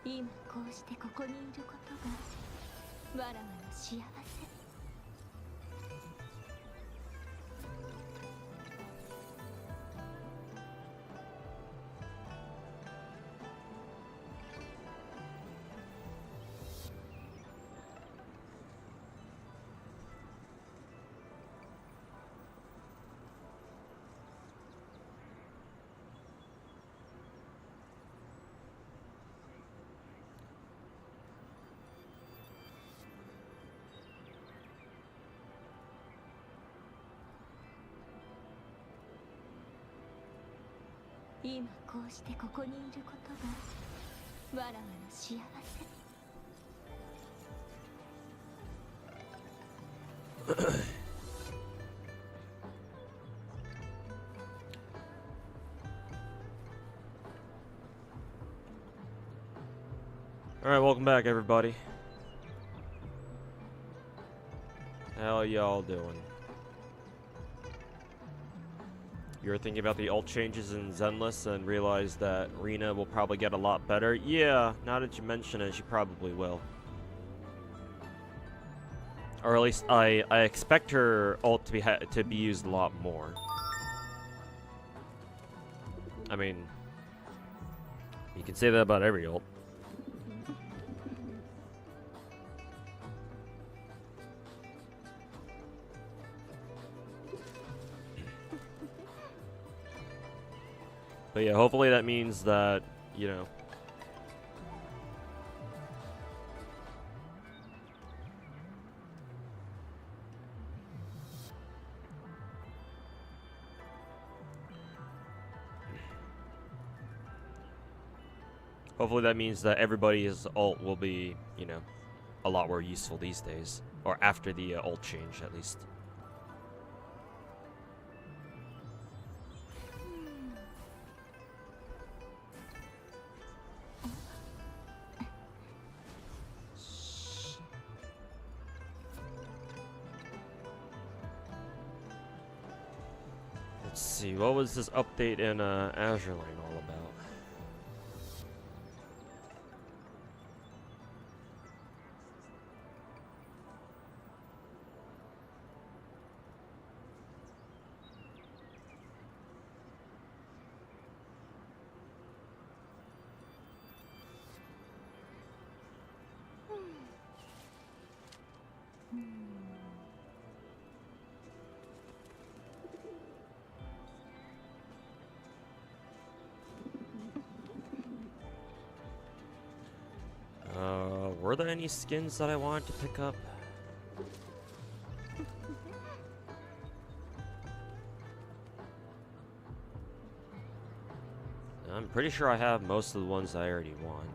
今こうしてここにいることがわらわの幸せ。今こうしてここにいることがわらわの幸せ。Alright, welcome back everybody. How y'all doing? You were thinking about the alt changes in Zenless and realized that Rena will probably get a lot better? Yeah, now that you mention it, she probably will. Or at least I expect her alt to be used a lot more. I mean, you can say that about every alt. But yeah, hopefully that means that, you know, hopefully that means that everybody's alt will be, you know, a lot more useful these days. Or after the alt change, at least. Let's see, what was this update in Azure Lane all about? Were there any skins that I wanted to pick up? I'm pretty sure I have most of the ones I already want.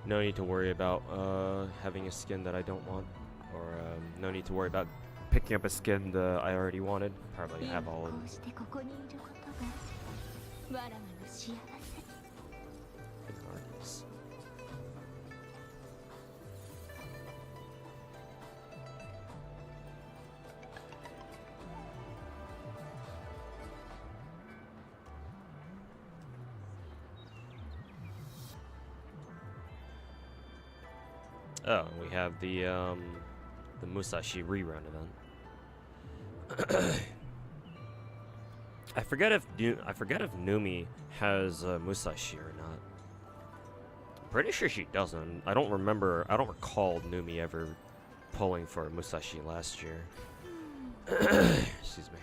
No need to worry about having a skin that I don't want, or no need to worry about picking up a skin that I already wanted. Probably have all of them. Oh, we have the Musashi rerun event. I forget if Numi has Musashi or not. Pretty sure she doesn't. I don't recall Numi ever pulling for Musashi last year. Excuse me.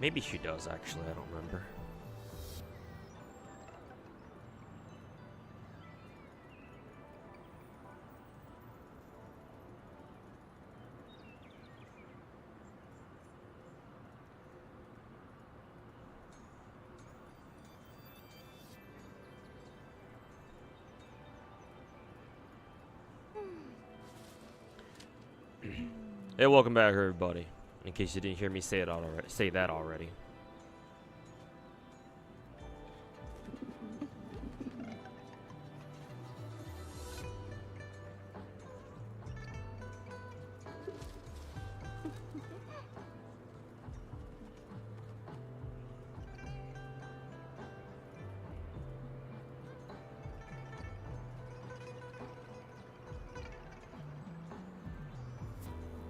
Maybe she does, actually. I don't remember. Hey, welcome back, everybody. In case you didn't hear me say that already.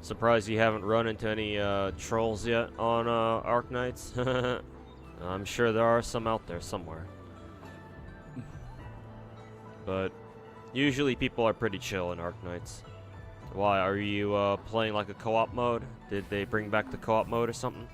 Surprised you haven't run into any trolls yet on Arc Knights. I'm sure there are some out there somewhere. But usually people are pretty chill in Arc Knights. Why, are you playing like a co-op mode? Did they bring back the co-op mode or something?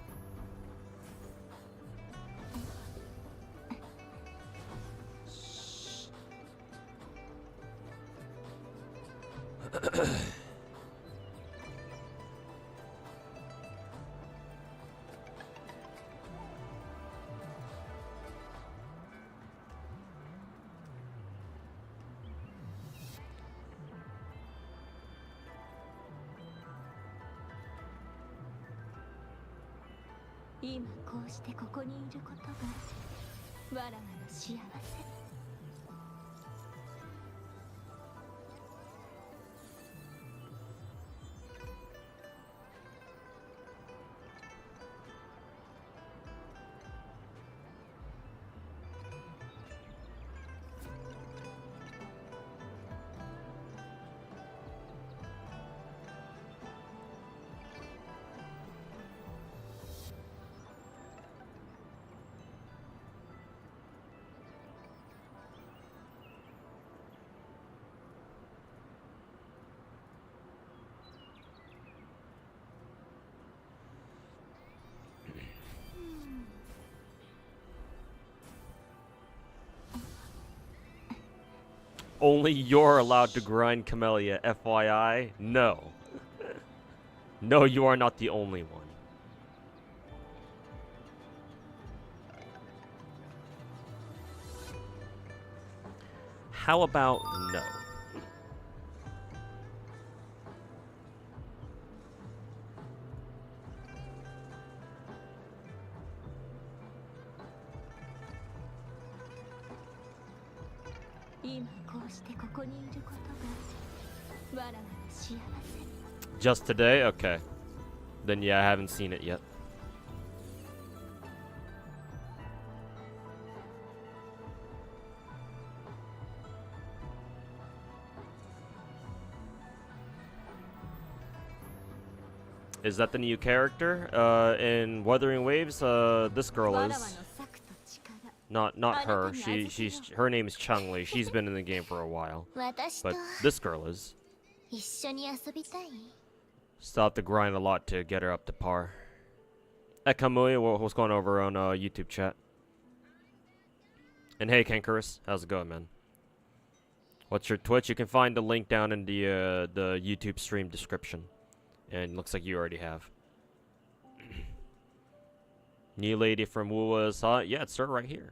Only you're allowed to grind Camellya, FYI. No. No, you are not the only one. How about no? Just today? Okay. Then yeah, I haven't seen it yet. Is that the new character? In Wuthering Waves, this girl is. Not her. Her name is Changli. She's been in the game for a while. But this girl is. Still have to grind a lot to get her up to par. Hey, Camellya, what's going over on YouTube chat? And hey, Kankarus, how's it going, man? What's your Twitch? You can find the link down in the YouTube stream description. And looks like you already have. New lady from Wuwa's hot. Yeah, it's her right here.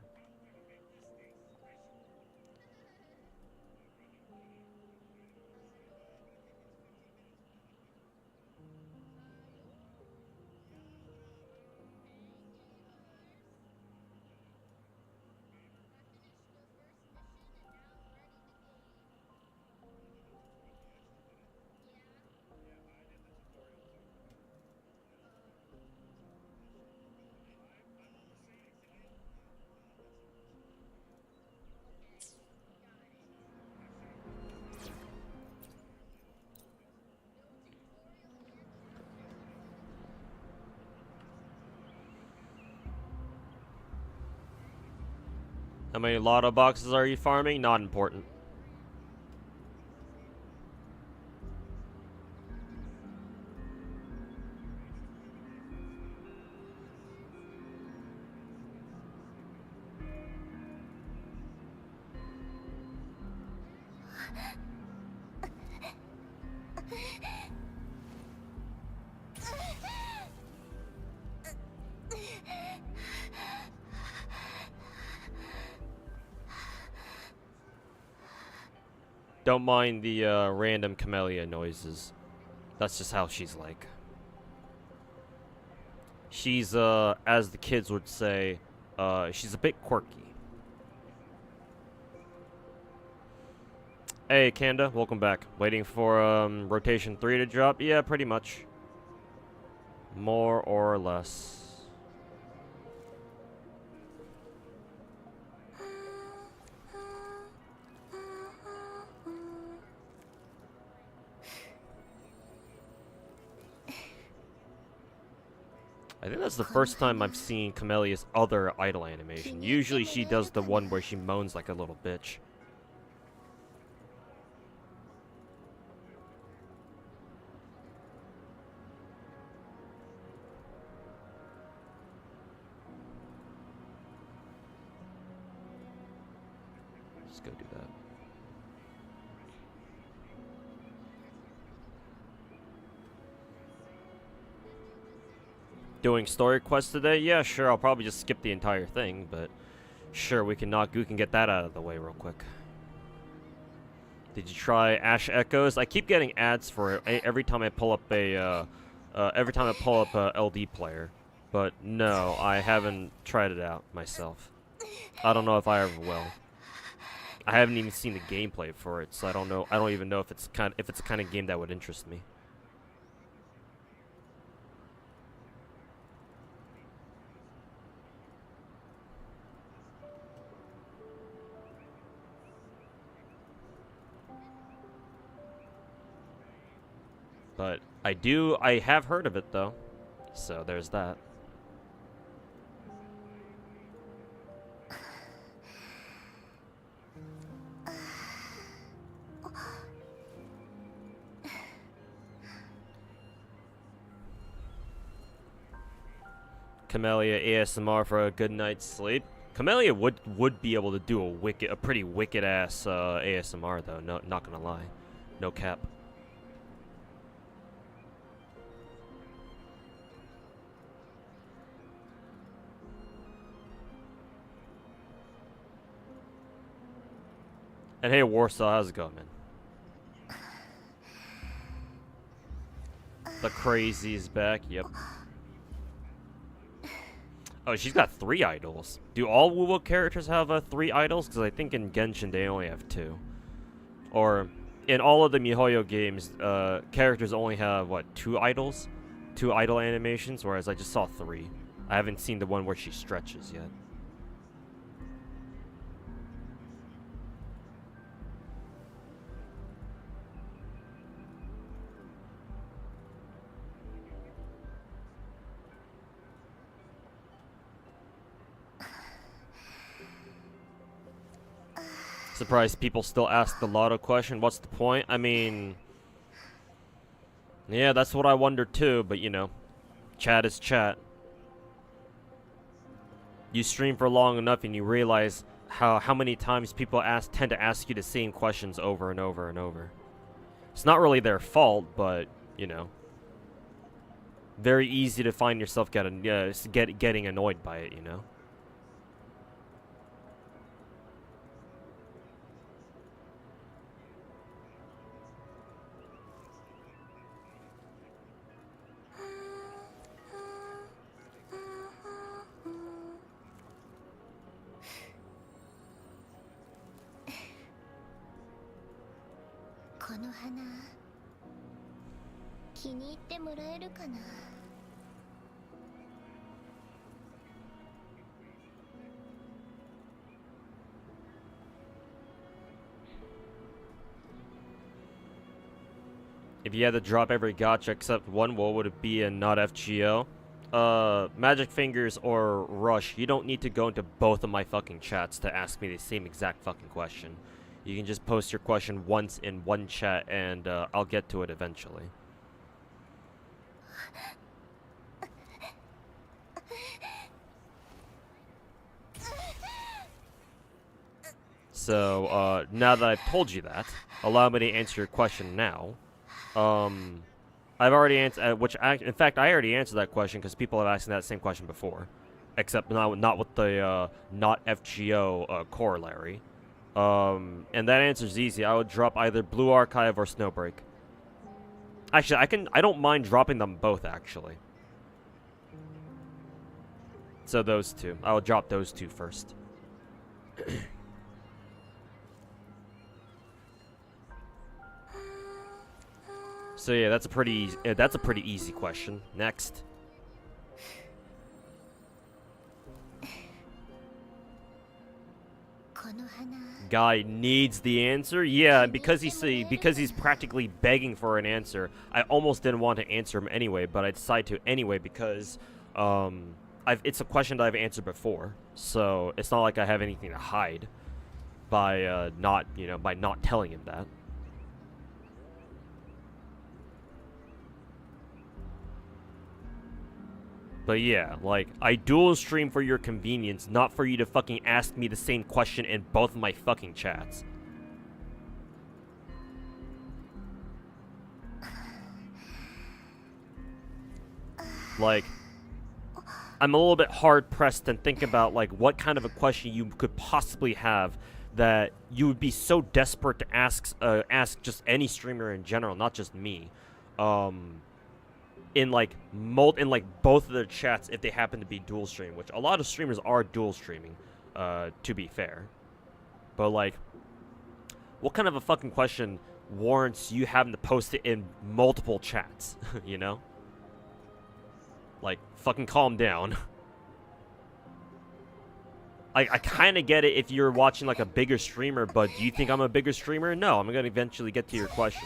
How many Lotto boxes are you farming? Not important. Don't mind the random Camellya noises. That's just how she's like. She's, as the kids would say, she's a bit quirky. Hey, Kanda, welcome back. Waiting for, rotation 3 to drop? Yeah, pretty much. More or less. I think that's the first time I've seen Camellya's other idol animation. Usually she does the one where she moans like a little bitch. Let's go do that. Doing story quests today? Yeah, sure. I'll probably just skip the entire thing, but sure, we can get that out of the way real quick. Did you try Ash Echoes? I keep getting ads for it every time I pull up a LD player, but no, I haven't tried it out myself. I don't know if I ever will. I haven't even seen the gameplay for it, so I don't know. I don't even know if it's the kind of game that would interest me. But I have heard of it though, so there's that. Camellya ASMR for a good night's sleep. Camellya would be able to do a pretty wicked ass ASMR though. No, not gonna lie, no cap. And hey, Warsaw, how's it going, man? The crazy's back. Yep. Oh, she's got 3 idols. Do all Woo characters have 3 idols? Because I think in Genshin they only have 2. Or in all of the MiHoYo games, characters only have, what, 2 idols? 2 idol animations, whereas I just saw 3. I haven't seen the one where she stretches yet. Surprised people still ask the Lotto question. What's the point? I mean, yeah, that's what I wonder too, but you know, chat is chat. You stream for long enough and you realize how many times people tend to ask you the same questions over and over and over. It's not really their fault, but, you know, very easy to find yourself getting annoyed by it, you know? If you had to drop every gacha except one, what would it be and not FGO? Magic Fingers or Rush, you don't need to go into both of my fucking chats to ask me the same exact fucking question. You can just post your question once in one chat, and I'll get to it eventually. So, now that I've told you that, allow me to answer your question now. I've already answered, in fact, I already answered that question because people have asked that same question before, except not with the not FGO corollary. And that answer's easy. I would drop either Blue Archive or Snowbreak. Actually, I don't mind dropping them both, actually. So those two. I will drop those two first. So yeah, that's a pretty easy question. Next. Guy needs the answer. Yeah, because he's practically begging for an answer. I almost didn't want to answer him anyway, but I decided to anyway because it's a question that I've answered before, so it's not like I have anything to hide by not telling him that. But yeah, like, I dual stream for your convenience, not for you to fucking ask me the same question in both of my fucking chats. Like, I'm a little bit hard-pressed and think about, like, what kind of a question you could possibly have that you would be so desperate to ask just any streamer in general, not just me. In both of their chats if they happen to be dual streaming, which a lot of streamers are dual streaming, to be fair. But like, what kind of a fucking question warrants you having to post it in multiple chats, you know? Like, fucking calm down. I kind of get it if you're watching like a bigger streamer, but do you think I'm a bigger streamer? No, I'm gonna eventually get to your question.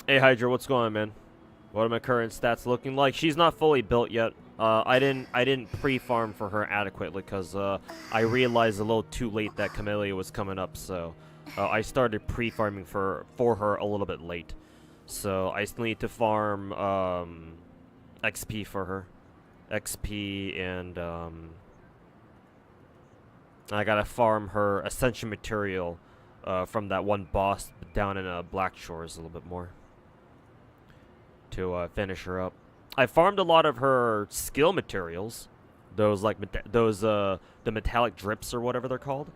Hey Hydra, what's going on, man? What are my current stats looking like? She's not fully built yet. I didn't pre-farm for her adequately because I realized a little too late that Camellya was coming up, so I started pre-farming for her a little bit late. So I still need to farm XP for her, XP, and I gotta farm her ascension material from that one boss down in Black Shores a little bit more to finish her up. I farmed a lot of her skill materials, those like the metallic drips or whatever they're called.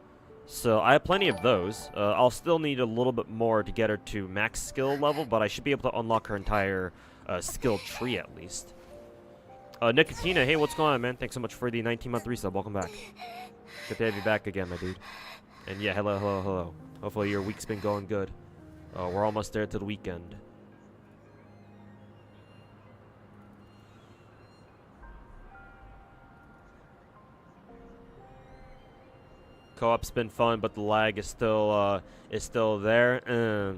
So I have plenty of those. I'll still need a little bit more to get her to max skill level, but I should be able to unlock her entire skill tree at least. Nicotina, hey, what's going on, man? Thanks so much for the 19-month resub. Welcome back. Good to have you back again, my dude. And yeah, hello. Hopefully your week's been going good. We're almost there to the weekend. Co-op's been fun, but the lag is still there.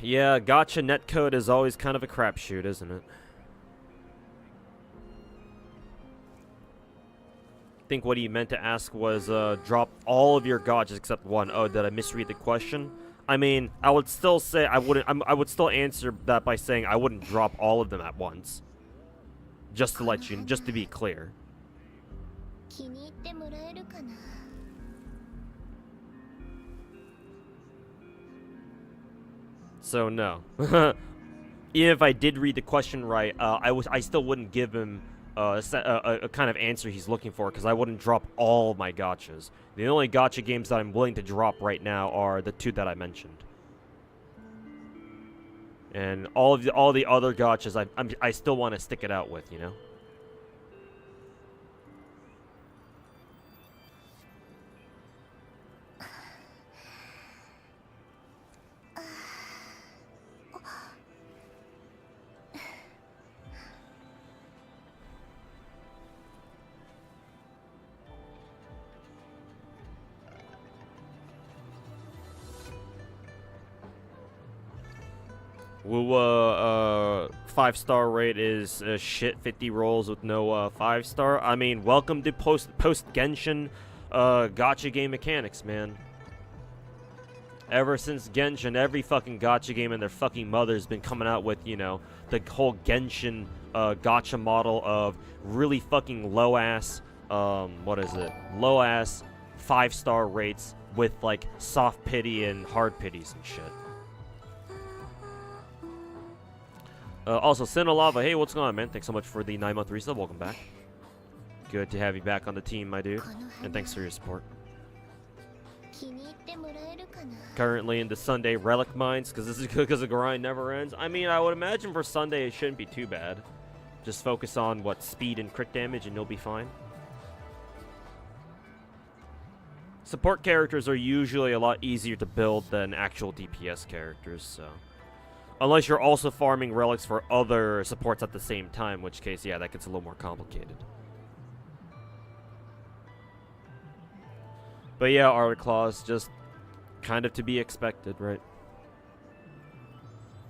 Yeah, Gacha netcode is always kind of a crapshoot, isn't it? I think what he meant to ask was drop all of your gachas except one. Oh, did I misread the question? I mean, I would still say I would still answer that by saying I wouldn't drop all of them at once. Just to be clear. So no. Even if I did read the question right, I still wouldn't give him a kind of answer he's looking for, because I wouldn't drop all my gachas. The only gacha games that I'm willing to drop right now are the two that I mentioned. And all the other gachas, I still want to stick it out with, you know. Woo, 5-star rate is shit. 50 rolls with no 5-star. I mean, welcome to post Genshin gacha game mechanics, man. Ever since Genshin, every fucking gacha game and their fucking mother's been coming out with, you know, the whole Genshin gacha model of really fucking low ass, low ass 5-star rates with like soft pity and hard pities and shit. Also, Sinalava, hey, what's going on, man? Thanks so much for the 9-month resub. Welcome back. Good to have you back on the team, my dude. And thanks for your support. Currently in the Sunday Relic mines, because the grind never ends. I mean, I would imagine for Sunday it shouldn't be too bad. Just focus on, what, speed and crit damage and you'll be fine. Support characters are usually a lot easier to build than actual DPS characters, so... Unless you're also farming relics for other supports at the same time, in which case, yeah, that gets a little more complicated. But yeah, Art Claws, just kind of to be expected, right?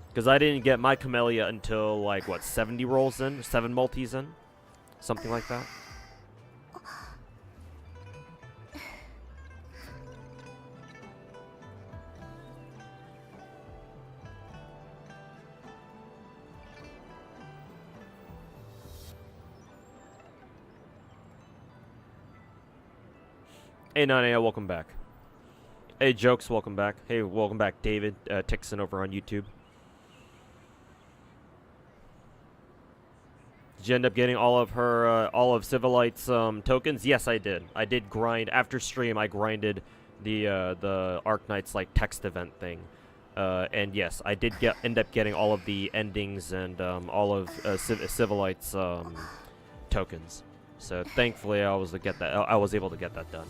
Because I didn't get my Camellya until, like, what, 70 rolls in? 7 multis in? Something like that. Hey, Nania, welcome back. Hey, Jokes, welcome back. Hey, welcome back, David Tixon over on YouTube. Did you end up getting all of her, all of Civilite's tokens? Yes, I did. I did grind after stream. I grinded the Arknight's like text event thing, and yes, I did end up getting all of the endings and all of Civilite's tokens. So thankfully, I was able to get that done.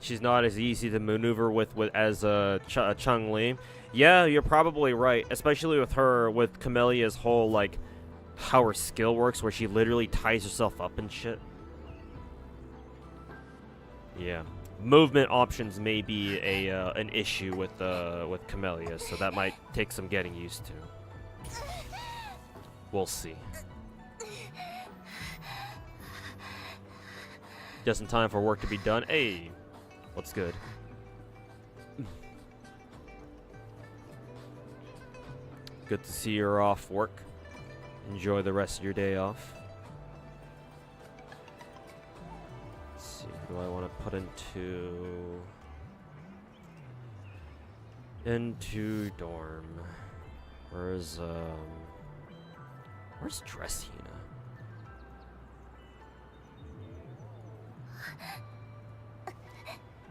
She's not as easy to maneuver with as Chun-Li. Yeah, you're probably right, especially with Camellya's whole, like, how her skill works, where she literally ties herself up and shit. Yeah. Movement options may be an issue with Camellya, so that might take some getting used to. We'll see. Just in time for work to be done. Hey! What's good? Good to see you're off work. Enjoy the rest of your day off. Let's see, who do I want to put into dorm? Where's Dressina?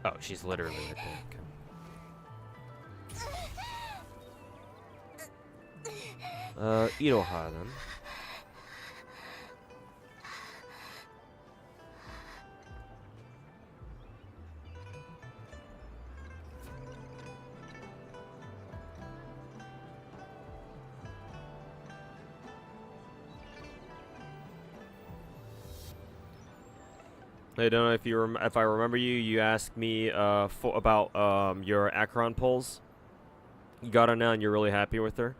Oh, she's literally right there. Okay. Iroha then. I don't know if I remember you. You asked me about your Acheron pulls. You got her now, and you're really happy with her.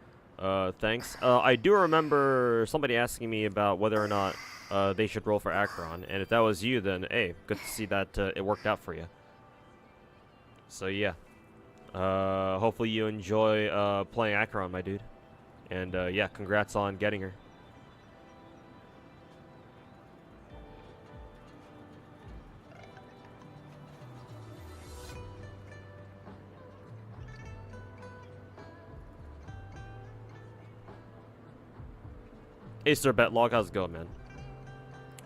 Thanks. I do remember somebody asking me about whether or not they should roll for Acheron, and if that was you, then hey, good to see that it worked out for you. So yeah, hopefully you enjoy playing Acheron, my dude, and yeah, congrats on getting her. Hey, Sir Betlog, how's it going, man?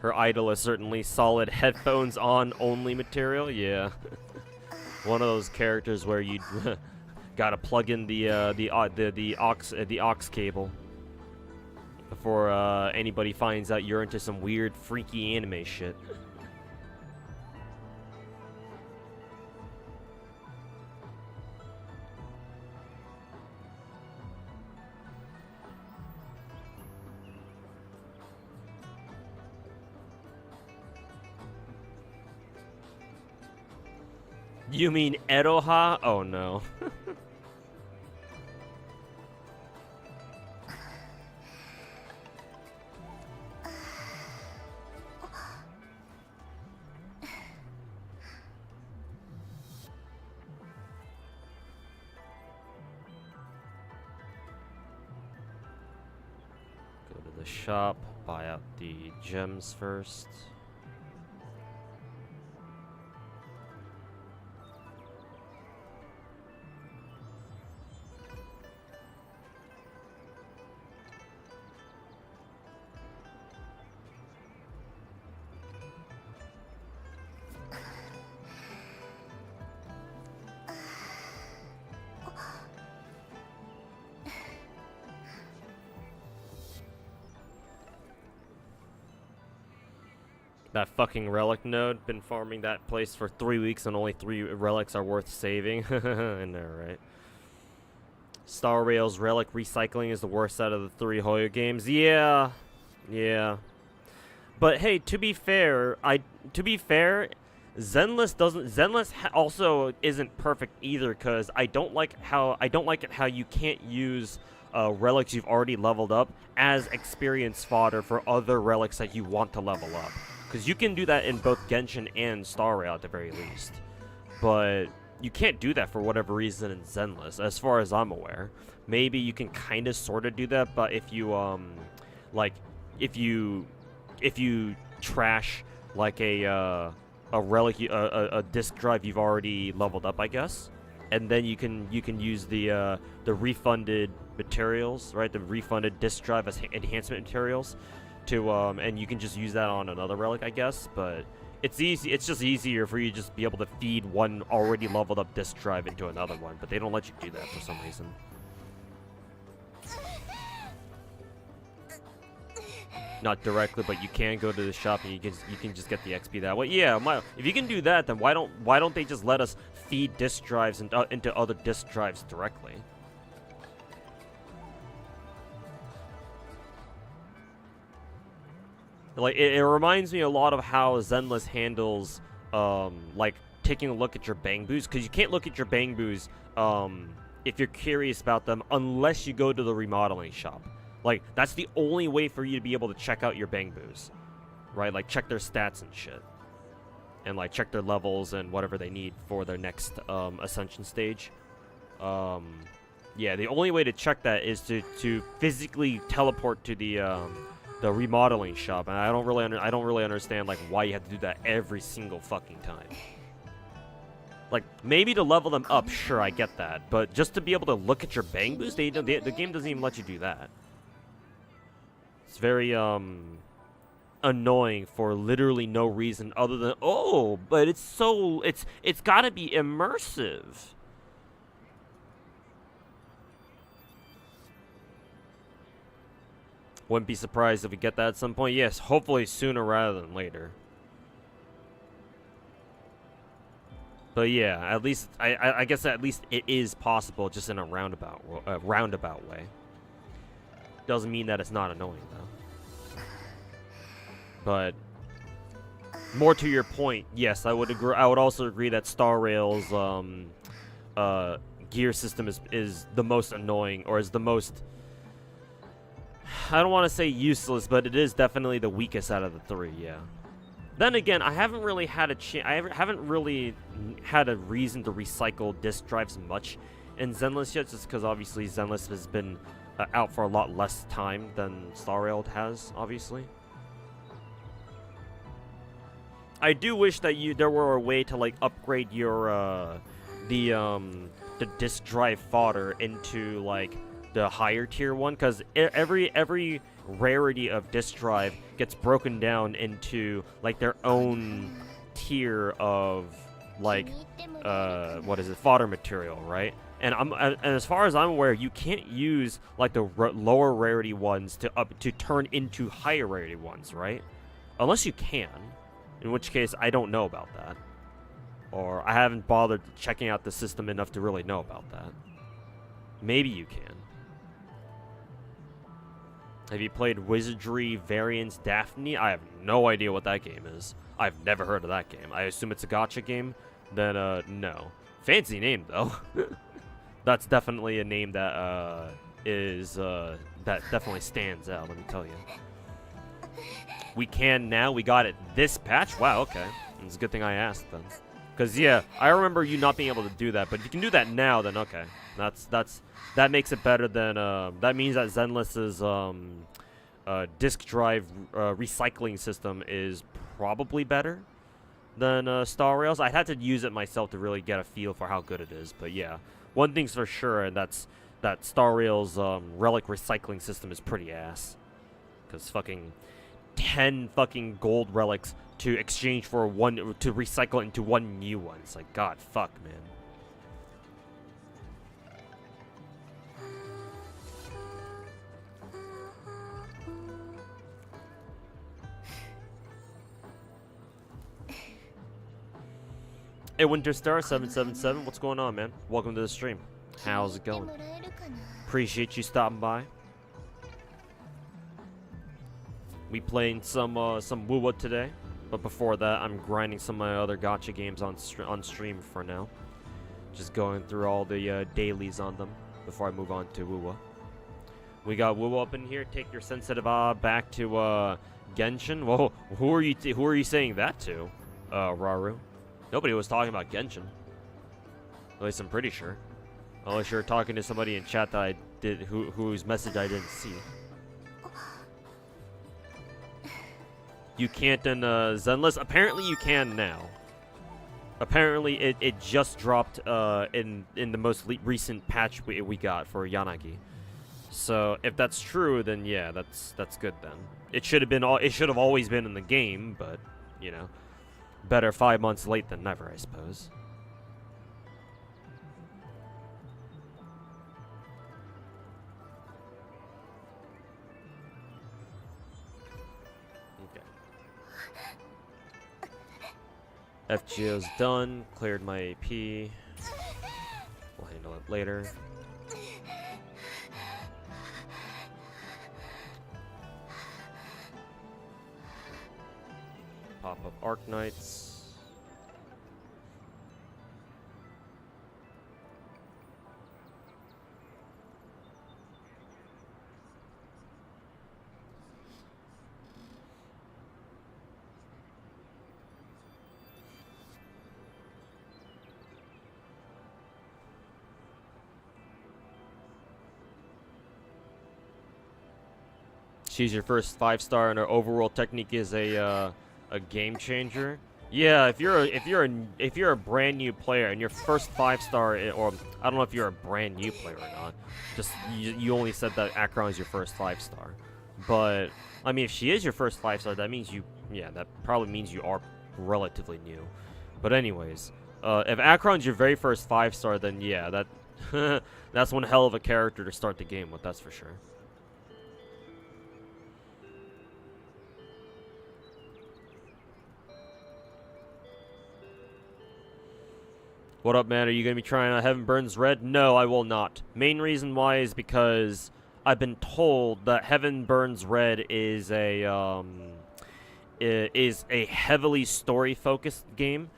Her idol is certainly solid headphones on only material. Yeah, one of those characters where you gotta plug in the aux cable before anybody finds out you're into some weird, freaky anime shit. You mean Eroha? Oh no. Go to the shop, buy out the gems first. That fucking relic node, been farming that place for 3 weeks and only 3 relics are worth saving. I know, right? Star Rail's relic recycling is the worst out of the 3 Hoyo games. Yeah. Yeah. But hey, to be fair, Zenless also isn't perfect either, cuz I don't like it how you can't use relics you've already leveled up as experience fodder for other relics that you want to level up. Because you can do that in both Genshin and Star Rail at the very least. But you can't do that for whatever reason in Zenless, as far as I'm aware. Maybe you can kind of sort of do that, but if you, if you trash, like, a relic, a disk drive you've already leveled up, I guess, and then you can use the refunded materials, right? The refunded disk drive as enhancement materials. And you can just use that on another relic, I guess, but it's just easier for you to just be able to feed one already leveled up disk drive into another one, but they don't let you do that for some reason. Not directly, but you can go to the shop and you can just get the XP that way. Yeah, if you can do that, then why don't they just let us feed disk drives into other disk drives directly? Like, it reminds me a lot of how Zenless handles, like, taking a look at your Bangbus, because you can't look at your Bangbus, if you're curious about them, unless you go to the remodeling shop. Like, that's the only way for you to be able to check out your Bangbus, right? Like, check their stats and shit. And, like, check their levels and whatever they need for their next, Ascension stage. Yeah, the only way to check that is to physically teleport to the remodeling shop, and I don't really understand, like, why you have to do that every single fucking time. Like, maybe to level them up, sure, I get that, but just to be able to look at your Bangbus, the game doesn't even let you do that. It's very annoying for literally no reason other than, oh, but it's gotta be immersive. Wouldn't be surprised if we get that at some point. Yes, hopefully sooner rather than later. But yeah, at least I guess at least it is possible, just in a roundabout way. Doesn't mean that it's not annoying though. But more to your point, yes, I would agree. I would also agree that Star Rail's gear system is the most annoying, or is the most, I don't want to say useless, but it is definitely the weakest out of the 3, yeah. Then again, I haven't really had a reason to recycle disk drives much in Zenless yet, just because obviously Zenless has been out for a lot less time than Star Rail has, obviously. I do wish that there were a way to, like, upgrade your the disk drive fodder into, like, the higher tier one, because every rarity of disc drive gets broken down into like their own tier of like what is it, fodder material, right? And as far as I'm aware, you can't use like the lower rarity ones to turn into higher rarity ones, right? Unless you can, in which case I don't know about that, or I haven't bothered checking out the system enough to really know about that. Maybe you can. Have you played Wizardry Variants Daphne? I have no idea what that game is. I've never heard of that game. I assume it's a gacha game. Then no. Fancy name though. That's definitely a name that that definitely stands out, let me tell you. We can now. We got it this patch. Wow, okay. It's a good thing I asked then. Because, yeah, I remember you not being able to do that. But if you can do that now, then okay. That makes it better than... that means that Zenless's disk drive recycling system is probably better than Star Rail's. I had to use it myself to really get a feel for how good it is. But, yeah. One thing's for sure, and that's that Star Rail's Relic recycling system is pretty ass. Because fucking 10 fucking gold relics to exchange for one, to recycle into one new one. It's like, god, fuck, man. Hey, Winterstar777, what's going on, man? Welcome to the stream. How's it going? Appreciate you stopping by. We playing some Wuwa today, but before that, I'm grinding some of my other gacha games on stream for now. Just going through all the dailies on them before I move on to Wuwa. We got Wuwa up in here. Take your sensitive back to Genshin. Whoa, who are you saying that to, Raru? Nobody was talking about Genshin. At least I'm pretty sure. Unless you're talking to somebody in chat that I did, whose message I didn't see. You can't in Zenless. Apparently you can now. Apparently it just dropped in the most recent patch we got for Yanagi. So if that's true, then yeah, that's good then. It should have always been in the game, but you know, better 5 months late than never, I suppose. FGO's done. Cleared my AP. We'll handle it later. Pop up Arc Knights. She's your first 5-star, and her overworld technique is a game changer. Yeah, if you're a brand new player and your first 5-star, or I don't know if you're a brand new player or not. Just you only said that Akron is your first 5-star, but I mean if she is your first 5-star, that means that probably means you are relatively new. But anyways, if Akron's your very first 5-star, then yeah, that's one hell of a character to start the game with. That's for sure. What up, man? Are you going to be trying Heaven Burns Red? No, I will not. Main reason why is because I've been told that Heaven Burns Red is a heavily story-focused game.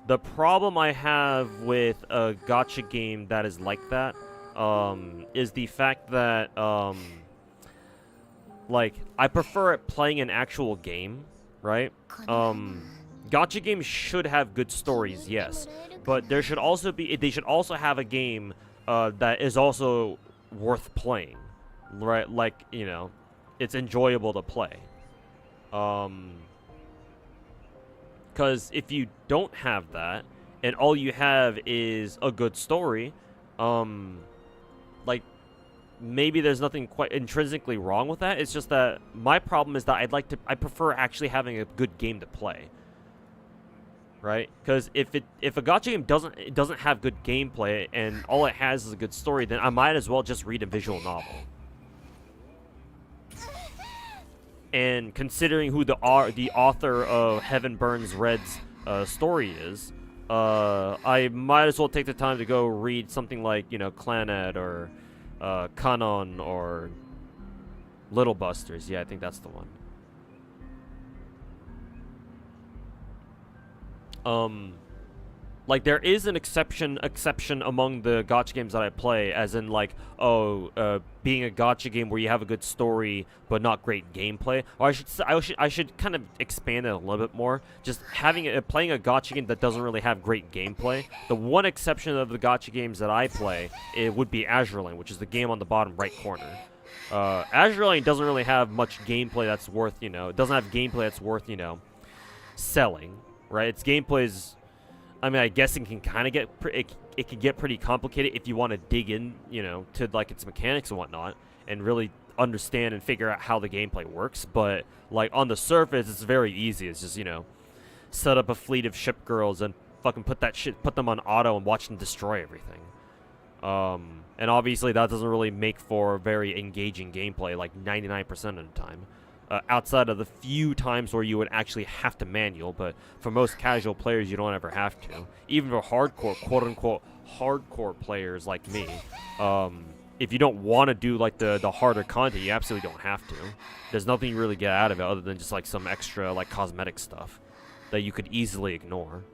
The problem I have with a gacha game that is like that is the fact that like I prefer it playing an actual game, right? Gacha games should have good stories, yes. But they should also have a game that is also worth playing, right? Like, you know, it's enjoyable to play. Because if you don't have that, and all you have is a good story, like, maybe there's nothing quite intrinsically wrong with that. It's just that my problem is that I prefer actually having a good game to play. Right? Because if a gacha game doesn't have good gameplay and all it has is a good story, then I might as well just read a visual novel. And considering who the author of Heaven Burns Red's story is, I might as well take the time to go read something like, you know, Clannad or Kanon or Little Busters. Yeah, I think that's the one. Like there is an exception among the gacha games that I play, as in like, being a gacha game where you have a good story but not great gameplay. Or I should kind of expand it a little bit more. Just playing a gacha game that doesn't really have great gameplay. The one exception of the gacha games that I play, it would be Azure Lane, which is the game on the bottom right corner. Azure Lane doesn't really have much gameplay that's worth, you know, it doesn't have gameplay that's worth, you know, selling, right? Its gameplay is, I mean, I guess it can kind of get it can get pretty complicated if you want to dig in, you know, to like its mechanics and whatnot, and really understand and figure out how the gameplay works. But like on the surface, it's very easy. It's just, you know, set up a fleet of ship girls and fucking put them on auto and watch them destroy everything. And obviously that doesn't really make for very engaging gameplay, like 99% of the time. Outside of the few times where you would actually have to manual, but for most casual players, you don't ever have to. Even for hardcore, quote-unquote, hardcore players like me, if you don't want to do, like, the harder content, you absolutely don't have to. There's nothing you really get out of it other than just, like, some extra, like, cosmetic stuff that you could easily ignore.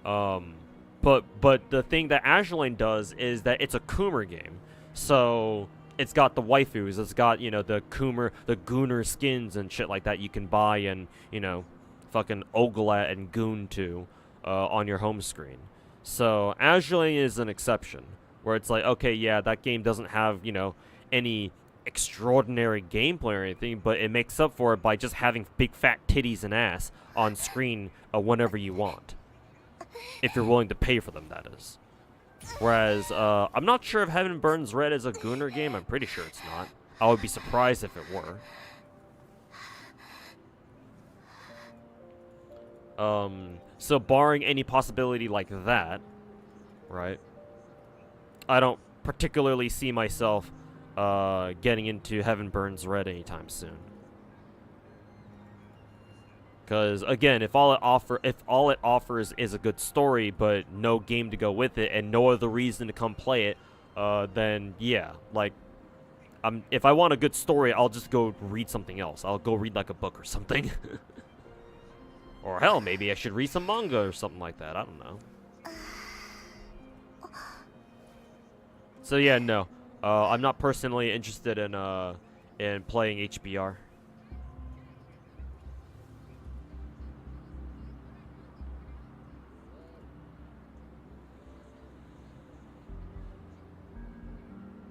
But the thing that Azure Lane does is that it's a Coomer game, so it's got the waifus, it's got, you know, the Gooner skins and shit like that you can buy and, you know, fucking ogle at and goon to on your home screen. So Azure Lane is an exception, where it's like, okay, yeah, that game doesn't have, you know, any extraordinary gameplay or anything, but it makes up for it by just having big fat titties and ass on screen whenever you want. If you're willing to pay for them, that is. Whereas, I'm not sure if Heaven Burns Red is a Gooner game. I'm pretty sure it's not. I would be surprised if it were. So barring any possibility like that, right, I don't particularly see myself, getting into Heaven Burns Red anytime soon. Because again, if all it offers is a good story, but no game to go with it, and no other reason to come play it, then yeah, like, if I want a good story, I'll just go read something else. I'll go read like a book or something, or hell, maybe I should read some manga or something like that. I don't know. So yeah, no, I'm not personally interested in playing HBR.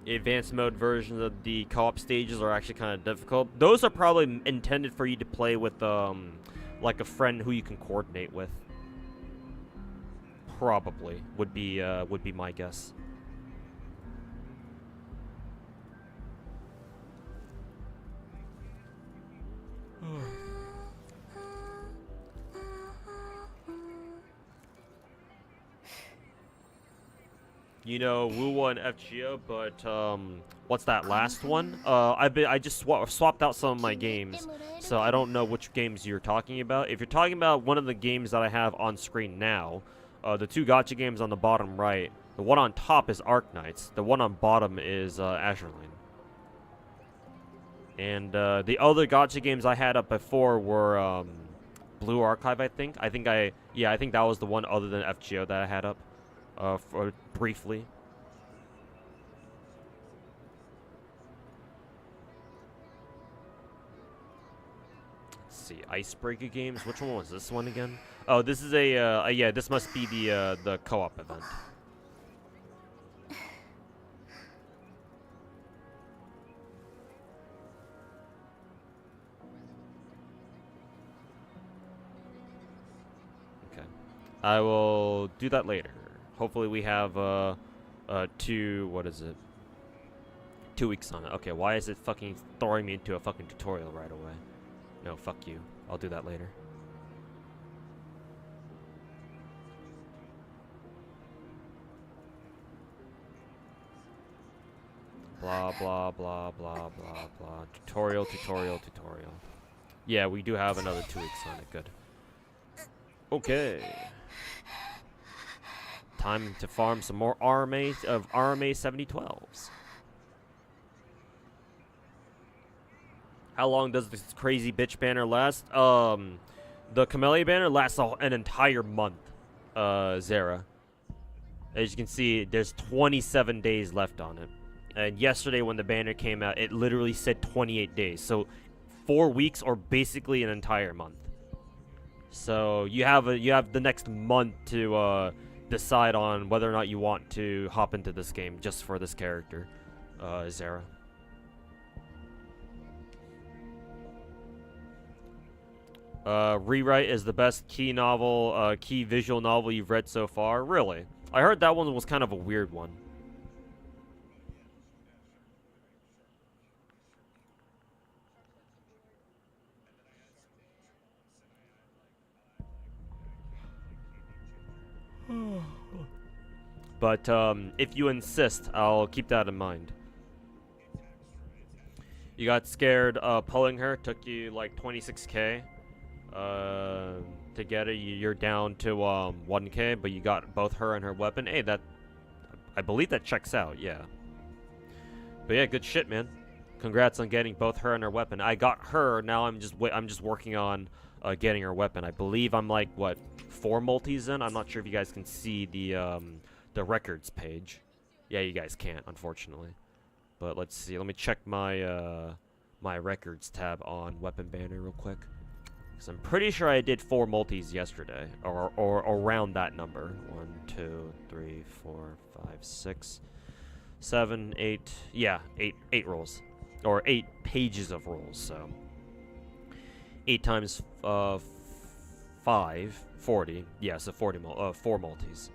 Advanced mode versions of the co-op stages are actually kind of difficult. Those are probably intended for you to play with, like a friend who you can coordinate with. Probably would be my guess. You know, Wuwa and FGO, but what's that last one? I just swapped out some of my games, so I don't know which games you're talking about. If you're talking about one of the games that I have on screen now, the two gacha games on the bottom right, the one on top is Arc Knights, the one on bottom is Azure Lane. And the other gacha games I had up before were Blue Archive, I think. I think that was the one other than FGO that I had up. For briefly. Let's see, Icebreaker games. Which one was this one again? Oh, this is yeah. This must be the co-op event. Okay, I will do that later. Hopefully we have, what is it? 2 weeks on it. Okay, why is it fucking throwing me into a fucking tutorial right away? No, fuck you. I'll do that later. Blah, blah, blah, blah, blah, blah. Tutorial, tutorial, tutorial. Yeah, we do have another 2 weeks on it. Good. Okay. Time to farm some more RMA 7012s. How long does this crazy bitch banner last? The Camellya banner lasts an entire month, Zara. As you can see, there's 27 days left on it. And yesterday when the banner came out, it literally said 28 days. So 4 weeks or basically an entire month. So you have the next month to decide on whether or not you want to hop into this game just for this character, Zara. Rewrite is the best key visual novel you've read so far. Really? I heard that one was kind of a weird one. But if you insist, I'll keep that in mind. You got scared pulling her. Took you like 26k. To get it, you're down to 1k, but you got both her and her weapon. Hey, I believe that checks out. Yeah. But yeah, good shit, man. Congrats on getting both her and her weapon. I got her. Now I'm just working on getting her weapon. I believe I'm like what 4 multis in. I'm not sure if you guys can see the records page. Yeah, you guys can't, unfortunately. But let's see. Let me check my my records tab on weapon banner real quick. Because I'm pretty sure I did 4 multis yesterday, or around that number. 1, 2, 3, 4, 5, 6, 7, 8. Yeah, 8 rolls, or 8 pages of rolls. So 8 times 5, 40. Yeah, so 4 multis.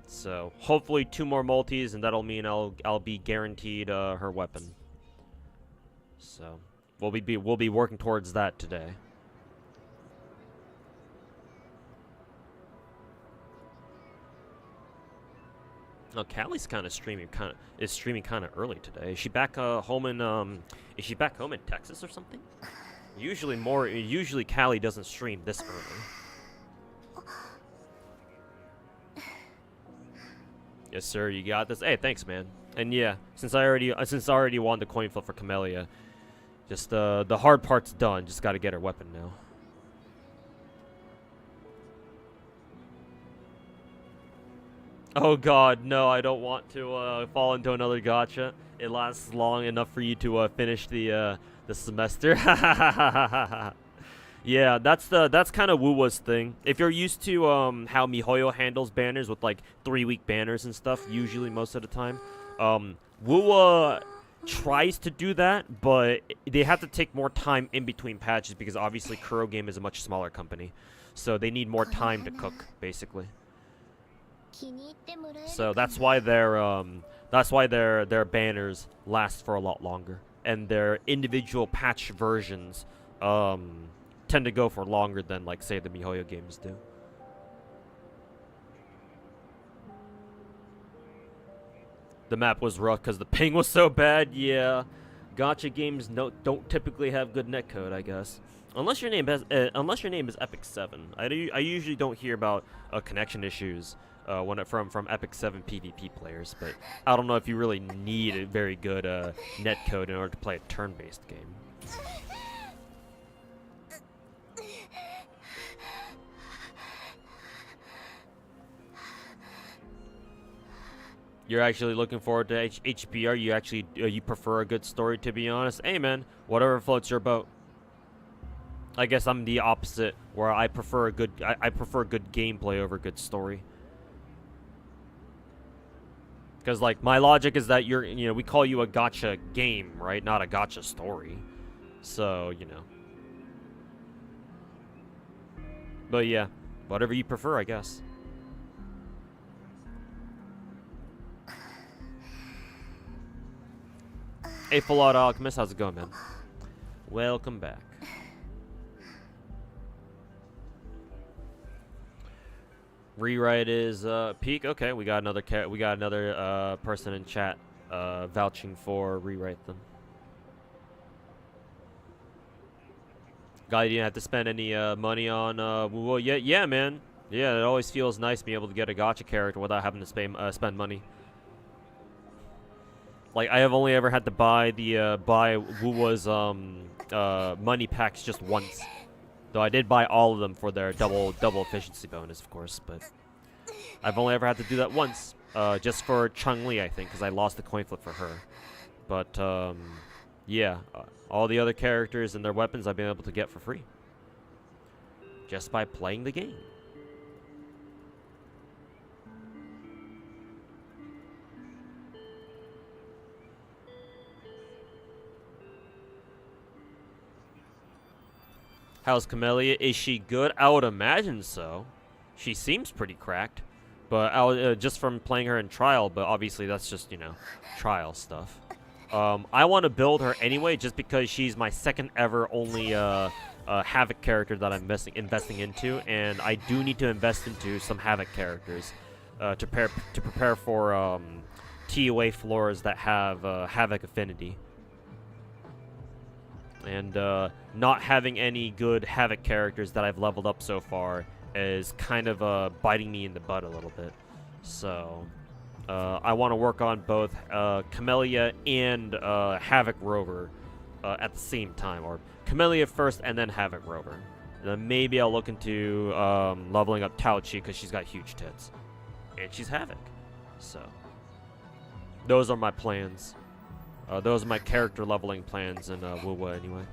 So hopefully 2 more multis, and that'll mean I'll be guaranteed her weapon. So we'll be working towards that today. No, Callie's kind of streaming kind of early today. Is she back home in Texas or something? Usually Callie doesn't stream this early. Yes, sir. You got this. Hey, thanks, man. And yeah, since I already won the coin flip for Camellya, just the hard part's done. Just got to get her weapon now. Oh God, no! I don't want to fall into another gacha. It lasts long enough for you to finish the semester. Yeah, that's kind of Wuwa's thing. If you're used to how MiHoYo handles banners with like 3-week banners and stuff, usually most of the time, Wuwa tries to do that, but they have to take more time in between patches because obviously Kuro Game is a much smaller company, so they need more time to cook, basically. So that's why their banners last for a lot longer, and their individual patch versions tend to go for longer than, like, say, the MiHoYo games do. The map was rough because the ping was so bad. Yeah, gacha games don't typically have good netcode, I guess. Unless your name is Epic 7. I usually don't hear about connection issues from Epic 7 PvP players, but I don't know if you really need a very good netcode in order to play a turn-based game. You're actually looking forward to HBR? You prefer a good story, to be honest? Hey man, whatever floats your boat. I guess I'm the opposite, where I prefer good gameplay over good story. Because like my logic is that we call you a gacha game, right? Not a gacha story. So, But yeah, whatever you prefer, I guess. Hey, Full Out Alchemist, how's it going, man? Welcome back. Rewrite is peak. Okay, we got another person in chat vouching for rewrite them. Guy, you didn't have to spend any money on well, yeah, man. Yeah, it always feels nice being able to get a gacha character without having to spend money. Like, I have only ever had to buy the buy Wuwa's money packs just once. Though I did buy all of them for their double efficiency bonus, of course, but I've only ever had to do that once, just for Chun-Li, I think, because I lost the coin flip for her. But yeah, all the other characters and their weapons I've been able to get for free, just by playing the game. How's Camellya? Is she good? I would imagine so. She seems pretty cracked, but just from playing her in trial. But obviously that's just, you know, trial stuff. I want to build her anyway, just because she's my second ever only Havoc character that I'm investing into, and I do need to invest into some Havoc characters to prepare for TOA floors that have Havoc affinity. And not having any good Havoc characters that I've leveled up so far is kind of biting me in the butt a little bit. So I want to work on both Camellya and Havoc Rover at the same time. Or Camellya first and then Havoc Rover. And then maybe I'll look into leveling up Taochi because she's got huge tits. And she's Havoc. So those are my plans. Those are my character leveling plans in Wuwa anyway.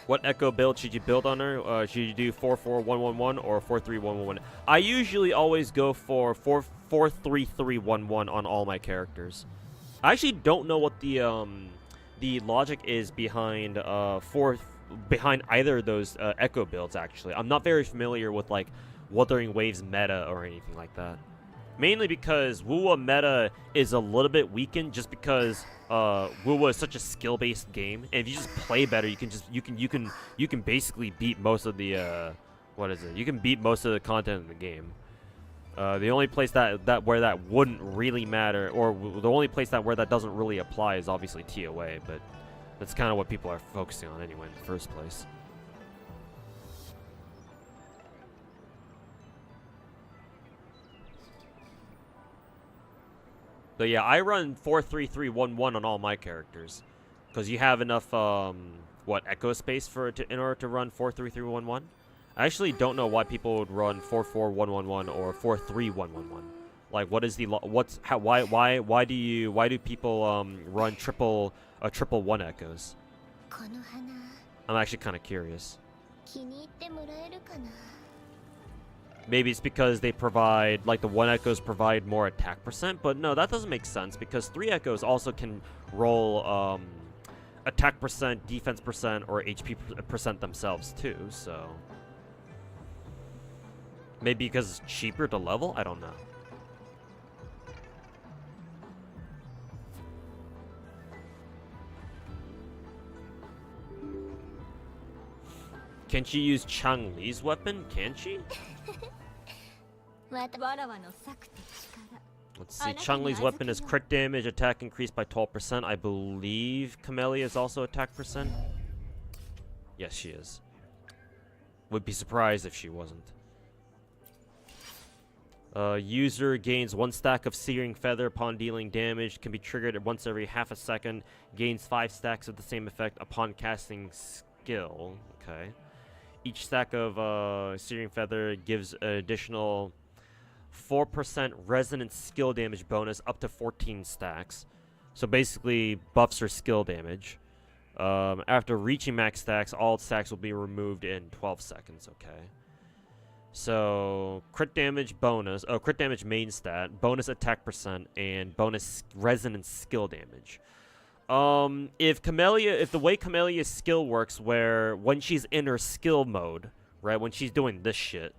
What Echo build should you build on her? Should you do 44111 or 43111? I usually always go for 43311 on all my characters. I actually don't know what the logic is behind behind either of those Echo builds, actually. I'm not very familiar with, like, Wuthering Waves meta or anything like that. Mainly because Wuwa meta is a little bit weakened just because Wuwa is such a skill-based game. And if you just play better, you can basically beat most of the you can beat most of the content in the game. The only place where that wouldn't really matter, or the only place where that doesn't really apply, is obviously TOA, but that's kind of what people are focusing on anyway in the first place. But yeah, I run 43311 on all my characters, because you have enough echo space in order to run 43311. I actually don't know why people would run 44111 or 43111. Like, what is the why do people run triple one echoes? I'm actually kind of curious. Maybe it's because they provide, like, the one echoes provide more attack percent, but no, that doesn't make sense because 3 echoes also can roll attack percent, defense percent, or HP percent themselves too. So maybe because it's cheaper to level? I don't know. Can she use Chun-Li's weapon? Can she? Let's see. Chun-Li's weapon is crit damage, attack increased by 12%. I believe Camellya is also attack percent. Yes, she is. Would be surprised if she wasn't. User gains 1 stack of Searing Feather upon dealing damage. Can be triggered once every half a second. Gains 5 stacks of the same effect upon casting skill. Okay. Each stack of Searing Feather gives an additional 4% resonant skill damage bonus up to 14 stacks. So basically buffs her skill damage. After reaching max stacks, all stacks will be removed in 12 seconds. Okay. So crit damage bonus, crit damage main stat, bonus attack percent, and bonus resonant skill damage. If the way Camellya's skill works, where when she's in her skill mode, right? When she's doing this shit.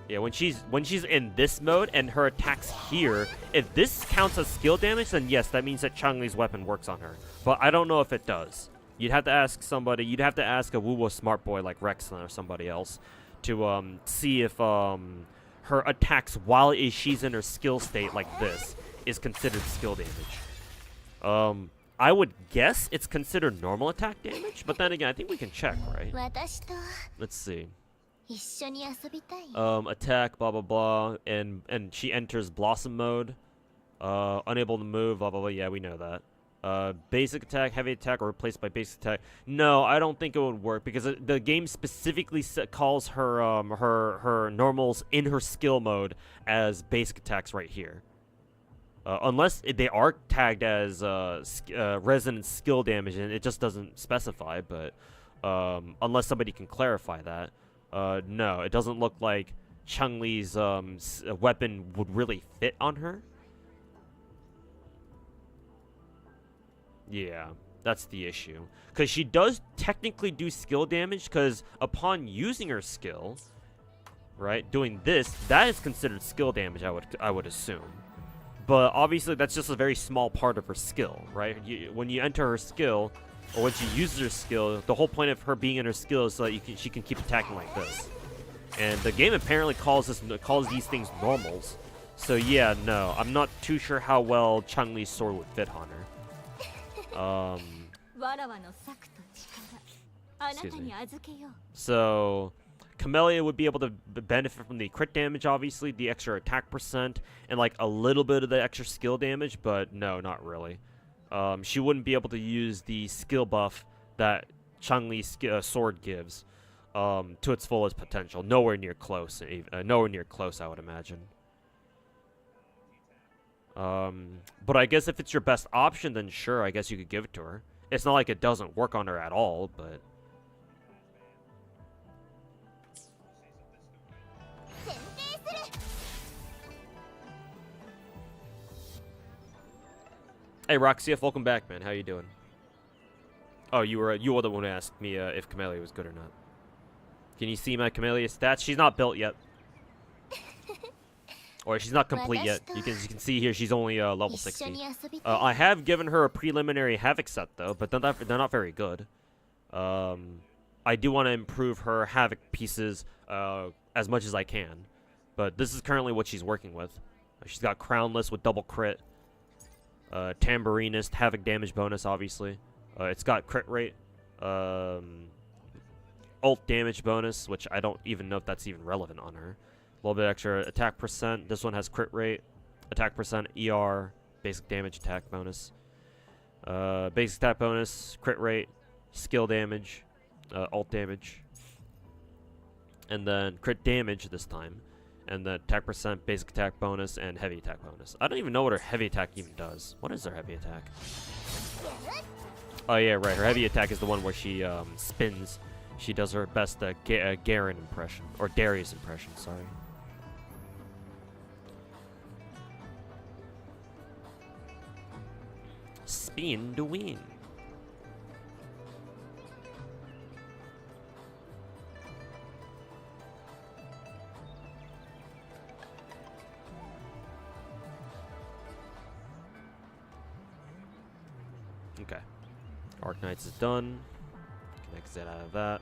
Yeah, when she's in this mode and her attacks here, if this counts as skill damage, then yes, that means that Chun-Li's weapon works on her. But I don't know if it does. You'd have to ask somebody. You'd have to ask a woo-woo smart boy like Rexon or somebody else to see if her attacks while she's in her skill state like this is considered skill damage. I would guess it's considered normal attack damage, but then again, I think we can check, right? Let's see. Attack, blah blah blah, and she enters Blossom mode. Unable to move, blah blah blah. Yeah, we know that. Basic attack, heavy attack, or replaced by basic attack. No, I don't think it would work because the game specifically calls her her normals in her skill mode as basic attacks right here. Unless they are tagged as resonant skill damage, and it just doesn't specify. But unless somebody can clarify that. No, it doesn't look like Chun-Li's weapon would really fit on her. Yeah, that's the issue. Because she does technically do skill damage, because upon using her skill, right, doing this, that is considered skill damage, I would assume. But obviously, that's just a very small part of her skill, right? When you enter her skill, or when she uses her skill, the whole point of her being in her skill is so that she can keep attacking like this. And the game apparently calls these things normals. So yeah, no, I'm not too sure how well Chun-Li's sword would fit on her. Excuse me. So Camellya would be able to benefit from the crit damage, obviously, the extra attack percent, and like a little bit of the extra skill damage, but no, not really. She wouldn't be able to use the skill buff that Chun-Li's sword gives to its fullest potential. Nowhere near close. Nowhere near close, I would imagine. But I guess if it's your best option, then sure, I guess you could give it to her. It's not like it doesn't work on her at all, but... Hey, Roxy, welcome back, man. How you doing? Oh, you were the one who asked me if Camellya was good or not. Can you see my Camellya stats? She's not built yet. Or she's not complete yet. You can see here she's only level 60. I have given her a preliminary Havoc set, though, but they're not very good. I do want to improve her Havoc pieces as much as I can. But this is currently what she's working with. She's got Crownless with double crit. Tambourinist, Havoc damage bonus, obviously. It's got crit rate. Ult damage bonus, which I don't even know if that's even relevant on her. A little bit extra attack percent. This one has crit rate, attack percent, ER, basic damage attack bonus. Basic attack bonus, crit rate, skill damage, ult damage. And then crit damage this time. And then attack percent, basic attack bonus, and heavy attack bonus. I don't even know what her heavy attack even does. What is her heavy attack? Oh yeah, right. Her heavy attack is the one where she spins. She does her best Garen impression. Or Darius impression, sorry. Spin to win. Okay. Arc Knights is done. Can exit out of that.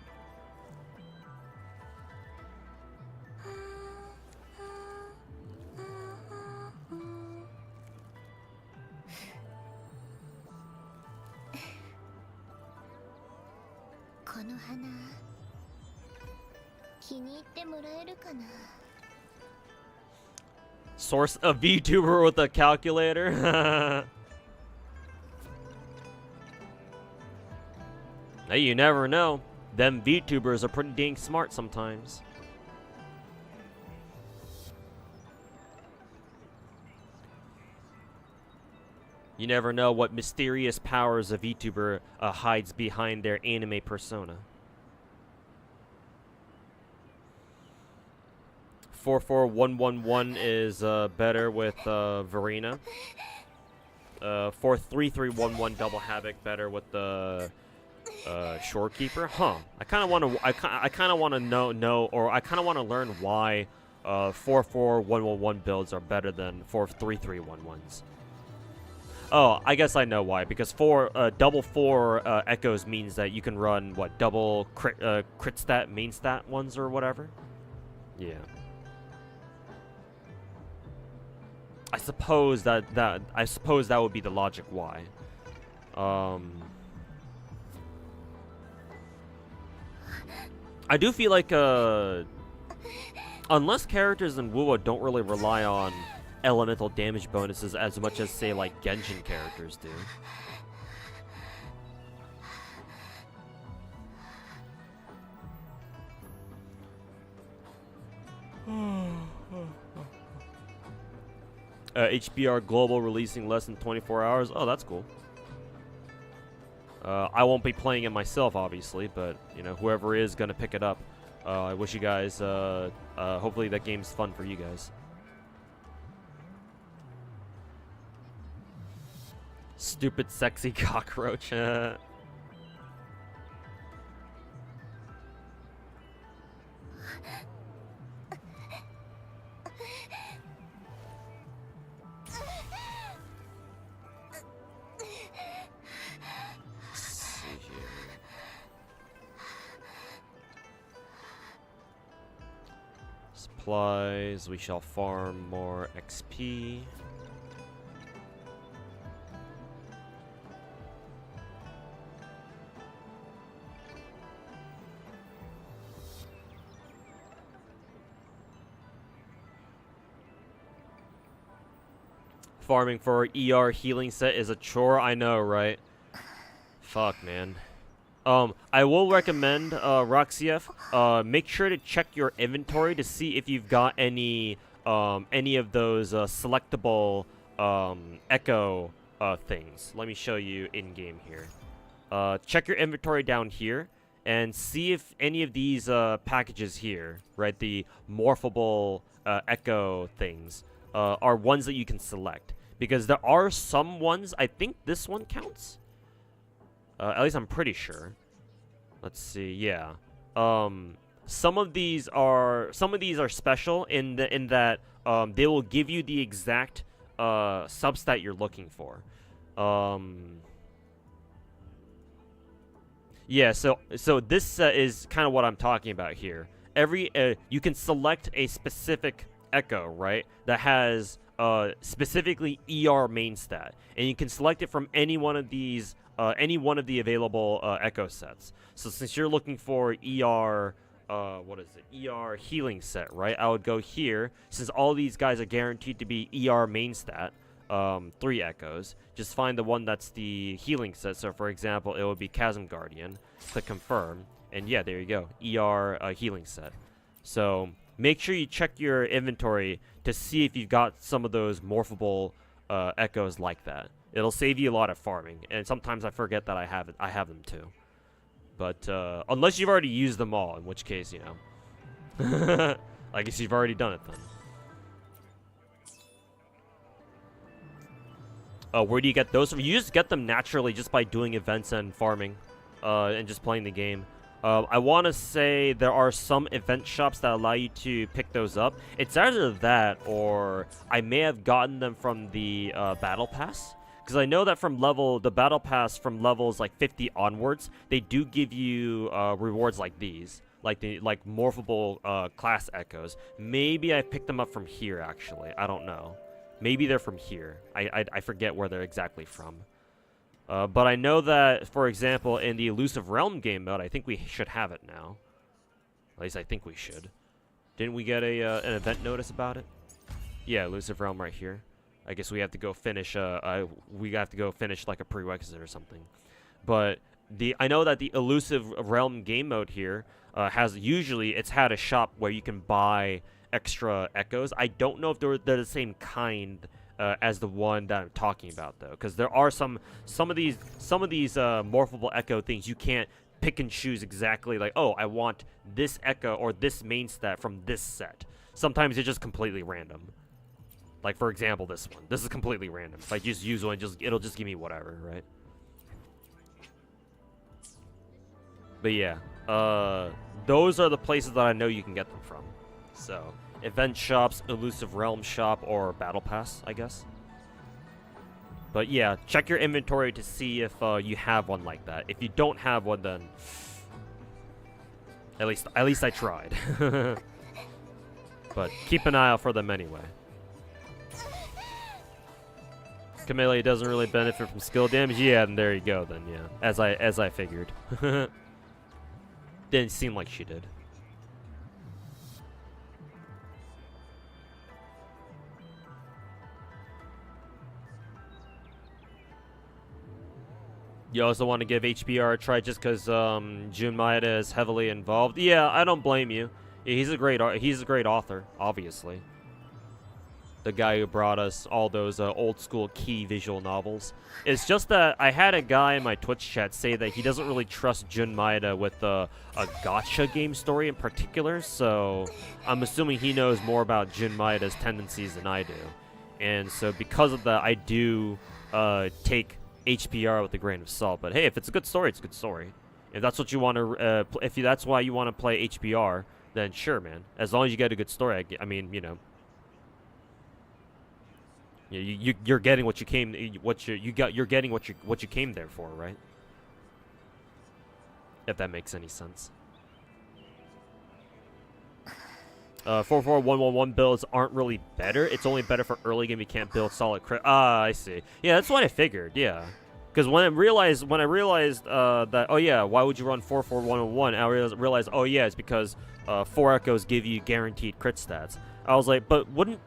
Source a VTuber with a calculator. Hey, you never know. Them VTubers are pretty dang smart sometimes. You never know what mysterious powers a VTuber hides behind their anime persona. 44111 is better with Verena. 43311 double havoc better with the Shorekeeper, huh? I kind of want to. I kind of want to know, or I kind of want to learn why 4-4-1-1-1 builds are better than 4-3-3-1-1s. Oh, I guess I know why. Because double 4 echoes means that you can run what, double crit stat, main stat ones or whatever. Yeah. I suppose that would be the logic why. I do feel like unless characters in Wuwa don't really rely on elemental damage bonuses as much as, say, like Genshin characters do. HBR Global releasing less than 24 hours. Oh, that's cool. I won't be playing it myself, obviously, but, you know, whoever is going to pick it up, I wish you guys, hopefully that game's fun for you guys. Stupid, sexy cockroach. Supplies, we shall farm more XP. Farming for ER healing set is a chore, I know, right? Fuck, man. I will recommend, Roxiev, make sure to check your inventory to see if you've got any of those, selectable, echo, things. Let me show you in-game here. Check your inventory down here, and see if any of these, packages here, right, the morphable, echo things, are ones that you can select. Because there are some ones, I think this one counts? At least I'm pretty sure. Let's see. Yeah. Some of these are special in that they will give you the exact substat you're looking for. Yeah. So this is kind of what I'm talking about here. You can select a specific echo, right? That has specifically ER main stat, and you can select it from any one of these. Any one of the available echo sets. So since you're looking for ER, what is it? ER healing set, right? I would go here. Since all these guys are guaranteed to be ER main stat, 3 echoes. Just find the one that's the healing set. So for example, it would be Chasm Guardian. Click confirm, and yeah, there you go. ER healing set. So make sure you check your inventory to see if you've got some of those morphable echoes like that. It'll save you a lot of farming, and sometimes I forget that I have them too. But unless you've already used them all, in which case, you know, I guess you've already done it then. Where do you get those from? You just get them naturally just by doing events and farming, and just playing the game. I want to say there are some event shops that allow you to pick those up. It's either that, or I may have gotten them from the Battle Pass. Because I know that from the Battle Pass from levels like 50 onwards, they do give you rewards like these. Like morphable class echoes. Maybe I picked them up from here, actually. I don't know. Maybe they're from here. I forget where they're exactly from. But I know that, for example, in the Elusive Realm game mode, I think we should have it now. At least I think we should. Didn't we get an event notice about it? Yeah, Elusive Realm right here. I guess we have to go finish. We have to go finish like a prerequisite or something. But I know that the Elusive Realm game mode here it's had a shop where you can buy extra echoes. I don't know if they're the same kind as the one that I'm talking about though, because there are some of these morphable echo things you can't pick and choose exactly. Like, oh, I want this echo or this main stat from this set. Sometimes it's just completely random. Like, for example, this one. This is completely random. If I just use one, it'll just give me whatever, right? But yeah, those are the places that I know you can get them from. So, event shops, Elusive Realm shop, or Battle Pass, I guess. But yeah, check your inventory to see if you have one like that. If you don't have one, then at least I tried. But keep an eye out for them anyway. Camellya doesn't really benefit from skill damage. Yeah, and there you go then, yeah. As I figured. Didn't seem like she did. You also want to give HBR a try just because Jun Maeda is heavily involved. Yeah, I don't blame you. Yeah, he's a great author, obviously. The guy who brought us all those old school key visual novels. It's just that I had a guy in my Twitch chat say that he doesn't really trust Jun Maeda with a gacha game story in particular, so I'm assuming he knows more about Jun Maeda's tendencies than I do. And so because of that, I do take HPR with a grain of salt. But hey, if it's a good story, it's a good story. If that's what you want to, that's why you want to play HBR, then sure, man. As long as you get a good story, I mean, you know. You're getting what you came you're getting what you came there for, right? If that makes any sense. 44111 builds aren't really better. It's only better for early game. You can't build solid crit. Ah, I see. Yeah, that's what I figured. Yeah, because when I realized that, oh yeah, why would you run 44111? I realized, oh yeah, it's because 4 echoes give you guaranteed crit stats. I was like, but wouldn't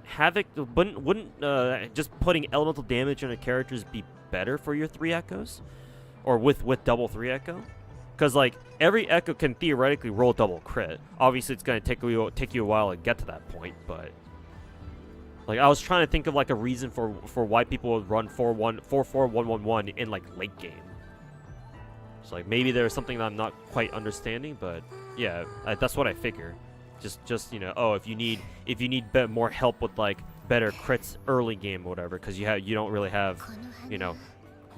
just putting elemental damage on the characters be better for your 3 echoes, or with double 3 echo? Because like every echo can theoretically roll double crit. Obviously, it's gonna take you a while to get to that point, but like I was trying to think of like a reason for why people would run 44111 in like late game. So like maybe there's something that I'm not quite understanding, but yeah, that's what I figure. Just you know, oh, if you need more help with like better crits early game or whatever, because you don't really have, you know,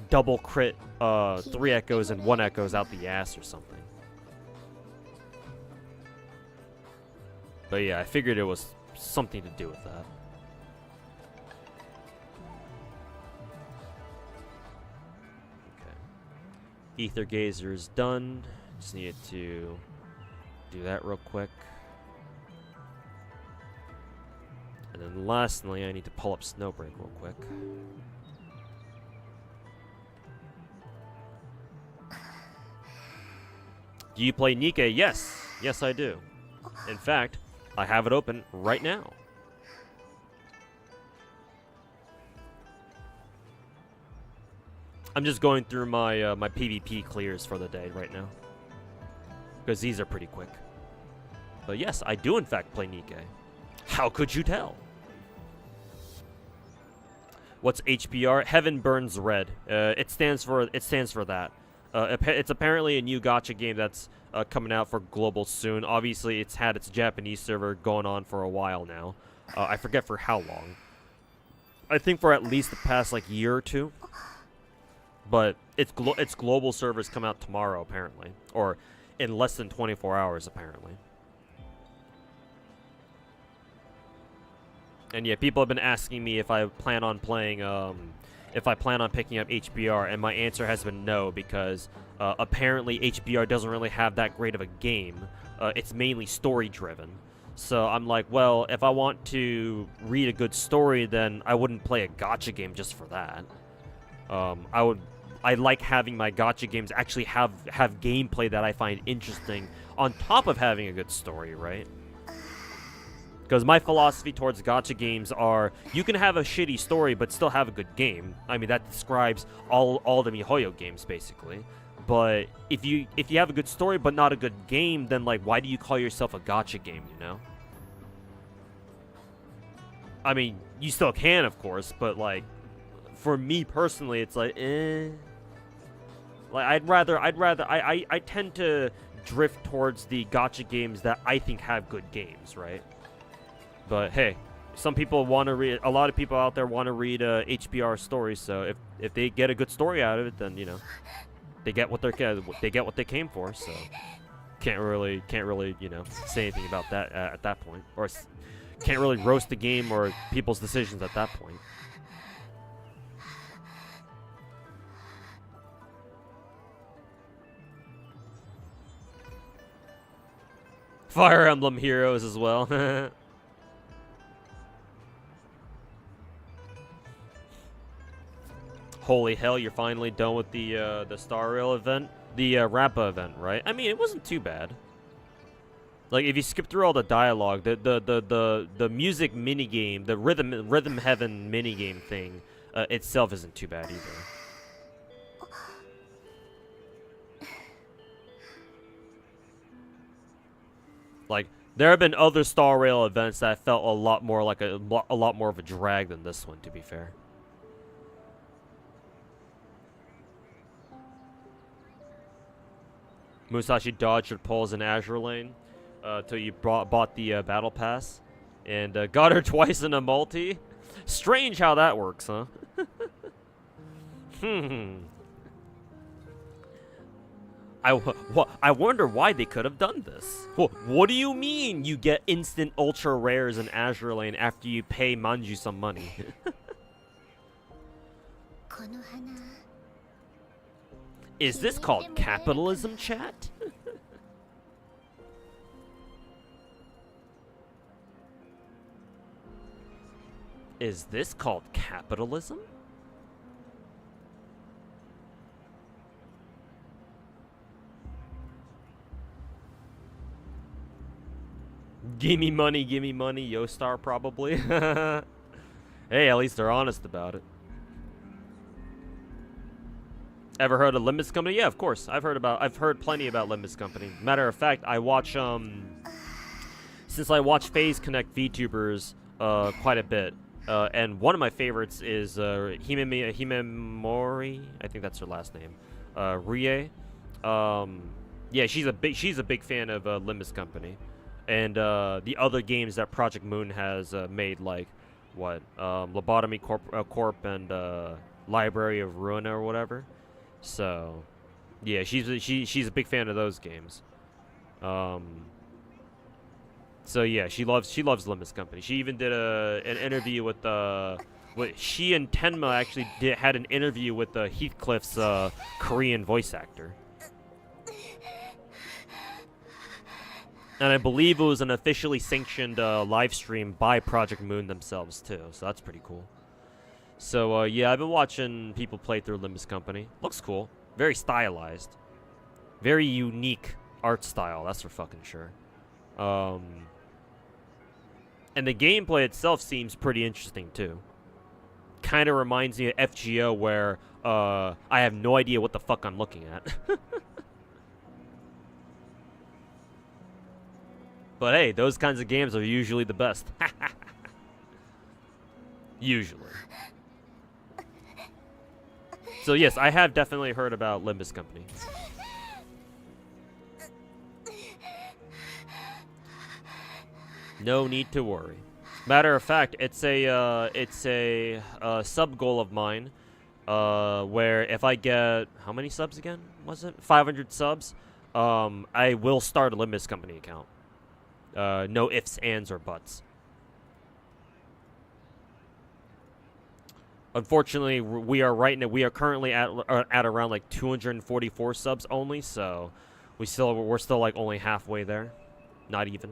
double crit 3 echoes and 1 echoes out the ass or something. But yeah, I figured it was something to do with that. Okay. Ether Gazer is done. Just needed to do that real quick. And then lastly, I need to pull up Snowbreak real quick. Do you play Nikke? Yes. Yes, I do. In fact, I have it open right now. I'm just going through my my PvP clears for the day right now, because these are pretty quick. But yes, I do in fact play Nikke. How could you tell? What's HBR? Heaven Burns Red. It stands for that. It's apparently a new gacha game that's coming out for global soon. Obviously, it's had its Japanese server going on for a while now. I forget for how long. I think for at least the past like year or two. But its global servers come out tomorrow apparently, or in less than 24 hours apparently. And yeah, people have been asking me if I plan on playing, if I plan on picking up HBR, and my answer has been no, because apparently HBR doesn't really have that great of a game. It's mainly story-driven. So I'm like, well, if I want to read a good story, then I wouldn't play a gacha game just for that. I like having my gacha games actually have gameplay that I find interesting on top of having a good story, right? Because my philosophy towards gacha games are, you can have a shitty story but still have a good game. I mean, that describes all the MiHoYo games basically. But if you have a good story but not a good game, then like, why do you call yourself a gacha game, you know? I mean, you still can, of course, but like, for me personally, it's like, eh. Like, I tend to drift towards the gacha games that I think have good games, right? But hey, some people want to read. A lot of people out there want to read HBR stories. So if they get a good story out of it, then you know, They get what they came for, so can't really you know say anything about that at that point, or can't really roast the game or people's decisions at that point. Fire Emblem Heroes as well. Holy hell, you're finally done with the Star Rail event? The Rappa event, right? I mean, it wasn't too bad. Like, if you skip through all the dialogue, the music minigame, the Rhythm Heaven minigame thing itself isn't too bad either. Like, there have been other Star Rail events that felt a lot more like a lot more of a drag than this one, to be fair. Musashi dodged her pulls in Azure Lane till you bought the Battle Pass. And got her twice in a multi. Strange how that works, huh? I wonder why they could have done this. What do you mean you get instant ultra rares in Azure Lane after you pay Manju some money? Is this called capitalism, chat? Is this called capitalism? Gimme money, Yostar probably. Hey, at least they're honest about it. Ever heard of Limbus Company? Yeah, of course. I've heard plenty about Limbus Company. Matter of fact, I watch since I watch FaZe Connect VTubers quite a bit, and one of my favorites is Himemori. I think that's her last name. Rie. Yeah, she's a big fan of Limbus Company, and the other games that Project Moon has made, like what Lobotomy Corp and Library of Ruin or whatever. So, yeah, she's a big fan of those games. So yeah, she loves Limbus Company. She even did an interview with she and Tenma actually had an interview with Heathcliff's Korean voice actor. And I believe it was an officially sanctioned live stream by Project Moon themselves too. So that's pretty cool. So, yeah, I've been watching people play through Limbus Company. Looks cool. Very stylized. Very unique art style, that's for fucking sure. And the gameplay itself seems pretty interesting, too. Kind of reminds me of FGO, where I have no idea what the fuck I'm looking at. But hey, those kinds of games are usually the best. Usually. So yes, I have definitely heard about Limbus Company. No need to worry. Matter of fact, it's a sub goal of mine, where if I get how many subs again? Was it 500 subs? I will start a Limbus Company account. No ifs, ands, or buts. Unfortunately, we are currently at around like 244 subs only, so we're still like only halfway there, not even.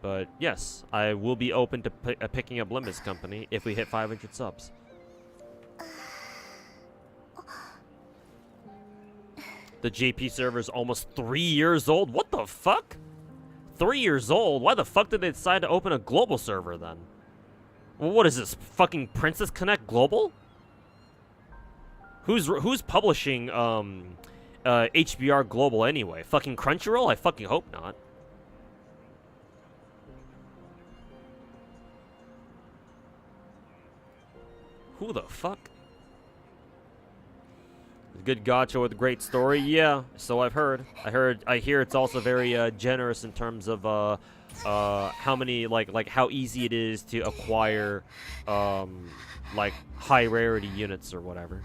But yes, I will be open to picking up Limbus Company if we hit 500 subs. The JP server is almost 3 years old. What the fuck? 3 years old? Why the fuck did they decide to open a global server then? Well, what is this? Fucking Princess Connect Global? Who's publishing HBR Global anyway? Fucking Crunchyroll? I fucking hope not. Who the fuck? Good gacha with a great story. Yeah, so I've heard. I hear it's also very generous in terms of how many like how easy it is to acquire like high rarity units or whatever.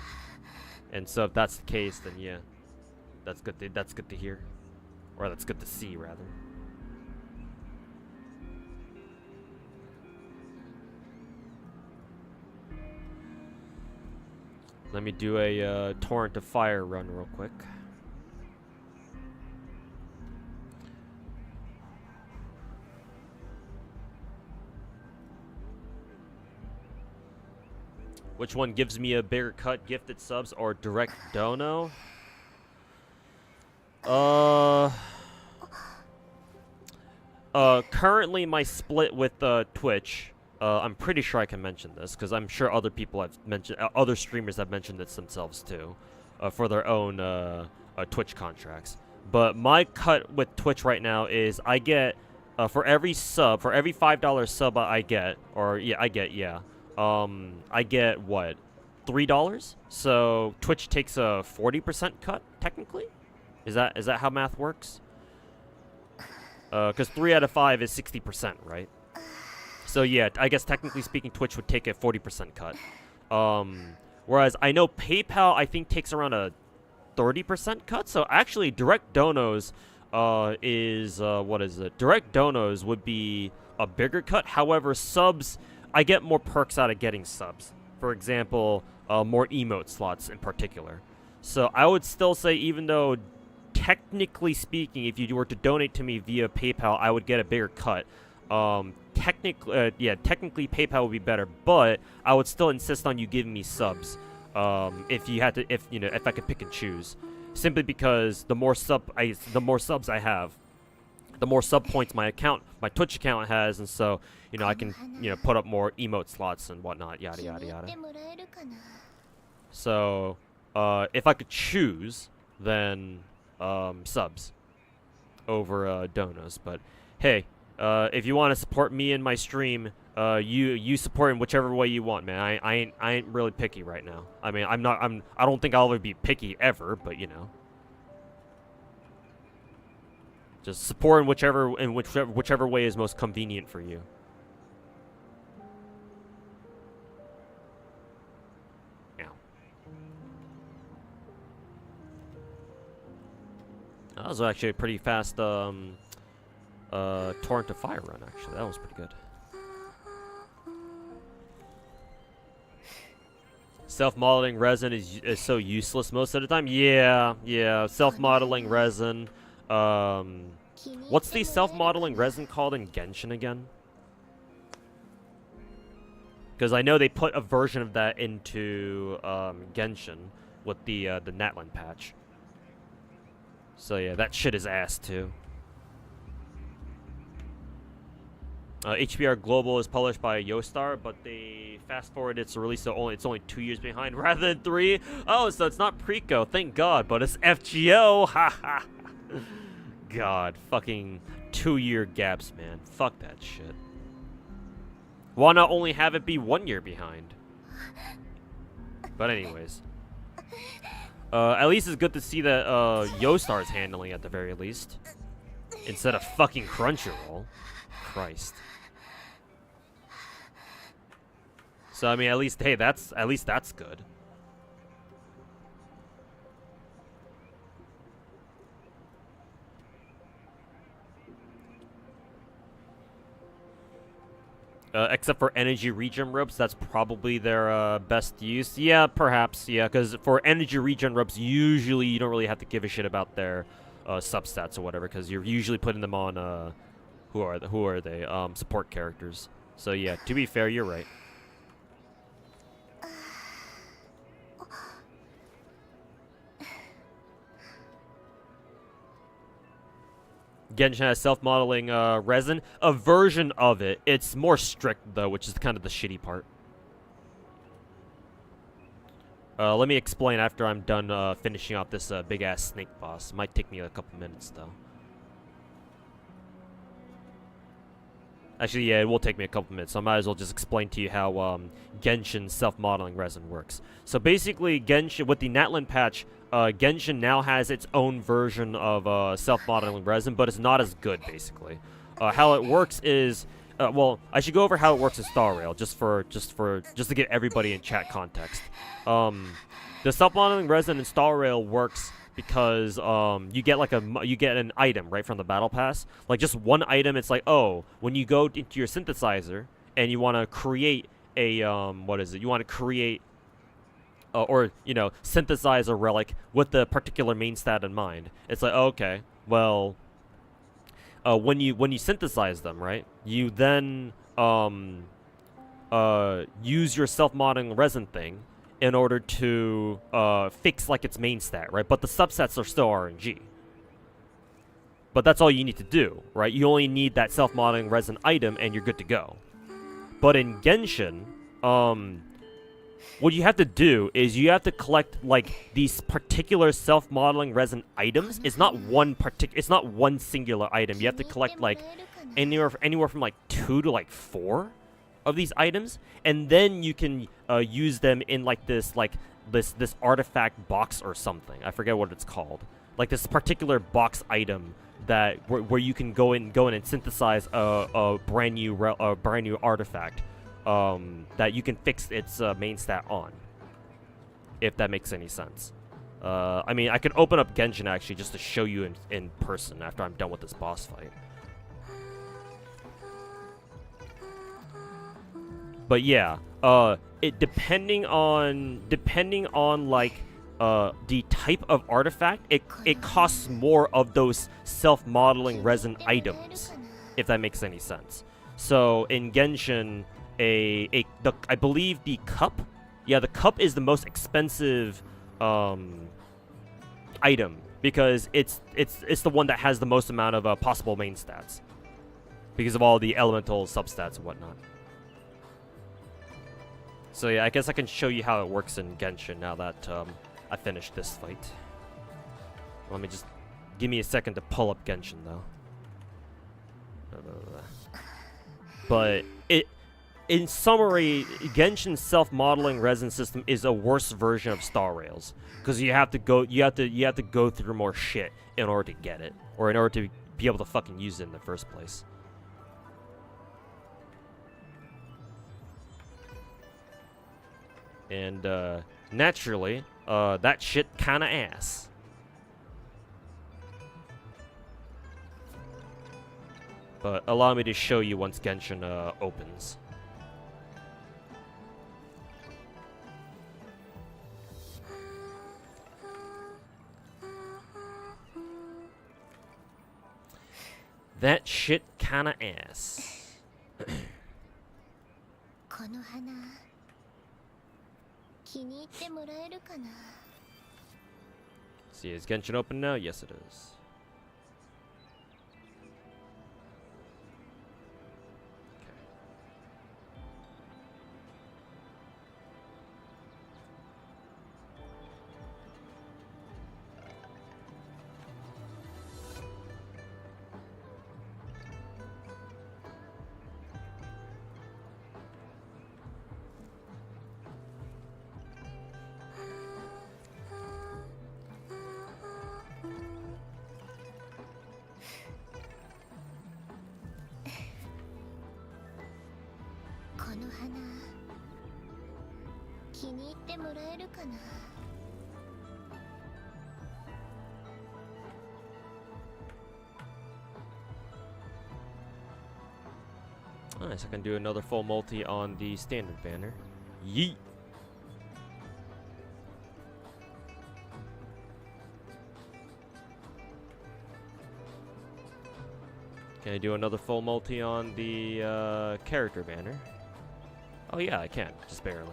And so if that's the case, then yeah, that's good to hear, or that's good to see rather. Let me do a Torrent of Fire run real quick. Which one gives me a bigger cut, gifted subs or direct dono? Currently my split with Twitch. I'm pretty sure I can mention this because I'm sure other people have mentioned, other streamers have mentioned this themselves too, for their own Twitch contracts. But my cut with Twitch right now is I get for every $5 sub I get, I get what, $3? So Twitch takes a 40% cut technically. Is that how math works? Because 3 out of 5 is 60%, right? So yeah, I guess technically speaking, Twitch would take a 40% cut. Whereas I know PayPal, I think, takes around a 30% cut. So actually, direct donos is what is it? Direct donos would be a bigger cut. However, subs, I get more perks out of getting subs. For example, more emote slots in particular. So I would still say, even though technically speaking, if you were to donate to me via PayPal, I would get a bigger cut. Technically PayPal would be better, but I would still insist on you giving me subs. If I could pick and choose, simply because the more subs I have, the more sub points my Twitch account has, and so I can put up more emote slots and whatnot, yada yada yada. So if I could choose, then subs over donos. But hey, if you want to support me in my stream, you support in whichever way you want, man. I ain't really picky right now. I mean, I don't think I'll ever be picky ever, but just support in whichever way is most convenient for you. Yeah. That was actually a pretty fast Torrent of Fire run, actually. That was pretty good. Self-modeling resin is so useless most of the time. Yeah. Self-modeling resin. What's the self-modeling resin called in Genshin again? Because I know they put a version of that into Genshin with the Natlan patch. So yeah, that shit is ass too. HBR Global is published by Yostar, but they fast forward its release, so it's only 2 years behind rather than 3. Oh, so it's not Preco, thank God, but it's FGO. Ha. God, fucking 2-year gaps, man. Fuck that shit. Why not only have it be 1 year behind? But anyways, at least it's good to see that Yostar is handling it at the very least, instead of fucking Crunchyroll. Christ. So I mean, at least that's good. Except for energy regen ropes, that's probably their best use. Yeah, perhaps. Yeah, because for energy regen ropes, usually you don't really have to give a shit about their substats or whatever, because you're usually putting them on who are they? Support characters. So yeah, to be fair, you're right. Genshin has self-modeling resin. A version of it. It's more strict, though, which is kind of the shitty part. Let me explain after I'm done finishing off this big-ass snake boss. Might take me a couple minutes, though. Actually, yeah, it will take me a couple minutes, so I might as well just explain to you how Genshin's self-modeling resin works. So basically, Genshin, with the Natlan patch, Genshin now has its own version of self-modeling resin, but it's not as good, basically. How it works is, well, I should go over how it works in Star Rail, just to give everybody in chat context. The self-modeling resin in Star Rail works because you get like you get an item right from the battle pass, like just one item. It's like, oh, when you go into your synthesizer and you want to create a what is it? You want to create or you know, synthesize a relic with the particular main stat in mind. It's like, oh, okay, well, when you synthesize them, right? You then use your self-modeling resin thing in order to fix like its main stat, right? But the subsets are still RNG. But that's all you need to do, right? You only need that self-modeling resin item and you're good to go. But in Genshin, what you have to do is you have to collect like these particular self-modeling resin items. It's not one singular item. You have to collect like anywhere from like 2 to like 4 of these items, and then you can use them in like this artifact box or something. I forget what it's called. Like this particular box item that where you can go in and synthesize a brand new artifact that you can fix its main stat on. If that makes any sense. I mean, I could open up Genshin actually just to show you in person after I'm done with this boss fight. But yeah, it depending on like the type of artifact, it costs more of those self-modeling resin items, if that makes any sense. So in Genshin, I believe the cup, yeah, the cup is the most expensive item because it's the one that has the most amount of possible main stats because of all the elemental substats and whatnot. So yeah, I guess I can show you how it works in Genshin now that I finished this fight. Let me just give me a second to pull up Genshin though. But in summary, Genshin's self-modeling resin system is a worse version of Star Rails because you have to go through more shit in order to get it, or in order to be able to fucking use it in the first place. And naturally, that shit kinda ass. But allow me to show you once Genshin opens. That shit kinda ass. See, is Genshin open now? Yes, it is. Nice, I can do another full multi on the standard banner. Yeet! Can I do another full multi on the character banner? Oh yeah, I can, just barely.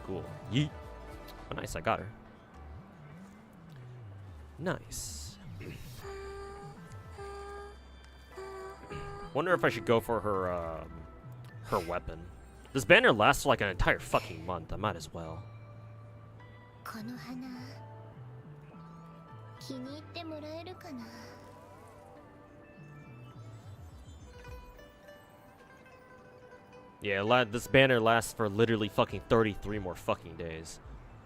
Cool. Yeet! Oh nice, I got her. Nice. Wonder if I should go for her weapon. This banner lasts for like an entire fucking month. I might as well. Yeah, this banner lasts for literally fucking 33 more fucking days.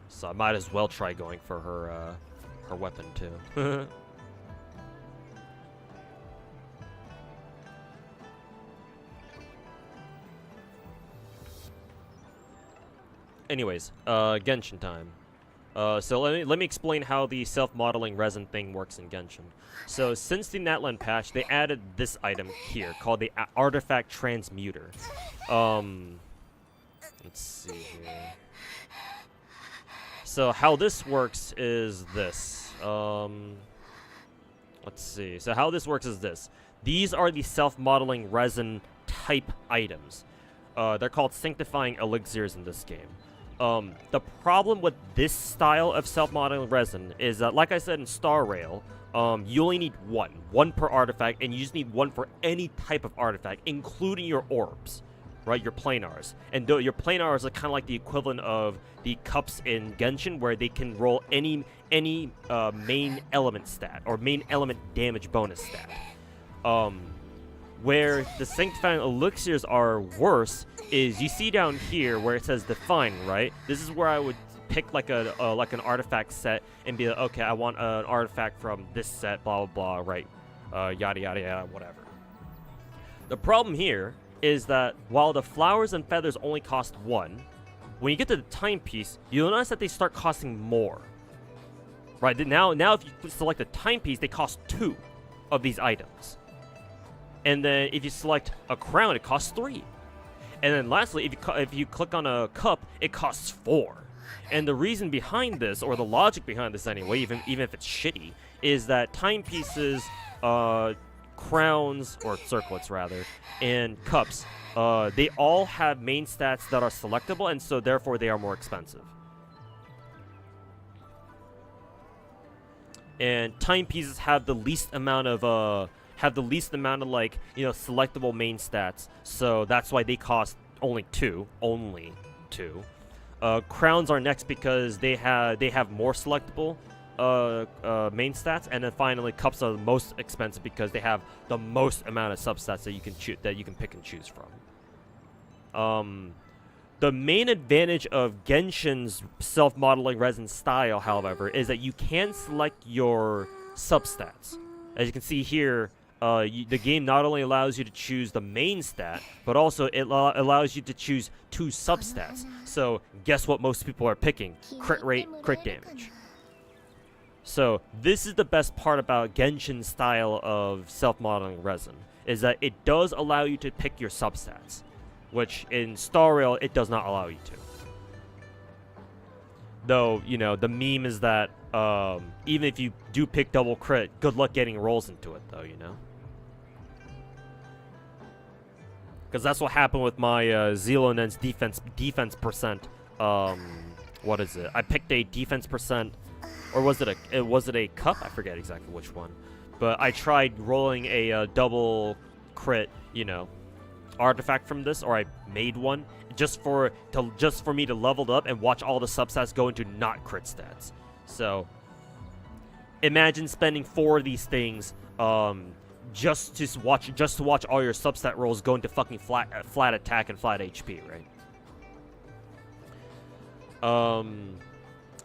So I might as well try going for her weapon too. Anyways, Genshin time. So let me explain how the self-modeling resin thing works in Genshin. So since the Natlan patch, they added this item here called the Artifact Transmuter. Let's see here. So how this works is this. Let's see. So how this works is this. These are the self-modeling resin type items. They're called sanctifying elixirs in this game. The problem with this style of self-modeling resin is that, like I said in Star Rail, you only need one per artifact, and you just need one for any type of artifact, including your orbs, right? Your planars. And your planars are kind of like the equivalent of the cups in Genshin, where they can roll any main element stat or main element damage bonus stat. Where the sanctifying elixirs are worse is you see down here where it says define, right? This is where I would pick like an artifact set and be like, okay, I want an artifact from this set, blah blah blah, right? Yada yada yada, whatever. The problem here is that while the flowers and feathers only cost 1, when you get to the timepiece, you'll notice that they start costing more. Right now if you select a timepiece, they cost 2 of these items. And then if you select a crown, it costs 3. And then lastly, if you click on a cup, it costs 4. And the reason behind this, or the logic behind this anyway, even if it's shitty, is that timepieces, crowns, or circlets rather, and cups, they all have main stats that are selectable, and so therefore they are more expensive. And timepieces have the least amount of like, you know, selectable main stats, so that's why they cost only 2. Crowns are next because they have more selectable main stats, and then finally cups are the most expensive because they have the most amount of substats that you can pick and choose from. The main advantage of Genshin's self-modeling resin style, however, is that you can select your substats. As you can see here, the game not only allows you to choose the main stat, but also it allows you to choose 2 substats. So guess what most people are picking? Crit rate, crit damage. So this is the best part about Genshin's style of self-modeling resin, is that it does allow you to pick your substats, which in Star Rail it does not allow you to. Though, you know, the meme is that even if you do pick double crit, good luck getting rolls into it, though, you know? Because that's what happened with my Zelonen's defense percent. What is it? I picked a defense percent, or was it a cup? I forget exactly which one. But I tried rolling a double crit, you know, artifact from this, or I made one just for me to level it up and watch all the substats go into not crit stats. So imagine spending 4 of these things just to watch all your substat rolls go into fucking flat attack and flat HP, right?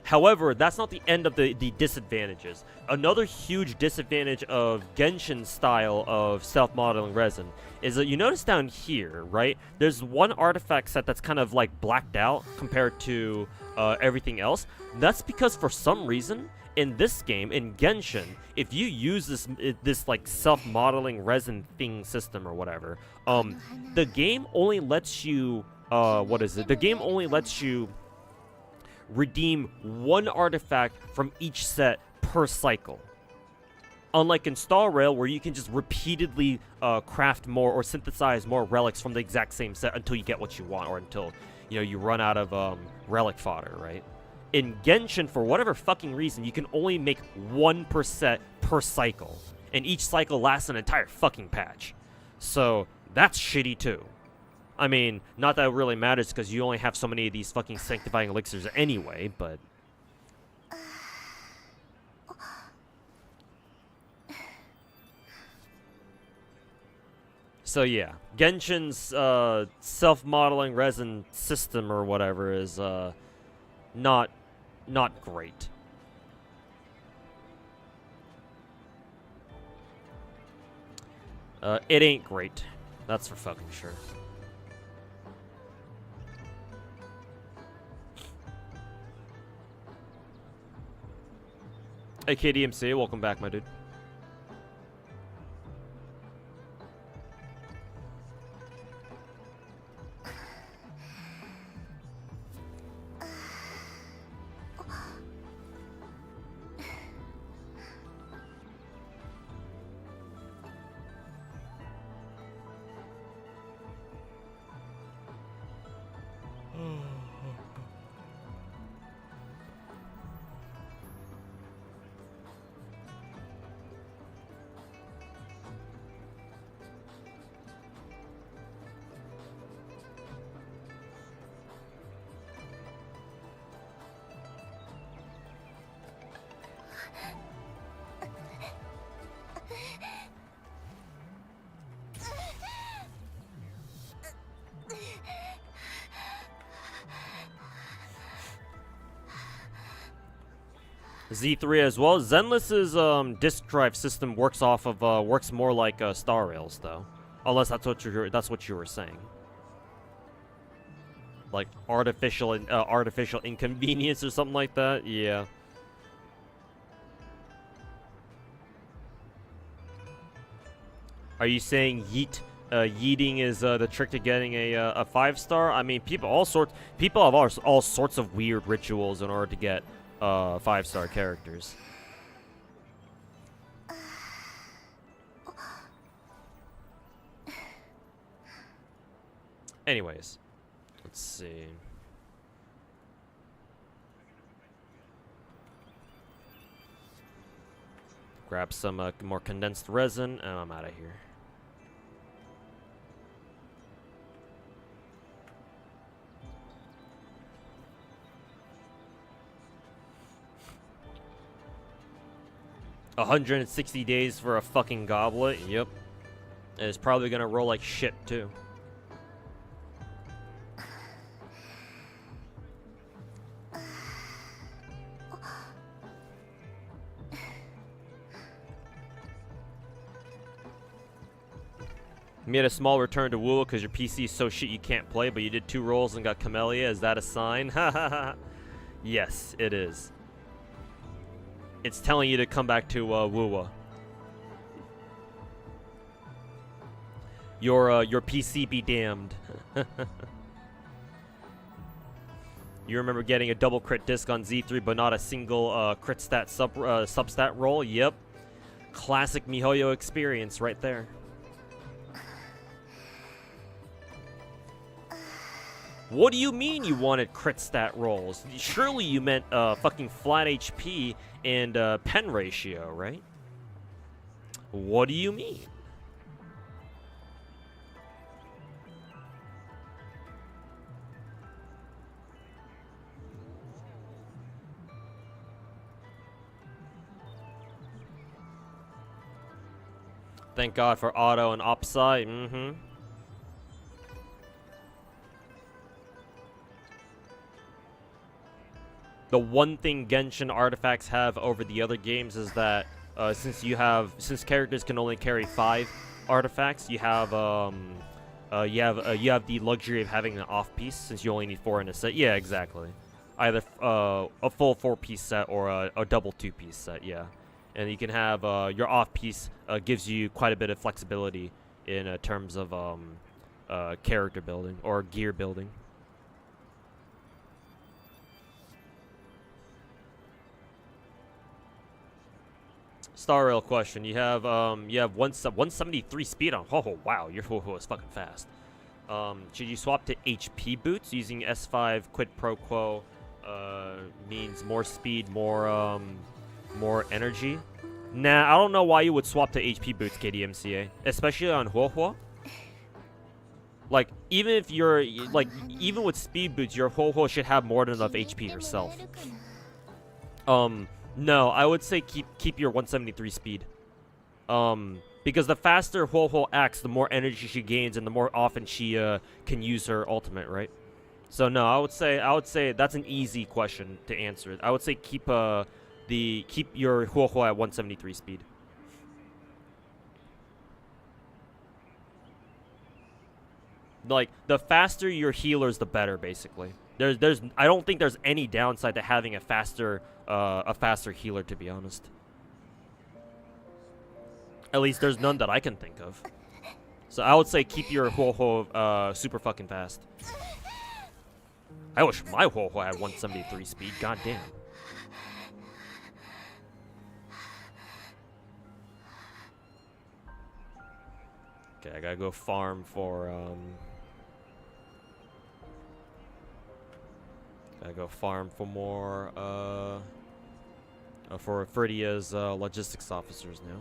However, that's not the end of the disadvantages. Another huge disadvantage of Genshin's style of self-modeling resin is that you notice down here, right? There's one artifact set that's kind of like blacked out compared to everything else. That's because for some reason, in this game, in Genshin, if you use this like self-modeling resin thing system or whatever, the game only lets you The game only lets you redeem 1 artifact from each set per cycle. Unlike in Star Rail, where you can just repeatedly craft more or synthesize more relics from the exact same set until you get what you want, or until, you know, you run out of relic fodder, right? In Genshin, for whatever fucking reason, you can only make 1 per set per cycle, and each cycle lasts an entire fucking patch. So that's shitty too. I mean, not that it really matters because you only have so many of these fucking sanctifying elixirs anyway, but... So yeah, Genshin's self-modeling resin system or whatever is not great. It ain't great. That's for fucking sure. Hey, KDMC, welcome back, my dude. Z3 as well. Zenless's disk drive system works off of works more like Star Rails though, unless that's what you were saying. Like artificial inconvenience or something like that. Yeah. Are you saying yeeting is the trick to getting a 5-star? I mean, people have all sorts of weird rituals in order to get 5-star characters. Anyways, let's see. Grab some more condensed resin, and I'm out of here. $160 days for a fucking goblet. Yep. And it's probably gonna roll like shit too. Made a small return to Woo because your PC is so shit you can't play, but you did 2 rolls and got Camellya. Is that a sign? Yes, it is. It's telling you to come back to Woo. Your PC be damned. You remember getting a double crit disc on Z3, but not a single crit stat substat roll? Yep. Classic MiHoYo experience right there. What do you mean you wanted crit stat rolls? Surely you meant fucking flat HP and pen ratio, right? What do you mean? Thank God for auto and opsai. Mm-hmm. The one thing Genshin artifacts have over the other games is that since characters can only carry 5 artifacts, you have the luxury of having an off piece since you only need 4 in a set. Yeah, exactly. Either a full 4-piece set or a double 2-piece set. Yeah, and you can have your off piece gives you quite a bit of flexibility in terms of character building or gear building. Star Rail question. You have 173 speed on. Oh wow, your Ho-Ho is fucking fast. Should you swap to HP boots using S5 quid pro quo? Means more speed, more energy. Nah, I don't know why you would swap to HP boots, KDMCA, especially on Ho-Ho. Like even with speed boots, your Ho-Ho should have more than enough HP yourself. No, I would say keep your 173 speed. Because the faster Ho-Ho acts, the more energy she gains and the more often she can use her ultimate, right? So no, I would say that's an easy question to answer. I would say keep your Ho-Ho at 173 speed. Like, the faster your healers, the better, basically. I don't think there's any downside to having a faster healer, to be honest. At least there's none that I can think of. So I would say keep your Huohuo super fucking fast. I wish my Huohuo had 173 speed. God damn. Okay, I gotta go farm for more for Ferdia's logistics officers now.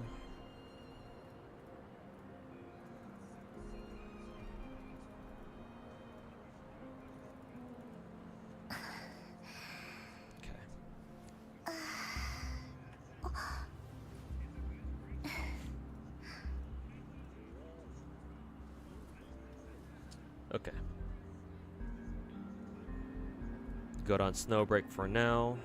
Okay. Good on snow break for now.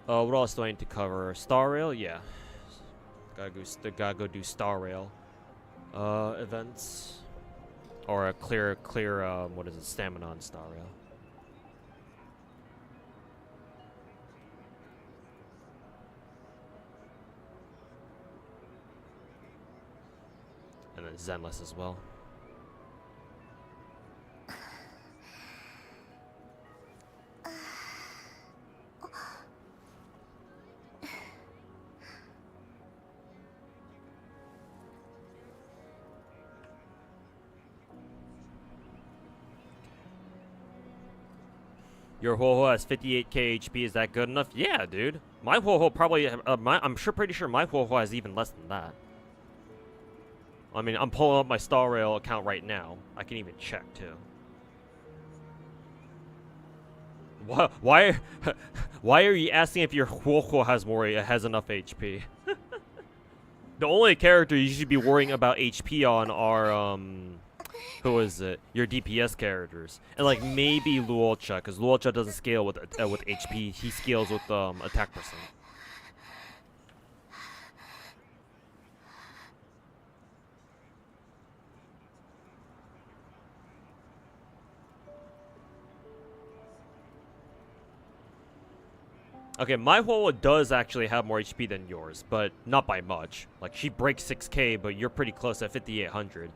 What else do I need to cover? Star Rail? Yeah. Gotta go do Star Rail events. Or a clear what is it, stamina on Star Rail. And then Zenless as well. Your Huohuo has 58k HP. Is that good enough? Yeah, dude. My Huohuo probably. Pretty sure my Huohuo has even less than that. I mean, I'm pulling up my Star Rail account right now. I can even check too. Why? Why are you asking if your Huohuo has enough HP? The only character you should be worrying about HP on are who is it? Your DPS characters, and like maybe Luocha, because Luocha doesn't scale with HP. He scales with attack percent. Okay, my Huohuo does actually have more HP than yours, but not by much. Like, she breaks 6k, but you're pretty close at 5800.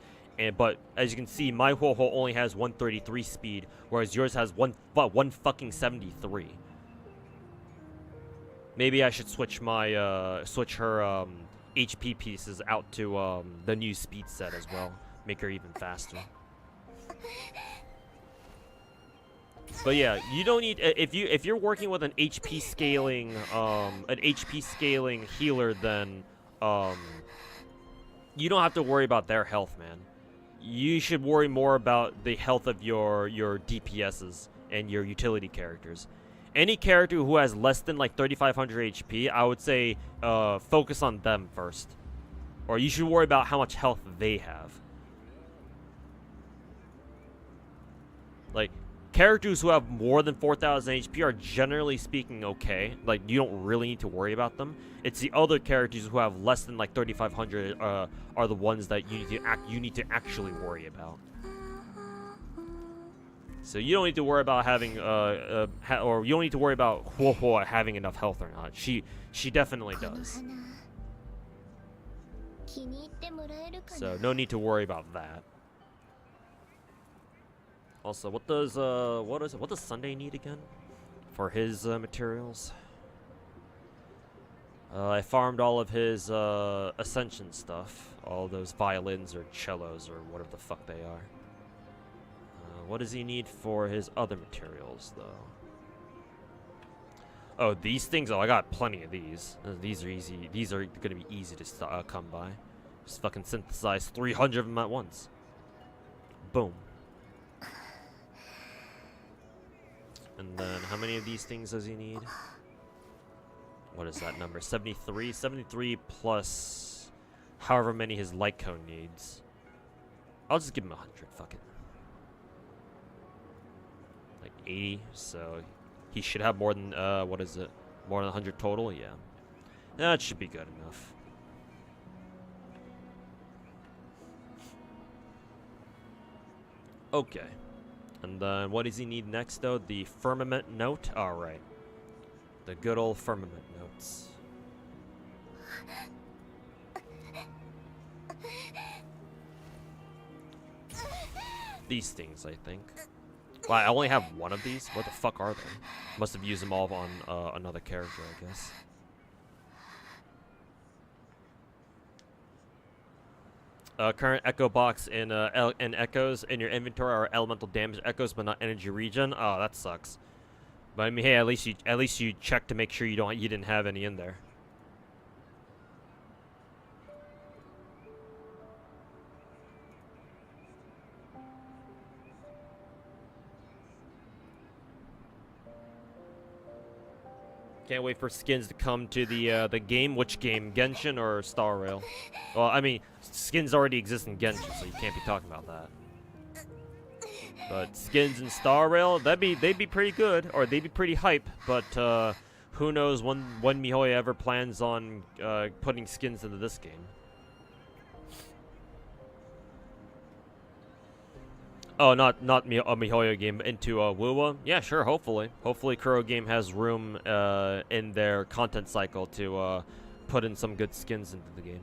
But as you can see, my Huohuo only has 133 speed, whereas yours has one fucking 73. Maybe I should switch my switch her HP pieces out to the new speed set as well, make her even faster. But yeah, you don't need if you're working with an HP scaling healer, then you don't have to worry about their health, man. You should worry more about the health of your DPSs and your utility characters. Any character who has less than like 3500 HP, I would say focus on them first. Or you should worry about how much health they have. Like, characters who have more than 4000 HP are generally speaking okay. Like, you don't really need to worry about them. It's the other characters who have less than like 3500 are the ones that you need to actually worry about. So you don't need to worry about having or you don't need to worry about Huohuo having enough health or not. She definitely does. So no need to worry about that. Also, what does Sunday need again for his materials? I farmed all of his Ascension stuff, all those violins or cellos or whatever the fuck they are. What does he need for his other materials, though? Oh, these things? Oh, I got plenty of these. These are easy. These are gonna be easy to come by. Just fucking synthesize 300 of them at once. Boom. And then how many of these things does he need? What is that number? 73? 73 plus however many his light cone needs. I'll just give him 100, fuck it. Like 80, so he should have more than, what is it? More than 100 total? Yeah. That should be good enough. Okay. And then what does he need next, though? The firmament note? Alright. The good old firmament notes. These things, I think. Well, I only have one of these? What the fuck are they? Must have used them all on another character, I guess. Current echo box in echoes in your inventory are elemental damage echoes, but not energy regen. Oh, that sucks. But I mean, hey, at least you check to make sure you didn't have any in there. Can't wait for skins to come to the game. Which game? Genshin or Star Rail? Well, I mean, skins already exist in Genshin, so you can't be talking about that. But skins in Star Rail, they'd be pretty good, or they'd be pretty hype. But who knows when MiHoYo ever plans on putting skins into this game? Oh, not a MiHoYo game, into Wuwa? Yeah, sure, hopefully. Hopefully Kuro Game has room in their content cycle to put in some good skins into the game.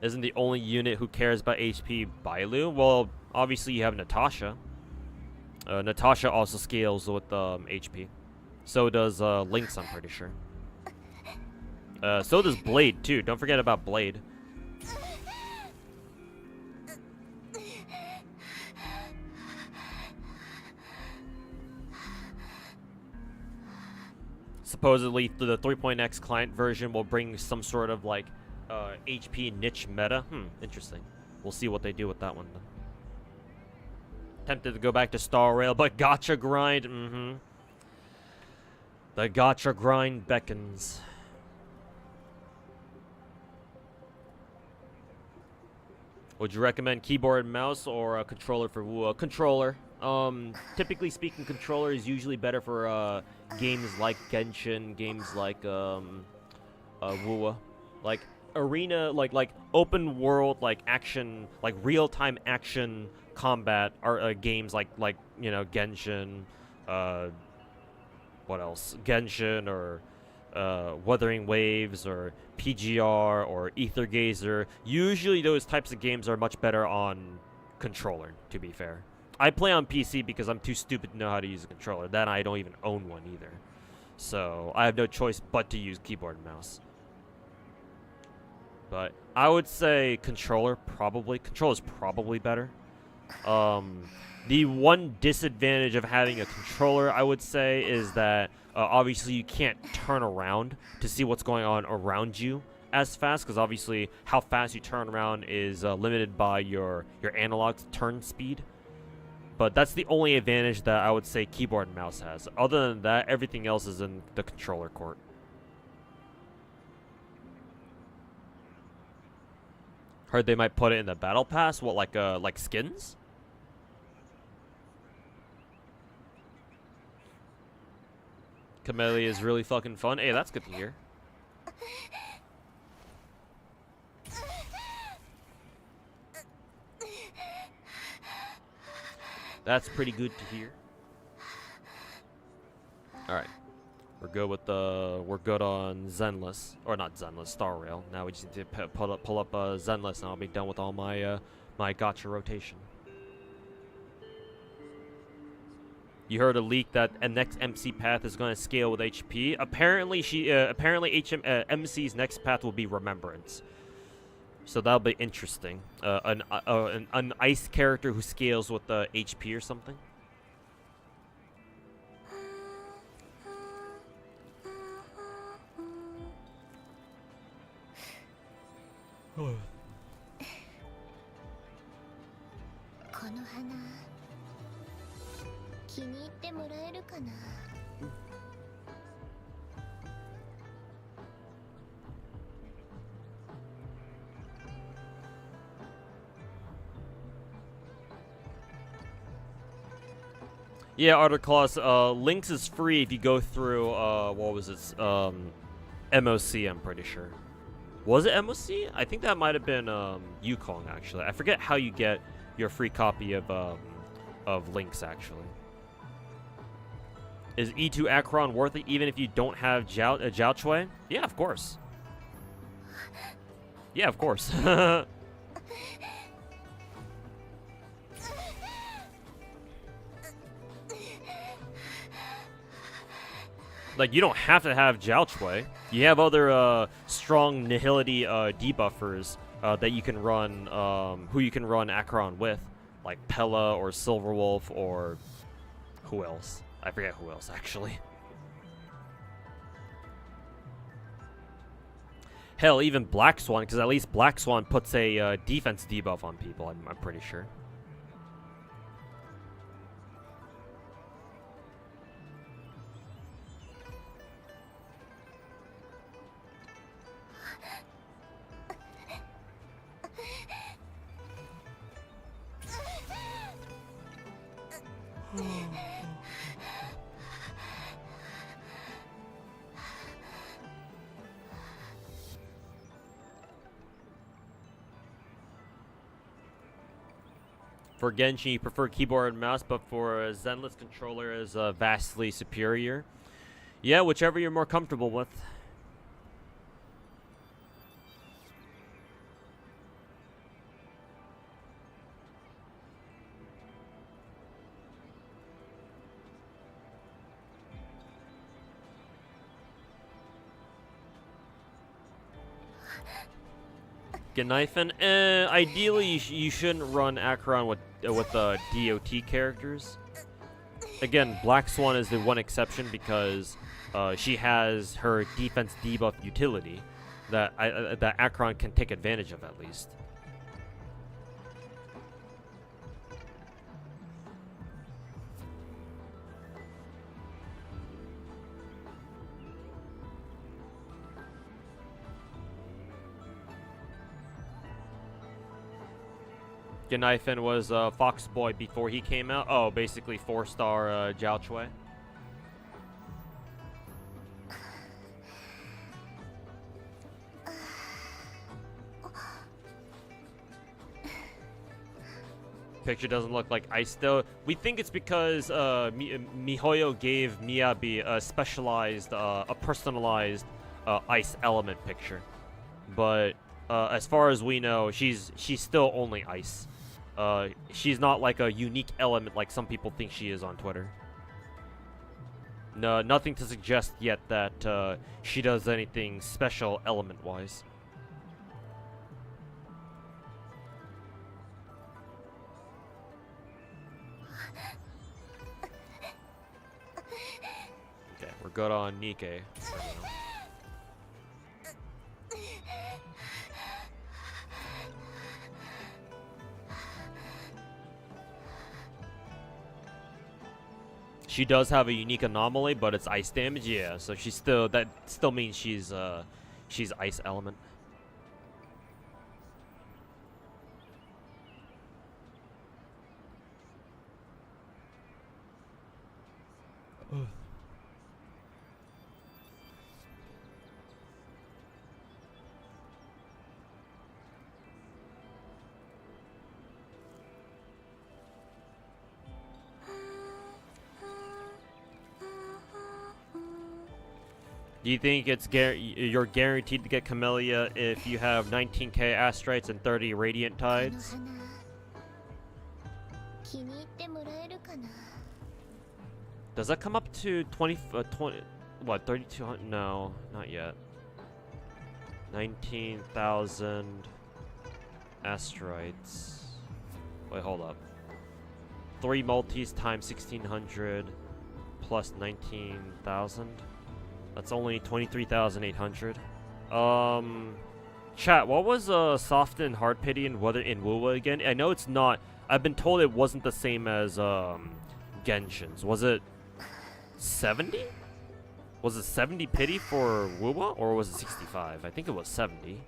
Isn't the only unit who cares about HP Bailu? Well, obviously you have Natasha. Natasha also scales with HP. So does Lynx, I'm pretty sure. So does Blade, too. Don't forget about Blade. Supposedly, the 3.x client version will bring some sort of, like, HP niche meta. Interesting. We'll see what they do with that one, then. Tempted to go back to Star Rail, but Gacha grind, The Gacha grind beckons. Would you recommend keyboard and mouse or a controller for Wuwa? Controller. Typically speaking, controller is usually better for games like Genshin, games like Wuwa, like arena, like open world, like action, like real time action combat are games like you know, Genshin, what else? Genshin or Wuthering Waves or PGR or Ether Gazer. Usually those types of games are much better on controller, to be fair. I play on PC because I'm too stupid to know how to use a controller. Then I don't even own one either. So I have no choice but to use keyboard and mouse. But I would say controller's probably better. The one disadvantage of having a controller, I would say, is that obviously you can't turn around to see what's going on around you as fast, because obviously how fast you turn around is limited by your analog turn speed. But that's the only advantage that I would say keyboard and mouse has. Other than that, everything else is in the controller court. Heard they might put it in the battle pass. What, like skins? Camellya is really fucking fun. Hey, that's good to hear. That's pretty good to hear. All right, we're good with we're good on Zenless, or not Zenless, Star Rail. Now we just need to pull up Zenless, and I'll be done with all my my Gacha rotation. You heard a leak that a next MC path is going to scale with HP. Apparently, MC's next path will be Remembrance. So that'll be interesting. An ice character who scales with HP or something. この花気に入ってもらえるかな。Yeah, Articlaus, Lynx is free if you go through, what was it? MOC, I'm pretty sure. Was it MOC? I think that might have been, Yukong, actually. I forget how you get your free copy of Lynx, actually. Is E2 Akron worth it even if you don't have Jiao Chui? Yeah, of course. Yeah, of course. Like, you don't have to have Jiao Chui. You have other strong nihility debuffers that you can run, who you can run Akron with, like Pella or Silverwolf or who else? I forget who else, actually. Hell, even Black Swan, because at least Black Swan puts a defense debuff on people, I'm pretty sure. For Genshin, you prefer keyboard and mouse, but for a Zenless controller is vastly superior. Yeah, whichever you're more comfortable with. Gneifen, ideally you shouldn't run Acheron with DOT characters. Again, Black Swan is the one exception because she has her defense debuff utility that that Acheron can take advantage of at least. Gneifen was Fox Boy before he came out. Oh, basically 4-star Jiao Chui. Picture doesn't look like ice though. We think it's because MiHoYo gave Miyabi a specialized, a personalized ice element picture. But as far as we know, she's still only ice. She's not like a unique element like some people think she is on Twitter. No, nothing to suggest yet that she does anything special element-wise. Okay, we're good on Nikke for now. She does have a unique anomaly, but it's ice damage, yeah. So she's still, that still means she's ice element. Do you think it's you're guaranteed to get Camellya if you have 19k Astrites and 30 Radiant Tides? Does that come up to 20, what, 3,200? No, not yet. 19,000 Astrites. Wait, hold up. 3 multis times 1,600 plus 19,000. That's only 23,800. Chat, what was soft and hard pity and whether in Wuwa again? I know it's not. I've been told it wasn't the same as Genshin's. Was it 70? Was it 70 pity for Wuwa or was it 65? I think it was 70.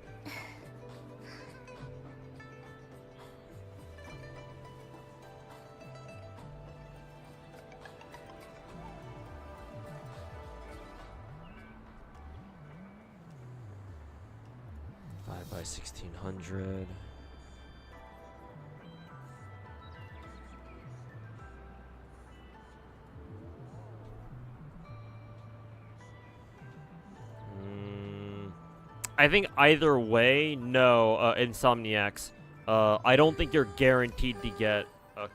By 1600. I think either way, no, Insomniacs. I don't think you're guaranteed to get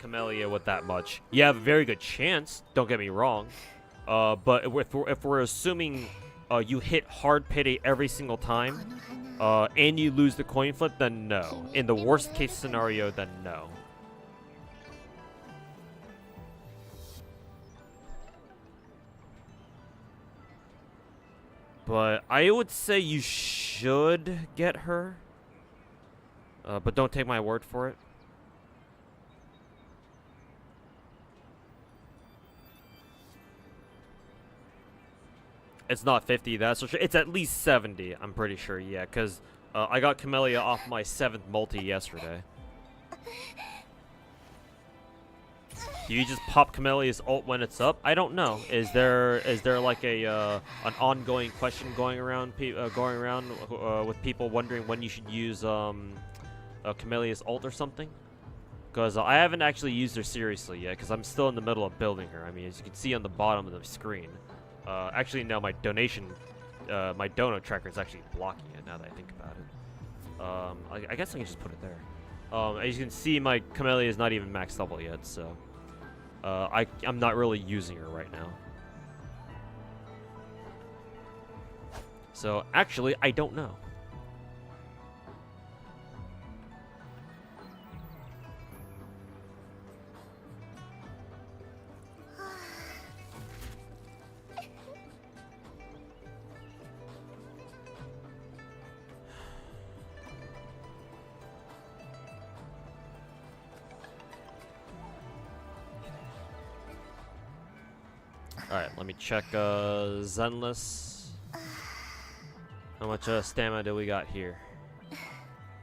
Camellya with that much. You have a very good chance, don't get me wrong. But if we're assuming you hit hard pity every single time, and you lose the coin flip, then no. In the worst case scenario, then no. But I would say you should get her. But don't take my word for it. It's not 50, that's for sure. It's at least 70, I'm pretty sure, yeah. Because I got Camellya off my 7th multi yesterday. Do you just pop Camellya's ult when it's up? I don't know. Is there like a an ongoing question going around with people wondering when you should use Camellya's ult or something? Because I haven't actually used her seriously yet. Because I'm still in the middle of building her. I mean, as you can see on the bottom of the screen. Actually, no, my my dono tracker is actually blocking it. Now that I think about it, I guess I can just put it there. As you can see, my Camellya is not even max level yet, so. I'm not really using her right now. So, actually, I don't know. Alright, let me check Zenless. How much stamina do we got here?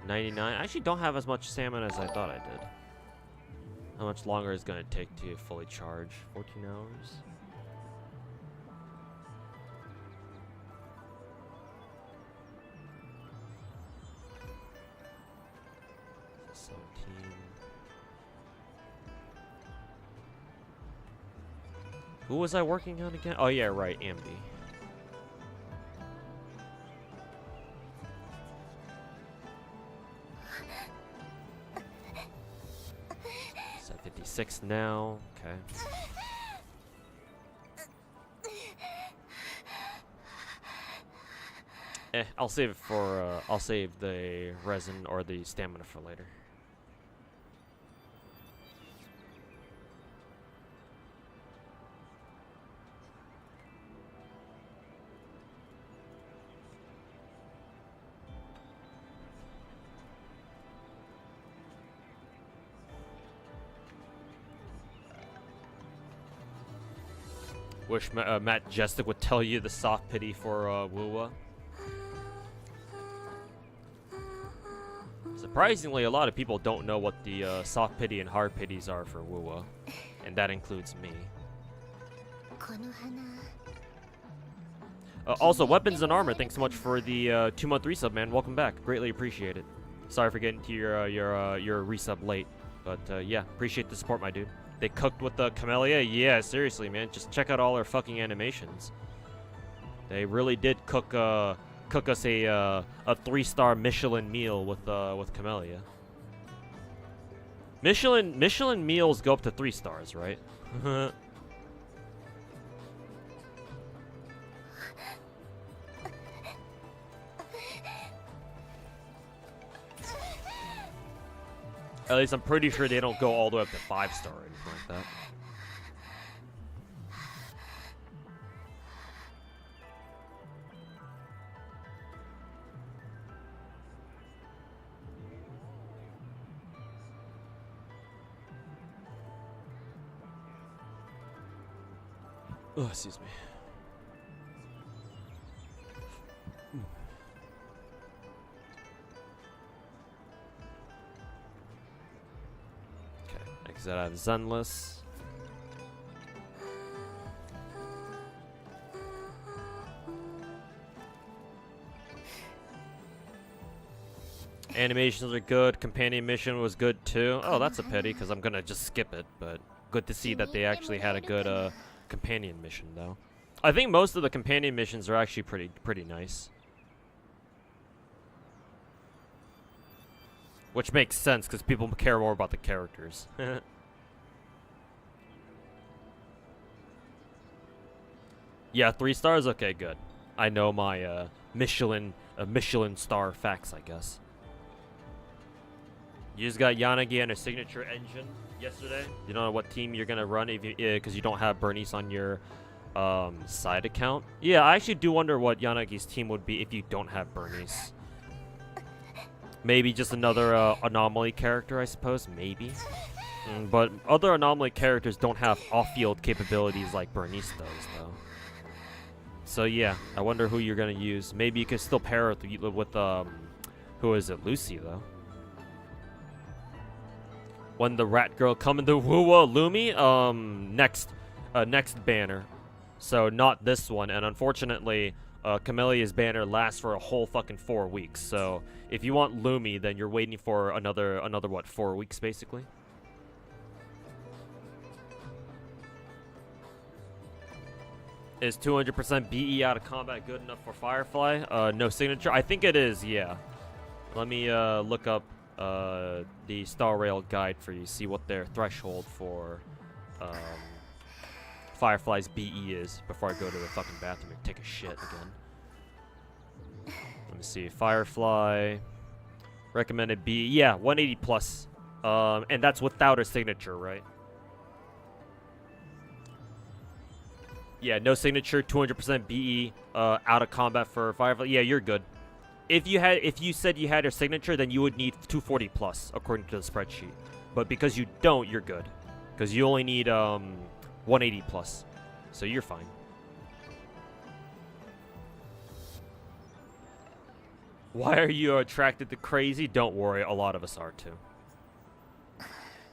99. I actually don't have as much stamina as I thought I did. How much longer is it going to take to fully charge? 14 hours? Who was I working on again? Oh yeah, right, Ambi. It's at 56 now. Okay. I'll save it for. I'll save the resin or the stamina for later. Wish Matt Jestic would tell you the soft pity for Wuwa. Surprisingly, a lot of people don't know what the soft pity and hard pities are for Wuwa, and that includes me. Also, weapons and armor. Thanks so much for the 2-month resub, man. Welcome back. Greatly appreciate it. Sorry for getting to your resub late, but yeah, appreciate the support, my dude. They cooked with the Camellya? Yeah, seriously, man. Just check out all their fucking animations. They really did cook us a 3-star Michelin meal with Camellya. Michelin meals go up to 3 stars, right? At least I'm pretty sure they don't go all the way up to 5-star or anything like that. Oh, excuse me. Okay, exit out of Zenless. Animations are good. Companion mission was good too. Oh, that's a pity because I'm gonna just skip it. But good to see that they actually had a good companion mission though. I think most of the companion missions are actually pretty nice. Which makes sense because people care more about the characters. Yeah, 3 stars. Okay, good. I know my Michelin star facts, I guess. You just got Yanagi and a signature engine yesterday. You don't know what team you're gonna run if you because you don't have Bernice on your side account. Yeah, I actually do wonder what Yanagi's team would be if you don't have Bernice. Maybe just another anomaly character, I suppose. Maybe. But other anomaly characters don't have off-field capabilities like Bernice does, though. So yeah, I wonder who you're gonna use. Maybe you could still pair it with who is it? Lucy, though. When the rat girl come into Wuwa Lumi, next banner. So not this one, and unfortunately, Camellya's banner lasts for a whole fucking 4 weeks. So if you want Lumi, then you're waiting for another what, 4 weeks basically. Is 200% BE out of combat good enough for Firefly? No signature. I think it is. Yeah. Let me look up the Star Rail guide for you, see what their threshold for Firefly's BE is before I go to the fucking bathroom and take a shit again. Let me see. Firefly recommended BE. Yeah, 180 plus. And that's without her signature, right? Yeah, no signature, 200% BE, out of combat for Firefly. Yeah, you're good. If you said you had your signature, then you would need 240 plus according to the spreadsheet. But because you don't, you're good. Because you only need 180 plus. So you're fine. Why are you attracted to crazy? Don't worry, a lot of us are too.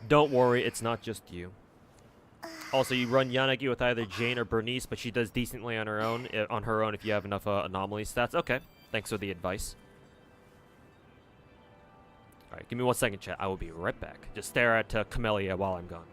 Don't worry, it's not just you. Also, you run Yanagi with either Jane or Bernice, but she does decently on her own. If you have enough anomaly stats. Okay, thanks for the advice. All right, give me 1 second, chat. I will be right back. Just stare at Camellya while I'm gone.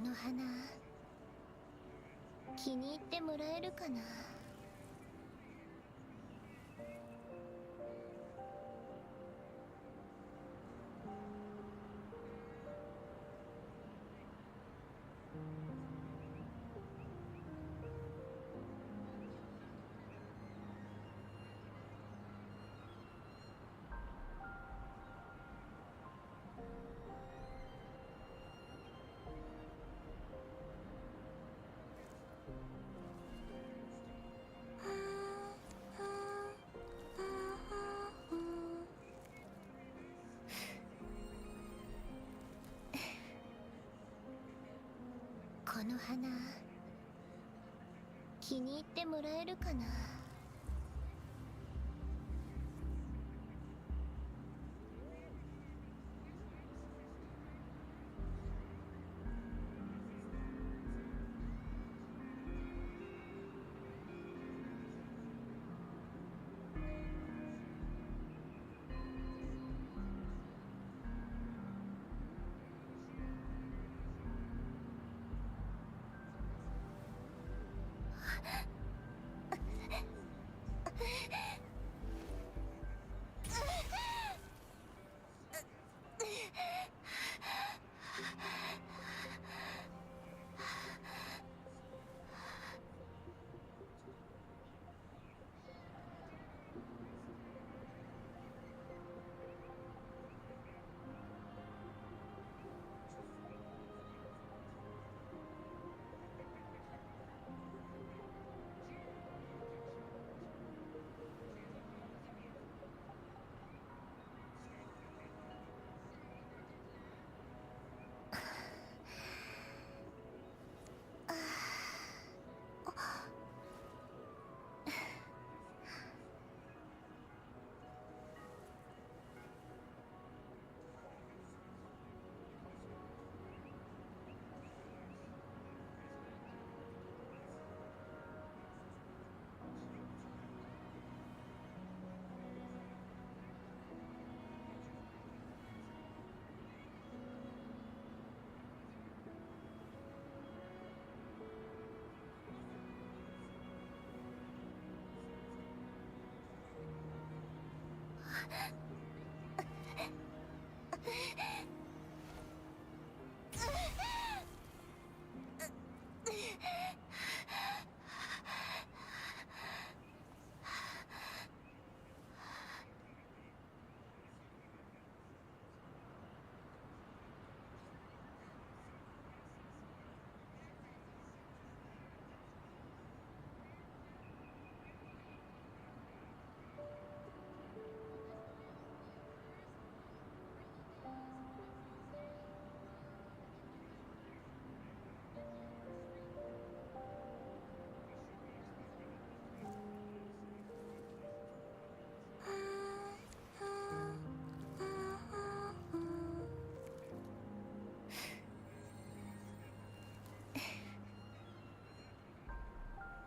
の花気に入ってもらえるかな。この花気に入ってもらえるかな。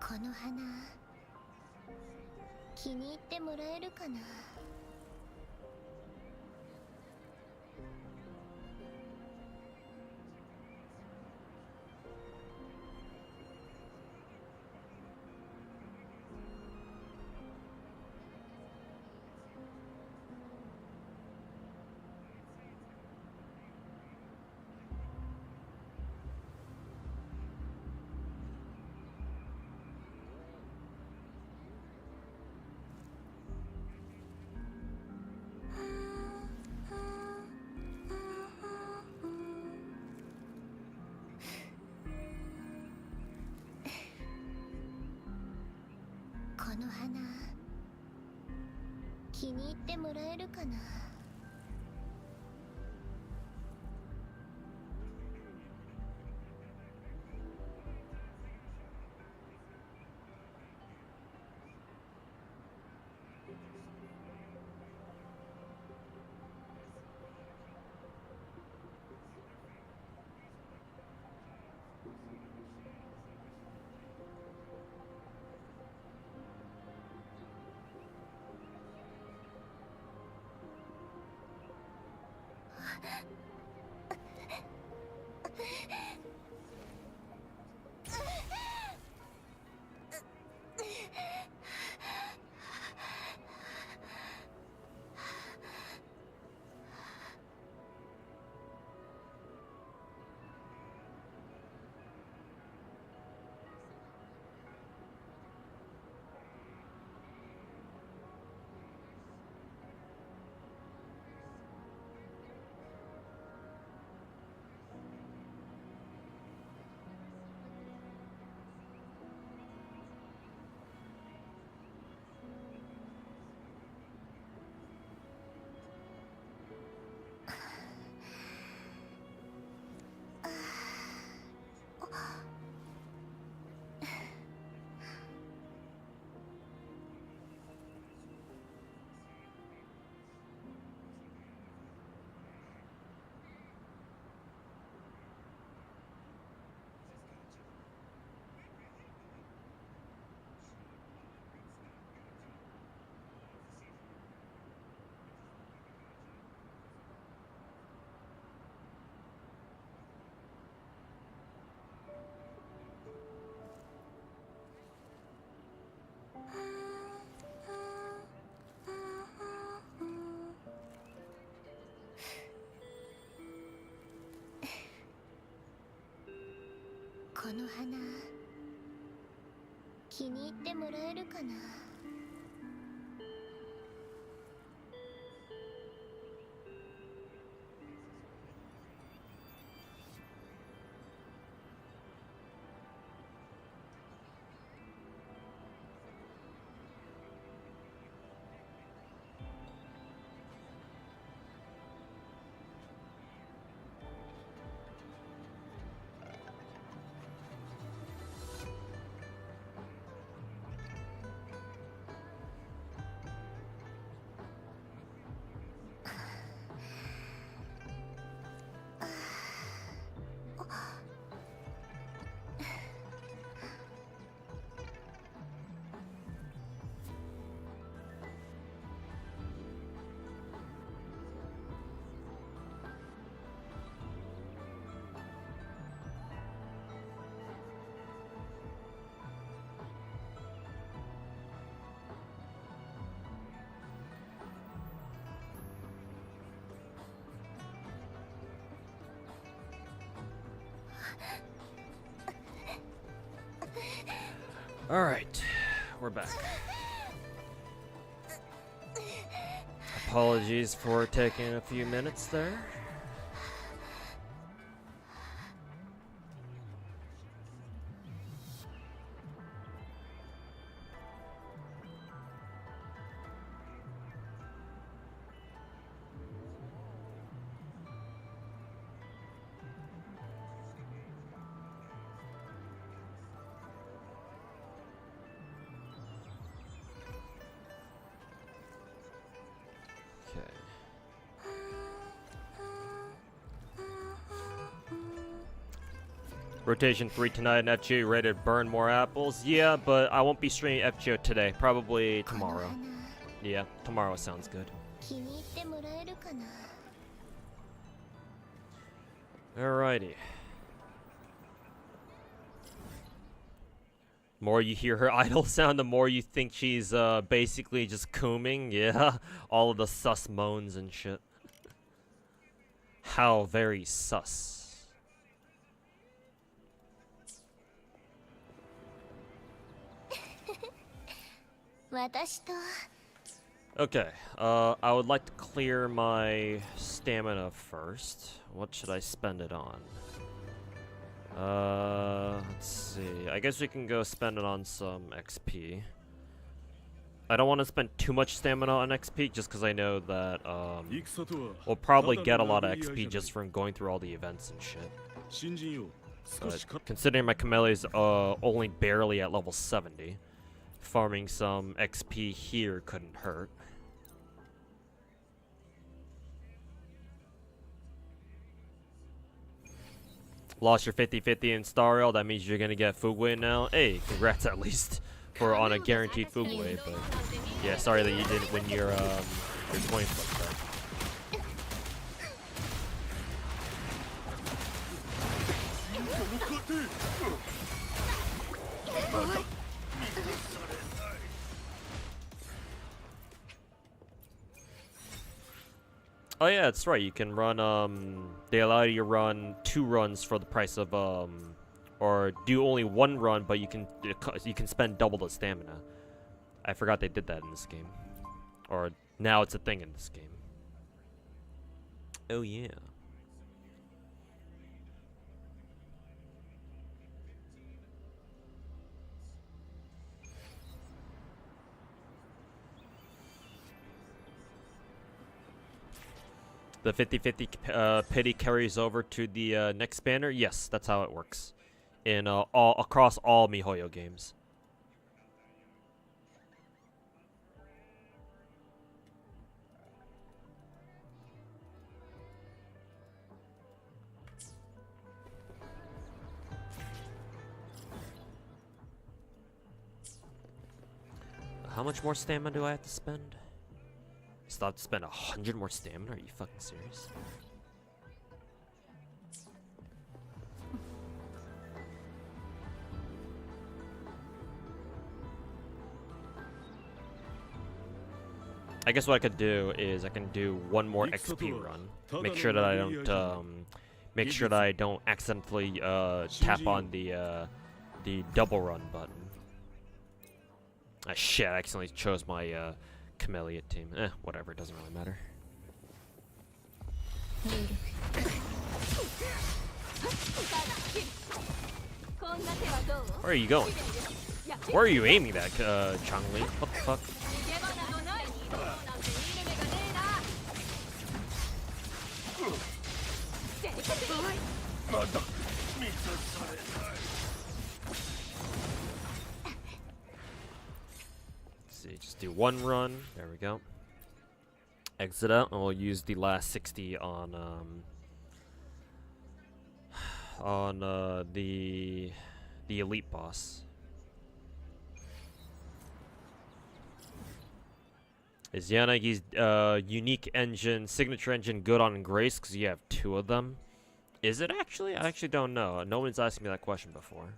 この花気に入ってもらえるかな。この花気に入ってもらえるかな。この花気に入ってもらえるかな。Alright, we're back. Apologies for taking a few minutes there. Rotation 3 tonight in FGO, ready to burn more apples? Yeah, but I won't be streaming FGO today. Probably tomorrow. Yeah, tomorrow sounds good. Alrighty. More you hear her idle sound, the more you think she's basically just cooming. Yeah, all of the sus moans and shit. How very sus. Okay, I would like to clear my stamina first. What should I spend it on? Let's see. I guess we can go spend it on some XP. I don't want to spend too much stamina on XP just because I know that we'll probably get a lot of XP just from going through all the events and shit. But considering my Camellya is only barely at level 70, farming some XP here couldn't hurt. Lost your 50-50 in Stariel, that means you're gonna get Fugway now. Hey, congrats at least for on a guaranteed Fugway, but yeah, sorry that you didn't win your coin flip there. Oh yeah, that's right. You can run, they allow you to run 2 runs for the price of, or do only 1 run, but you can spend double the stamina. I forgot they did that in this game. Or, now it's a thing in this game. Oh yeah. The 50-50 pity carries over to the next banner? Yes, that's how it works. In across all MiHoYo games. How much more stamina do I have to spend? Still have to spend 100 more stamina? Are you fucking serious? I guess what I could do is I can do 1 more XP run. Make sure that I don't Make sure that I don't accidentally tap on the double run button. Ah shit, I accidentally chose my Camellya team. Whatever, it doesn't really matter. Where are you going? Where are you aiming at, Changli? What the fuck? Let's see, just do one run. There we go. Exit out, and we'll use the last 60 on the elite boss. Is Yanagi's unique engine, signature engine, good on Grace? Because you have 2 of them. Is it actually? I actually don't know. No one's asked me that question before.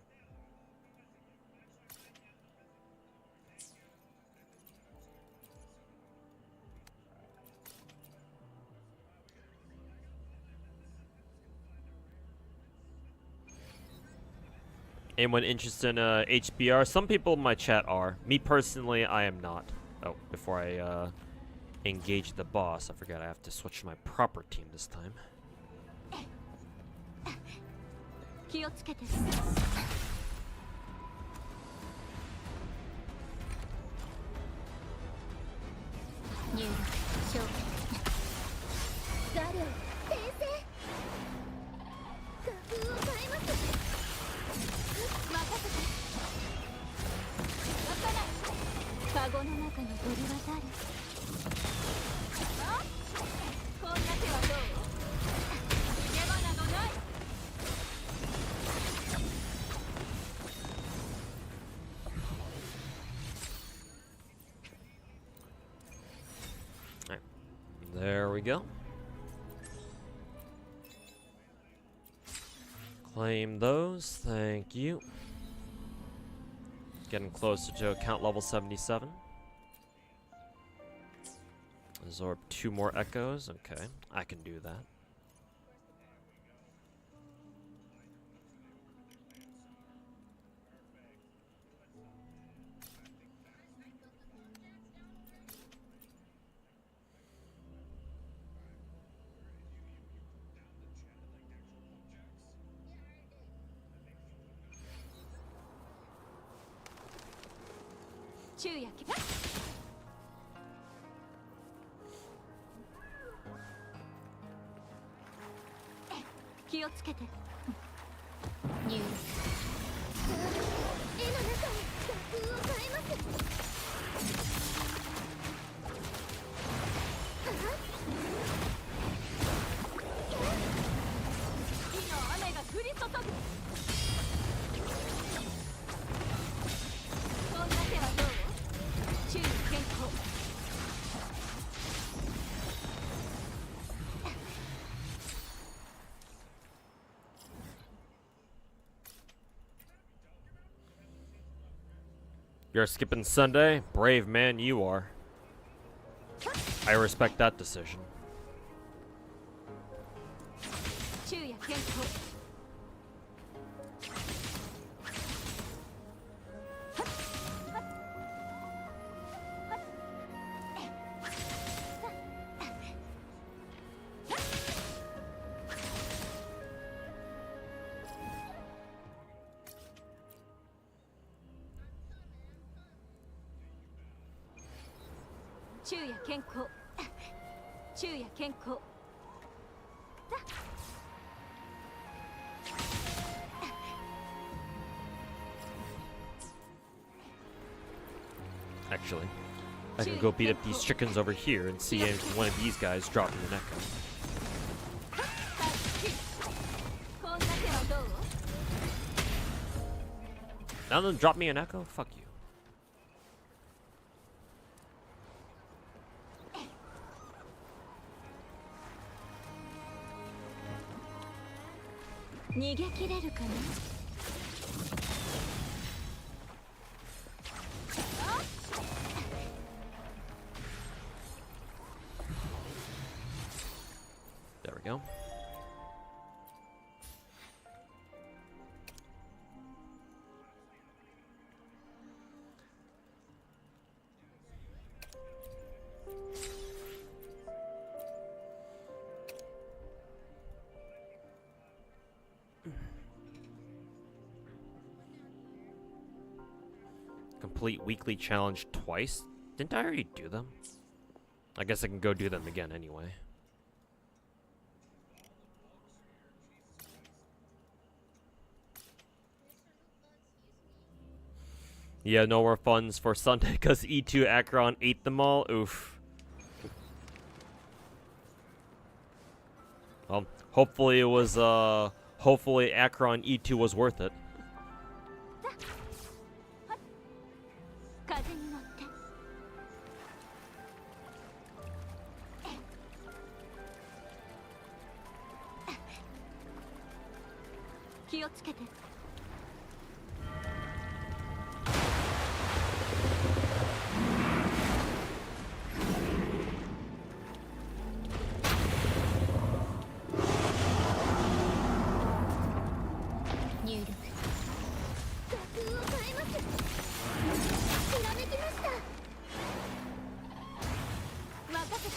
Anyone interested in HBR? Some people in my chat are. Me personally, I am not. Oh, before I engage the boss, I forgot I have to switch to my proper team this time. Alright, there we go. Claim those, thank you. Getting closer to account level 77. Absorb 2 more echoes. Okay, I can do that. You're skipping Sunday? Brave man you are. I respect that decision. Actually, I can go beat up these chickens over here and see if one of these guys drop me an echo. None of them drop me an echo? Fuck you. There we go. complete weekly challenge twice. Didn't I already do them? I guess I can go do them again anyway. Yeah, no more funds for Sunday because E2 Akron ate them all. Oof. Hopefully it was, hopefully Akron E2 was worth it. 風に乗って気をつけて入力画風を変えますひらめきました任せて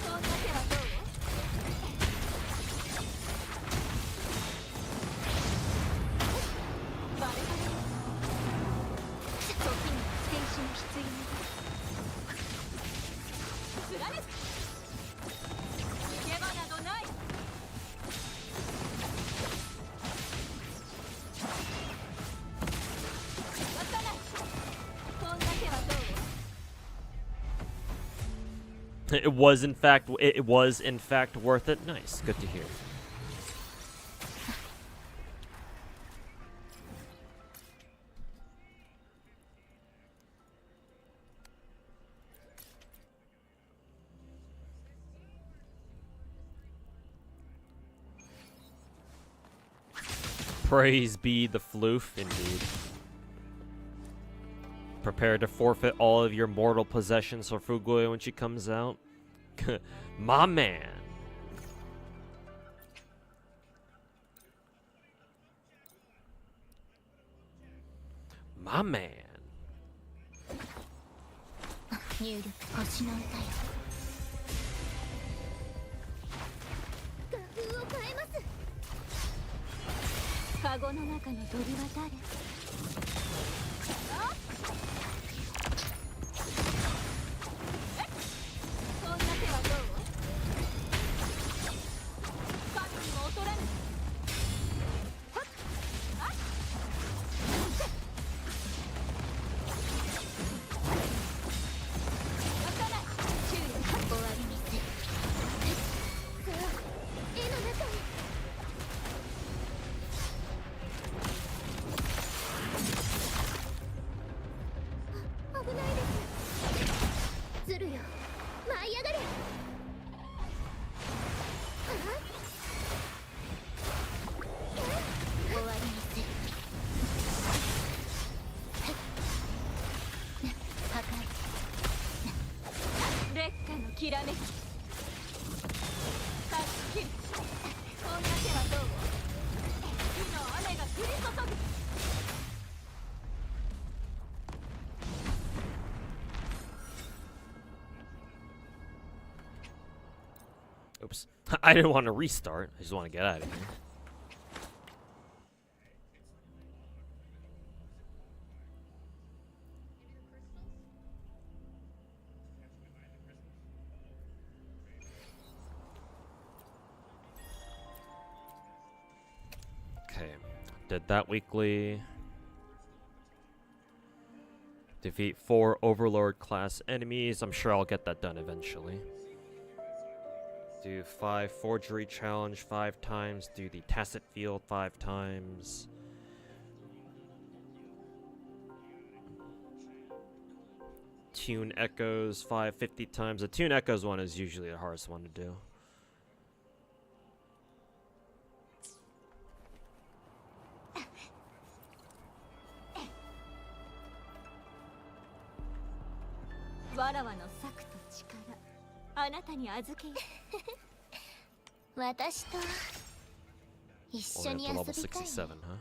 そんな手はどうバレバレ時に選手の必要貫く逃げ場などない渡らないそんな手はどう It was in fact worth it. Nice, good to hear. Praise be the floof, indeed. Prepare to forfeit all of your mortal possessions for Fuguya when she comes out. My man. My man. 入力星の歌よ画風を変えますカゴの中の鳥は誰あそんな手はどう神にも劣らぬはっあっ渡ら注意終わりにせさあ絵の中に危ないですズルよ舞い上がれ終わりにせ破壊劣化のきらめき断ち切るそんな手はどう火の雨が降り注ぐ Oops. I didn't want to restart. I just want to get out of here. Okay. Did that weekly. Defeat 4 Overlord class enemies. I'm sure I'll get that done eventually. Do 5 forgery challenge 5 times. Do the tacit field 5 times. Tune echoes 550 times. The tune echoes one is usually the hardest one to do. Warawaの策と力あなたに預けよ私と一緒に遊びたい level 67, huh?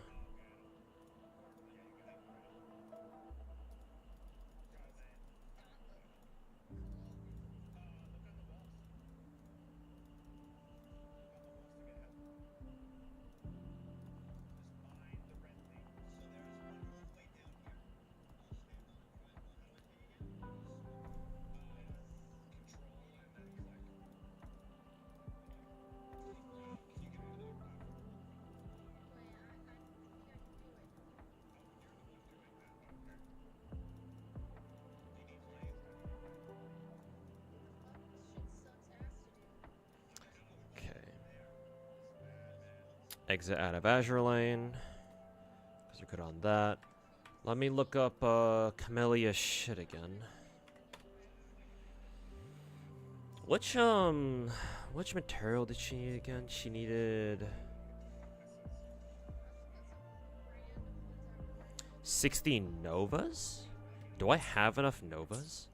Exit out of Azure Lane. Because we're good on that. Let me look up Camellya shit again. Which material did she need again? She needed 60 Novas? Do I have enough Novas?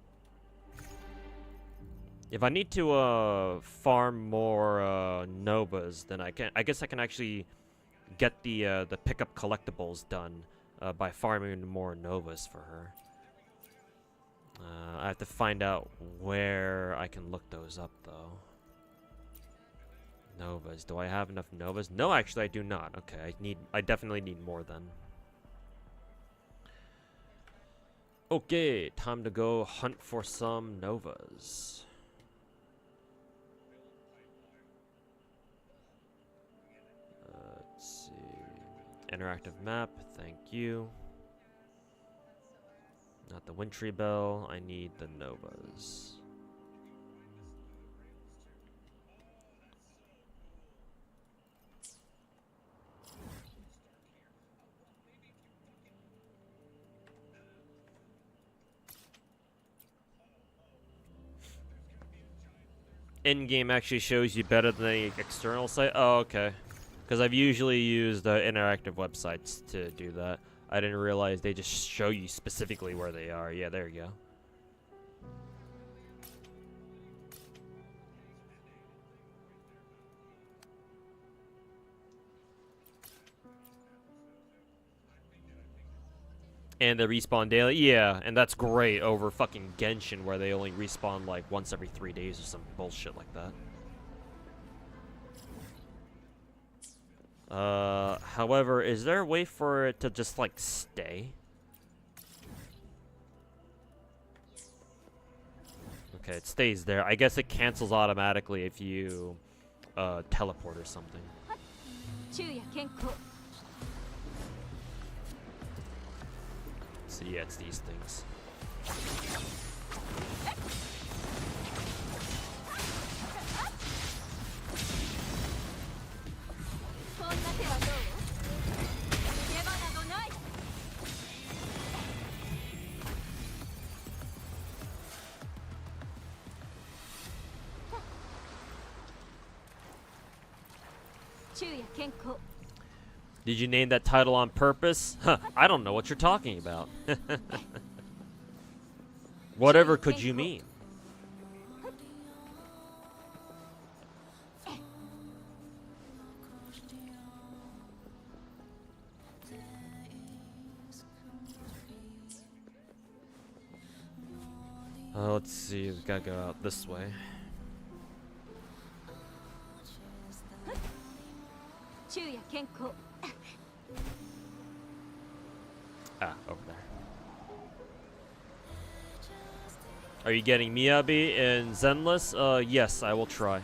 If I need to farm more Novas, then I guess I can actually get the pickup collectibles done by farming more Novas for her. I have to find out where I can look those up though. Novas. Do I have enough Novas? No, actually I do not. Okay, I definitely need more then. Okay, time to go hunt for some Novas. Let's see. Interactive map, thank you. Not the Wintry Bell, I need the Novas. Endgame actually shows you better than the external site? Oh, okay. Because I've usually used interactive websites to do that. I didn't realize they just show you specifically where they are. Yeah, there you go. And they respawn daily? Yeah, and that's great over fucking Genshin where they only respawn like once every 3 days or some bullshit like that. However, is there a way for it to just like stay? Okay, it stays there. I guess it cancels automatically if you teleport or something. So yeah, it's these things. Did you name that title on purpose? Huh, I don't know what you're talking about. Whatever could you mean? Let's see, we gotta go out this way. Ah, over there. Are you getting Miyabi and Zenless? Yes, I will try.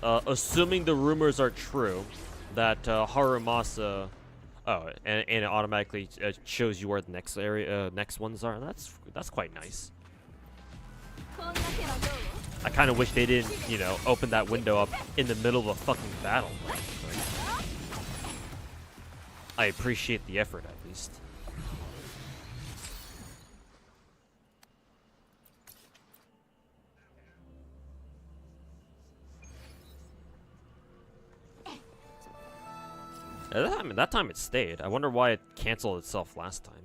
Assuming the rumors are true, that Harumasa... Oh, and it automatically shows you where the next next ones are. That's quite nice. I kind of wish they didn't, you know, open that window up in the middle of a fucking battle. I appreciate the effort, at least. That time it stayed. I wonder why it canceled itself last time.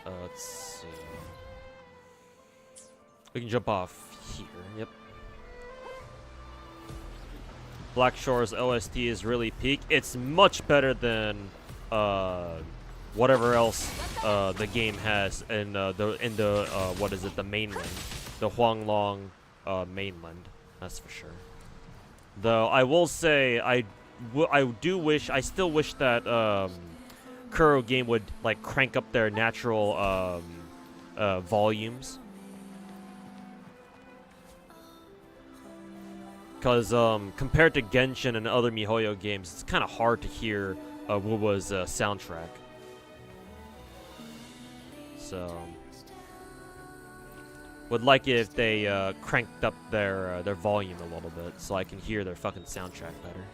Let's see. We can jump off here. Yep. Black Shore's OST is really peak. It's much better than whatever else the game has in the what is it, the mainland, the Huanglong mainland. That's for sure. Though I will say I still wish that Kuro game would like crank up their natural volumes. Because compared to Genshin and other MiHoYo games, it's kind of hard to hear Wuwa's soundtrack. So, would like it if they cranked up their volume a little bit so I can hear their fucking soundtrack better.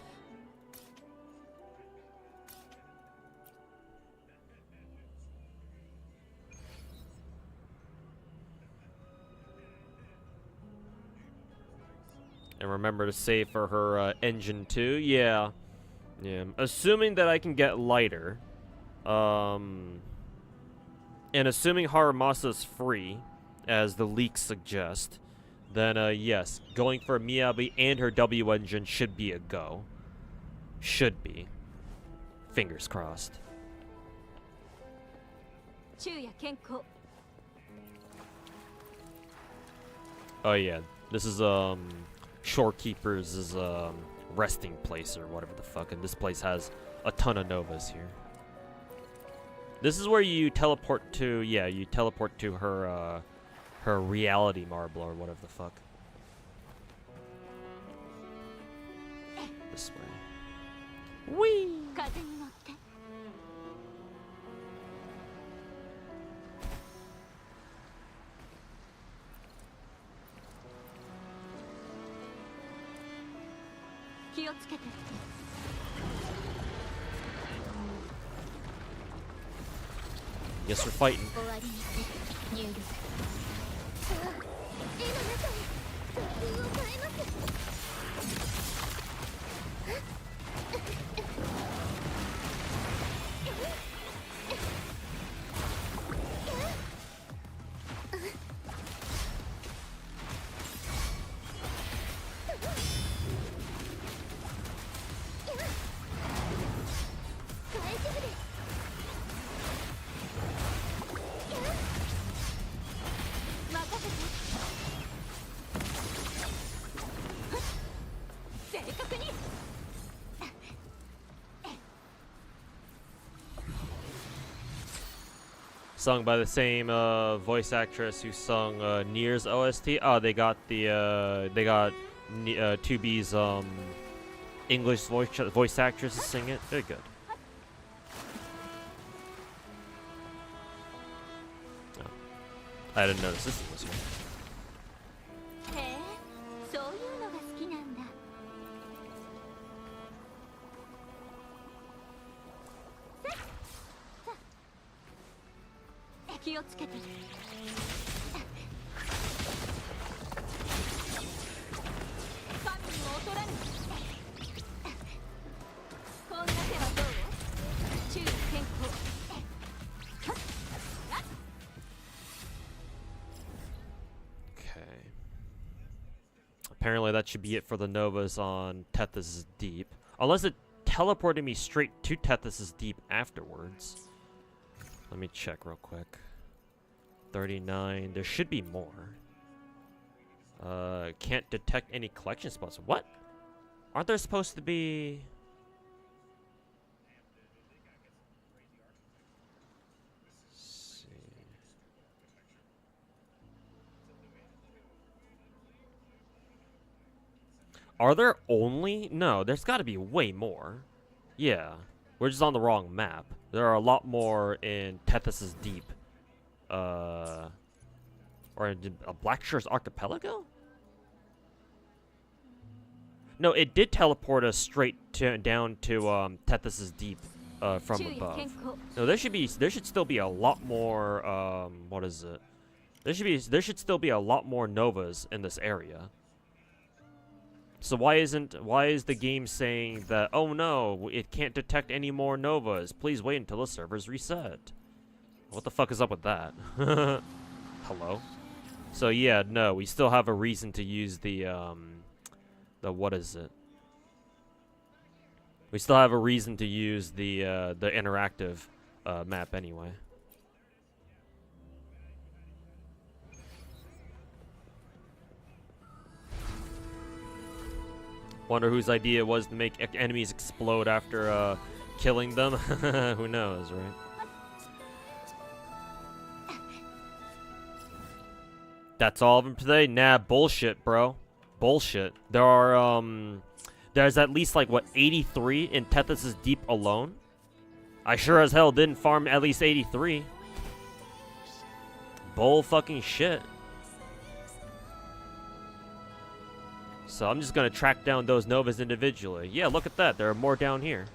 And remember to save for her engine too. Yeah. Yeah. Assuming that I can get lighter. And assuming Haramasa's free, as the leaks suggest, then yes, going for Miyabi and her W engine should be a go. Should be. Fingers crossed. Oh yeah, this is Shorekeeper's resting place or whatever the fuck, and this place has a ton of novas here. This is where you teleport to, yeah, you teleport to her her reality marble or whatever the fuck. This way. Whee! Yes, we're fighting. Sung by the same voice actress who sung Nier's OST. Oh, they got the 2B's English voice actress to sing it. Very good. Oh. I didn't notice this was here. Apparently that should be it for the Novas on Tethys' Deep. Unless it teleported me straight to Tethys' Deep afterwards. Let me check real quick. 39. There should be more. Can't detect any collection spots. What? Aren't there supposed to be... Are there only? No, there's got to be way more. Yeah, we're just on the wrong map. There are a lot more in Tethys' Deep. Or in Blackshore's Archipelago? No, it did teleport us straight down to Tethys' Deep from above. No, there should still be a lot more. What is it? There should still be a lot more novas in this area. So why is the game saying that, oh no, it can't detect any more novas, please wait until the server's reset? What the fuck is up with that? Hello? So yeah, no, we still have a reason to use the what is it? We still have a reason to use the interactive map anyway. Wonder whose idea it was to make enemies explode after killing them. Who knows, right? That's all of them today? Nah, bullshit, bro. Bullshit. There are, there's at least, like, what, 83 in Tethys' Deep alone? I sure as hell didn't farm at least 83. Bull fucking shit. So I'm just gonna track down those Novas individually. Yeah, look at that. There are more down here.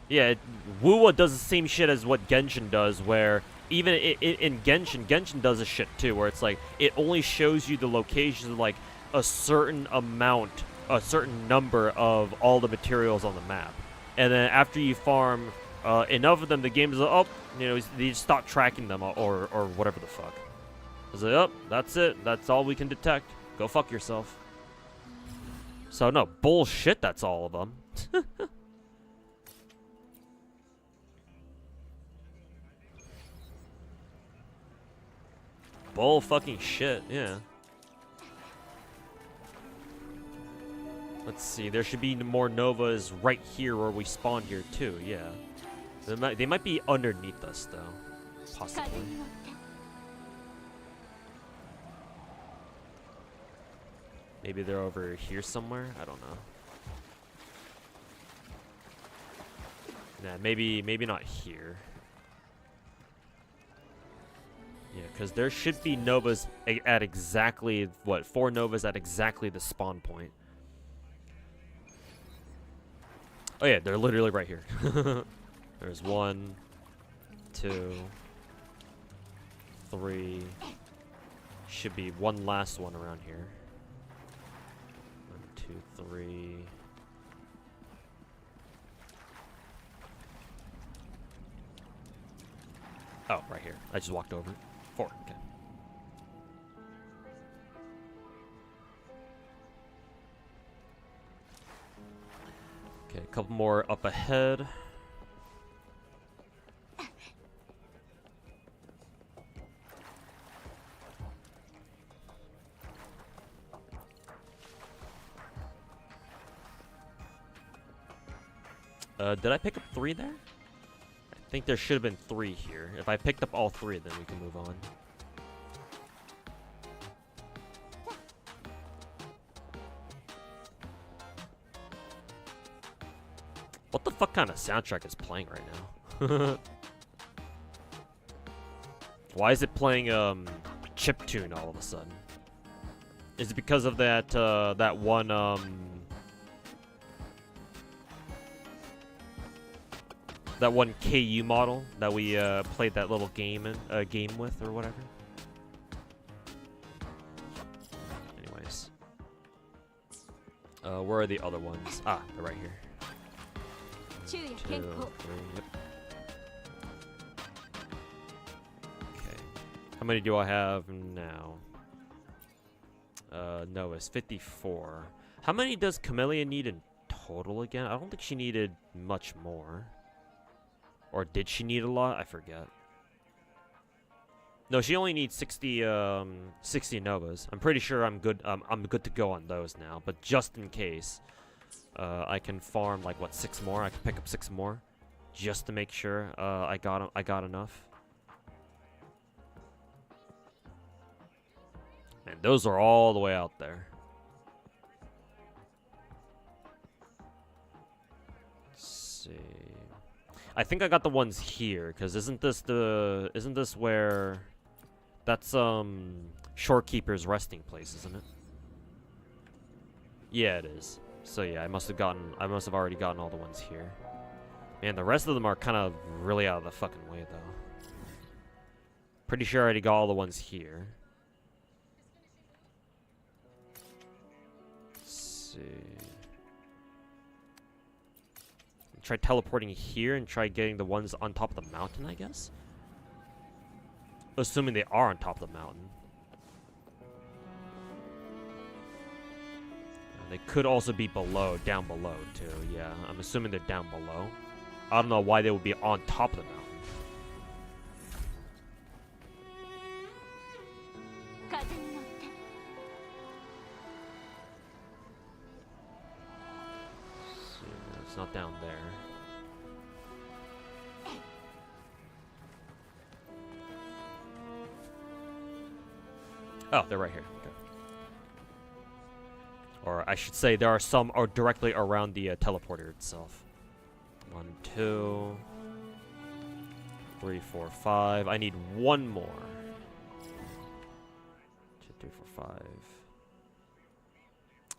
Yeah, Wuwa does the same shit as what Genshin does, where even in Genshin does a shit too, where it's like, it only shows you the locations of like a certain amount, a certain number of all the materials on the map. And then after you farm enough of them, the game is like, oh, you know, you just stop tracking them or whatever the fuck. It's like, oh, that's it. That's all we can detect. Go fuck yourself. So no, bullshit, that's all of them. Bull fucking shit, yeah. Let's see, there should be more Novas right here where we spawned here too, yeah. They might be underneath us though, possibly. Maybe they're over here somewhere? I don't know. Nah, maybe not here. Yeah, because there should be Novas at exactly, what, 4 Novas at exactly the spawn point. Oh yeah, they're literally right here. There's 1, 2, 3. Should be one last one around here. 1, 2, 3. Oh, right here. I just walked over it. 4, okay. Okay, a couple more up ahead. Did I pick up 3 there? I think there should have been 3 here. If I picked up all 3, then we can move on. What the fuck kind of soundtrack is playing right now? Why is it playing chiptune all of a sudden? Is it because of that that one that one KU model that we played that little game with or whatever? Anyways, where are the other ones? Ah, they're right here. 2, 3, yep. Okay. How many do I have now? No, it's 54. How many does Camellya need in total again? I don't think she needed much more. Or did she need a lot? I forget. No, she only needs 60 Novas. I'm pretty sure I'm good. I'm good to go on those now. But just in case, I can farm like what 6 more. I can pick up 6 more, just to make sure I got enough. And those are all the way out there. Let's see. I think I got the ones here, because isn't this where that's Shorekeeper's resting place, isn't it? Yeah, it is. So yeah, I must have already gotten all the ones here. Man, the rest of them are kind of really out of the fucking way though. Pretty sure I already got all the ones here. Let's see. Try teleporting here and try getting the ones on top of the mountain, I guess? Assuming they are on top of the mountain. They could also be below, down below too. Yeah, I'm assuming they're down below. I don't know why they would be on top of the mountain. See, it's not down there. Oh, they're right here. Okay. Or I should say, there are some directly around the teleporter itself. 1, 2, 3, 4, 5. I need one more. 2, 3, 4,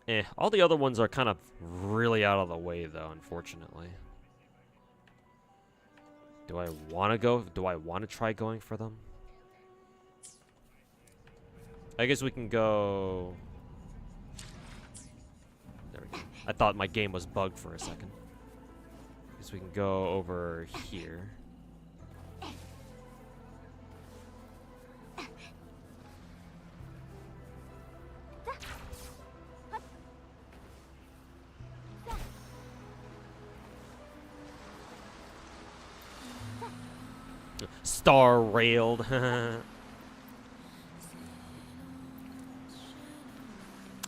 5. All the other ones are kind of really out of the way, though, unfortunately. Do I want to go? Do I want to try going for them? I guess we can go... There we go. I thought my game was bugged for a second. I guess we can go over here. Star railed.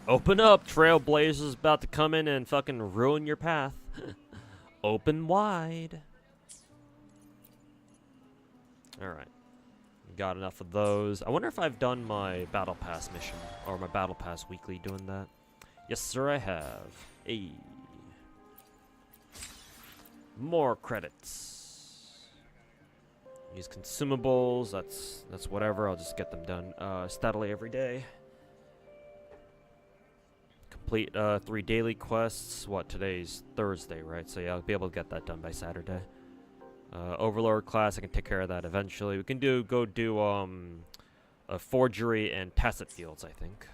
Open up, Trailblazers about to come in and fucking ruin your path. Open wide. Alright. Got enough of those. I wonder if I've done my Battle Pass mission. Or my Battle Pass weekly doing that. Yes, sir, I have. Hey. More credits. Use consumables. That's whatever. I'll just get them done steadily every day. Complete 3 daily quests. What, today's Thursday, right? So yeah, I'll be able to get that done by Saturday. Overlord class, I can take care of that eventually. We can go do a forgery and tacit fields, I think.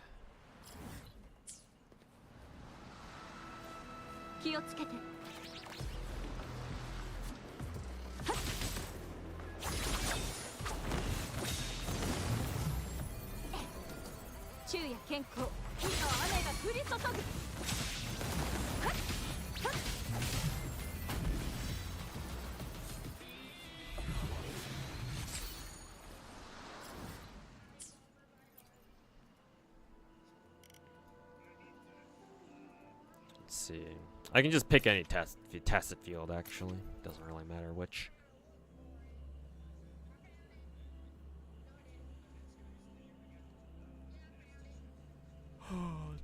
Let's see. I can just pick any tacit field, actually. Doesn't really matter which.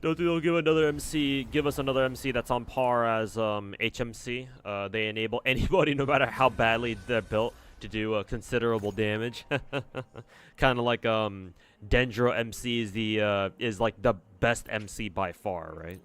Don't think they'll give us another MC that's on par as HMC. They enable anybody, no matter how badly they're built, to do considerable damage. Kind of like Dendro MC is like the best MC by far, right?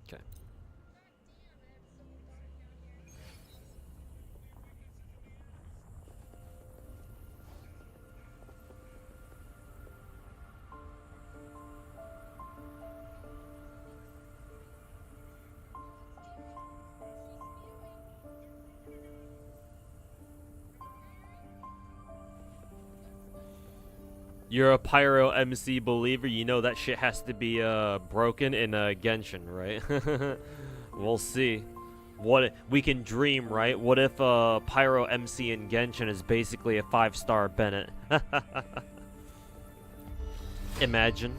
Okay. You're a Pyro MC believer, you know that shit has to be broken in Genshin, right? We'll see. What we can dream, right? What if Pyro MC in Genshin is basically a 5-star Bennett? Imagine.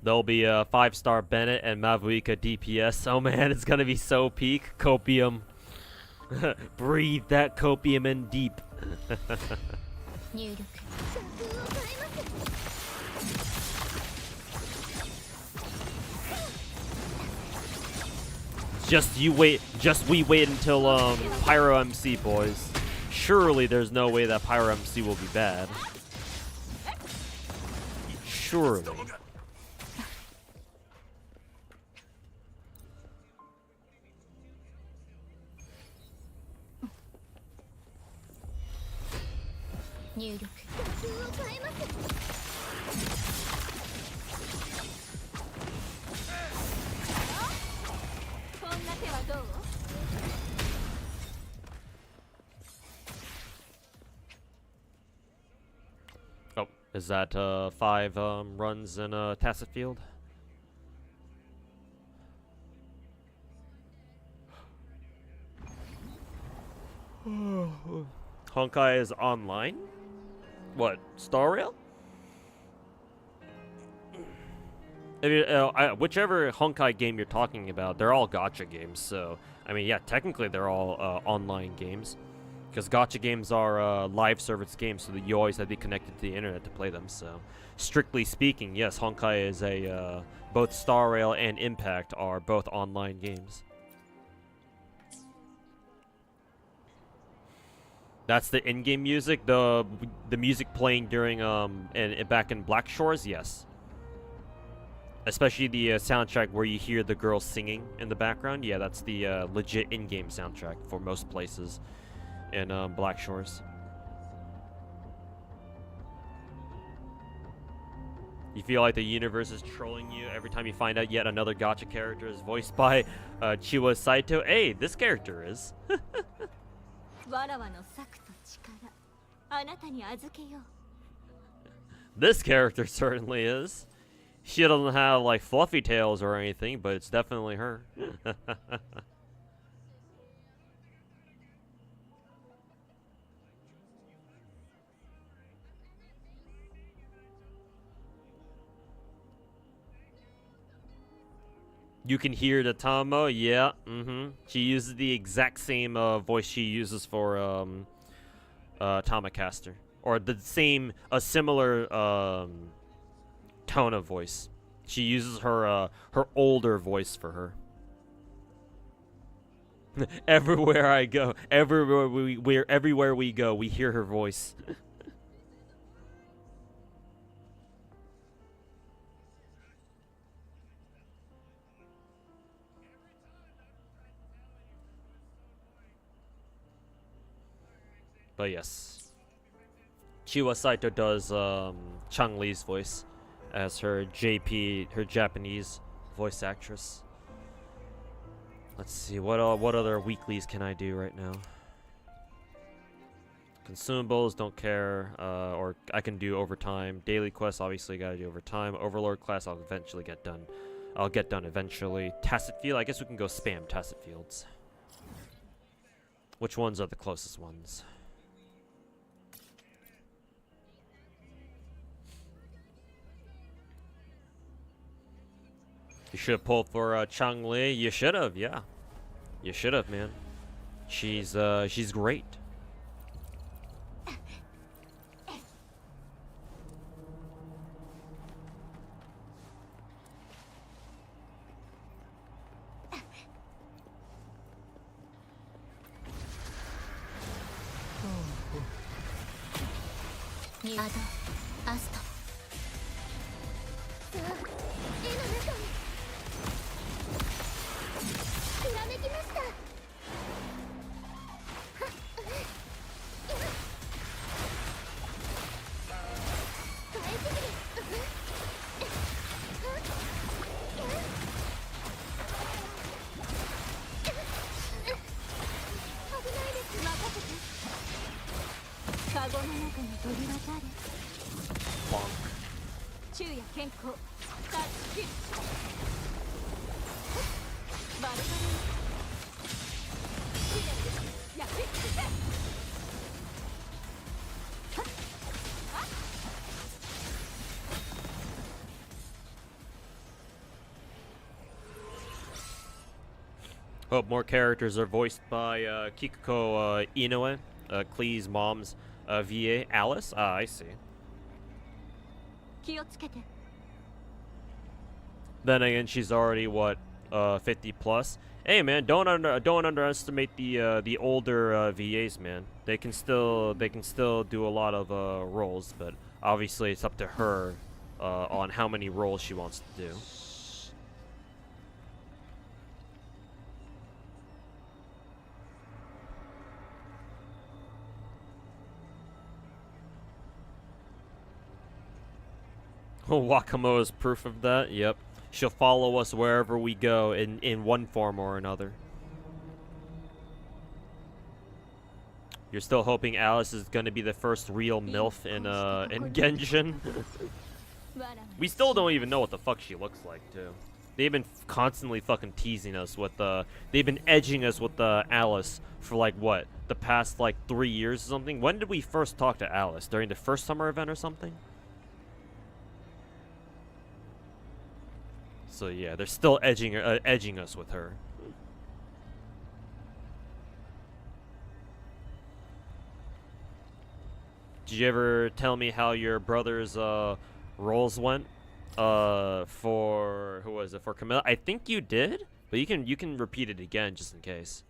There'll be a 5-star Bennett and Mavuika DPS. Oh man, it's gonna be so peak. Copium. Breathe that copium in deep. Just we wait until Pyro MC, boys. Surely there's no way that Pyro MC will be bad. Surely. Oh, is that 5 runs in a Tacit Field? Honkai is online? What, Star Rail? I mean, whichever Honkai game you're talking about, they're all gacha games, so... I mean, yeah, technically they're all online games. Because gacha games are live service games, so that you always have to be connected to the internet to play them, so... Strictly speaking, yes, Honkai is a... both Star Rail and Impact are both online games. That's the in-game music. The music playing during back in Black Shores, yes. Especially the soundtrack where you hear the girls singing in the background. Yeah, that's the legit in-game soundtrack for most places in Black Shores. You feel like the universe is trolling you every time you find out yet another gacha character is voiced by Chiwa Saito. Hey, this character is. This character certainly is. She doesn't have like fluffy tails or anything, but it's definitely her. You can hear the Tamo, yeah, She uses the exact same voice she uses for Tamacaster. Or the same, a similar tone of voice. She uses her her older voice for her. Everywhere I go, everywhere we go, we hear her voice. But yes, Chiwa Saito does Chang-Li's voice as her JP, her Japanese voice actress. Let's see, what other weeklies can I do right now? Consumables, don't care, or I can do overtime. Daily quests, obviously gotta do overtime. Overlord class, I'll eventually get done. I'll get done eventually. Tacit Field, I guess we can go spam Tacit Fields. Which ones are the closest ones? You should have pulled for Chang-Li. You should have, yeah. You should have, man. She's great. Hope more characters are voiced by Kikuko Inoue, Klee's mom's VA, Alice. Ah, I see. 気をつけて Then again, she's already what 50 plus. Hey man, don't underestimate the older VAs, man. They can still do a lot of roles, but obviously it's up to her on how many roles she wants to do. Wakamo is proof of that. Yep. She'll follow us wherever we go in one form or another. You're still hoping Alice is gonna be the first real MILF in Genshin? We still don't even know what the fuck she looks like, too. They've been constantly fucking teasing us with they've been edging us with Alice for like what? The past like 3 years or something? When did we first talk to Alice? During the first summer event or something? So yeah, they're still edging us with her. Did you ever tell me how your brother's roles went? For who was it? For Camellya? I think you did, but you can repeat it again just in case.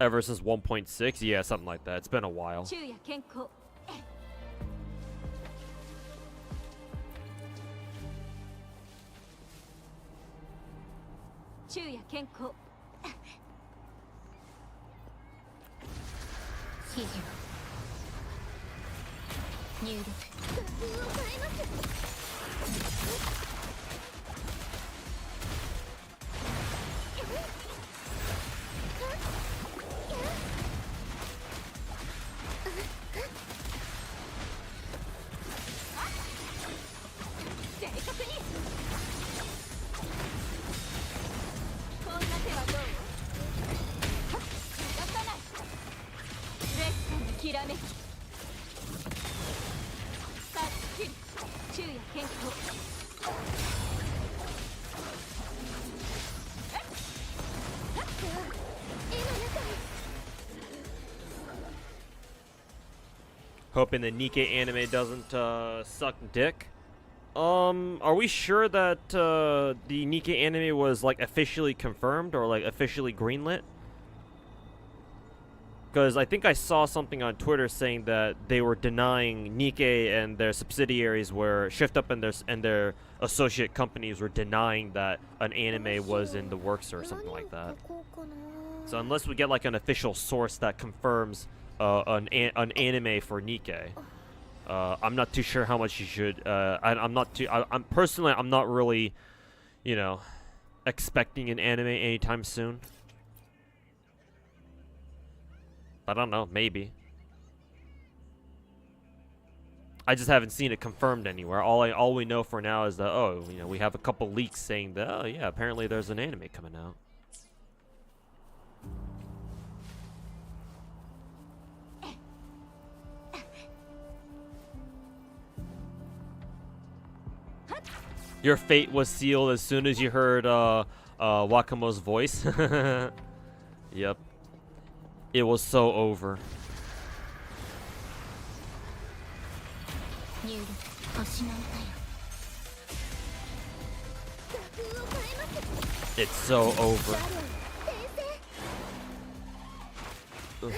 Ever since 1.6? Yeah, something like that. It's been a while. 昼夜健康 昼夜健康 指示を入力画風を変えます正確にこんな手はどう仕方ない劣化のきらめきはっきり昼夜健康 Hoping the Nikkei anime doesn't suck dick. Are we sure that the Nikkei anime was like officially confirmed or like officially greenlit? Because I think I saw something on Twitter saying that they were denying Nikkei and their subsidiaries were Shift Up and their associate companies were denying that an anime was in the works or something like that. So unless we get like an official source that confirms an anime for Nikkei, I'm not too sure how much you should. I'm not really, you know, expecting an anime anytime soon. I don't know, maybe. I just haven't seen it confirmed anywhere. All we know for now is that, oh, you know, we have a couple leaks saying that, oh yeah, apparently there's an anime coming out. Your fate was sealed as soon as you heard Wakamo's voice. Yep. It was so over. It's so over. Ugh.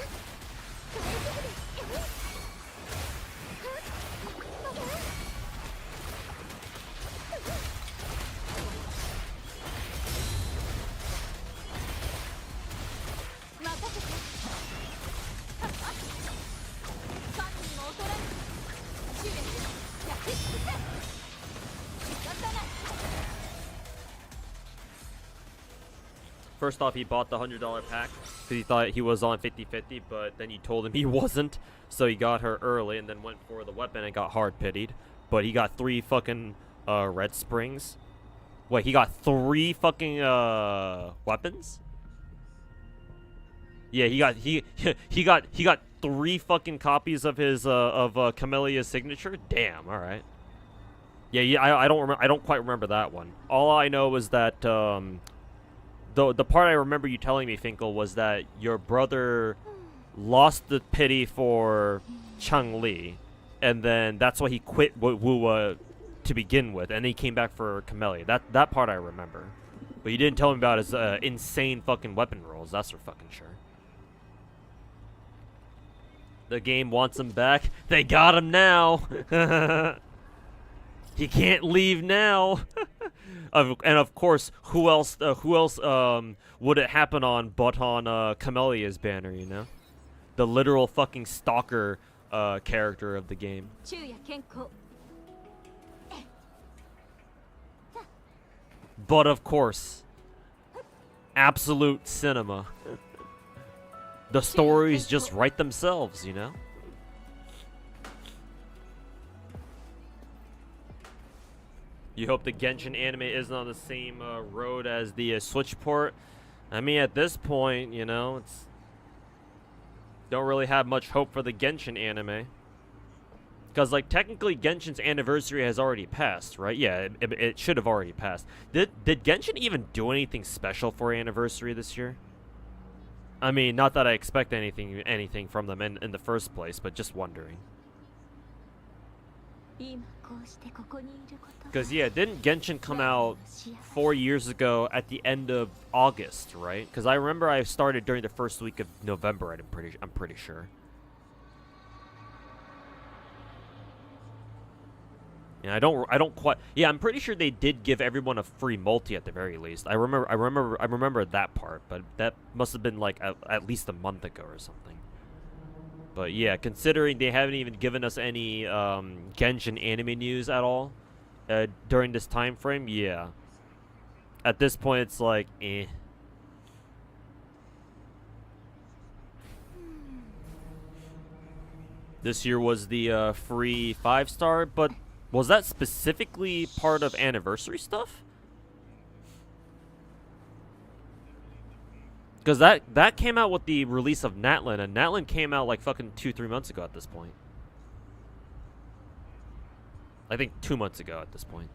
First off, he bought the $100 pack because he thought he was on 50-50, but then you told him he wasn't, so he got her early and then went for the weapon and got hard pitied. But he got 3 fucking red springs. Wait, he got 3 fucking weapons? Yeah, he got 3 fucking copies of his Camellya's signature? Damn, alright. Yeah, I don't remember. I don't quite remember that one. All I know is that the part I remember you telling me, Finkel, was that your brother lost the pity for Chang Li, and then that's why he quit Wu to begin with, and then he came back for Camellya. That part I remember. But you didn't tell me about his insane fucking weapon rolls. That's for fucking sure. The game wants him back. They got him now. He can't leave now. And of course, who else would it happen on but on Camellya's banner, you know? The literal fucking stalker character of the game. But of course, absolute cinema. The stories just write themselves, you know? You hope the Genshin anime isn't on the same road as the Switch port. I mean, at this point, you know, it's don't really have much hope for the Genshin anime. Because, like, technically Genshin's anniversary has already passed, right? Yeah, it should have already passed. Did Genshin even do anything special for anniversary this year? I mean, not that I expect anything from them in the first place, but just wondering. Because, yeah, didn't Genshin come out 4 years ago at the end of August, right? Because I remember I started during the first week of November, I'm pretty sure. Yeah, I don't quite. Yeah, I'm pretty sure they did give everyone a free multi at the very least. I remember that part, but that must have been like at least a month ago or something. But yeah, considering they haven't even given us any Genshin anime news at all during this time frame, yeah. At this point, it's like, eh. This year was the free 5-star, but was that specifically part of anniversary stuff? Because that came out with the release of Natlin, and Natlin came out like fucking 2-3 months ago at this point. I think 2 months ago at this point.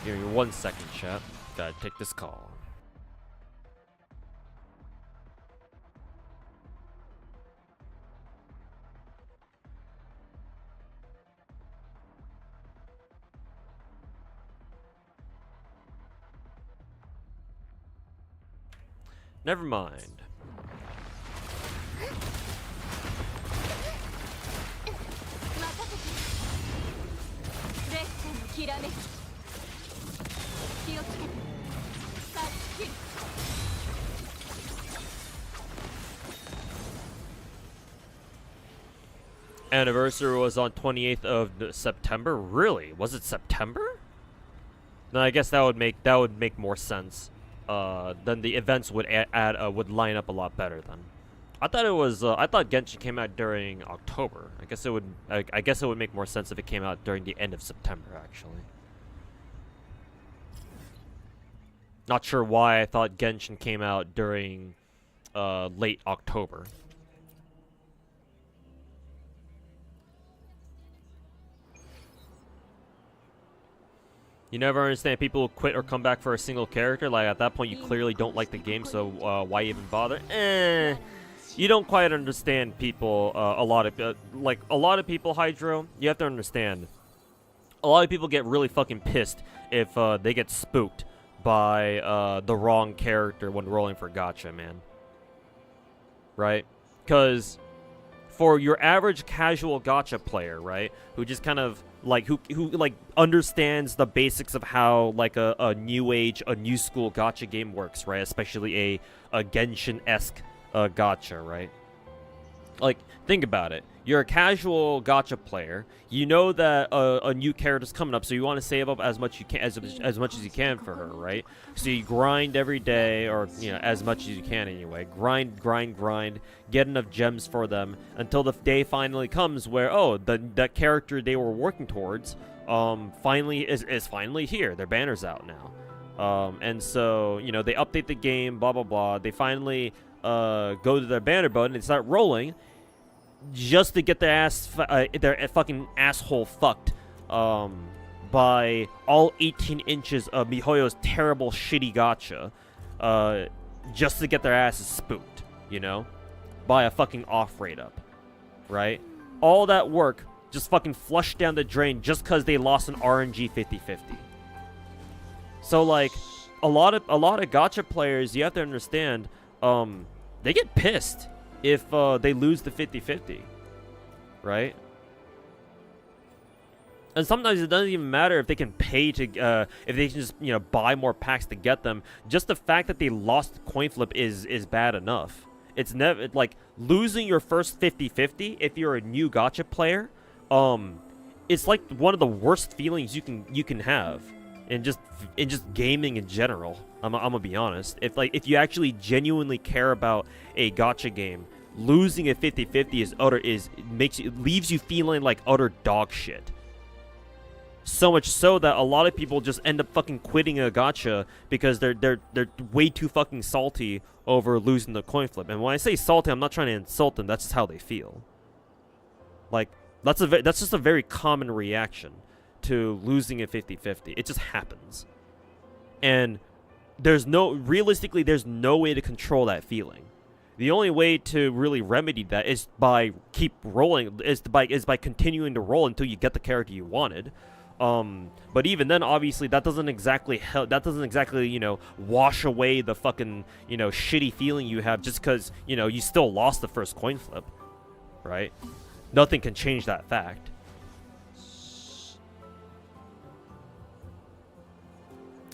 Give me 1 second, chat. Gotta take this call. Never mind. Anniversary was on 28th of September. Really? Was it September? No, I guess that would make more sense. Then the events would would line up a lot better then. I thought it was. I thought Genshin came out during October. I guess it would. I guess it would make more sense if it came out during the end of September. Actually, not sure why I thought Genshin came out during late October. You never understand people who quit or come back for a single character. Like, at that point, you clearly don't like the game, so why even bother? You don't quite understand people. A lot of people, Hydro. You have to understand. A lot of people get really fucking pissed if they get spooked by the wrong character when rolling for Gacha, man. Right? Because for your average casual Gacha player, right, who just kind of like who like understands the basics of how like a new age, a new school Gacha game works, right? Especially a Genshin-esque Gacha, right? Like, think about it. You're a casual gacha player. You know that a new character's coming up, so you want to save up as much you can, as much as you can for her, right? So you grind every day, or as much as you can anyway. Grind, grind, grind. Get enough gems for them until the day finally comes where that character they were working towards finally is finally here. Their banner's out now, and so they update the game. Blah blah blah. They finally go to their banner button and start rolling. Just to get their fucking asshole fucked by all 18 inches of MiHoYo's terrible, shitty gacha, just to get their asses spooked, by a fucking off rate up, right? All that work just fucking flushed down the drain just because they lost an RNG 50-50. So like, a lot of gacha players, you have to understand, they get pissed if they lose the 50-50, right? And sometimes it doesn't even matter if they can pay to, if they can just, buy more packs to get them. Just the fact that they lost coin flip is bad enough. It's never, like, losing your first 50-50 if you're a new gacha player, it's like one of the worst feelings you can have in just gaming in general. I'm gonna be honest. If you actually genuinely care about a gacha game, losing a 50-50 leaves you feeling like utter dog shit. So much so that a lot of people just end up fucking quitting a gacha because they're way too fucking salty over losing the coin flip. And when I say salty, I'm not trying to insult them. That's just how they feel. Like, that's just a very common reaction to losing a 50-50. It just happens. And realistically, there's no way to control that feeling. The only way to really remedy that is by by continuing to roll until you get the character you wanted. But even then, obviously, that doesn't exactly help. That doesn't exactly, wash away the fucking, shitty feeling you have just because, you still lost the first coin flip, right? Nothing can change that fact.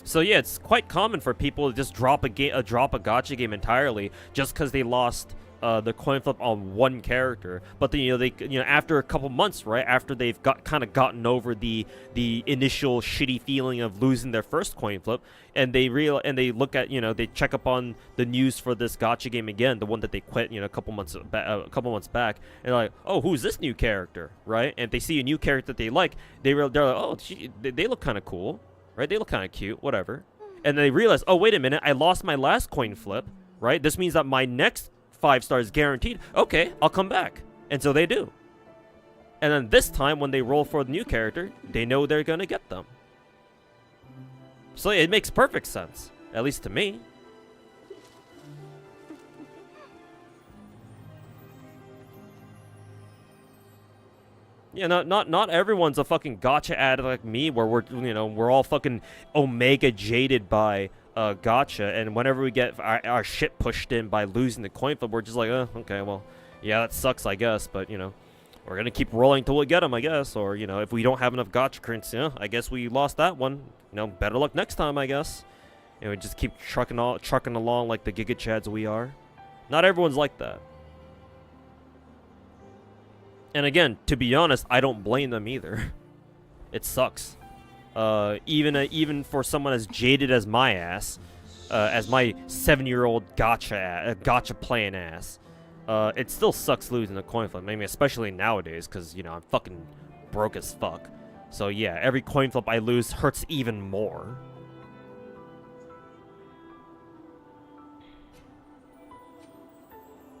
So yeah, it's quite common for people to just drop a gacha game entirely just because they lost the coin flip on one character. But then after a couple months, right after they've gotten over the initial shitty feeling of losing their first coin flip, and they look at they check up on the news for this gacha game again, the one that they quit a couple months back, and they're like, oh, who's this new character, right? And if they see a new character that they like, they're like, oh, they look kind of cool. Right? They look kind of cute, whatever. And they realize, oh, wait a minute, I lost my last coin flip, right? This means that my next 5-star is guaranteed. Okay, I'll come back. And so they do. And then this time, when they roll for the new character, they know they're going to get them. So it makes perfect sense, at least to me. Yeah, not everyone's a fucking gacha addict like me, where we're all fucking omega jaded by gacha, and whenever we get our shit pushed in by losing the coin flip, we're just like, oh, okay, well, yeah, that sucks, I guess, but we're gonna keep rolling till we get them, I guess, or if we don't have enough gacha currency, I guess we lost that one. Better luck next time, I guess. And we just keep trucking along like the Giga Chads we are. Not everyone's like that. And again, to be honest, I don't blame them either. It sucks. Even for someone as jaded as my ass, as my 7-year-old gacha playing ass, it still sucks losing a coin flip. I mean, especially nowadays, because I'm fucking broke as fuck. So yeah, every coin flip I lose hurts even more.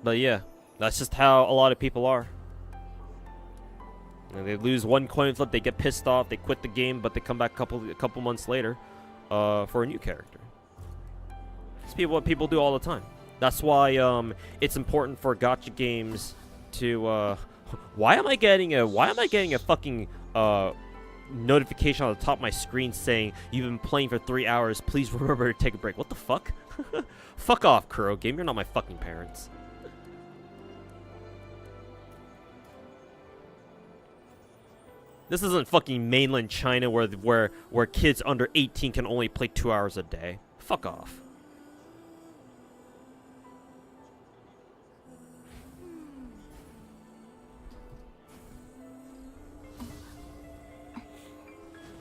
But yeah, that's just how a lot of people are. And they lose one coin flip, they get pissed off, they quit the game, but they come back a couple months later for a new character. It's what people do all the time. That's why it's important for gacha games to. Why am I getting a fucking notification on the top of my screen saying you've been playing for 3 hours? Please remember to take a break. What the fuck? Fuck off, Kuro Game. You're not my fucking parents. This isn't fucking mainland China where kids under 18 can only play 2 hours a day. Fuck off.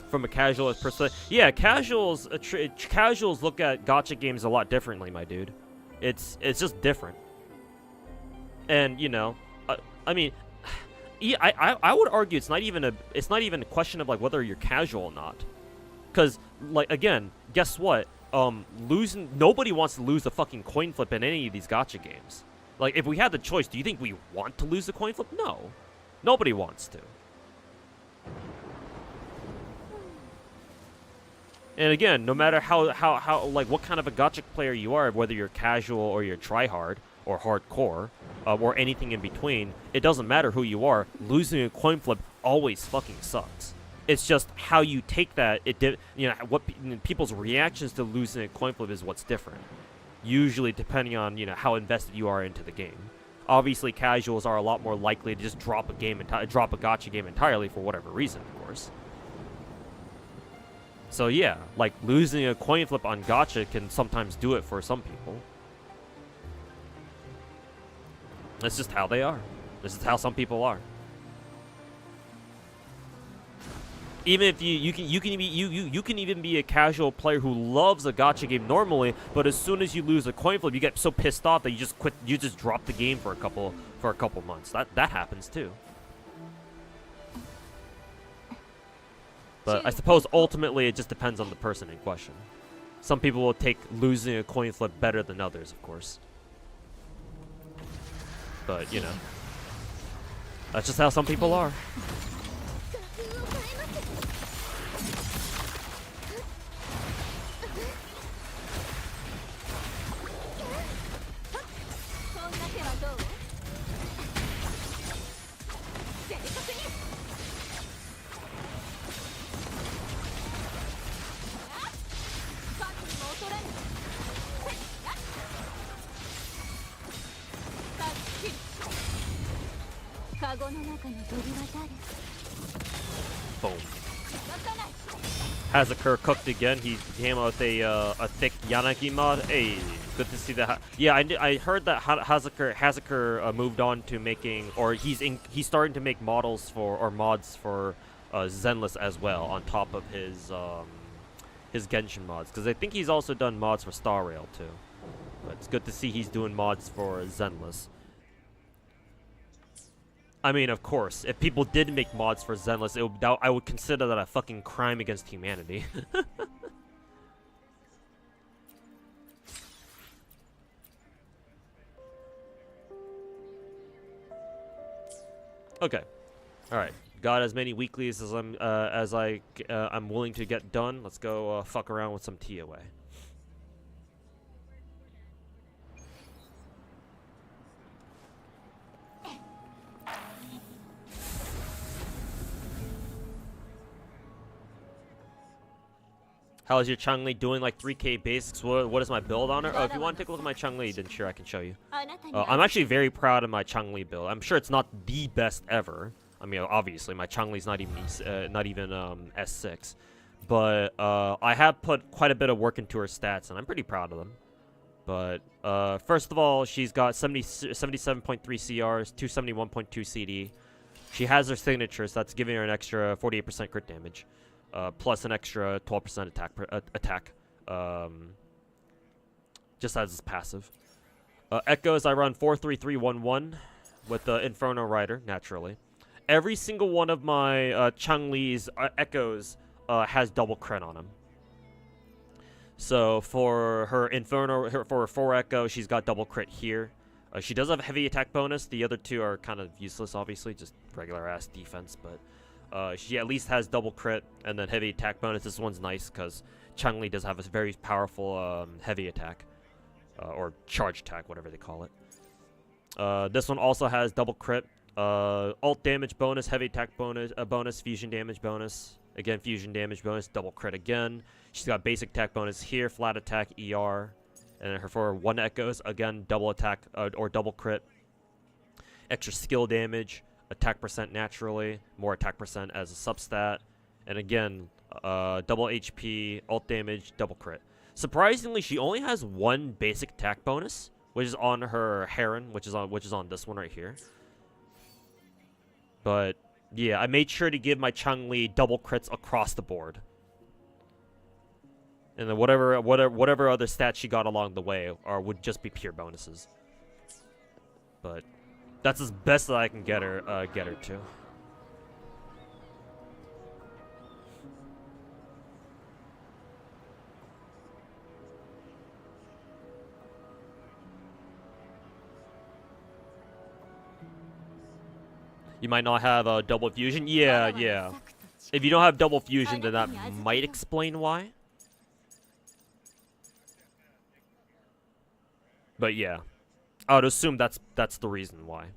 from a casual perspective. Yeah, casuals casuals look at gacha games a lot differently, my dude. It's just different. And you know, I mean, yeah, I would argue it's not even a question of like whether you're casual or not. Cause like again, guess what? Nobody wants to lose a fucking coin flip in any of these gacha games. Like if we had the choice, do you think we want to lose a coin flip? No. Nobody wants to. And again, no matter how like what kind of a gacha player you are, whether you're casual or you're tryhard or hardcore, or anything in between, it doesn't matter who you are. Losing a coin flip always fucking sucks. It's just how you take that. People's reactions to losing a coin flip is what's different. Usually, depending on how invested you are into the game. Obviously, casuals are a lot more likely to just drop a gacha game entirely for whatever reason, of course. So yeah, like losing a coin flip on gacha can sometimes do it for some people. That's just how they are. This is how some people are. Even if you can even be a casual player who loves a gacha game normally, but as soon as you lose a coin flip, you get so pissed off that you just quit. You just drop the game for a couple months. That happens too. But I suppose ultimately it just depends on the person in question. Some people will take losing a coin flip better than others, of course. But, that's just how some people are. Boom. Hazakura cooked again. He came out with a thick Yanagi mod. Hey, good to see that. Yeah, I heard that Hazakura moved on to making, or he's starting to make mods for Zenless as well on top of his Genshin mods, because I think he's also done mods for Star Rail too. But it's good to see he's doing mods for Zenless. I mean, of course, if people did make mods for Zenless, I would consider that a fucking crime against humanity. Okay, all right. Got as many weeklies as I'm willing to get done. Let's go fuck around with some TOA. How's your Changli doing? Like 3K basics? What is my build on her? Oh, if you want to take a look at my Changli, then sure, I can show you. I'm actually very proud of my Changli build. I'm sure it's not the best ever. I mean, obviously, my Changli's not even S6. But I have put quite a bit of work into her stats, and I'm pretty proud of them. But first of all, she's got 77.3 CRs, 271.2 CD. She has her signature, so that's giving her an extra 48% crit damage. Plus an extra 12% attack. Just as passive. Echoes, I run 4-3-3-1-1 with the Inferno Rider, naturally. Every single one of my Changli's Echoes has double crit on them. So for her Inferno, for her 4 Echo, she's got double crit here. She does have a heavy attack bonus. The other two are kind of useless, obviously, just regular ass defense, but she at least has double crit and then heavy attack bonus. This one's nice because Changli does have a very powerful heavy attack, or charge attack, whatever they call it. This one also has double crit, ult damage bonus, heavy attack bonus, fusion damage bonus. Again, fusion damage bonus, double crit again. She's got basic attack bonus here, flat attack, ER, and her for 1 Echoes, again, double attack or double crit. Extra skill damage. Attack percent naturally, more attack percent as a substat, and again, double HP, ult damage, double crit. Surprisingly, she only has 1 basic attack bonus, which is on her Heron, which is on this one right here. But Yeah, I made sure to give my Changli double crits across the board. And then whatever other stats she got along the way would just be pure bonuses. But that's as best that I can get her to. You might not have a double fusion. Yeah. If you don't have double fusion, then that might explain why. But yeah, I would assume that's the reason why.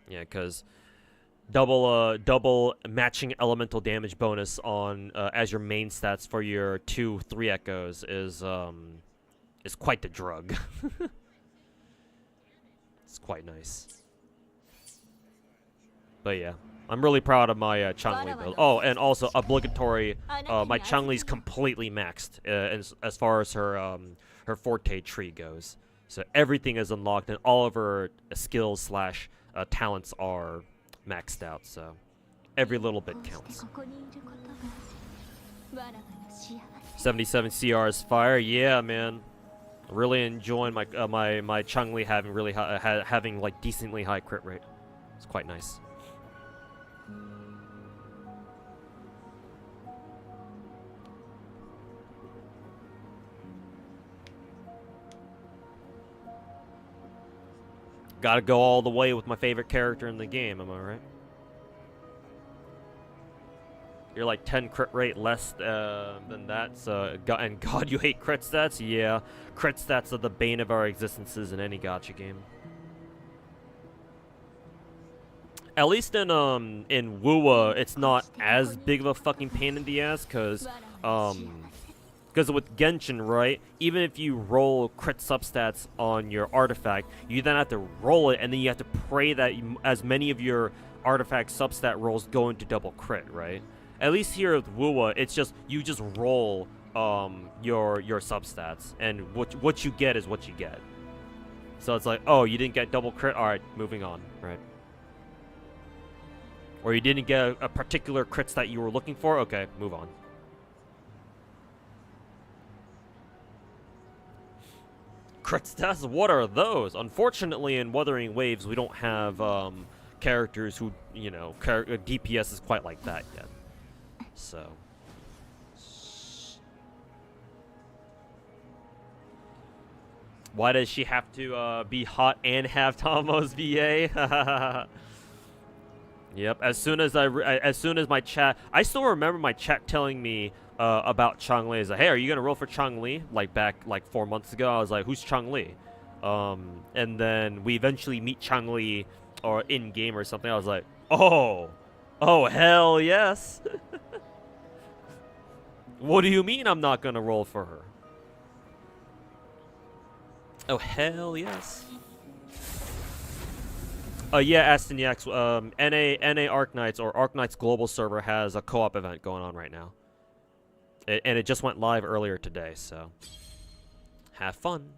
Yeah, because double matching elemental damage bonus on as your main stats for your 2/3 echoes is quite the drug. It's quite nice. But yeah, I'm really proud of my Changli build. Oh, and also obligatory, my Changli's completely maxed as far as her forte tree goes. So everything is unlocked, and all of her skills / talents are maxed out. So every little bit counts. 77 CR is fire. Yeah, man. Really enjoying my my Changli having really having like decently high crit rate. It's quite nice. Gotta go all the way with my favorite character in the game, am I right? You're like 10 crit rate less than that, so... And God, you hate crit stats? Yeah. Crit stats are the bane of our existences in any gacha game. At least in Wuwa, it's not as big of a fucking pain in the ass, because with Genshin, right, even if you roll crit substats on your artifact, you then have to roll it, and then you have to pray that as many of your artifact substat rolls go into double crit, right? At least here with Wuwa, it's just, you just roll your substats, and what you get is what you get. So it's like, oh, you didn't get double crit? Alright, moving on, right? Or you didn't get a particular crit stat you were looking for? Okay, move on. Crit stats? What are those? Unfortunately, in Wuthering Waves, we don't have characters who, you know, DPS is quite like that yet. So. Why does she have to be hot and have Tomo's VA? Yep. As soon as my chat, I still remember my chat telling me about Changli. Is like, hey, are you gonna roll for Changli? Like back like 4 months ago, I was like, who's Changli? And then we eventually meet Changli or in game or something. I was like, oh hell yes. What do you mean I'm not gonna roll for her? Oh hell yes. Yeah, Aston Yax, NA Arknights or Arknights Global Server has a co-op event going on right now. And it just went live earlier today, so have fun.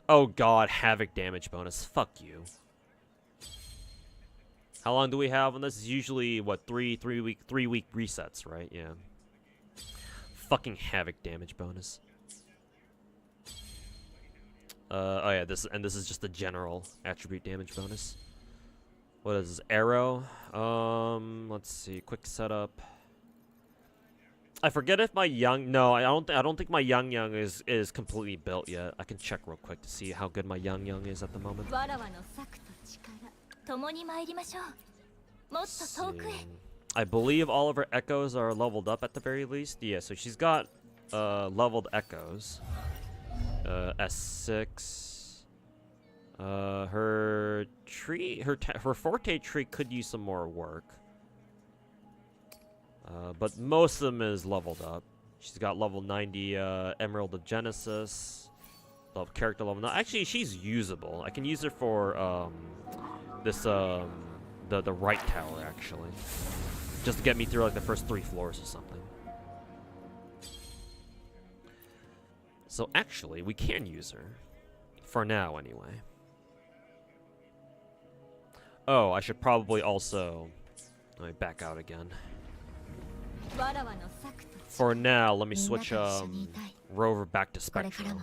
Oh god, Havoc damage bonus. Fuck you. How long do we have on this? It's usually what, three week resets, right? Yeah. Fucking Havoc damage bonus. Oh yeah, this is just the general attribute damage bonus. What is this? Arrow? Let's see. Quick setup. I forget if my no, I don't think my Yang is completely built yet. I can check real quick to see how good my Yang is at the moment. I believe all of her echoes are leveled up at the very least. Yeah, so she's got leveled echoes. S6. Her tree, her forte tree could use some more work. But most of them is leveled up. She's got level 90 Emerald of Genesis. Character level 9. Actually, she's usable. I can use her for this the right tower actually, just to get me through like the first 3 floors or something. So actually, we can use her for now anyway. Oh, I should probably also... Let me back out again. For now, let me switch Rover back to Spectral.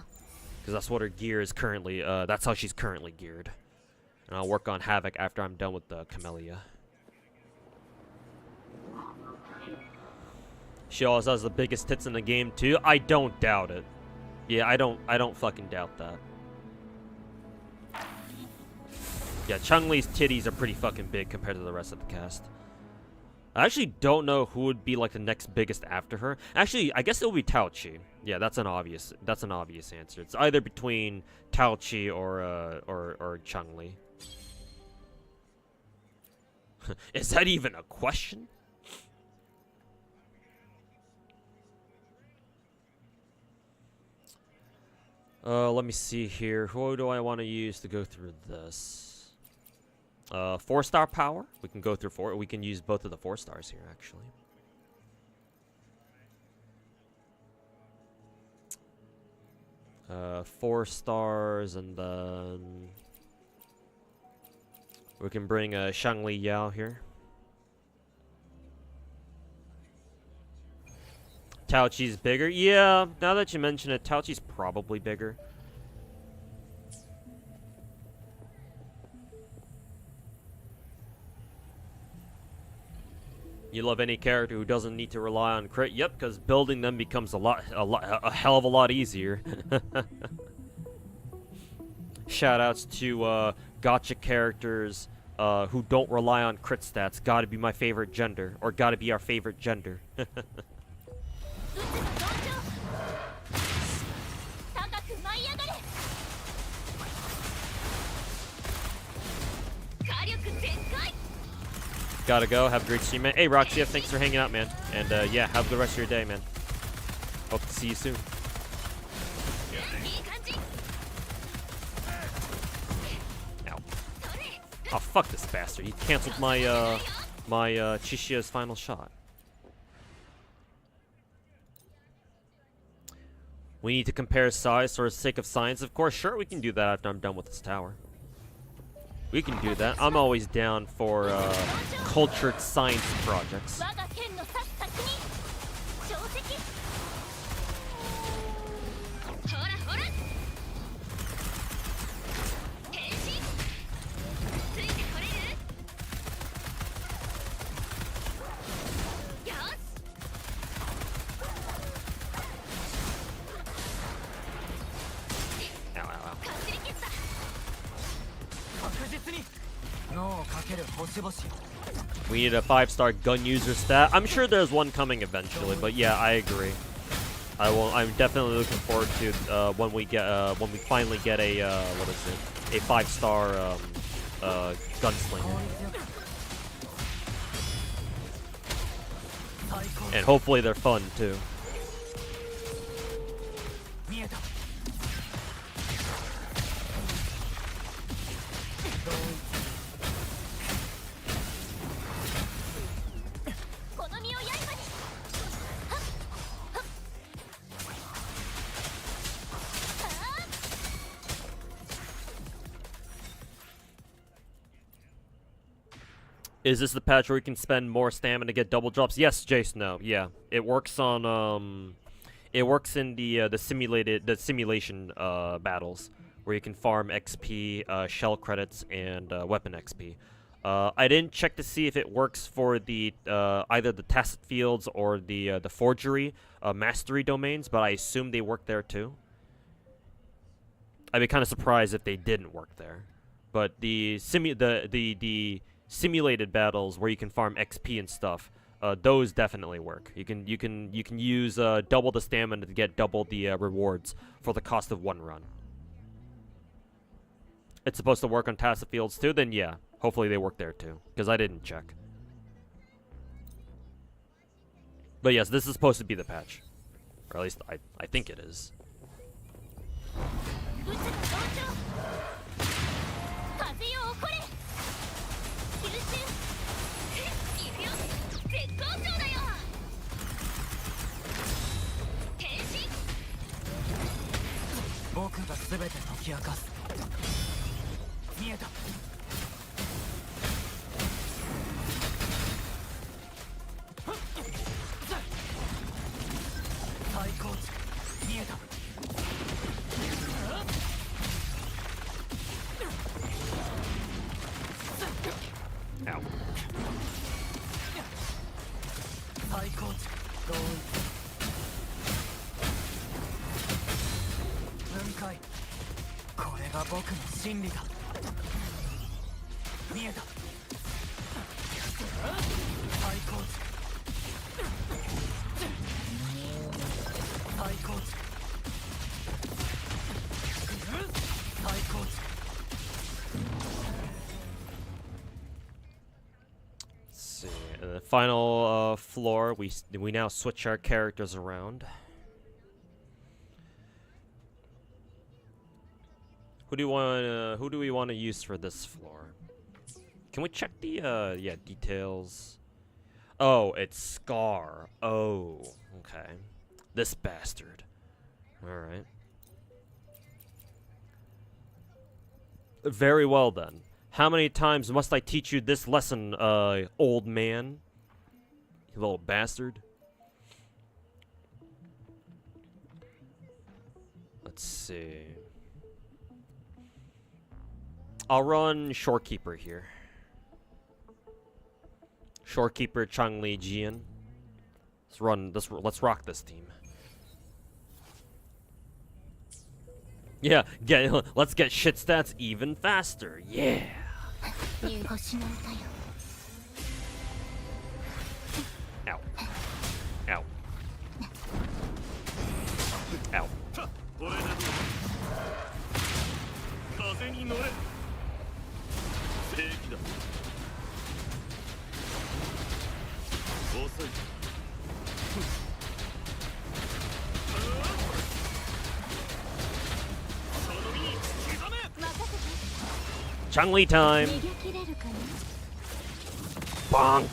Because that's what her gear is currently, that's how she's currently geared. And I'll work on Havoc after I'm done with the Camellya. She always has the biggest tits in the game too. I don't doubt it. Yeah, I don't fucking doubt that. Yeah, Chun-Li's titties are pretty fucking big compared to the rest of the cast. I actually don't know who would be like the next biggest after her. Actually, I guess it will be Taochi. Yeah, that's an obvious answer. It's either between Taochi or Chun-Li. Is that even a question? Let me see here. Who do I want to use to go through this? 4-star power. We can go through 4. We can use both of the 4 stars here, actually. Uh, 4 stars, and then we can bring Shangli Yao here. Taochi's bigger? Yeah, now that you mention it, Taochi's probably bigger. You love any character who doesn't need to rely on crit? Yep, because building them becomes a hell of a lot easier. Shoutouts to Gacha characters who don't rely on crit stats. Gotta be my favorite gender, or gotta be our favorite gender. Gotta go. Have a great stream, man. Hey, Roxy, thanks for hanging out, man. And yeah, have a good rest of your day, man. Hope to see you soon. Ow. Oh, fuck this bastard. He canceled my, my Chishia's final shot. We need to compare size for the sake of science. Of course, sure, we can do that after I'm done with this tower. We can do that. I'm always down for cultured science projects. We need a 5-star gun user stat. I'm sure there's one coming eventually, but yeah, I agree. I'm definitely looking forward to when we finally get a what is it? A 5-star gunslinger. And hopefully they're fun too. Is this the patch where you can spend more stamina to get double drops? Yes, Jace. No, yeah, it works on it works in the simulation battles where you can farm XP, shell credits, and weapon XP. I didn't check to see if it works for the either the tacit fields or the forgery mastery domains, but I assume they work there too. I'd be kind of surprised if they didn't work there. But the simulated battles where you can farm XP and stuff, those definitely work. You can use double the stamina to get double the rewards for the cost of 1 run. It's supposed to work on tacit fields too. Then yeah, hopefully they work there too, because I didn't check. But yes, this is supposed to be the patch, or at least I think it is. が僕の真理だ。見えた。最高値。最高値。最高値。See, and the final floor, we now switch our characters around. Who do we want to use for this floor? Can we check the yeah, details? Oh, it's Scar. Oh, okay. This bastard. All right. Very well then. How many times must I teach you this lesson, old man? You little bastard. Let's see. I'll run Shorekeeper here. Shorekeeper Changli Jian. Let's rock this team. Yeah, let's get shit stats even faster. Yeah. Ow. Ow. Ow. Changli time. Bonk.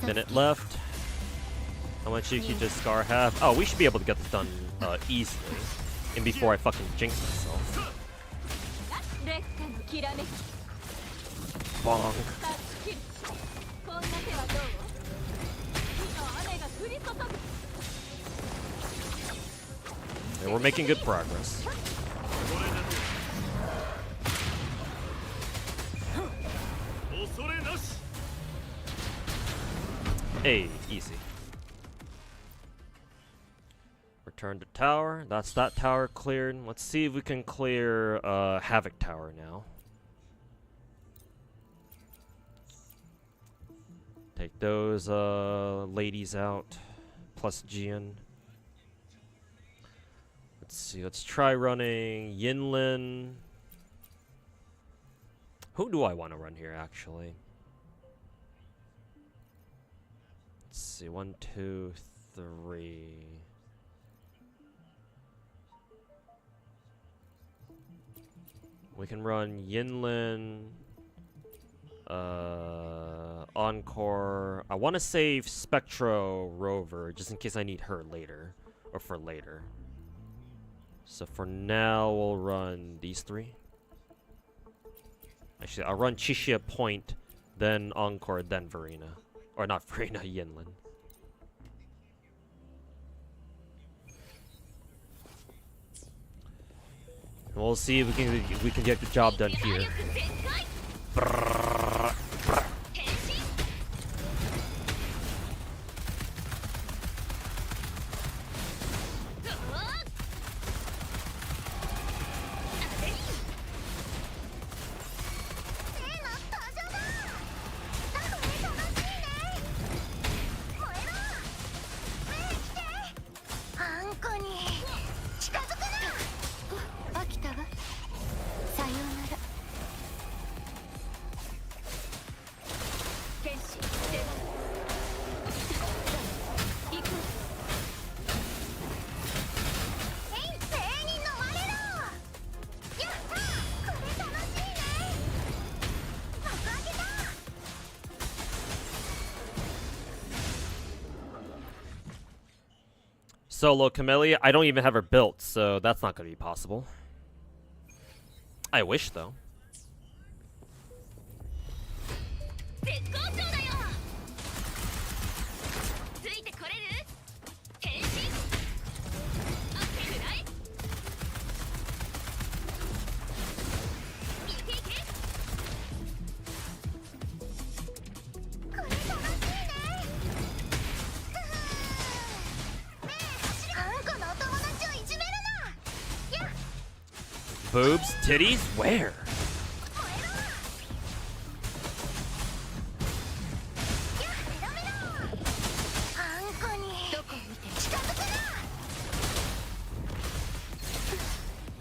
Minute left. How much Yuki does Scar have? Oh, we should be able to get this done easily. And before I fucking jinx myself. Bonk. Yeah, we're making good progress. Hey, easy. Return to tower. That's that tower cleared. Let's see if we can clear Havoc Tower now. Take those ladies out. Plus Jian. Let's see. Let's try running Yinlin. Who do I want to run here, actually? Let's see, 1, 2, 3. We can run Yinlin, Encore. I want to save Spectro Rover just in case I need her later, or for later. So for now, we'll run these three. Actually, I'll run Chishia Point, then Encore, then Verena. Or not Verena, Yinlin. We'll see if we can get the job done here. Brrr, brrr. solo Camellya. I don't even have her built, so that's not gonna be possible. I wish though. 絶好調だよ。ついてこれる？変身。あ、くらい。いけいけ。これ楽しいね。あんこのお友達をいじめるな。やっ。 Boobs, titties, where?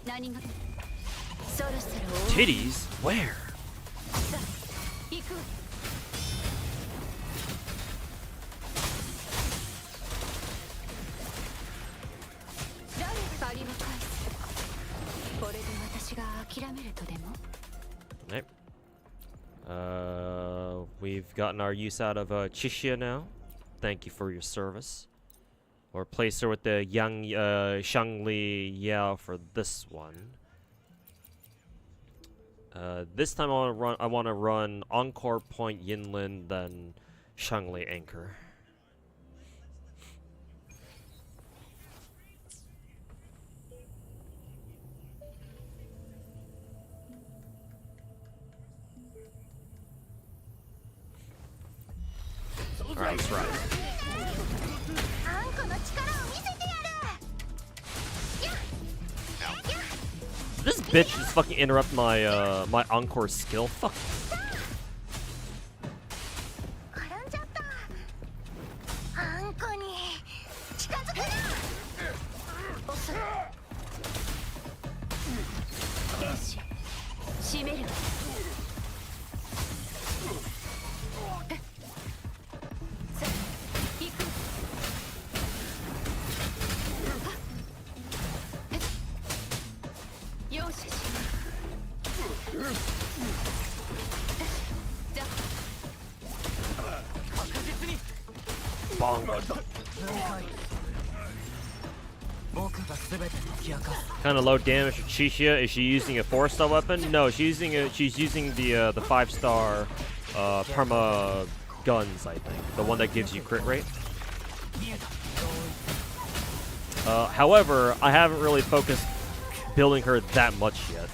何がそろそろ Titties, where? 行く誰借りを返すこれで私が諦めるとでも Right. We've gotten our use out of Chishia now. Thank you for your service. Or place her with the young Shangli Yao for this one. This time I want to run Encore Point Yinlin, then Shangli Anchor. Alright, let's ride. This bitch just fucking interrupt my my encore skill. Fuck. Kind of low damage for Chishia. Is she using a 4-star weapon? No, she's using the 5-star perma guns, I think. The one that gives you crit rate. However, I haven't really focused building her that much yet.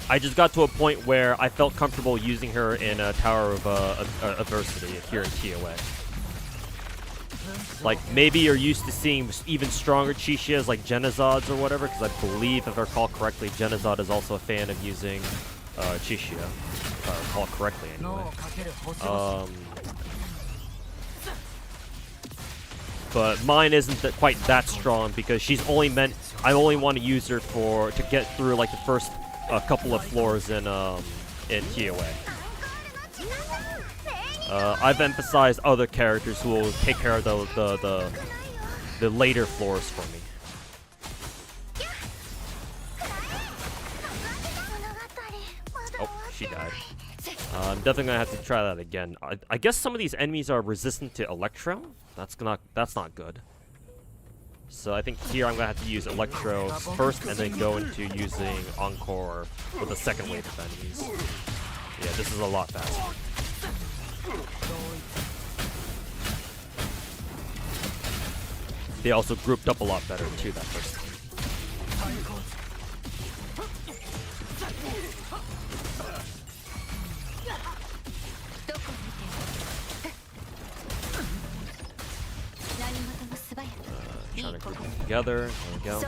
I just got to a point where I felt comfortable using her in a Tower of Adversity here in TOA. Like, maybe you're used to seeing even stronger Chishias like Genezods or whatever, because I believe, if I recall correctly, Genezod is also a fan of using Chishia. If I recall correctly, anyway. But mine isn't quite that strong, because she's only meant... I only want to use her to get through, like, the first couple of floors in TOA. I've emphasized other characters who will take care of the later floors for me. Oh, she died. I'm definitely gonna have to try that again. I guess some of these enemies are resistant to Electro. That's not good. So I think here I'm gonna have to use Electro first, and then go into using Encore with the second wave of enemies. Yeah, this is a lot faster. They also grouped up a lot better too that first time. Trying to group them together. There we go.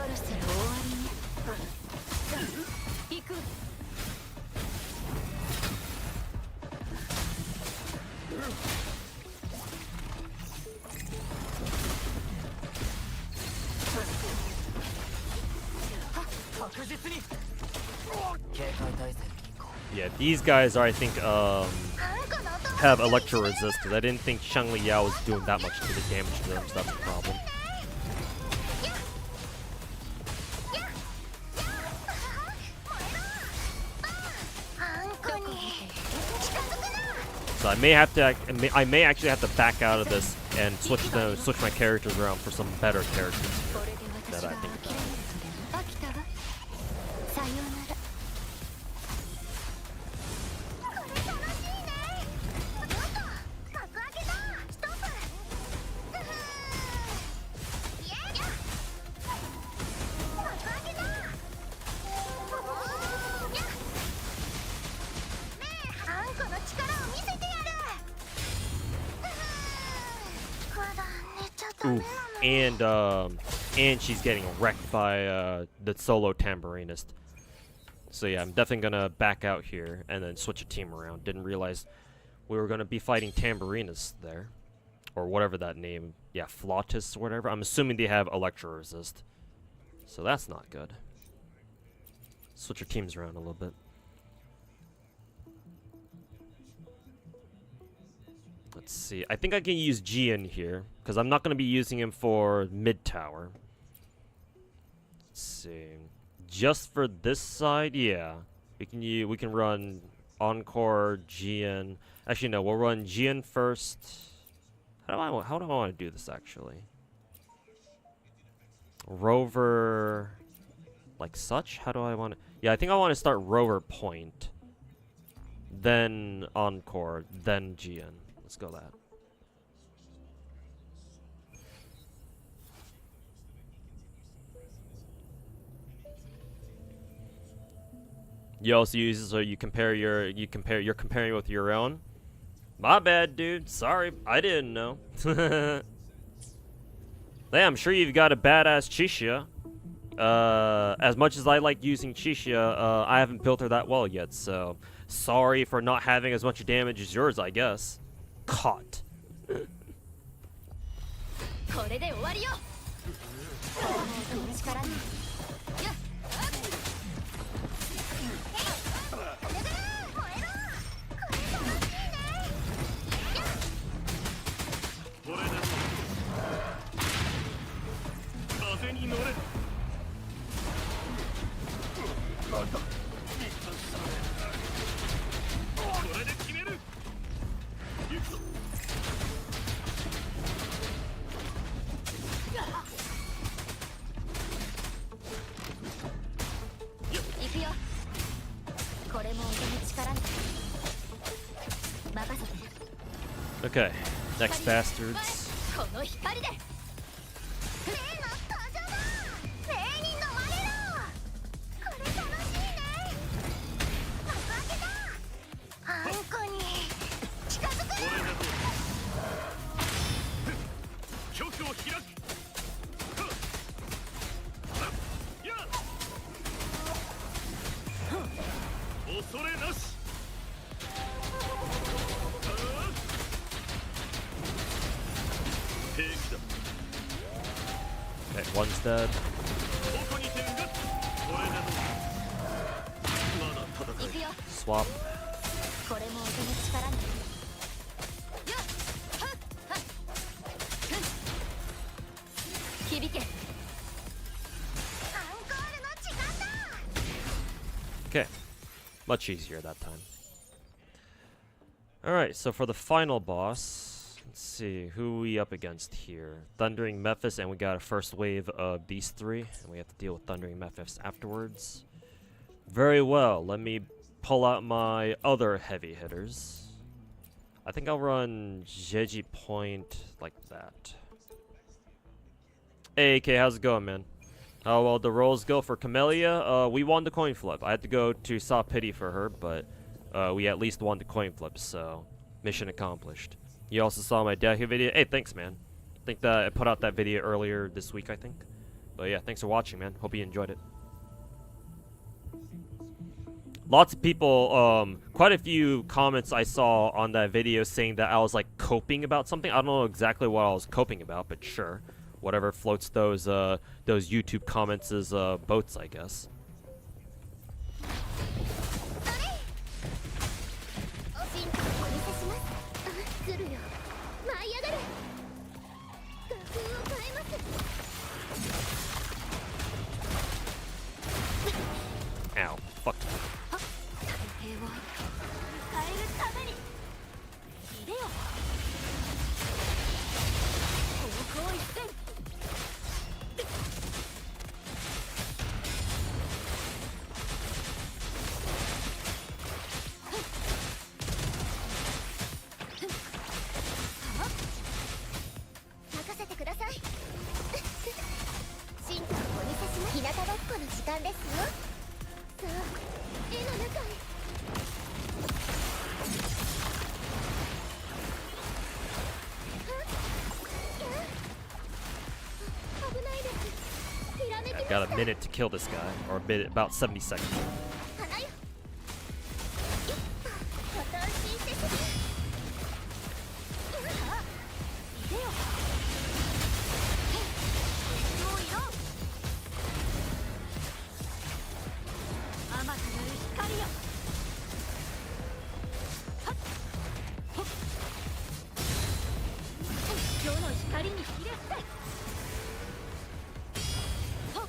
Yeah, these guys are, I think, have Electro resist, because I didn't think Shangli Yao was doing that much to the damage to them, so that's a problem. So I may actually have to back out of this and switch my characters around for some better characters here that I think about. 飽きたわさようならこれ楽しいねちょっと格上げだストップイエーイ格上げだおーやっねえあんこの力を見せてやるまだ寝ちゃダメなの And she's getting wrecked by the solo tambourinist. So yeah, I'm definitely gonna back out here and then switch a team around. Didn't realize we were gonna be fighting tambourinists there, or whatever that name. Yeah, flautists or whatever. I'm assuming they have electro resist, so that's not good. Switch your teams around a little bit. Let's see. I think I can use Gian here because I'm not gonna be using him for mid tower. Let's see. Just for this side, yeah. We can run Encore, Gian. Actually, no. We'll run Gian first. How do I want to do this actually? Rover, like such. How do I want to? Yeah, I think I want to start Rover point, then Encore, then Gian. Let's go that. You also use so you're comparing with your own. My bad, dude. Sorry, I didn't know. Yeah, I'm sure you've got a badass Chishia. As much as I like using Chishia, I haven't built her that well yet, so sorry for not having as much damage as yours, I guess. Caught. これで終わりよこの力にやっ風に乗れこれで決める行くぞ 行くよこれも音の力に任せて Okay, next bastards. この光で例の登場だ例に飲まれろこれ楽しいね幕開けだあんこに近づく局を開く恐れなし Okay, one's dead. ここに点がこれでもまだ戦行くよ Swap. これも音の力によっはっはっ響けアンコールの時間だ Okay, much easier that time. Alright, so for the final boss, let's see, who are we up against here? Thundering Mephis, and we got a first wave of these three, and we have to deal with Thundering Mephis afterwards. Very well, let me pull out my other heavy hitters. I think I'll run Jeji Point like that. Hey, AK, how's it going, man? How well the rolls go for Camellya? We won the coin flip. I had to go to Saw Pity for her, but we at least won the coin flip, so mission accomplished. You also saw my Deku video. Hey, thanks, man. I think that I put out that video earlier this week, I think. But yeah, thanks for watching, man. Hope you enjoyed it. Lots of people, quite a few comments I saw on that video saying that I was like coping about something. I don't know exactly what I was coping about, but sure. Whatever floats those YouTube comments' boats, I guess. Ow. Fuck. 間ですよ。さあ絵の中へ。危ないです。ひらめきま I've し got た。 a minute to kill this guy, or a bit, about 70 seconds. 花よ。ボタンシンセシス。さあいでよ。どうよ。甘くなる光よ。はっほっ。世の光にひれ伏せ。はっ。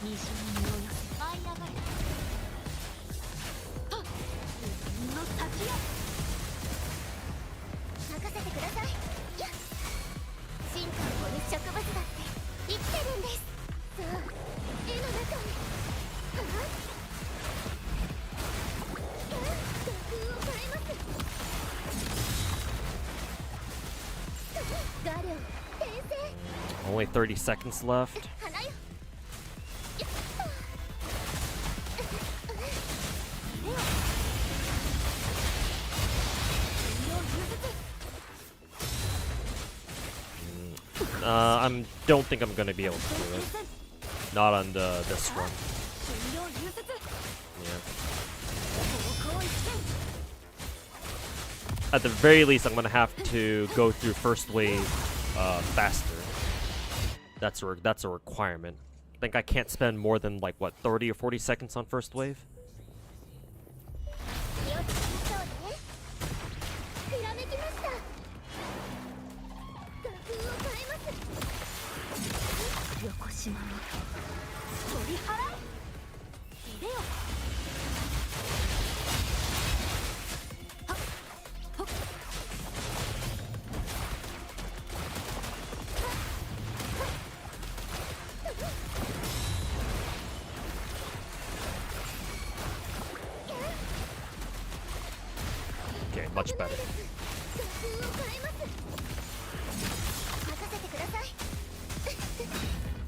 虹に身を寄せ舞い上がれ。はっ。自分の先へ。任せてください。やっ。進化を追う植物だって生きてるんです。さあ絵の中へ。はっ。画風を変えます。ガリョ転生。 Only 30 seconds left. 花よ。やっ。でよ。身を譲って。I don't think I'm gonna be able to do it. Not on this run. 身を譲って。 Yeah. 方向一転。 At the very least, I'm gonna have to go through first wave faster. That's a requirement. I think I can't spend more than like what 30 or 40 seconds on first wave. 気をつけましょうね。ひらめきました。画風を変えます。横島の取り払い。いでよ。はっほっ。Okay, much better. 画風を変えます。任せてください。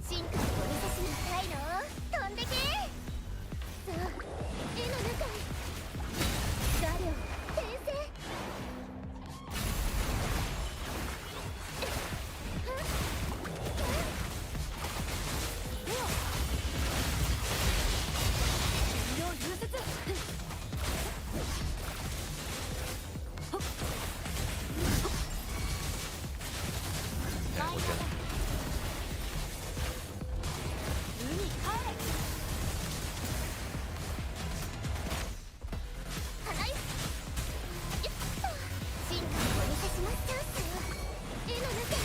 進化をお見せしなさいの。飛んでけ。さあ絵の中へ。ガリョ転生。いでよ。身を融雪。Yeah, we're good. 海帰れ。花よ。よっと。進化をお見せします。チャンスよ。絵の中へ。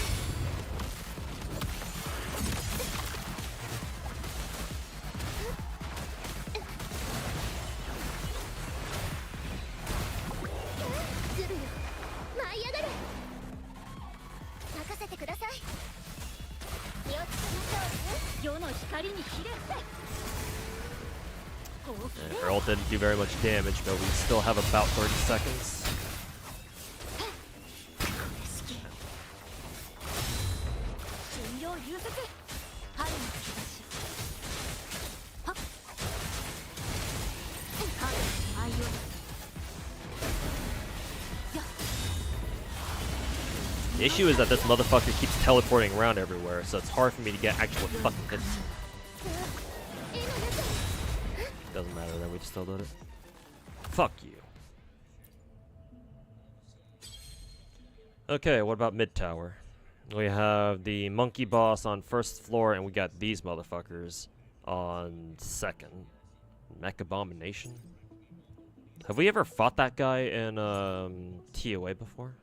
ズルよ。舞い上がれ。任せてください。気をつけましょうね。世の光にひれ伏せ。 And her ult didn't do very much damage, but we still have about 30 seconds. 順用融雪。春の兆し。はっ。春の愛用。やっ。 The issue is that this motherfucker keeps teleporting around everywhere, so it's hard for me to get actual fucking hits. さあ絵の中へ。 Doesn't matter, then we just still did it. Fuck you. Okay, what about mid tower? We have the monkey boss on first floor, and we got these motherfuckers on second. Mech Abomination? Have we ever fought that guy in TOA before?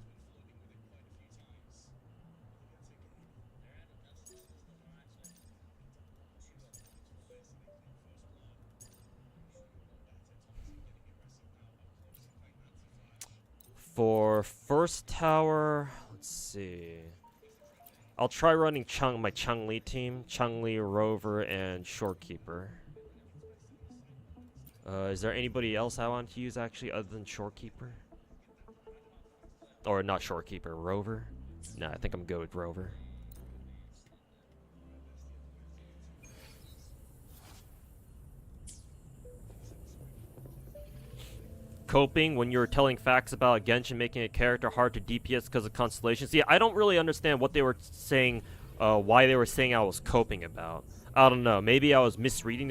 For first tower, let's see. I'll try running my Changli team. Changli, Rover, and Shorekeeper. Is there anybody else I want to use actually other than Shorekeeper? Or not Shorekeeper, Rover? Nah, I think I'm good with Rover. coping when you were telling facts about Genshin making a character hard to DPS because of constellations. Yeah, I don't really understand what they were saying, why they were saying I was coping about. I don't know. Maybe I was misreading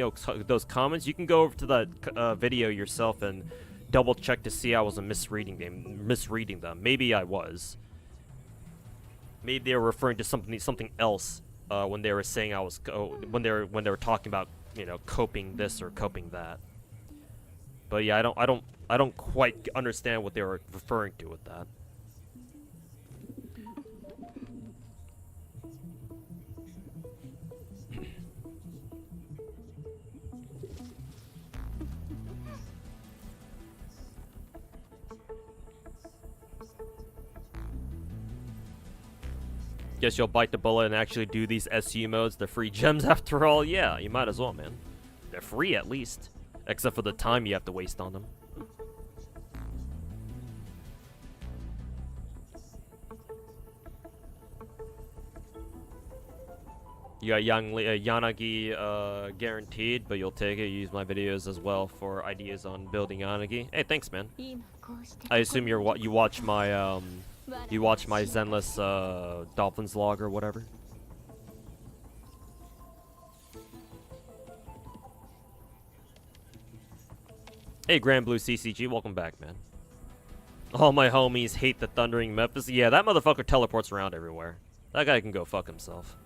those comments. You can go over to that video yourself and double check to see I wasn't misreading them. Maybe I was. Maybe they were referring to something else when they were saying I was when they were talking about, you know, coping this or coping that. But yeah, I don't quite understand what they were referring to with that. Guess you'll bite the bullet and actually do these SU modes. They're free gems after all. Yeah, you might as well, man. They're free at least. Except for the time you have to waste on them. You got Yanagi guaranteed, but you'll take it. You use my videos as well for ideas on building Yanagi. Hey, thanks, man. I assume you watch my Zenless Dolphins log or whatever. Hey, Grand Blue CCG, welcome back, man. All my homies hate the Thundering Memphis. Yeah, that motherfucker teleports around everywhere. That guy can go fuck himself.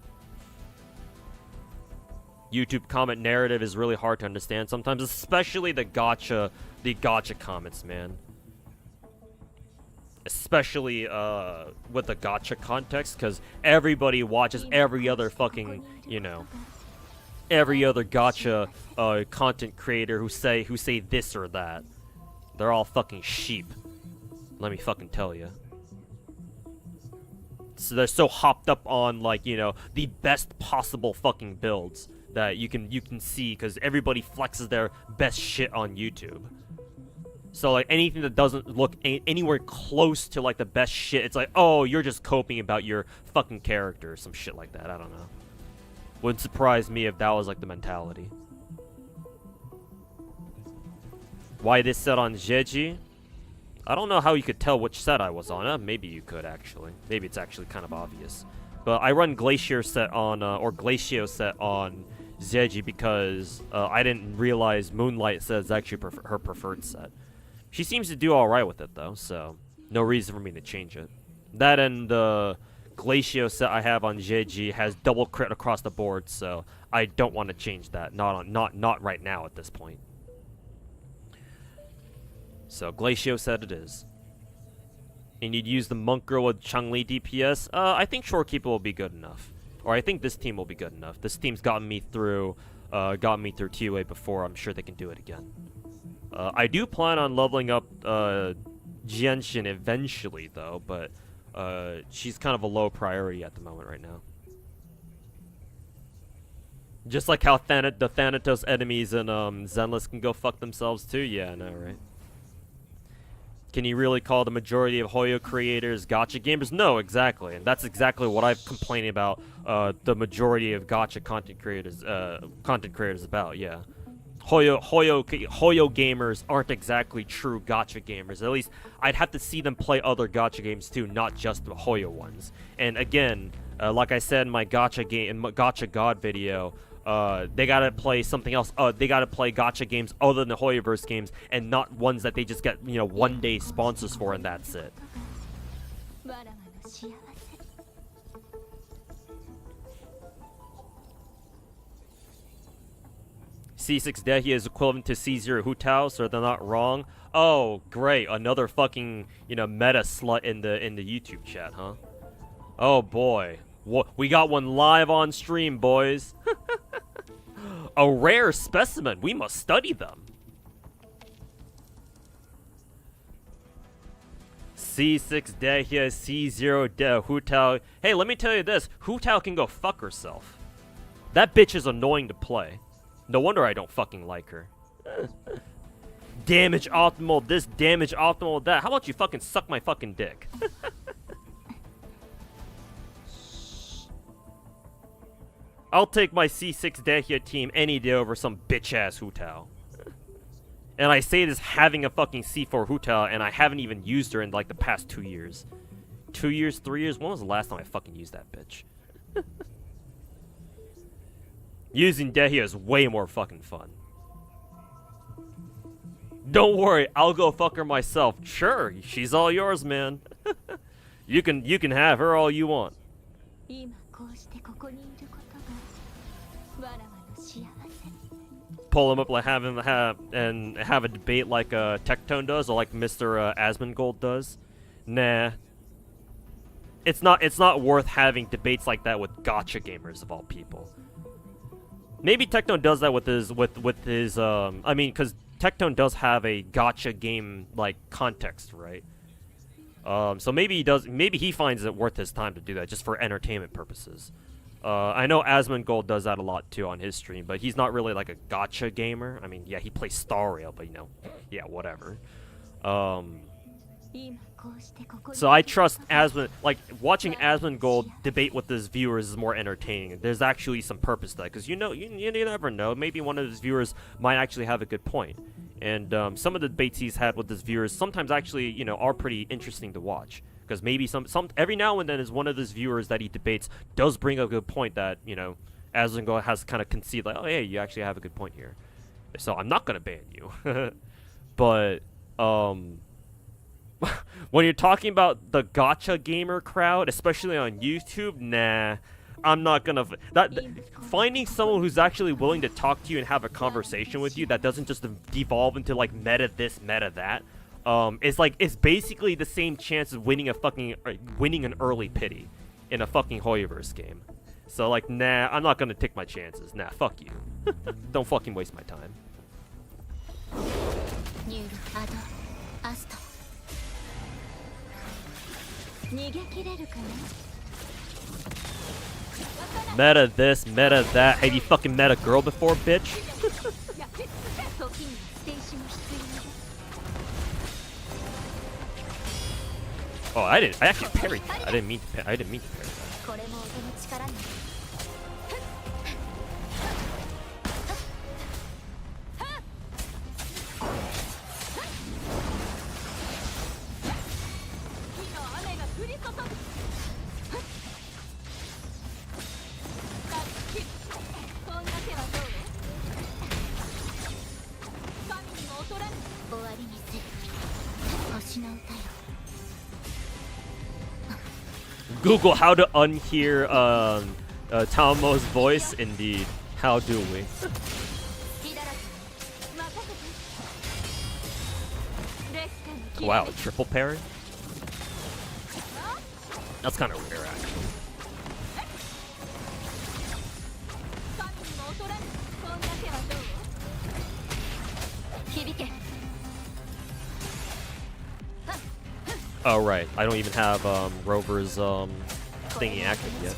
YouTube comment narrative is really hard to understand sometimes, especially the gacha comments, man. Especially with the gacha context, because everybody watches every other fucking, you know, every other gacha content creator who say this or that. They're all fucking sheep. Let me fucking tell you. So they're so hopped up on, like, you know, the best possible fucking builds that you can see, because everybody flexes their best shit on YouTube. So, like, anything that doesn't look anywhere close to, like, the best shit, it's like, oh, you're just coping about your fucking character or some shit like that. I don't know. Wouldn't surprise me if that was, like, the mentality. Why this set on Jeji? I don't know how you could tell which set I was on. Maybe you could, actually. Maybe it's actually kind of obvious. But I run Glacier set on, or Glacio set on Zeji because I didn't realize Moonlight set is actually her preferred set. She seems to do alright with it, though, so no reason for me to change it. That and the Glacio set I have on Jeji has double crit across the board, so I don't want to change that. Not right now at this point. So Glacio set it is. And you'd use the Monk Girl with Changli DPS. I think Shorekeeper will be good enough. Or I think this team will be good enough. This team's gotten me through TOA before. I'm sure they can do it again. I do plan on leveling up Genshin eventually, though, but she's kind of a low priority at the moment right now. Just like how the Thanatos enemies in Zenless can go fuck themselves too. Yeah, I know, right? Can you really call the majority of Hoyo creators gacha gamers? No, exactly, and that's exactly what I've complained about the majority of gacha content creators about. Yeah, Hoyo gamers aren't exactly true gacha gamers. At least I'd have to see them play other gacha games too, not just the Hoyo ones. And again, like I said in my Gacha God video. They gotta play something else. They gotta play gacha games other than the Hoyoverse games, and not ones that they just get, you know, one-day sponsors for, and that's it. C6 Dehi is equivalent to C0 Hutao, so they're not wrong. Oh, great! Another fucking, you know, meta slut in the YouTube chat, huh? Oh boy. We got one live on stream, boys. A rare specimen. We must study them. C6 Dehia, C0 De Hutao. Hey, let me tell you this. Hutao can go fuck herself. That bitch is annoying to play. No wonder I don't fucking like her. Damage optimal this, damage optimal that. How about you fucking suck my fucking dick? I'll take my C6 Dehia team any day over some bitch-ass Hutao. And I say this having a fucking C4 Huta, and I haven't even used her in like the past 2 years. 2 years, 3 years? When was the last time I fucking used that bitch? Using Dehya is way more fucking fun. Don't worry, I'll go fuck her myself. Sure, she's all yours, man. You can have her all you want. 今こうしてここにいることがわらわの幸せ。 Pull him up like have a debate like Tectone does or like Mr. Asmongold does. Nah. It's not worth having debates like that with Gacha gamers of all people. Maybe Tectone does that with his I mean, cuz Tectone does have a Gacha game like context, right? So maybe he finds it worth his time to do that just for entertainment purposes. I know Asmongold does that a lot too on his stream, but he's not really like a Gacha gamer. I mean, yeah, he plays Star Rail, but you know, yeah, whatever. So I trust like watching Asmongold debate with his viewers is more entertaining. There's actually some purpose to that, because you never know. Maybe one of his viewers might actually have a good point. And some of the debates he's had with his viewers sometimes actually, you know, are pretty interesting to watch. Because maybe some every now and then is one of his viewers that he debates does bring a good point that, you know, Asmongold has kind of conceded, like, oh, hey, you actually have a good point here. So I'm not going to ban you. But, when you're talking about the Gacha gamer crowd, especially on YouTube, nah, I'm not gonna. Finding someone who's actually willing to talk to you and have a conversation with you that doesn't just devolve into like meta this, meta that, it's basically the same chance of winning an early pity in a fucking Hoyoverse game. So like, nah, I'm not gonna take my chances. Nah, fuck you. Don't fucking waste my time. Meta this, meta that. Have you fucking met a girl before, bitch? Oh, I actually parried that. I didn't mean to parry that. Google how to unhear Taomo's voice. Indeed, how do we? Wow, triple parry? That's kind of rare, actually. Oh, right. I don't even have Rover's thingy active yet.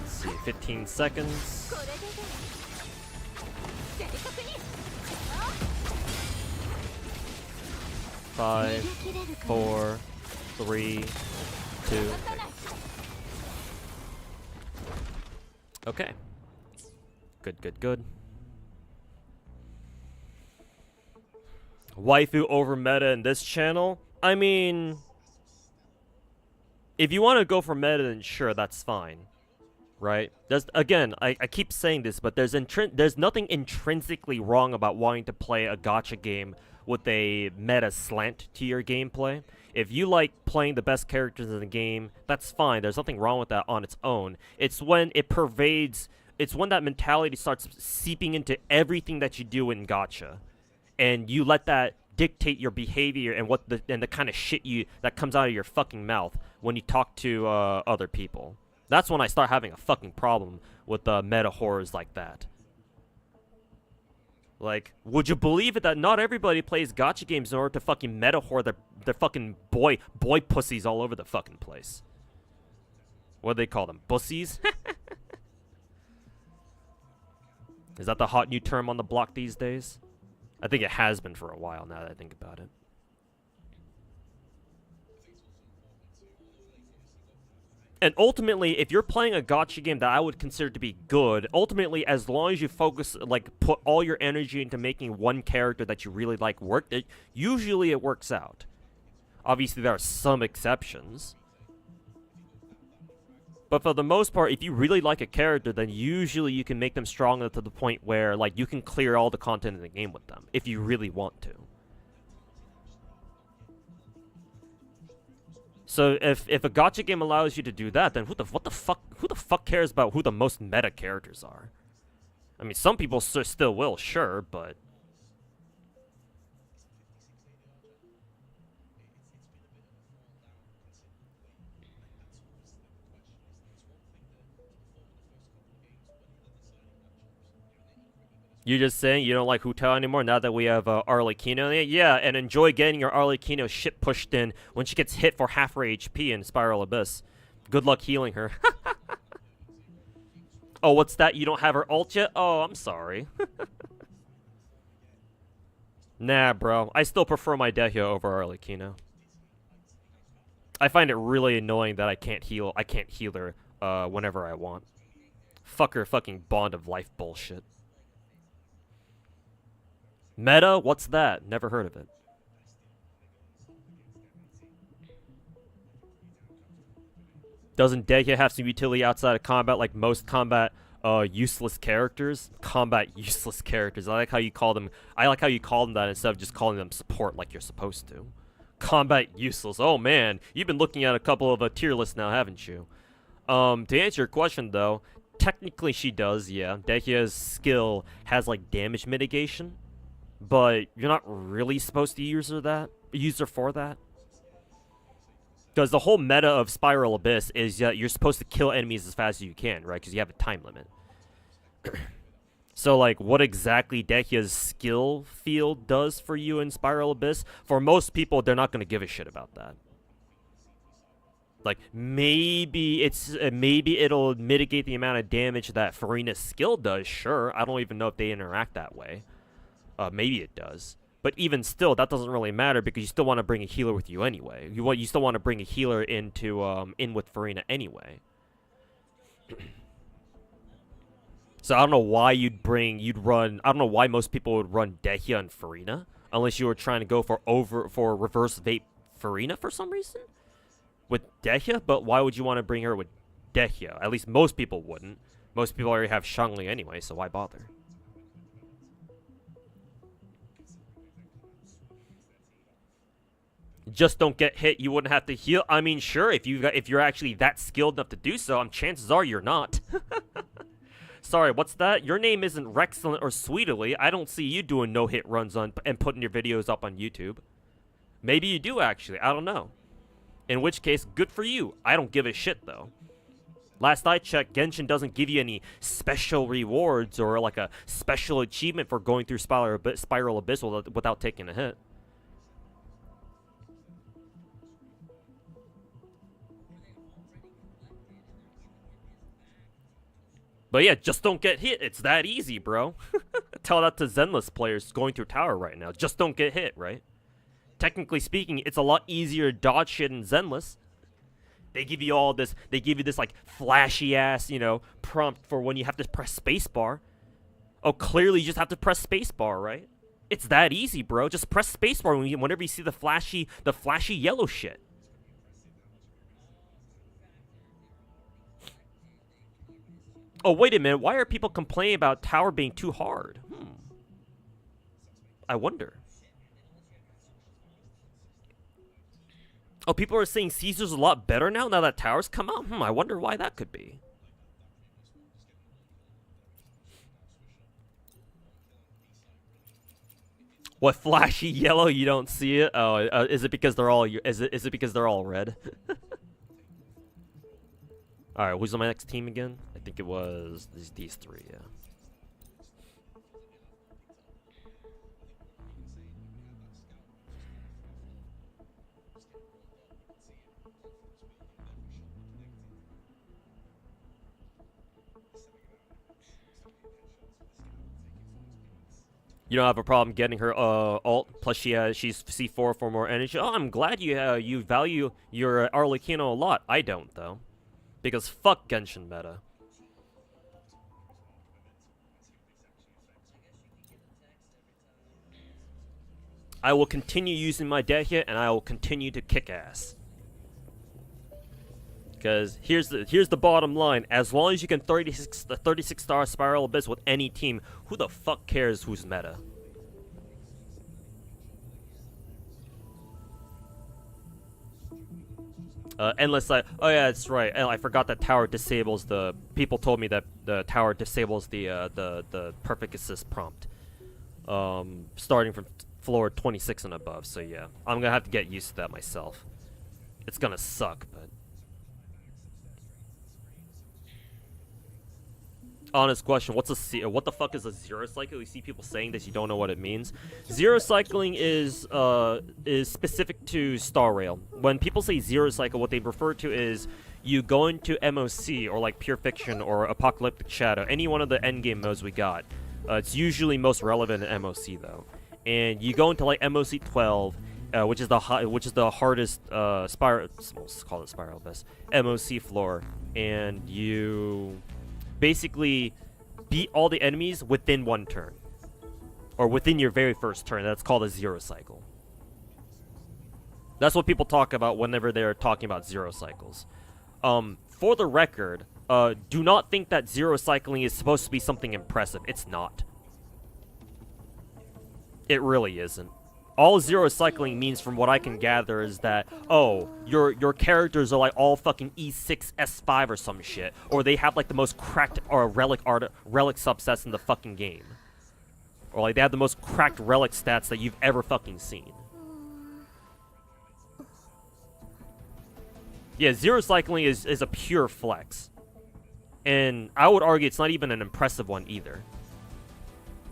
Let's see, 15 seconds. 5, 4, 3, 2. Okay. Good. Waifu over meta in this channel? I mean, if you want to go for meta, then sure, that's fine. Right? Again, I keep saying this, but there's nothing intrinsically wrong about wanting to play a gacha game with a meta slant to your gameplay. If you like playing the best characters in the game, that's fine. There's nothing wrong with that on its own. It's when it pervades it's when that mentality starts seeping into everything that you do in Gacha, and you let that dictate your behavior and the kind of shit that comes out of your fucking mouth when you talk to other people. That's when I start having a fucking problem with meta horrors like that. Like, would you believe it that not everybody plays gacha games in order to fucking meta whore their fucking boy pussies all over the fucking place? What do they call them? Bussies? Is that the hot new term on the block these days? I think it has been for a while now that I think about it. And ultimately, if you're playing a gacha game that I would consider to be good, ultimately, as long as you focus, like, put all your energy into making one character that you really like work, usually it works out. Obviously, there are some exceptions. But for the most part, if you really like a character, then usually you can make them strong enough to the point where, like, you can clear all the content in the game with them, if you really want to. So if a gacha game allows you to do that, then who the fuck cares about who the most meta characters are? I mean, some people still will, sure, but you're just saying you don't like Hu-Tao anymore now that we have Arlecchino? Yeah, and enjoy getting your Arlecchino shit pushed in when she gets hit for half her HP in Spiral Abyss. Good luck healing her. Oh, what's that? You don't have her ult yet? Oh, I'm sorry. Nah, bro. I still prefer my Dehya over Arlecchino. I find it really annoying that I can't heal her whenever I want. Fuck her fucking Bond of Life bullshit. Meta? What's that? Never heard of it. Doesn't Dehya have some utility outside of combat like most combat useless characters? Combat useless characters. I like how you call them that instead of just calling them support like you're supposed to. Combat useless. Oh man, you've been looking at a couple of tier lists now, haven't you? To answer your question though, technically she does, yeah. Dehya's skill has like damage mitigation. But you're not really supposed to use her for that. Because the whole meta of Spiral Abyss is you're supposed to kill enemies as fast as you can, right? Because you have a time limit. So, like, what exactly Dehya's skill field does for you in Spiral Abyss, for most people, they're not going to give a shit about that. Like, maybe it'll mitigate the amount of damage that Farina's skill does, sure. I don't even know if they interact that way. Maybe it does. But even still, that doesn't really matter because you still want to bring a healer with you anyway. You still want to bring a healer in with Farina anyway. So I don't know why I don't know why most people would run Dehya and Farina unless you were trying to go for reverse vape Farina for some reason with Dehya, but why would you want to bring her with Dehya? At least most people wouldn't. Most people already have Shangli anyway, so why bother? Just don't get hit, you wouldn't have to heal. I mean, sure, if you're actually that skilled enough to do so, chances are you're not. Sorry, what's that? Your name isn't Rexcellent or Sweetly. I don't see you doing no-hit runs and putting your videos up on YouTube. Maybe you do, actually. I don't know. In which case, good for you. I don't give a shit, though. Last I checked, Genshin doesn't give you any special rewards or, like, a special achievement for going through Spiral Abyss without taking a hit. But yeah, just don't get hit. It's that easy, bro. Tell that to Zenless players going through tower right now. Just don't get hit, right? Technically speaking, it's a lot easier to dodge shit in Zenless. They give you all this, like flashy ass, prompt for when you have to press spacebar. Oh, clearly you just have to press spacebar, right? It's that easy, bro. Just press spacebar whenever you see the flashy yellow shit. Oh, wait a minute. Why are people complaining about tower being too hard? I wonder. Oh, people are saying Caesar's a lot better now that tower's come out? I wonder why that could be. What, flashy yellow? You don't see it? Oh, is it because they're all is it because they're all red? All right, who's on my next team again? I think it was these three. Yeah. You don't have a problem getting her ult. Plus, she's C4 for more energy. Oh, I'm glad you value your Arlecchino a lot. I don't though, because fuck Genshin meta. I will continue using my Dehya, and I will continue to kick ass. Because here's the bottom line: as long as you can 36-star Spiral Abyss with any team, who the fuck cares who's meta? Endless light. Oh yeah, that's right. And I forgot that tower disables the. People told me that the tower disables the perfect assist prompt. Starting from floor 26 and above. So yeah, I'm gonna have to get used to that myself. It's gonna suck, but. Honest question, what the fuck is a zero cycle? You see people saying this, you don't know what it means. Zero cycling is specific to Star Rail. When people say zero cycle, what they refer to is you go into MOC or like Pure Fiction or Apocalyptic Shadow, any one of the endgame modes we got. It's usually most relevant in MOC though. And you go into like MOC 12, which is the hardest spiral, let's call it Spiral Abyss, MOC floor, and you basically beat all the enemies within one turn. Or within your very first turn. That's called a zero cycle. That's what people talk about whenever they're talking about zero cycles. For the record, do not think that zero cycling is supposed to be something impressive. It's not. It really isn't. All zero cycling means, from what I can gather, is that, oh, your characters are like all fucking E6, S5 or some shit, or they have like the most cracked relic subsets in the fucking game, or like they have the most cracked relic stats that you've ever fucking seen. Yeah, zero cycling is a pure flex, and I would argue it's not even an impressive one either.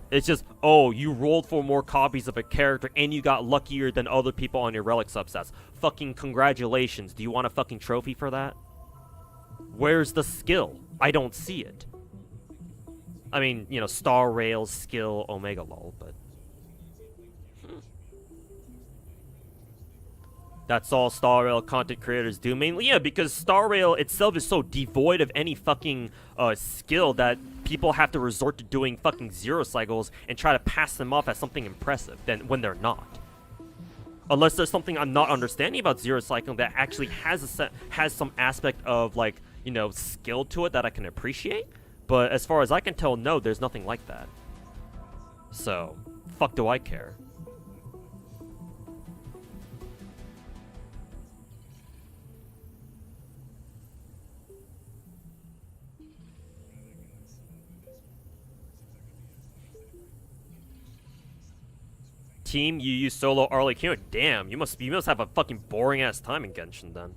It's just, oh, you rolled for more copies of a character and you got luckier than other people on your relic subsets. Fucking congratulations. Do you want a fucking trophy for that? Where's the skill? I don't see it. I mean, you know, Star Rail's skill, Omega lol, but... That's all Star Rail content creators do mainly. Yeah, because Star Rail itself is so devoid of any fucking skill that people have to resort to doing fucking zero cycles and try to pass them off as something impressive when they're not. Unless there's something I'm not understanding about zero cycling that actually has some aspect of, like, you know, skill to it that I can appreciate. But as far as I can tell, no, there's nothing like that. So, fuck do I care? Team, you use solo Arlecchino. Damn, you must have a fucking boring ass time in Genshin then.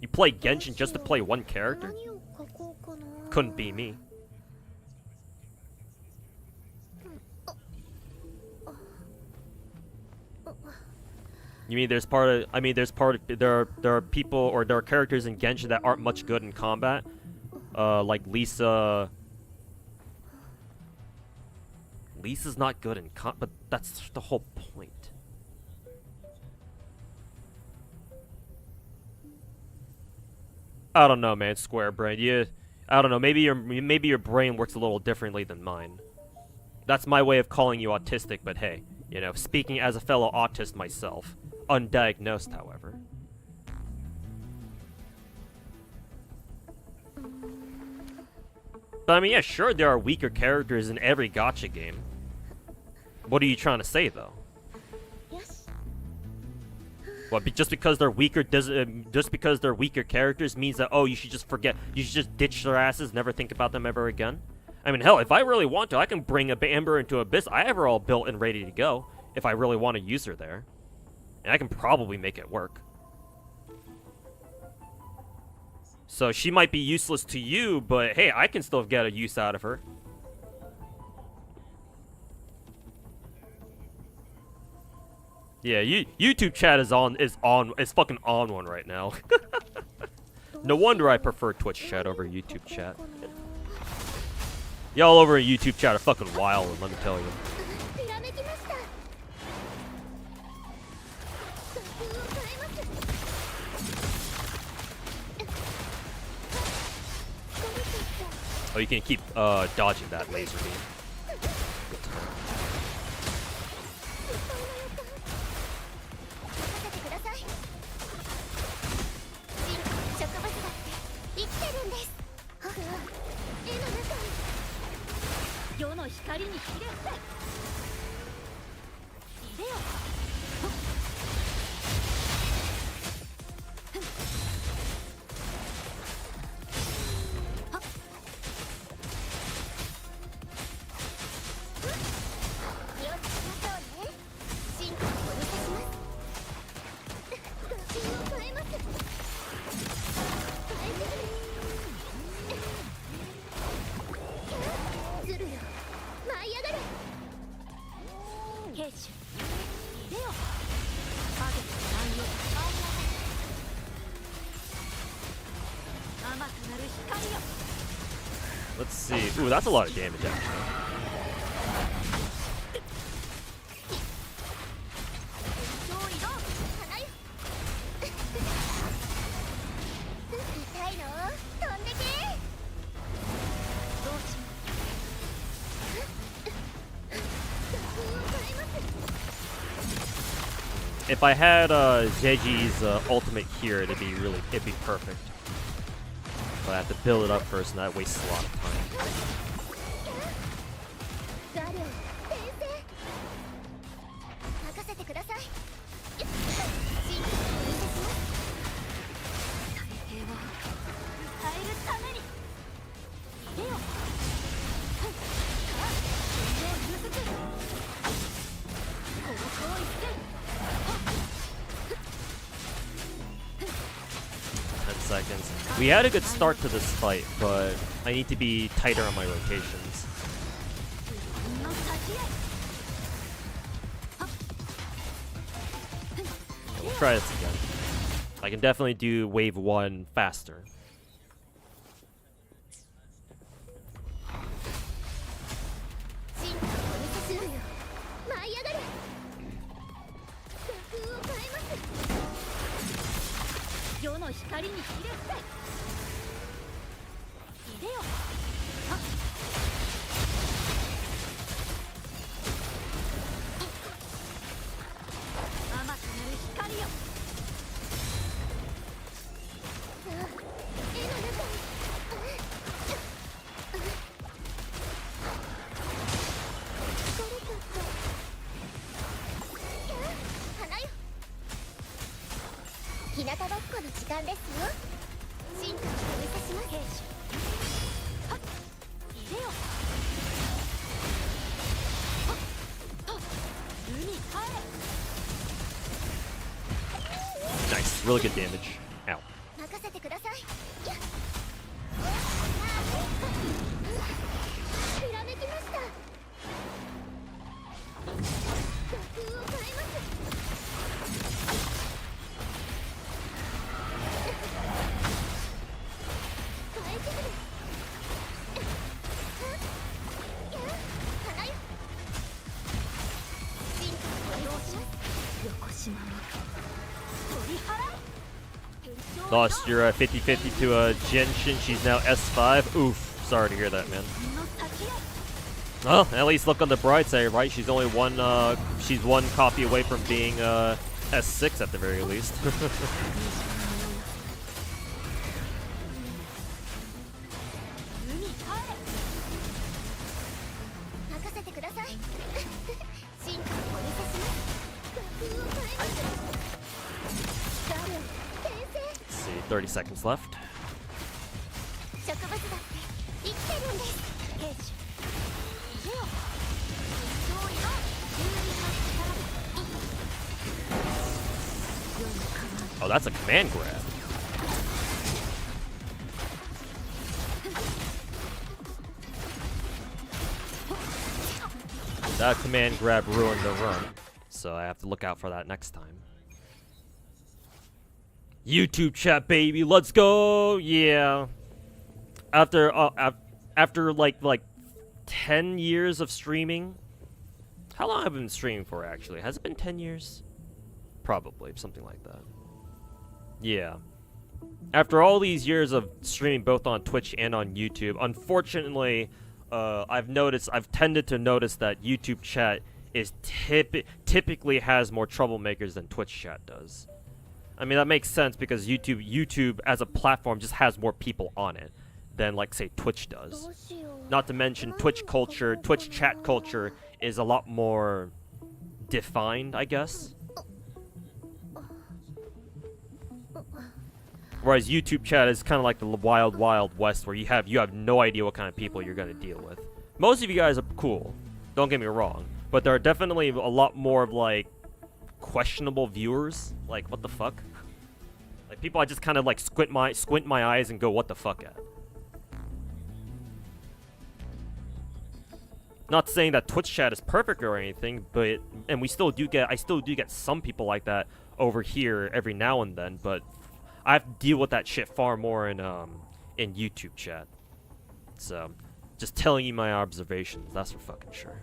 You play Genshin just to play one character? Couldn't be me. You mean there are people, or there are characters in Genshin that aren't much good in combat? Like Lisa. Lisa's not good in but that's the whole point. I don't know, man. Square brain. I don't know. Maybe your brain works a little differently than mine. That's my way of calling you autistic. But hey, you know, speaking as a fellow autist myself, undiagnosed, however. But I mean, yeah, sure, there are weaker characters in every gacha game. What are you trying to say, though? Yes. What? Just because they're weaker just because they're weaker characters means that, oh, you should just ditch their asses, never think about them ever again? I mean, hell, if I really want to, I can bring a Amber into Abyss. I have her all built and ready to go. if I really want to use her there. And I can probably make it work. So she might be useless to you, but hey, I can still get a use out of her. Yeah, YouTube chat is fucking on one right now. No wonder I prefer Twitch chat over YouTube chat. Y'all over in YouTube chat are fucking wild, let me tell you. Oh, you can keep dodging that laser beam. Let's see. Ooh, that's a lot of damage, actually. If I had Zeji's ultimate here, it'd be perfect. But I have to build it up first, and that wastes a lot of time. Seconds. We had a good start to this fight, but I need to be tighter on my rotations. We'll try this again. I can definitely do wave 1 faster. Nice, really good damage. Ow. Lost your 50-50 to Genshin. She's now S5. Oof. Sorry to hear that, man. Well, at least look on the bright side, right? She's only she's one copy away from being S6 at the very least. Let's see, 30 seconds left. Oh, that's a command grab. That command grab ruined the run, so I have to look out for that next time. YouTube chat, baby, let's go! Yeah. After like 10 years of streaming. How long have I been streaming for, actually? Has it been 10 years? Probably, something like that. Yeah. After all these years of streaming both on Twitch and on YouTube, unfortunately, I've tended to notice that YouTube chat is typically has more troublemakers than Twitch chat does. I mean, that makes sense because YouTube as a platform just has more people on it than, like, say, Twitch does. Not to mention Twitch chat culture is a lot more defined, I guess. Whereas YouTube chat is kind of like the wild, wild west where you have no idea what kind of people you're going to deal with. Most of you guys are cool, don't get me wrong, but there are definitely a lot more of, like, questionable viewers. Like, what the fuck? Like, people I just kind of, like, squint my eyes and go, what the fuck at? Not saying that Twitch chat is perfect or anything, but I still do get some people like that over here every now and then, but I have to deal with that shit far more in YouTube chat. So, just telling you my observations, that's for fucking sure.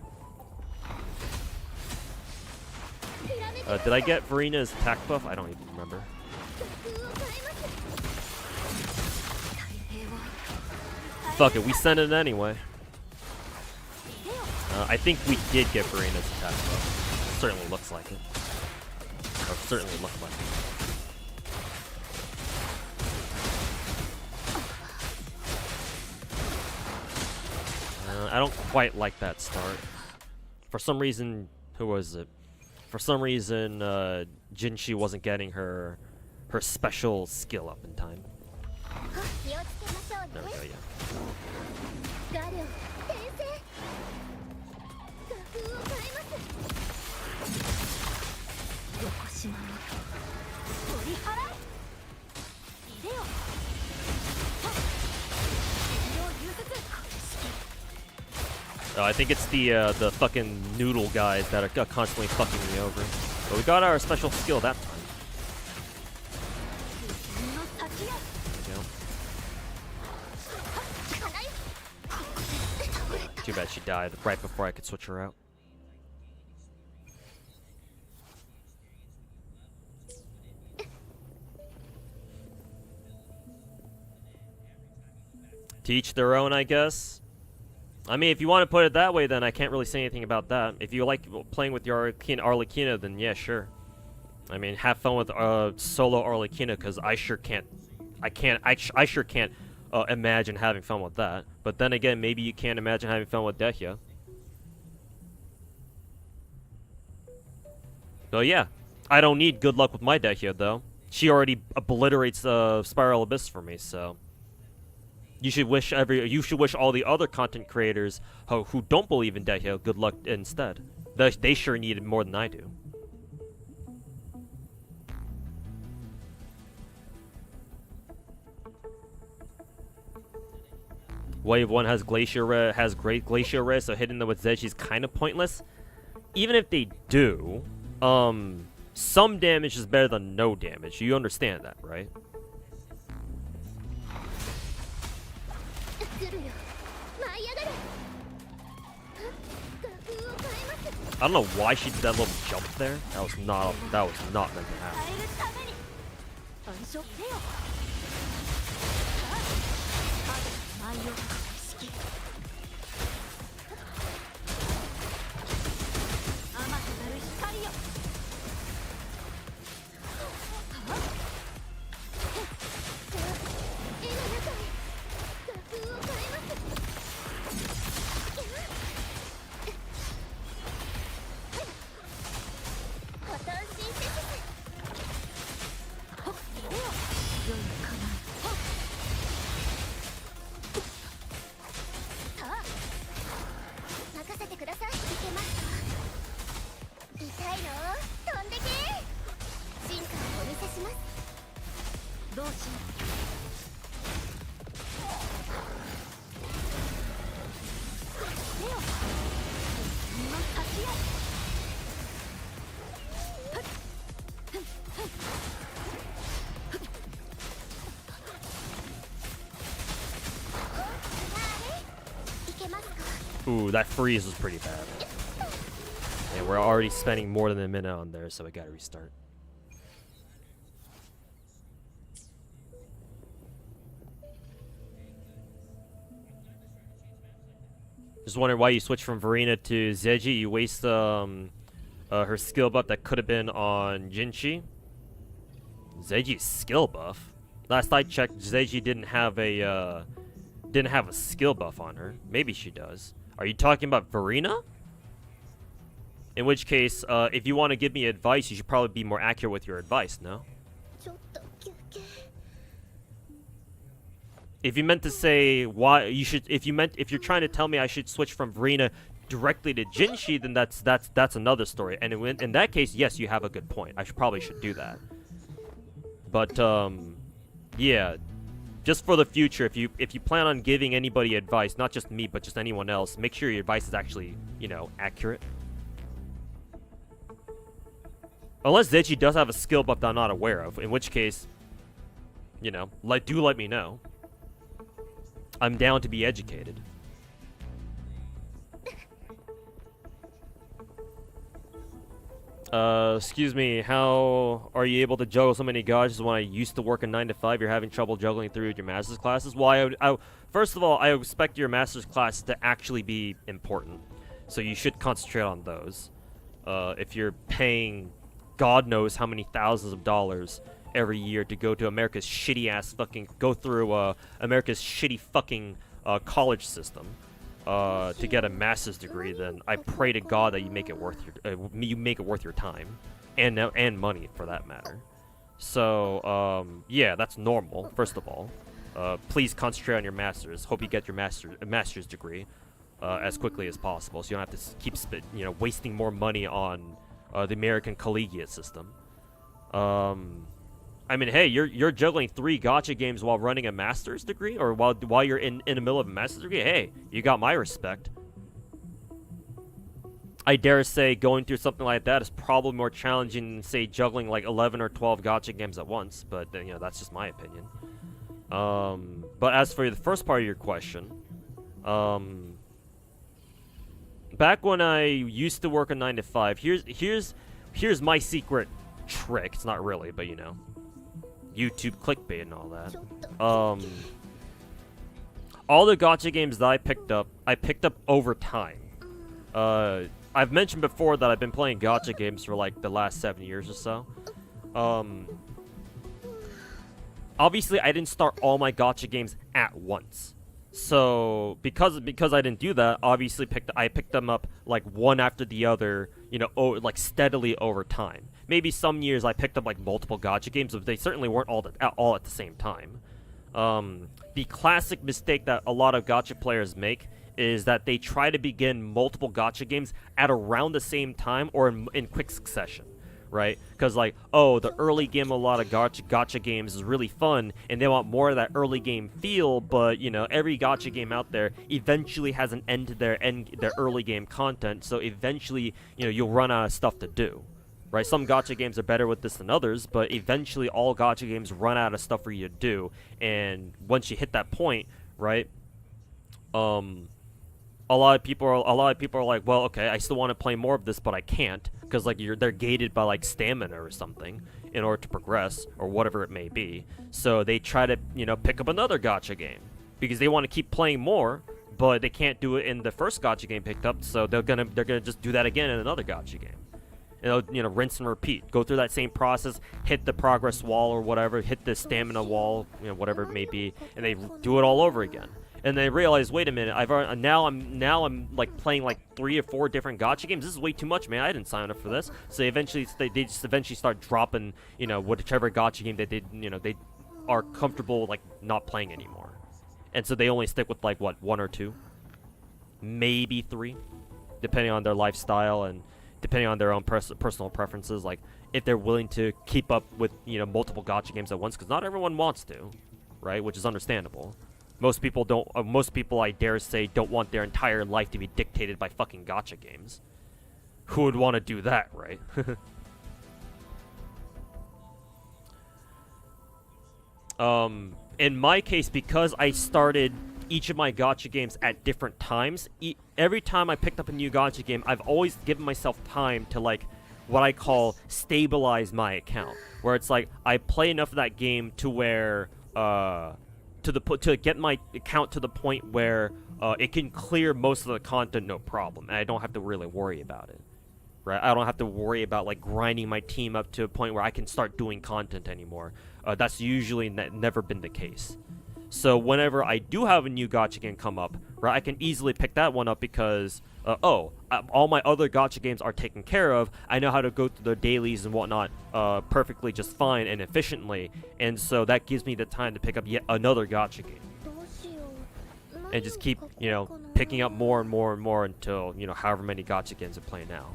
Did I get Verina's attack buff? I don't even remember. Fuck it, we sent it anyway. I think we did get Verina's attack buff. It certainly looks like it. Or certainly looked like it. I don't quite like that start. For some reason, who was it? For some reason, Jinshi wasn't getting her special skill up in time. There we go, yeah. I think it's the fucking noodle guys that are constantly fucking me over. But we got our special skill that time. There we go. Too bad she died right before I could switch her out. To each their own, I guess. I mean, if you want to put it that way, then I can't really say anything about that. If you like playing with your Arlecchino, then yeah, sure. I mean, have fun with solo Arlecchino, because I sure can't. I sure can't imagine having fun with that. But then again, maybe you can't imagine having fun with Dehya. So yeah, I don't need good luck with my Dehya though. She already obliterates Spiral Abyss for me, so. You should wish all the other content creators who don't believe in Dehya good luck instead. They sure need it more than I do. Wave 1 has great Glacier Ray, so hitting them with Zed is kind of pointless. Even if they do, some damage is better than no damage. You understand that, right? I don't know why she did that little jump there. That was not meant to happen. Ooh, that freeze was pretty bad. And we're already spending more than a minute on there, so we gotta restart. Just wondering why you switched from Verena to Zeji. You waste her skill buff that could have been on Jinchi. Zeji's skill buff. Last I checked, Zeji didn't have a skill buff on her. Maybe she does. Are you talking about Verena? In which case, if you want to give me advice, you should probably be more accurate with your advice, no? If you meant to say why you should, if you're trying to tell me I should switch from Verena directly to Jinshi, then that's another story. And in that case, yes, you have a good point. I probably should do that. But yeah, just for the future, if you plan on giving anybody advice, not just me, but just anyone else, make sure your advice is actually, you know, accurate. Unless Zechi does have a skill buff that I'm not aware of, in which case, you know, do let me know. I'm down to be educated. Excuse me, how are you able to juggle so many gachas when I used to work a 9 to 5? You're having trouble juggling through your master's classes? Well, first of all, I expect your master's classes to actually be important. So you should concentrate on those. If you're paying God knows how many thousands of dollars every year to go to America's shitty ass fucking America's shitty fucking college system to get a master's degree, then I pray to God that you make it worth your time and money for that matter. So yeah, that's normal. First of all, please concentrate on your masters. Hope you get your master's degree as quickly as possible, so you don't have to keep wasting more money on the American collegiate system. I mean, hey, you're juggling 3 gacha games while running a master's degree, or while you're in the middle of a master's degree. Hey, you got my respect. I dare say going through something like that is probably more challenging than, say, juggling like 11 or 12 gacha games at once. But you know, that's just my opinion. But as for the first part of your question, back when I used to work a 9 to 5, here's my secret trick. It's not really, but you know, YouTube clickbait and all that. All the gacha games that I picked up over time. I've mentioned before that I've been playing gacha games for like the last 7 years or so. Obviously, I didn't start all my gacha games at once. So because I didn't do that, obviously I picked them up like one after the other, you know, like steadily over time. Maybe some years I picked up like multiple gacha games, but they certainly weren't all at the same time. The classic mistake that a lot of gacha players make is that they try to begin multiple gacha games at around the same time or in quick succession. Right? Because, like, oh, the early game of a lot of gacha games is really fun, and they want more of that early game feel, but, you know, every gacha game out there eventually has an end to their early game content, so eventually, you know, you'll run out of stuff to do. Right? Some gacha games are better with this than others, but eventually all gacha games run out of stuff for you to do, and once you hit that point, right, a lot of people are like, well, okay, I still want to play more of this, but I can't, because like they're gated by like stamina or something in order to progress or whatever it may be. So they try to, you know, pick up another gacha game because they want to keep playing more, but they can't do it in the first gacha game picked up. So they're gonna just do that again in another gacha game. And they'll, you know, rinse and repeat. Go through that same process, hit the progress wall or whatever, hit the stamina wall, you know, whatever it may be, and they do it all over again. And they realize, wait a minute, now I'm like playing like 3 or 4 different gacha games. This is way too much, man. I didn't sign up for this. So they just eventually start dropping, you know, whichever gacha game they are comfortable like not playing anymore. And so they only stick with like what, 1 or 2, maybe 3, depending on their lifestyle and depending on their own personal preferences. Like if they're willing to keep up with, you know, multiple gacha games at once, because not everyone wants to, right? Which is understandable. Most people don't. Most people, I dare say, don't want their entire life to be dictated by fucking gacha games. Who would want to do that, right? In my case, because I started each of my gacha games at different times. Every time I picked up a new gacha game, I've always given myself time to like what I call stabilize my account, where it's like I play enough of that game to where to get my account to the point where it can clear most of the content no problem, and I don't have to really worry about it. Right? I don't have to worry about like grinding my team up to a point where I can start doing content anymore. That's usually never been the case. So whenever I do have a new gacha game come up, right, I can easily pick that one up because, all my other gacha games are taken care of. I know how to go through the dailies and whatnot perfectly just fine and efficiently, and so that gives me the time to pick up yet another gacha game. And just keep, picking up more and more and more until, however many gacha games I play now.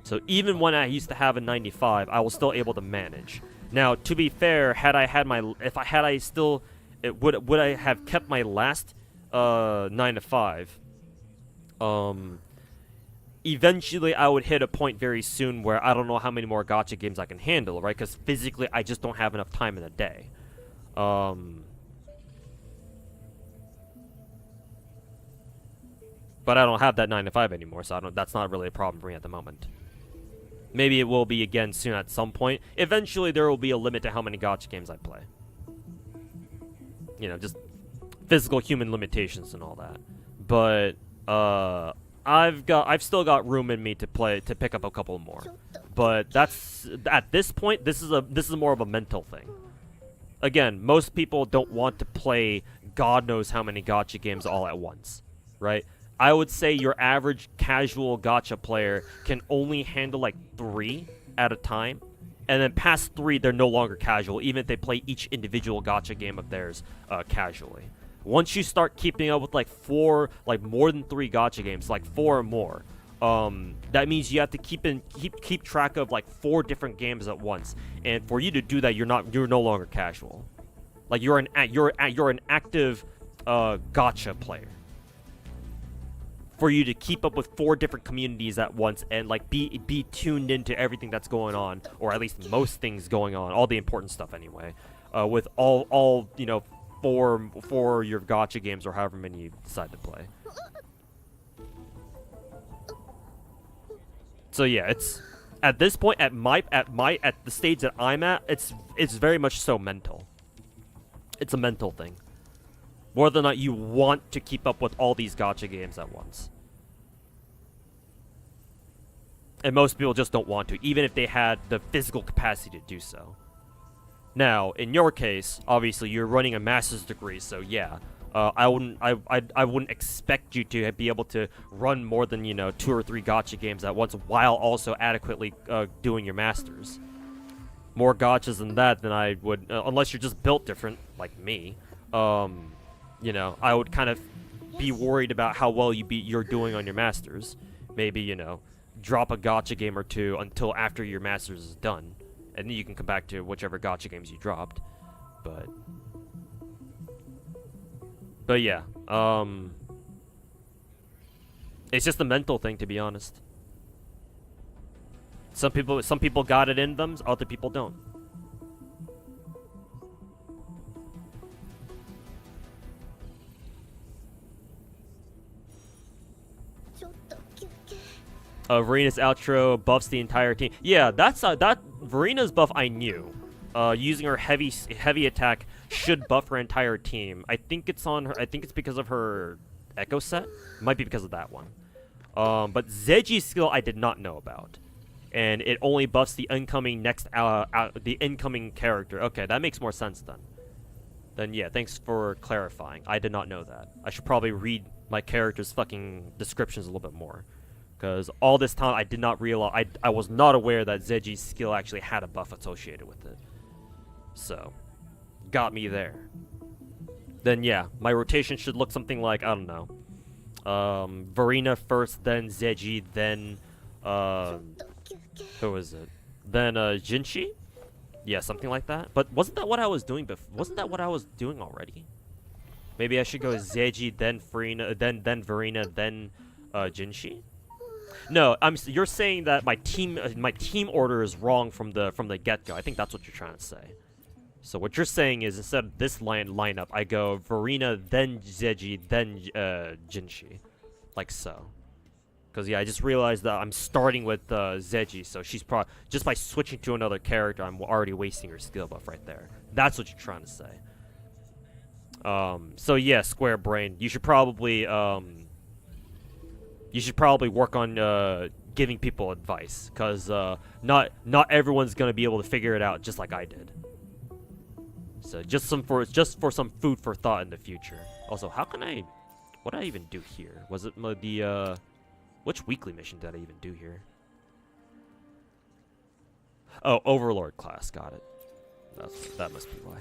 So even when I used to have a 95, I was still able to manage. Now, to be fair, would I have kept my last 9 to 5? Eventually, I would hit a point very soon where I don't know how many more gacha games I can handle, right? Because physically, I just don't have enough time in a day. But I don't have that 9 to 5 anymore, so that's not really a problem for me at the moment. Maybe it will be again soon at some point. Eventually, there will be a limit to how many gacha games I play. Just physical human limitations and all that. But I've still got room in me to pick up a couple more. But that's at this point, this is more of a mental thing. Again, most people don't want to play God knows how many gacha games all at once, right? I would say your average casual gacha player can only handle like 3 at a time. And then past 3, they're no longer casual, even if they play each individual gacha game of theirs casually. Once you start keeping up with like 4, like more than 3 gacha games, like 4 or more, that means you have to keep track of like 4 different games at once. And for you to do that, you're no longer casual. Like you're an active gacha player. For you to keep up with 4 different communities at once and like be tuned into everything that's going on, or at least most things going on, all the important stuff anyway, with all for your gacha games or however many you decide to play. So yeah, it's at this point at the stage that I'm at, it's very much so mental. It's a mental thing. Whether or not you want to keep up with all these gacha games at once. And most people just don't want to, even if they had the physical capacity to do so. Now, in your case, obviously you're running a master's degree, so yeah, I wouldn't expect you to be able to run more than 2 or 3 gacha games at once while also adequately doing your masters. More gachas than that than I would, unless you're just built different, like me. I would kind of be worried about how well you're doing on your masters. Maybe, drop a gacha game or 2 until after your masters is done. And then you can come back to whichever gacha games you dropped. But yeah, it's just a mental thing, to be honest. Some people got it in them, other people don't. Verina's outro buffs the entire team. Yeah, that Verina's buff I knew. Using her heavy attack should buff her entire team. I think it's on her. I think it's because of her echo set. It might be because of that one. But Zeji's skill I did not know about, and it only buffs the incoming the incoming character. Okay, that makes more sense then. Then yeah, thanks for clarifying. I did not know that. I should probably read my character's fucking descriptions a little bit more. Because all this time I did not realize, I was not aware that Zeji's skill actually had a buff associated with it. So, got me there. Then yeah, my rotation should look something like, I don't know. Verina first, then Zeji, then, who was it? Then, Jinchi? Yeah, something like that. But wasn't that what I was doing wasn't that what I was doing already? Maybe I should go Zeji, then Verina, then Jinchi? No, you're saying that my team order is wrong from the get-go. I think that's what you're trying to say. So what you're saying is instead of this lineup, I go Verena, then Zeji, then Jinshi. Like so. Because, yeah, I just realized that I'm starting with Zeji, so she's probably... Just by switching to another character, I'm already wasting her skill buff right there. That's what you're trying to say. So, yeah, Square Brain, you should probably work on giving people advice. Because not everyone's going to be able to figure it out just like I did. So, just for some food for thought in the future. Also, how can I... What did I even do here? Was it the... Which weekly mission did I even do here? Oh, Overlord class. Got it. That must be why.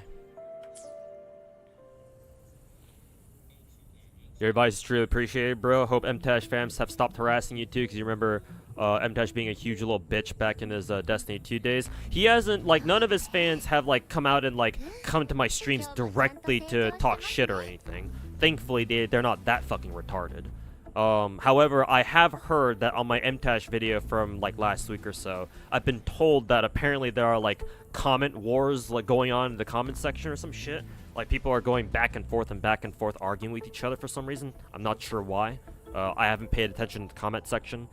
Your advice is truly appreciated, bro. Hope MTash fans have stopped harassing you too, because you remember MTash being a huge little bitch back in his Destiny 2 days. He hasn't, like, none of his fans have, like, come out and, like, come to my streams directly to talk shit or anything. Thankfully, they're not that fucking retarded. However, I have heard that on my MTash video from, like, last week or so, I've been told that apparently there are, like, comment wars, like, going on in the comment section or some shit. Like, people are going back and forth, arguing with each other for some reason. I'm not sure why. I haven't paid attention to the comment section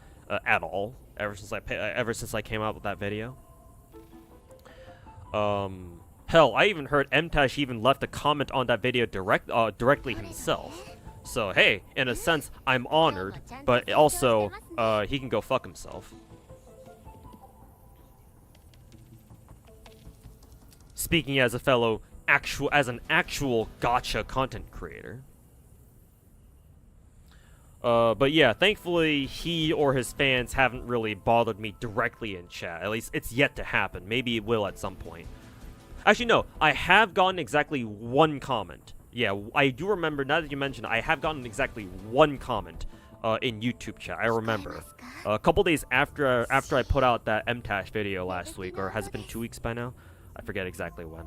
at all ever since I came out with that video. Hell, I even heard MTash even left a comment on that video directly himself. So, hey, in a sense, I'm honored, but also, he can go fuck himself. Speaking as a fellow, as an actual gacha content creator. But yeah, thankfully, he or his fans haven't really bothered me directly in chat. At least, it's yet to happen. Maybe it will at some point. Actually, no, I have gotten exactly one comment. Yeah, I do remember, now that you mentioned, I have gotten exactly one comment in YouTube chat. I remember. A couple days after I put out that MTash video last week, or has it been 2 weeks by now? I forget exactly when.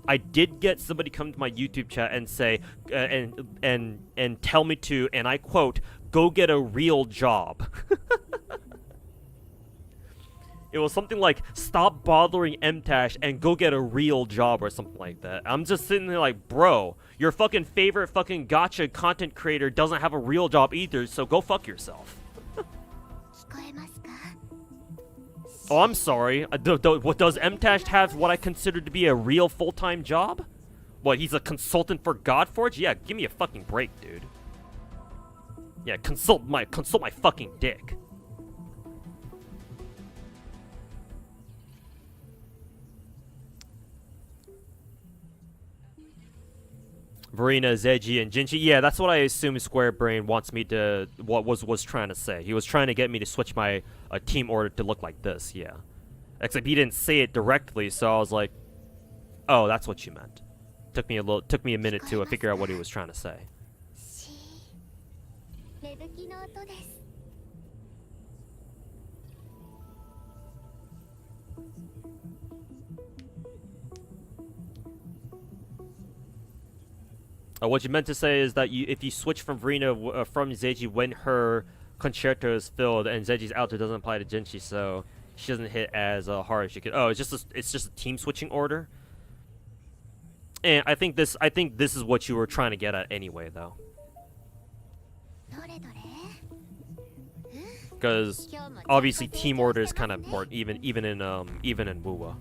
I did get somebody come to my YouTube chat and say, and tell me to, and I quote, go get a real job. It was something like, stop bothering MTash and go get a real job or something like that. I'm just sitting there like, bro, your fucking favorite fucking gacha content creator doesn't have a real job either, so go fuck yourself. Oh, I'm sorry. What does MTash have what I consider to be a real full-time job? What, he's a consultant for Godforge? Yeah, give me a fucking break, dude. Yeah, consult my fucking dick. Verena, Zeji, and Jinchi. Yeah, that's what I assume Square Brain wants me to... was trying to say. He was trying to get me to switch my team order to look like this, yeah. Except he didn't say it directly, so I was like... Oh, that's what you meant. Took me a minute to figure out what he was trying to say. What you meant to say is that if you switch from Verena from Zeji when her concerto is filled and Zeji's alto doesn't apply to Jinchi, so she doesn't hit as hard as she could. Oh, it's just a team switching order. And I think this is what you were trying to get at anyway, though. Because obviously team order is kind of important, even in WoWa.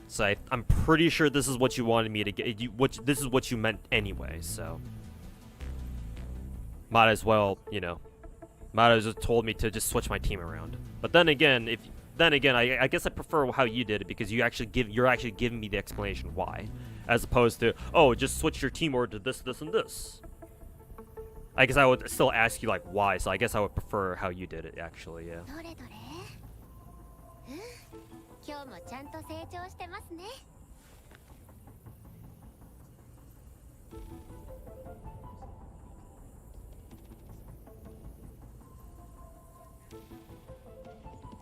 So I'm pretty sure this is what you wanted me to get. This is what you meant anyway. So might as well, might as well told me to just switch my team around. But then again, I guess I prefer how you did it because you're actually giving me the explanation why, as opposed to just switch your team order to this, this, and this. I guess I would still ask you like why. So I guess I would prefer how you did it actually. Yeah.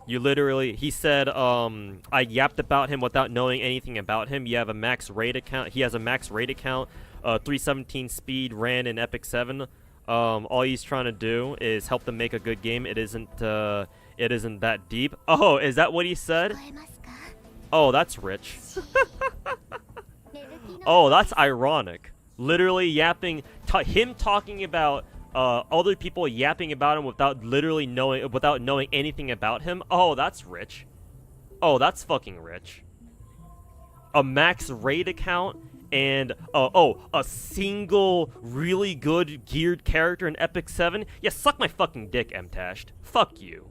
You literally, he said, I yapped about him without knowing anything about him. You have a max raid account. He has a max raid account, 317 speed, ran in Epic 7. All he's trying to do is help them make a good game. It isn't that deep. Oh, is that what he said? Oh, that's rich. Oh, that's ironic. Literally yapping, him talking about other people yapping about him without knowing anything about him. Oh, that's rich. Oh, that's fucking rich. A max raid account and a single really good geared character in Epic 7. Yeah, suck my fucking dick, Mtashed. Fuck you.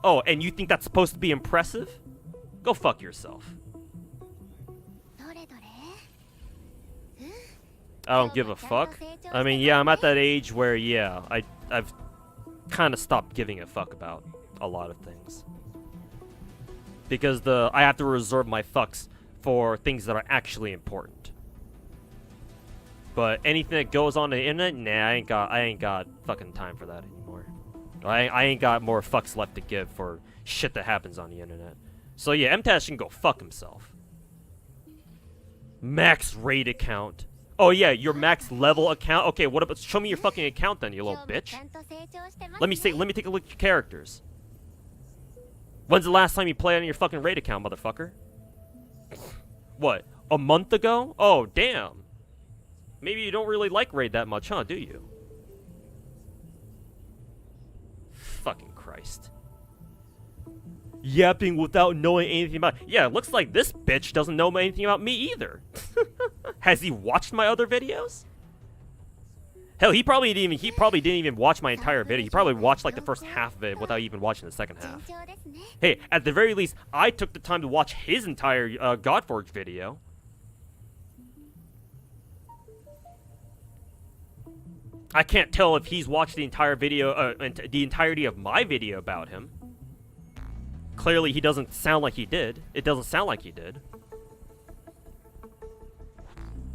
Oh, and you think that's supposed to be impressive? Go fuck yourself. I don't give a fuck. I mean, yeah, I'm at that age where, yeah, I've kind of stopped giving a fuck about a lot of things. Because I have to reserve my fucks for things that are actually important. But anything that goes on the internet, nah, I ain't got fucking time for that anymore. I ain't got more fucks left to give for shit that happens on the internet. So yeah, MTash can go fuck himself. Max raid account. Oh yeah, your max level account. Okay, what about show me your fucking account then, you little bitch. Let me take a look at your characters. When's the last time you played on your fucking raid account, motherfucker? What? A month ago? Oh, damn. Maybe you don't really like raid that much, huh? Do you? Fucking Christ. Yapping without knowing anything about... Yeah, it looks like this bitch doesn't know anything about me either. Has he watched my other videos? Hell, he probably didn't even watch my entire video. He probably watched like the first half of it without even watching the second half. Hey, at the very least, I took the time to watch his entire Godforge video. I can't tell if he's watched the entire video, the entirety of my video about him. Clearly, he doesn't sound like he did. It doesn't sound like he did.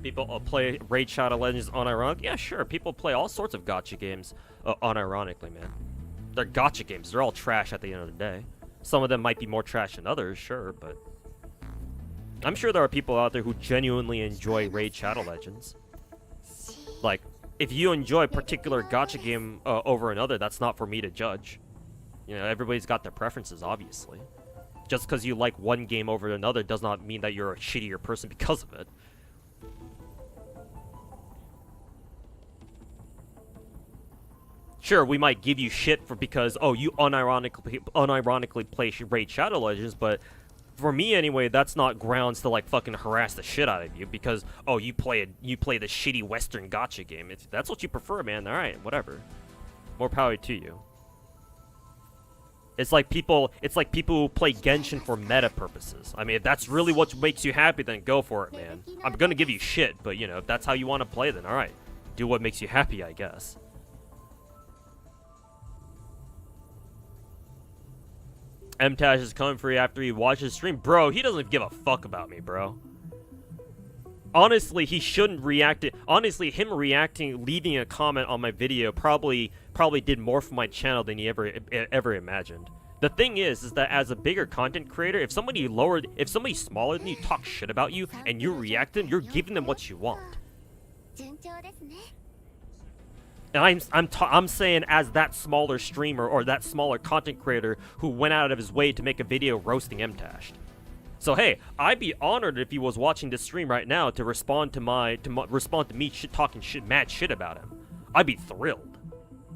People play Raid Shadow Legends unironically? Yeah, sure. People play all sorts of gacha games unironically, man. They're gacha games. They're all trash at the end of the day. Some of them might be more trash than others, sure, but... I'm sure there are people out there who genuinely enjoy Raid Shadow Legends. Like, if you enjoy a particular gacha game over another, that's not for me to judge. You know, everybody's got their preferences, obviously. Just because you like one game over another does not mean that you're a shittier person because of it. Sure, we might give you shit for because, oh, you unironically play Raid Shadow Legends, but for me anyway, that's not grounds to like fucking harass the shit out of you because, oh, you play the shitty Western gacha game. If that's what you prefer, man, all right, whatever. More power to you. It's like people who play Genshin for meta purposes. I mean, if that's really what makes you happy, then go for it, man. I'm gonna give you shit, but you know, if that's how you want to play, then all right, do what makes you happy, I guess. MTash is coming for you after he watches stream. Bro, he doesn't give a fuck about me, bro. Honestly, he shouldn't react it. Honestly, him reacting, leaving a comment on my video probably did more for my channel than he ever imagined. The thing is that as a bigger content creator, if somebody smaller than you talks shit about you and you react to them, you're giving them what you want. And I'm saying as that smaller streamer or that smaller content creator who went out of his way to make a video roasting MTash. So hey, I'd be honored if he was watching this stream right now to respond to me talking mad shit about him. I'd be thrilled,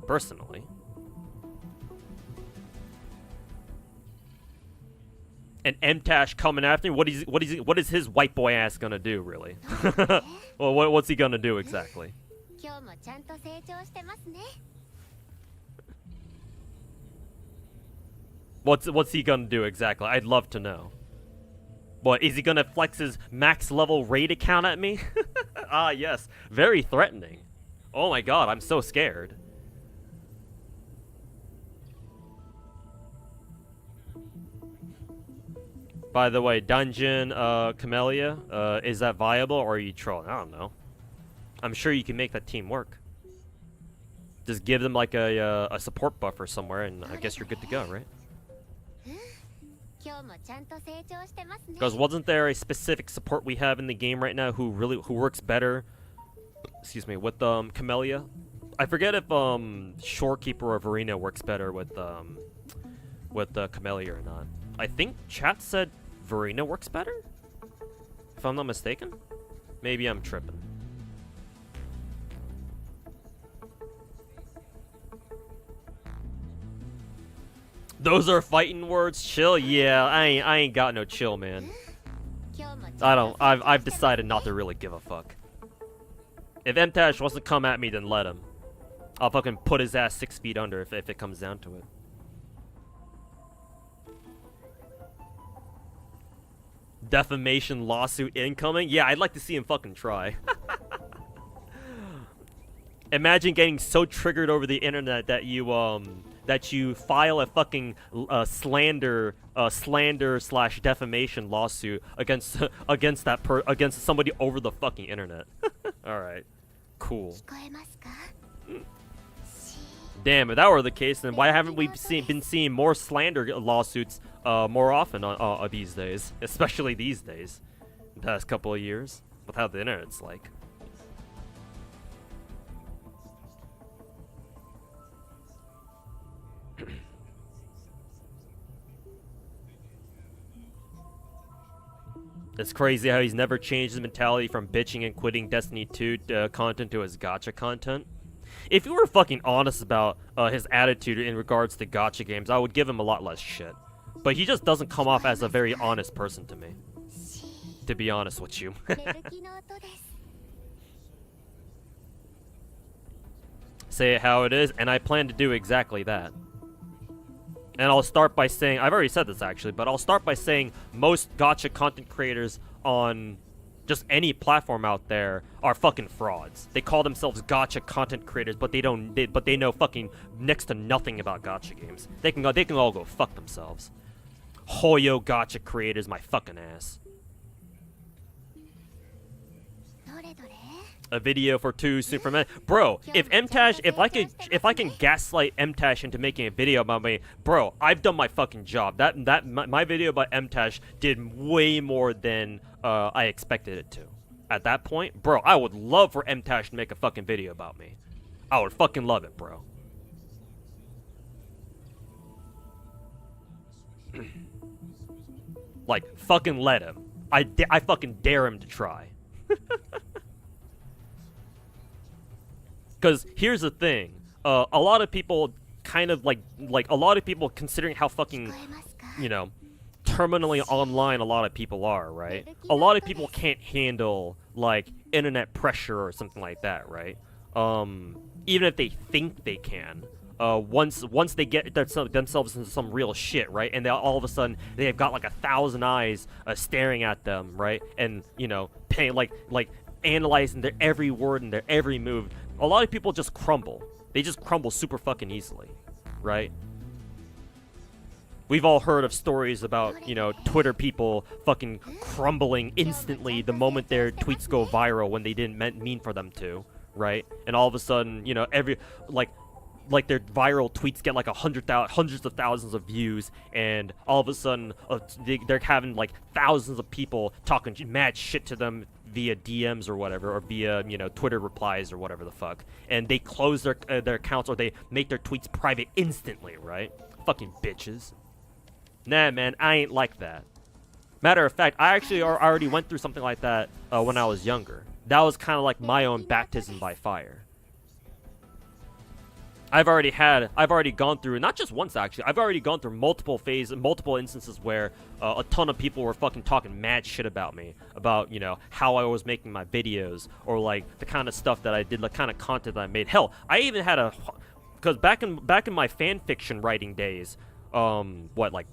personally. And MTash coming after me, what is his white boy ass gonna do, really? Well, what's he gonna do exactly? What's he gonna do exactly? I'd love to know. What, is he gonna flex his max level raid account at me? Ah, yes. Very threatening. Oh my god, I'm so scared. By the way, Dungeon, Camellya, is that viable or are you trolling? I don't know. I'm sure you can make that team work. Just give them like a support buffer somewhere and I guess you're good to go, right? Because wasn't there a specific support we have in the game right now who works better, excuse me, with Camellya? I forget if Shorekeeper or Verena works better with Camellya or not. I think chat said Verena works better? If I'm not mistaken? Maybe I'm tripping. Those are fighting words? Chill? Yeah, I ain't got no chill, man. I've decided not to really give a fuck. If Mtash wants to come at me, then let him. I'll fucking put his ass 6 feet under if it comes down to it. Defamation lawsuit incoming? Yeah, I'd like to see him fucking try. Imagine getting so triggered over the internet that you file a fucking slander slash defamation lawsuit against against somebody over the fucking internet. All right, cool. Damn, if that were the case, then why haven't we been seeing more slander lawsuits more often on these days, especially these days, the past couple of years, with how the internet's like. It's crazy how he's never changed his mentality from bitching and quitting Destiny 2 content to his gacha content. If you were fucking honest about his attitude in regards to gacha games, I would give him a lot less shit. But he just doesn't come off as a very honest person to me. To be honest with you. Say it how it is, and I plan to do exactly that. And I'll start by saying, I've already said this actually, but I'll start by saying most gacha content creators on just any platform out there are fucking frauds. They call themselves gacha content creators, but they know fucking next to nothing about gacha games. They can all go fuck themselves. Hoyo gacha creators, my fucking ass. A video for 2 Superman, bro. If Mtash, if I can gaslight Mtash into making a video about me, bro, I've done my fucking job. My video about Mtash did way more than I expected it to. At that point, bro, I would love for Mtash to make a fucking video about me. I would fucking love it, bro. Like, fucking let him. I fucking dare him to try. Because here's the thing, a lot of people kind of like a lot of people, considering how fucking, you know, terminally online a lot of people are, right? A lot of people can't handle like internet pressure or something like that, right? Even if they think they can, once they get themselves into some real shit, right? And all of a sudden they've got like 1,000 eyes staring at them, right? And you know, paying like analyzing their every word and their every move. A lot of people just crumble. They just crumble super fucking easily, right? We've all heard of stories about, you know, Twitter people fucking crumbling instantly the moment their tweets go viral when they didn't mean for them to, right? And all of a sudden, you know, like their viral tweets get like hundreds of thousands of views, and all of a sudden they're having like thousands of people talking mad shit to them via DMs or whatever, or via, you know, Twitter replies or whatever the fuck, and they close their accounts or they make their tweets private instantly, right? Fucking bitches. Nah, man, I ain't like that. Matter of fact, I actually already went through something like that when I was younger. That was kind of like my own baptism by fire. I've already gone through, not just once actually, I've already gone through multiple instances where a ton of people were fucking talking mad shit about me, about, you know, how I was making my videos, or like the kind of stuff that I did, the kind of content that I made. Hell, I even had because back in my fan fiction writing days, like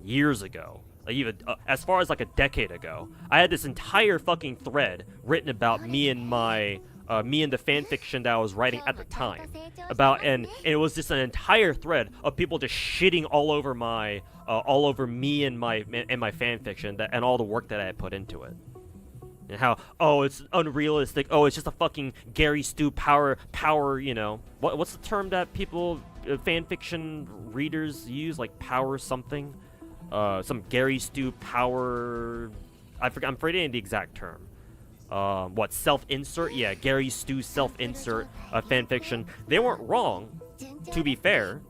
years ago, even as far as like a decade ago, I had this entire fucking thread written about me and the fan fiction that I was writing at the time, and it was just an entire thread of people just shitting all over me and my fan fiction and all the work that I had put into it, and how, oh, it's unrealistic, oh, it's just a fucking Gary Stu power, you know, what's the term that people fan fiction readers use, like power something, some Gary Stu power, I'm forgetting the exact term. Self-insert? Yeah, Gary Stu's self-insert fanfiction. They weren't wrong, to be fair.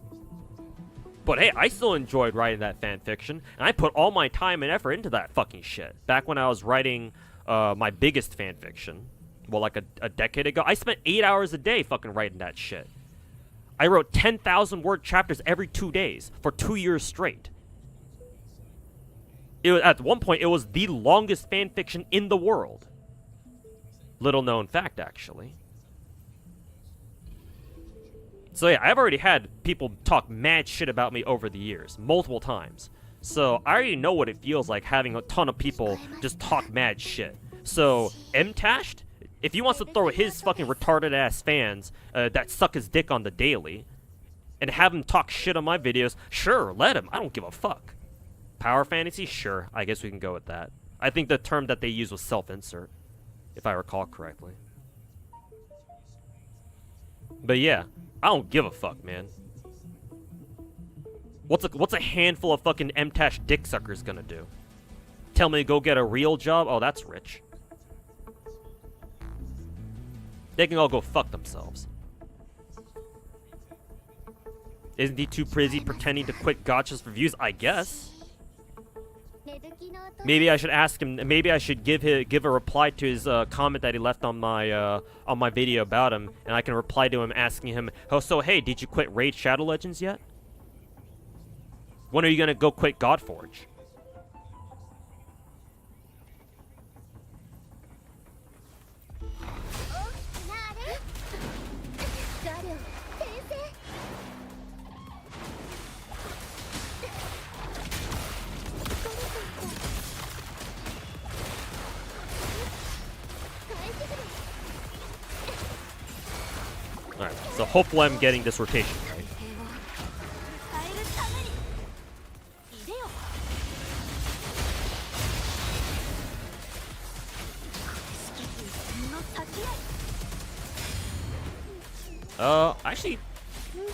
But hey, I still enjoyed writing that fan fiction, and I put all my time and effort into that fucking shit. Back when I was writing my biggest fan fiction, well, like a decade ago, I spent 8 hours a day fucking writing that shit. I wrote 10,000 word chapters every 2 days for 2 years straight. It was, at one point, it was the longest fan fiction in the world. Little known fact, actually. So yeah, I've already had people talk mad shit about me over the years, multiple times. So I already know what it feels like having a ton of people just talk mad shit. So Mtashed, if he wants to throw his fucking retarded ass fans that suck his dick on the daily, and have him talk shit on my videos, sure, let him. I don't give a fuck. Power fantasy, sure. I guess we can go with that. I think the term that they used was self-insert, if I recall correctly. But yeah, I don't give a fuck, man. What's a handful of fucking Mtash dick suckers gonna do? Tell me to go get a real job? Oh, that's rich. They can all go fuck themselves. Isn't he too busy pretending to quit gachas for views? I guess. Maybe I should ask him. Maybe I should give a reply to his comment that he left on my video about him, and I can reply to him asking him, "Oh, so hey, did you quit Raid Shadow Legends yet? When are you gonna go quit Godforge?" Alright, so hopefully I'm getting this rotation right.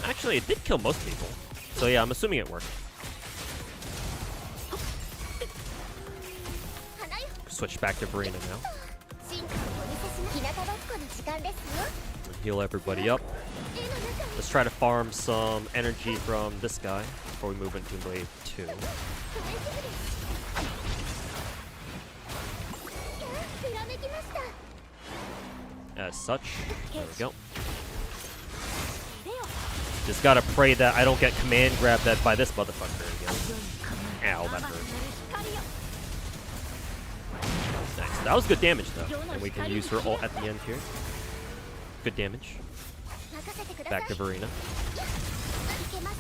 Actually, it did kill most people. So yeah, I'm assuming it worked. Switch back to Verena now. Heal everybody up. Let's try to farm some energy from this guy before we move into wave 2. As such, there we go. Just gotta pray that I don't get command grabbed that by this motherfucker again. Ow, that hurt. Nice. That was good damage though, and we can use her ult at the end here. Good damage. Back to Verena.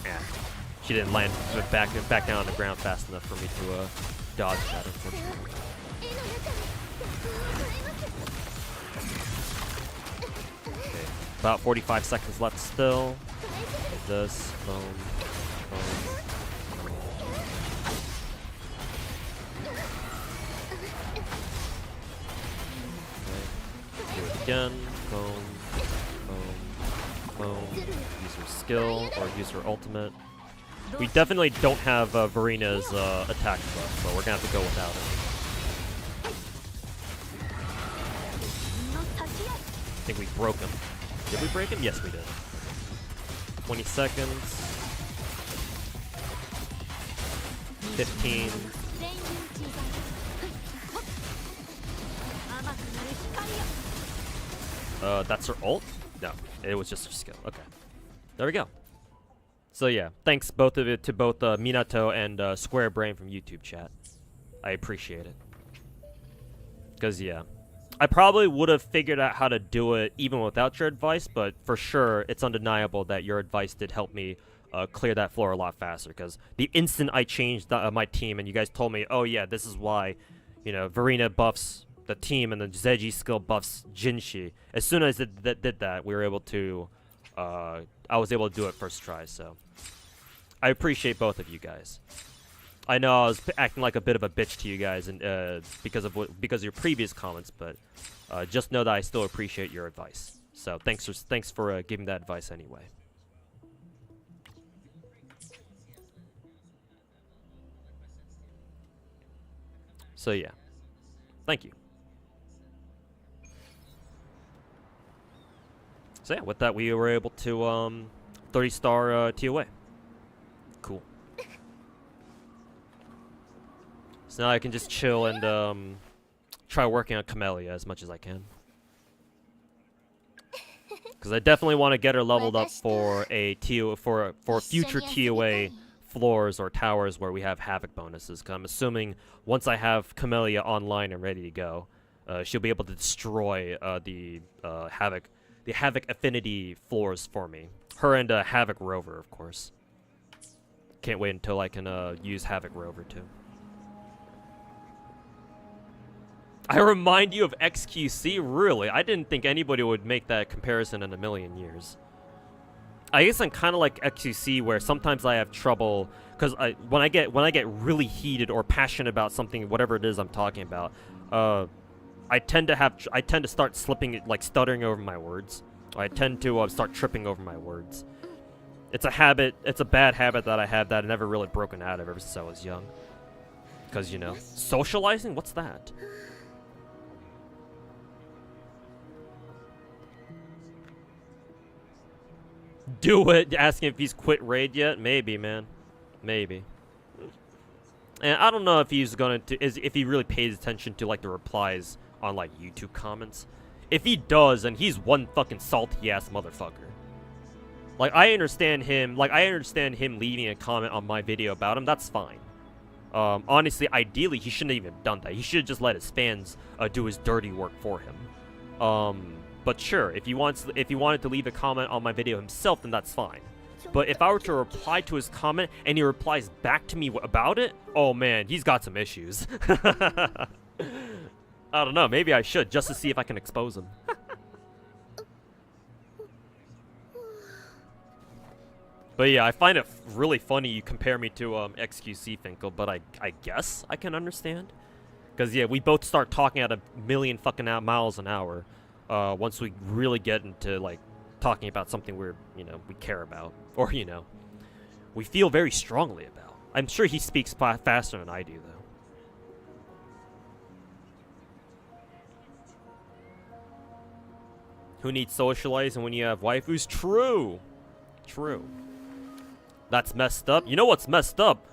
Yeah. She didn't land back down on the ground fast enough for me to dodge that, unfortunately. Okay. About 45 seconds left still. This. Boom. Boom. Okay. Do it again. Boom. Use her skill or use her ultimate. We definitely don't have Verena's attack buff, so we're gonna have to go without it. I think we broke him. Did we break him? Yes, we did. 20 seconds. 15. That's her ult? No, it was just her skill. Okay. There we go. So yeah, thanks both of it to both Minato and Square Brain from YouTube chat. I appreciate it. Because yeah, I probably would have figured out how to do it even without your advice, but for sure, it's undeniable that your advice did help me clear that floor a lot faster. Because the instant I changed my team and you guys told me, oh yeah, this is why, you know, Verena buffs the team and the Zeji skill buffs Jinshi. As soon as it did that, we were able to, I was able to do it first try, so. I appreciate both of you guys. I know I was acting like a bit of a bitch to you guys and because of your previous comments, but just know that I still appreciate your advice. So thanks for giving that advice anyway. So yeah, thank you. So yeah, with that we were able to 30-star TOA. Cool. So now I can just chill and try working on Camellya as much as I can. Because I definitely want to get her leveled up for a for future TOA floors or towers where we have Havoc bonuses. Because I'm assuming once I have Camellya online and ready to go, she'll be able to destroy the Havoc affinity floors for me. Her and Havoc Rover, of course. Can't wait until I can use Havoc Rover too. I remind you of XQC? Really? I didn't think anybody would make that comparison in a million years. I guess I'm kind of like XQC, where sometimes I have trouble because when I get really heated or passionate about something, whatever it is I'm talking about, I tend to start slipping, like stuttering over my words. I tend to start tripping over my words. It's a habit. It's a bad habit that I have that I've never really broken out of ever since I was young. Because, you know, socializing? What's that? Do it. Asking if he's quit raid yet? Maybe, man. Maybe. And I don't know if he's gonna if he really pays attention to like the replies on like YouTube comments. If he does, then he's one fucking salty ass motherfucker. Like I understand him leaving a comment on my video about him. That's fine. Honestly, ideally he shouldn't have even done that. He should have just let his fans do his dirty work for him. But sure, if he wanted to leave a comment on my video himself, then that's fine. But if I were to reply to his comment and he replies back to me about it, oh man, he's got some issues. I don't know, maybe I should, just to see if I can expose him. But yeah, I find it really funny you compare me to XQC Finkel, but I guess I can understand. Because yeah, we both start talking at a million fucking miles an hour once we really get into like talking about something we care about, or we feel very strongly about. I'm sure he speaks faster than I do, though. Who needs socializing when you have waifus? True. True. That's messed up. You know what's messed up?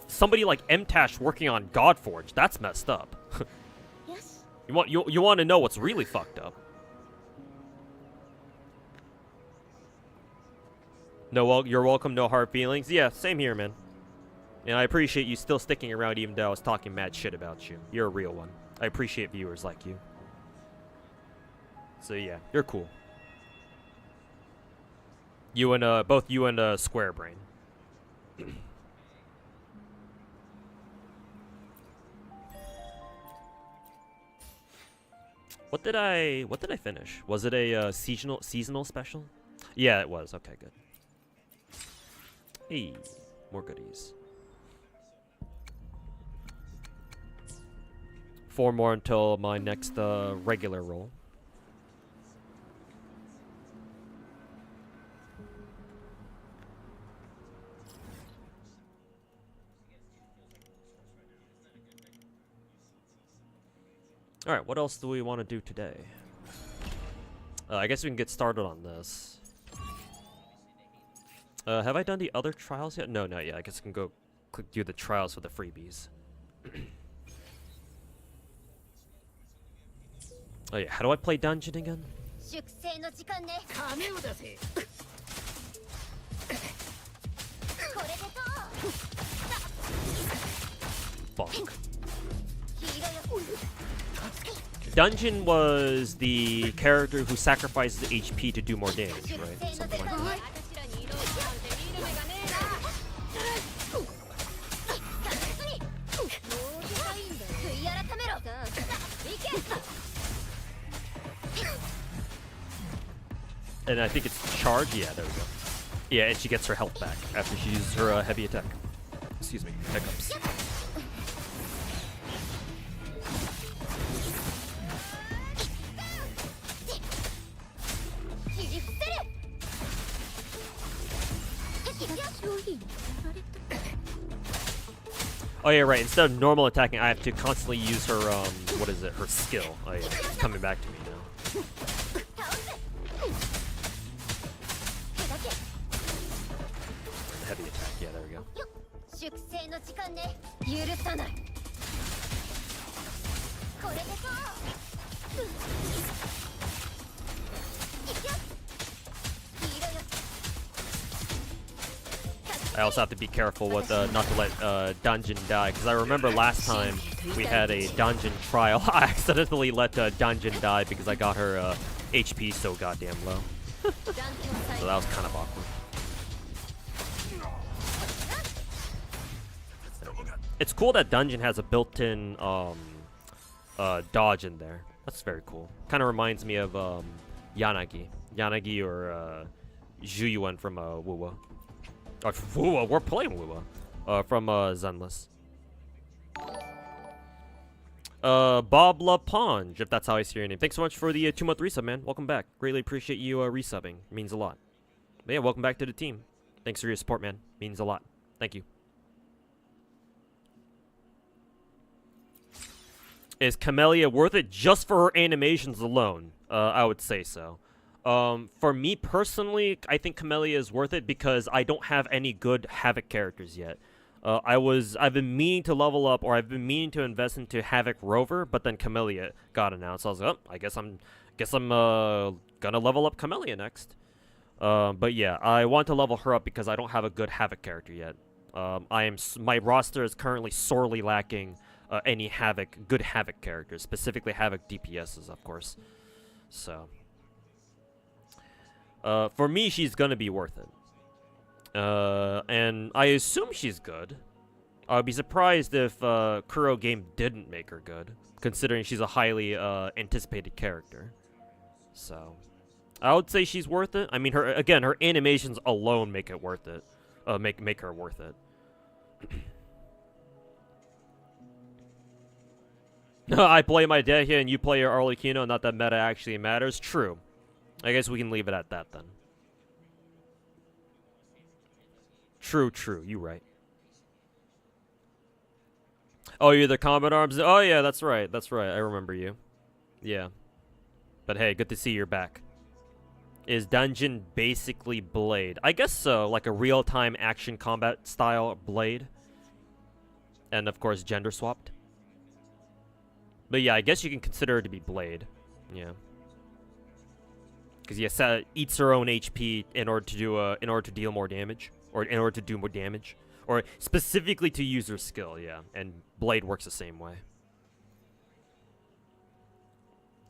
Somebody like MTash working on Godforge. That's messed up. Yes. You want to know what's really fucked up? No, well, you're welcome. No hard feelings. Yeah, same here, man. And I appreciate you still sticking around, even though I was talking mad shit about you. You're a real one. I appreciate viewers like you. So yeah, you're cool. You and both you and Square Brain. What did I finish? Was it a seasonal special? Yeah, it was. Okay, good. Hey, more goodies. 4 more until my next regular roll. Alright, what else do we want to do today? I guess we can get started on this. Have I done the other trials yet? No, not yet. I guess I can go do the trials for the freebies. Oh yeah, how do I play dungeon again? Fuck. Dungeon was the character who sacrifices HP to do more damage, right? Something like that. And I think it's charge. Yeah, there we go. Yeah, and she gets her health back after she uses her heavy attack. Excuse me, hiccups. Oh yeah, right. Instead of normal attacking, I have to constantly use her, what is it? Her skill. Oh yeah, it's coming back to me now. Heavy attack. Yeah, there we go. これでそういくよ黄色よ I also have to be careful with not to let Dungeon die, because I remember last time we had a Dungeon trial. I accidentally let Dungeon die because I got her HP so goddamn low. So that was kind of awkward. It's cool that Dungeon has a built-in dodge in there. That's very cool. Kind of reminds me of Yanagi or Zhuyuan from Wuwa. Wuwa, we're playing Wuwa. From Zenless. Bob LaPonge, if that's how I see your name. Thanks so much for the 2-month resub, man. Welcome back. Greatly appreciate you resubbing. Means a lot. But yeah, welcome back to the team. Thanks for your support, man. Means a lot. Thank you. Is Camellya worth it just for her animations alone? I would say so. For me personally, I think Camellya is worth it because I don't have any good Havoc characters yet. I've been meaning to level up, or I've been meaning to invest into Havoc Rover, but then Camellya got announced. So I was like, oh, I guess I'm gonna level up Camellya next. But yeah, I want to level her up because I don't have a good Havoc character yet. My roster is currently sorely lacking any good Havoc characters, specifically Havoc DPSs, of course. So, for me, she's gonna be worth it. And I assume she's good. I'd be surprised if Kuro Game didn't make her good, considering she's a highly anticipated character. So, I would say she's worth it. I mean, her animations alone make it worth it. Make her worth it. I play my Dehya and you play your Arlecchino, not that meta actually matters. True. I guess we can leave it at that then. True. You right. Oh, you're the Combat Arms? Oh, yeah, that's right. I remember you. Yeah. But hey, good to see you're back. Is Dungeon basically Blade? I guess so. Like a real-time action combat style Blade. And, of course, gender swapped. But yeah, I guess you can consider her to be Blade. Yeah. Because yeah, eats her own HP in order to deal more damage, or in order to do more damage, or specifically to use her skill. Yeah, and Blade works the same way.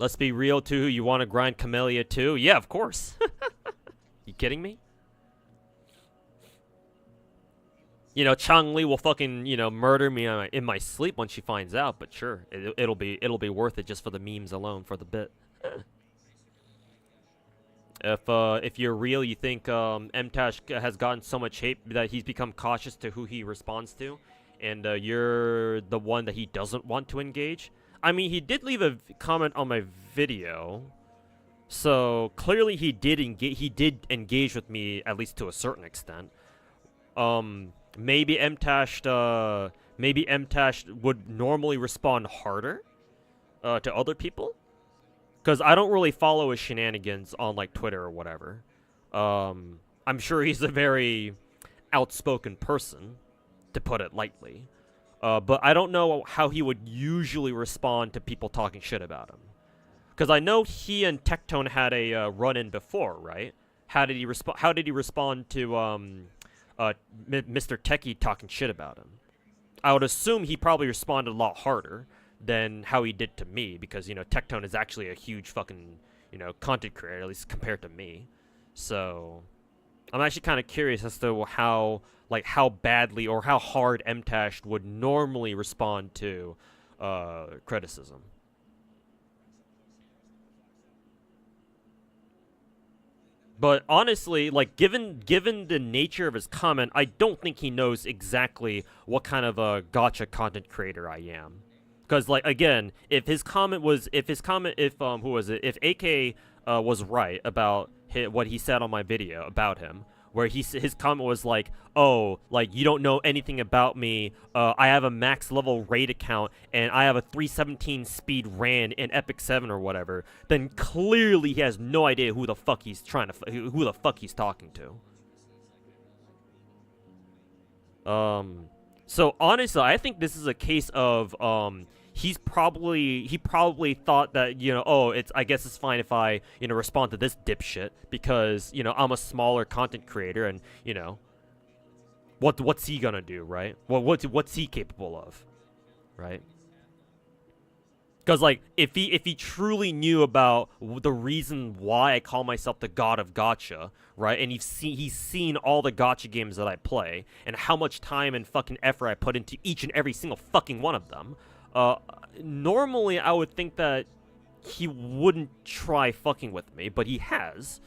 Let's be real too. You want to grind Camellya too? Yeah, of course. You kidding me? You know, Changli will fucking, murder me in my sleep once she finds out, but sure, it'll be worth it just for the memes alone, for the bit. If you're real, you think MTash has gotten so much hate that he's become cautious to who he responds to, and you're the one that he doesn't want to engage. I mean, he did leave a comment on my video, so clearly he did engage with me, at least to a certain extent. Maybe MTash would normally respond harder to other people, because I don't really follow his shenanigans on like Twitter or whatever. I'm sure he's a very outspoken person, to put it lightly. But I don't know how he would usually respond to people talking shit about him. Because I know he and Tectone had a run-in before, right? How did he respond to Mr. Techie talking shit about him? I would assume he probably responded a lot harder than how he did to me, because, Tectone is actually a huge fucking, content creator, at least compared to me. So, I'm actually kind of curious as to how badly or how hard MTash would normally respond to criticism. But honestly, like, given the nature of his comment, I don't think he knows exactly what kind of a gacha content creator I am. Because, like, again, if AK was right about what he said on my video about him, where his comment was like, oh, like, you don't know anything about me, I have a max level raid account, and I have a 317 speed ran in Epic 7 or whatever, then clearly he has no idea who the fuck he's talking to. So honestly, I think this is a case of, he probably thought that, you know, oh, I guess it's fine if I, you know, respond to this dipshit because, you know, I'm a smaller content creator and, you know, what's he gonna do, right? Well, what's he capable of, right? Because, like, if he truly knew about the reason why I call myself the god of gacha, right, and he's seen all the gacha games that I play and how much time and fucking effort I put into each and every single fucking one of them, normally I would think that he wouldn't try fucking with me, but he has.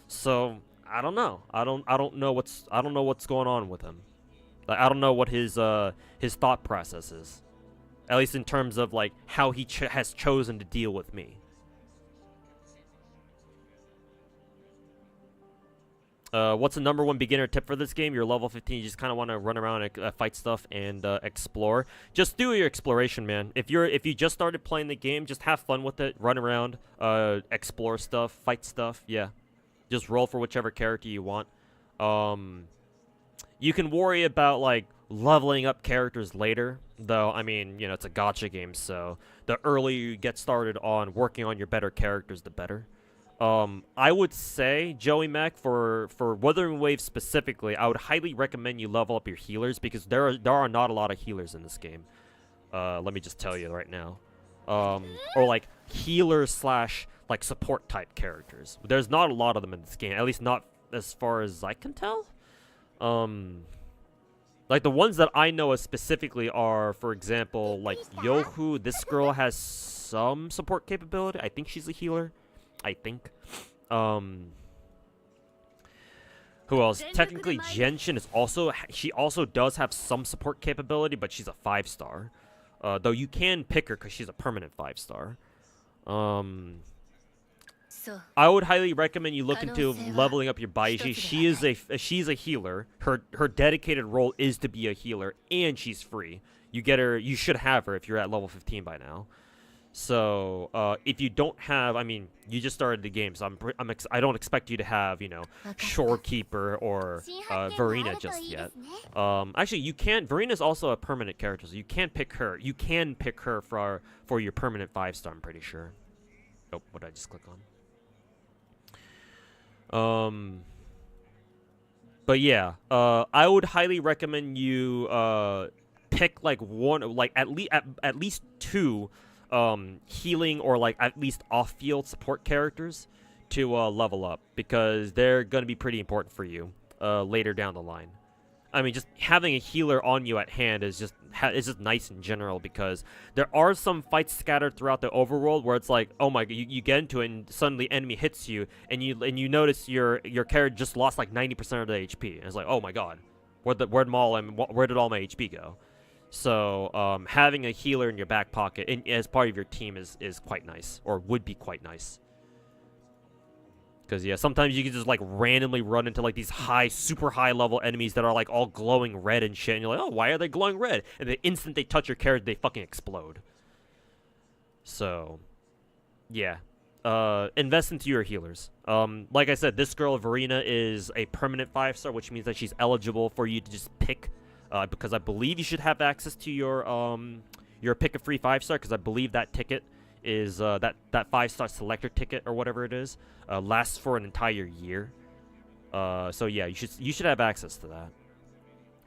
So I don't know. I don't know what's going on with him. Like, I don't know what his thought process is. At least in terms of, like, how he has chosen to deal with me. What's the #1 beginner tip for this game? You're level 15, you just kind of want to run around and fight stuff and explore. Just do your exploration, man. If you just started playing the game, just have fun with it. Run around, explore stuff, fight stuff, yeah. Just roll for whichever character you want. You can worry about, like, leveling up characters later, though. I mean, you know, it's a gacha game, so the earlier you get started on working on your better characters, the better. I would say, Joey Mac, for Wuthering Waves specifically, I would highly recommend you level up your healers because there are not a lot of healers in this game. Let me just tell you right now. Or like healers slash like support type characters. There's not a lot of them in this game, at least not as far as I can tell. Like, the ones that I know of specifically are, for example, like, Yohu. This girl has some support capability. I think she's a healer. I think. Who else? Technically, Genshin is also... She also does have some support capability, but she's a 5-star. Though you can pick her because she's a permanent 5-star. I would highly recommend you look into leveling up your Baiji. She's a healer. Her dedicated role is to be a healer, and she's free. You get her. You should have her if you're at level 15 by now. So if you don't have, I mean, you just started the game, so I don't expect you to have, you know, Shorekeeper or Verena just yet. Actually, you can. Verena's also a permanent character, so you can pick her. You can pick her for your permanent 5-star. I'm pretty sure. Oh, what did I just click on? But yeah, I would highly recommend you pick like at least 2 healing or like at least off-field support characters to level up, because they're gonna be pretty important for you later down the line. I mean, just having a healer on you at hand is just nice in general, because there are some fights scattered throughout the overworld where it's like, oh my, you get into it and suddenly enemy hits you and you notice your character just lost like 90% of the HP, and it's like, oh my god, where did all my HP go? So having a healer in your back pocket as part of your team is quite nice, or would be quite nice. Because, yeah, sometimes you can just, like, randomly run into, like, these super high-level enemies that are, like, all glowing red and shit. And you're like, oh, why are they glowing red? And the instant they touch your character, they fucking explode. So, yeah. Invest into your healers. Like I said, this girl, Verena, is a permanent 5-star, which means that she's eligible for you to just pick. Because I believe you should have access to your pick-a-free 5-star, because I believe that ticket is that 5-star selector ticket or whatever it is lasts for an entire year. So yeah, you should have access to that.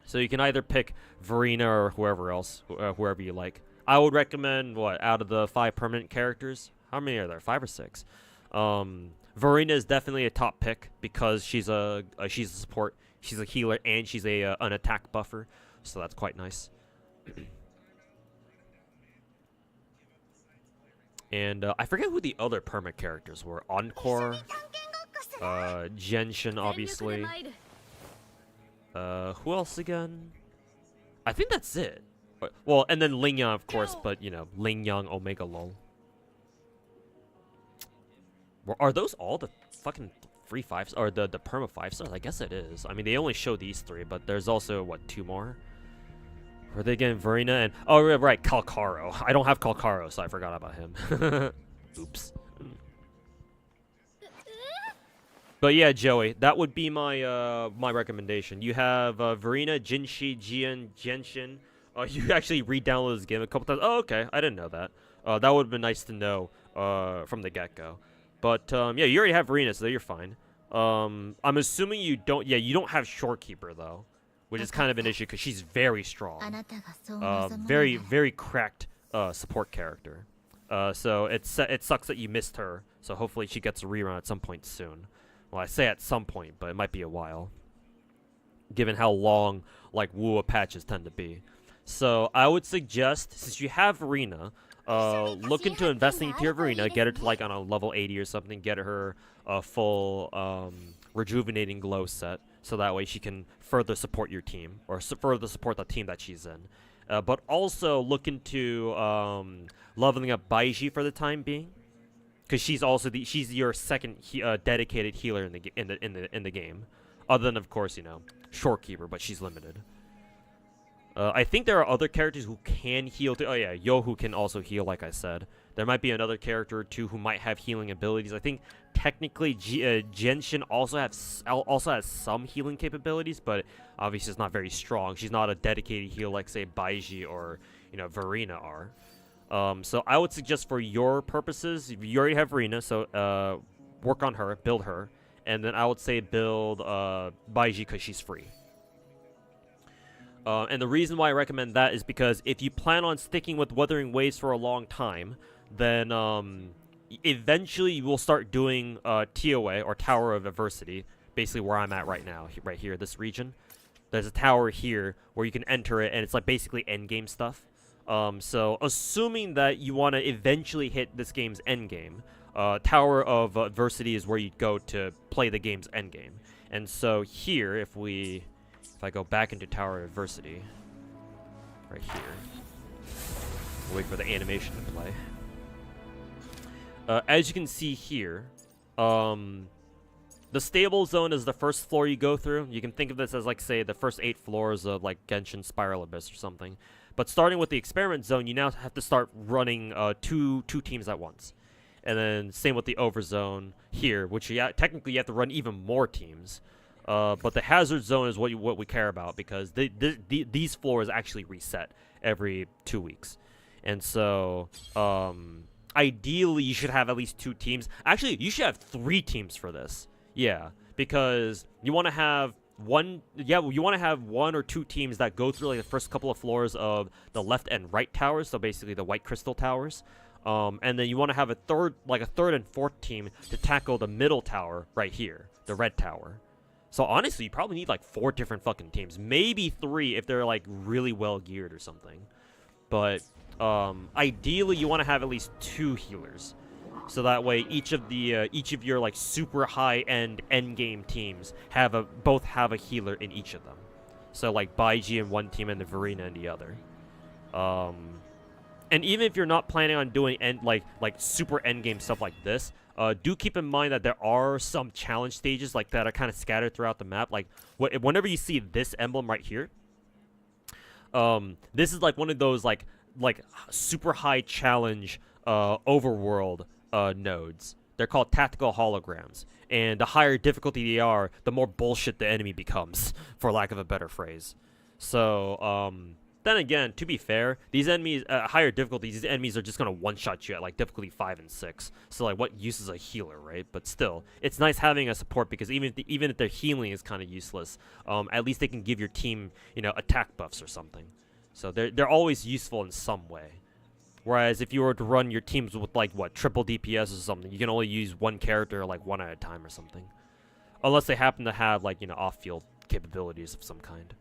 So you can either pick Verena or whoever else, whoever you like. I would recommend, out of the 5 permanent characters, how many are there? 5 or 6? Verena is definitely a top pick because she's a support, she's a healer, and she's an attack buffer. So that's quite nice. And I forget who the other permanent characters were. Encore, Genshin, obviously. Who else again? I think that's it. Well, and then Lingyang, of course, but, you know, Lingyang, Omega Lol. Are those all the fucking free 5s, or the perma 5-stars? I guess it is. I mean, they only show these 3, but there's also, 2 more? Were they getting Verena and... Oh, right, Calcaro. I don't have Calcaro, so I forgot about him. Oops. But yeah, Joey, that would be my my recommendation. You have Verena, Jinshi, Jian, Genshin, You actually re-downloaded this game a couple times. Oh, okay. I didn't know that. That would have been nice to know from the get-go. But yeah, you already have Rena, so you're fine. I'm assuming you don't. Yeah, you don't have Shorekeeper though, which is kind of an issue because she's very strong. Very, very cracked support character. So it sucks that you missed her. So hopefully she gets a rerun at some point soon. Well, I say at some point, but it might be a while, given how long like WoA patches tend to be. So I would suggest, since you have Arena, look into investing into your Arena, get her to like on a level 80 or something, get her a full rejuvenating glow set, so that way she can further support your team, or further support the team that she's in. But also look into leveling up Baiji for the time being, because she's also she's your second dedicated healer in the game, other than of course Shorekeeper, but she's limited. I think there are other characters who can heal. Oh yeah, Yohu can also heal, like I said. There might be another character or two who might have healing abilities. I think technically Genshin also has some healing capabilities, but obviously it's not very strong. She's not a dedicated heal like say Baiji or Verena are. So I would suggest for your purposes, you already have Verena, so work on her, build her, and then I would say build Baiji because she's free. And the reason why I recommend that is because if you plan on sticking with Wuthering Waves for a long time, then eventually you will start doing TOA, or Tower of Adversity, basically where I'm at right now, right here, this region. There's a tower here where you can enter it, and it's like basically endgame stuff. So assuming that you want to eventually hit this game's endgame, Tower of Adversity is where you go to play the game's endgame. And so here, if I go back into Tower of Adversity, right here, we'll wait for the animation to play. As you can see here, the stable zone is the first floor you go through. You can think of this as like, say, the first 8 floors of like Genshin Spiral Abyss or something. But starting with the experiment zone, you now have to start running two teams at once. And then same with the overzone here, which technically you have to run even more teams. But the hazard zone is what we care about, because these floors actually reset every 2 weeks. And so ideally you should have at least 2 teams. Actually, you should have 3 teams for this. Yeah, because you want to have one or 2 teams that go through like the first couple of floors of the left and right towers, so basically the white crystal towers. And then you want to have a third and fourth team to tackle the middle tower right here, the red tower. So honestly, you probably need like 4 different fucking teams, maybe 3 if they're like really well geared or something. But ideally, you want to have at least 2 healers, so that way each of your like super high end game teams both have a healer in each of them. So like Baiji in one team and the Verena in the other. And even if you're not planning on doing like super endgame stuff like this, do keep in mind that there are some challenge stages like that are kind of scattered throughout the map. Like whenever you see this emblem right here, this is like one of those like super high challenge overworld nodes. They're called tactical holograms, and the higher difficulty they are, the more bullshit the enemy becomes, for lack of a better phrase. So then again, to be fair, these enemies, higher difficulties, these enemies are just going to one-shot you at, like, difficulty 5 and 6. So, like, what use is a healer, right? But still, it's nice having a support, because even if their healing is kind of useless, at least they can give your team, attack buffs or something. So they're always useful in some way. Whereas if you were to run your teams with, like, triple DPS or something, you can only use one character, like, one at a time or something. Unless they happen to have, like, off-field capabilities of some kind.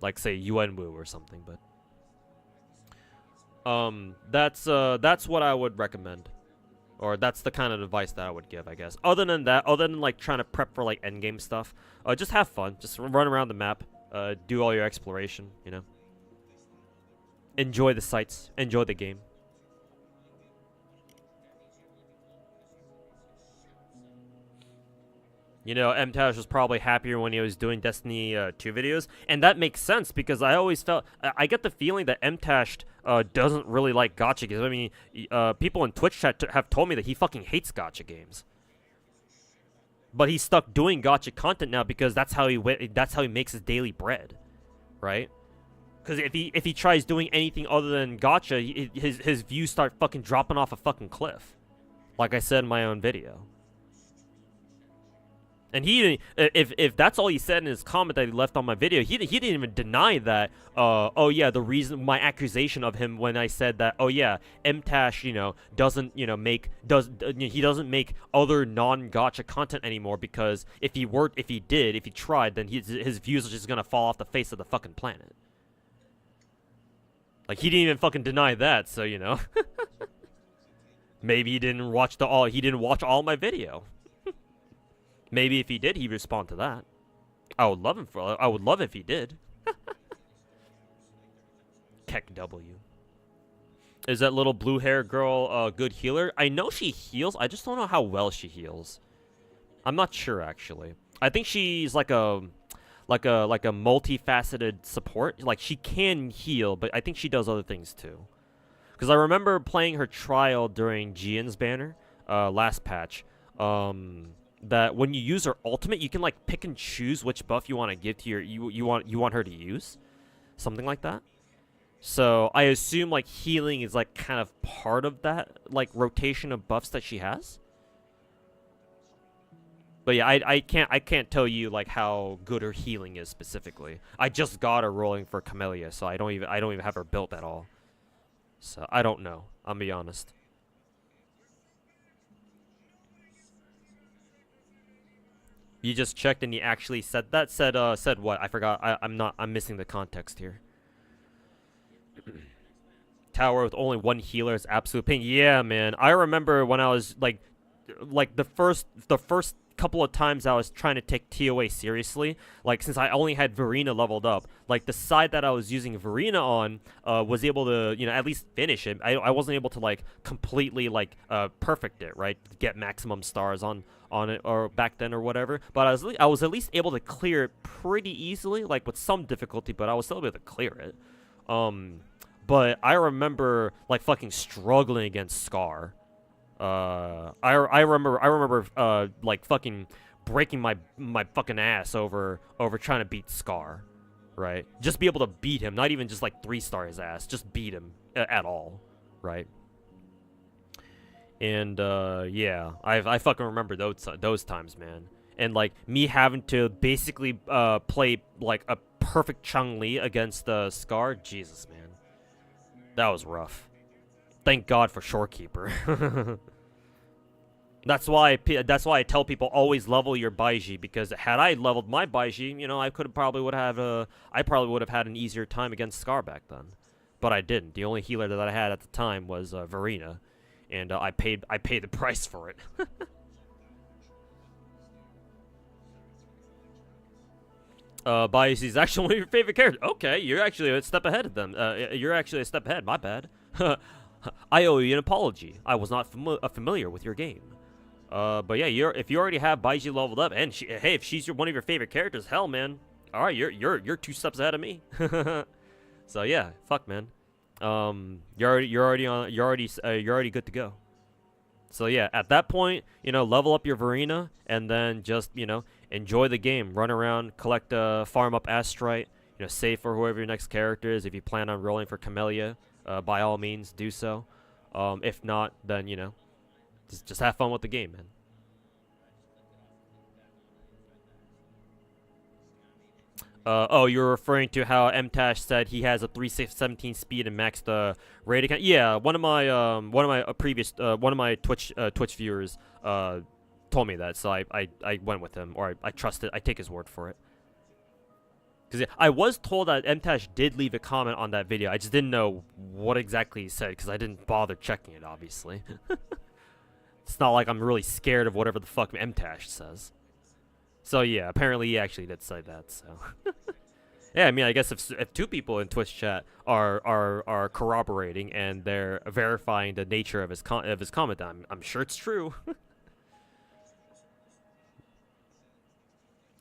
Like, say, Yuanwu or something, but that's what I would recommend, or that's the kind of advice that I would give, I guess. Other than like trying to prep for like endgame stuff, just have fun, just run around the map, do all your exploration, enjoy the sights, enjoy the game. MTash was probably happier when he was doing Destiny 2 videos, and that makes sense, because I always felt, I get the feeling that MTash doesn't really like gacha games. I mean, people in Twitch chat have told me that he fucking hates gacha games, but he's stuck doing gacha content now because that's how he makes his daily bread, right? Because if he tries doing anything other than gacha, his views start fucking dropping off a fucking cliff. Like I said in my own video. And he didn't, if that's all he said in his comment that he left on my video, he didn't even deny that. Oh yeah, the reason my accusation of him when I said that, oh yeah, MTash, you know, doesn't, you know, he doesn't make other non-gacha content anymore because if he tried, then his views are just gonna fall off the face of the fucking planet. Like, he didn't even fucking deny that, so you know. Maybe he didn't watch all my video. Maybe if he did, he'd respond to that. I would love if he did. Keck W. Is that little blue hair girl a good healer? I know she heals. I just don't know how well she heals. I'm not sure actually. I think she's like a multifaceted support. Like, she can heal, but I think she does other things too. Because I remember playing her trial during Jian's banner last patch. That when you use her ultimate, you can like pick and choose which buff you want to give to you want her to use, something like that. So I assume like healing is like kind of part of that like rotation of buffs that she has. But yeah, I can't tell you like how good her healing is specifically. I just got her rolling for Camellya, so I don't even have her built at all. So I don't know. I'll be honest. You just checked and you actually said that? Said what? I forgot. I'm missing the context here. Tower with only one healer is absolute pain. Yeah, man. I remember when I was like the first couple of times I was trying to take TOA seriously, like since I only had Verena leveled up, like the side that I was using Verena on was able to, you know, at least finish it. I wasn't able to like completely like perfect it, right? Get maximum stars on it or back then or whatever, but I was at least able to clear it pretty easily, like with some difficulty, but I was still able to clear it. But I remember like fucking struggling against Scar. I remember like fucking breaking my fucking ass over trying to beat Scar, right? Just be able to beat him, not even just like 3-star his ass, just beat him at all, right? And yeah, I fucking remember those times, man. And like me having to basically play like a perfect Chun-Li against Scar, Jesus, man, that was rough. Thank God for Shorekeeper. That's why I tell people always level your Baiji, because had I leveled my Baiji, you know, I probably would have had an easier time against Scar back then. But I didn't. The only healer that I had at the time was Verena, and I paid the price for it. Baiji is actually one of your favorite characters. Okay, you're actually a step ahead of them. You're actually a step ahead. My bad. I owe you an apology. I was not familiar with your game. But yeah, if you already have Baiji leveled up, and hey, if she's one of your favorite characters, hell, man, all right, you're 2 steps ahead of me. So yeah, fuck, man. You're already good to go. So yeah, at that point, you know, level up your Verena, and then just, you know, enjoy the game. Run around, collect, farm up Astrite. You know, save for whoever your next character is. If you plan on rolling for Camellya, by all means, do so. If not, then, you know, just have fun with the game, man. Oh, you're referring to how MTash said he has a 317 speed and maxed raid account. Yeah, one of my Twitch viewers told me that, so I went with him, or I trusted. I take his word for it. Because I was told that MTash did leave a comment on that video. I just didn't know what exactly he said, because I didn't bother checking it, obviously. It's not like I'm really scared of whatever the fuck MTash says. So yeah, apparently he actually did say that, so. Yeah, I mean, I guess if 2 people in Twitch chat are corroborating and they're verifying the nature of his comment, I'm sure it's true.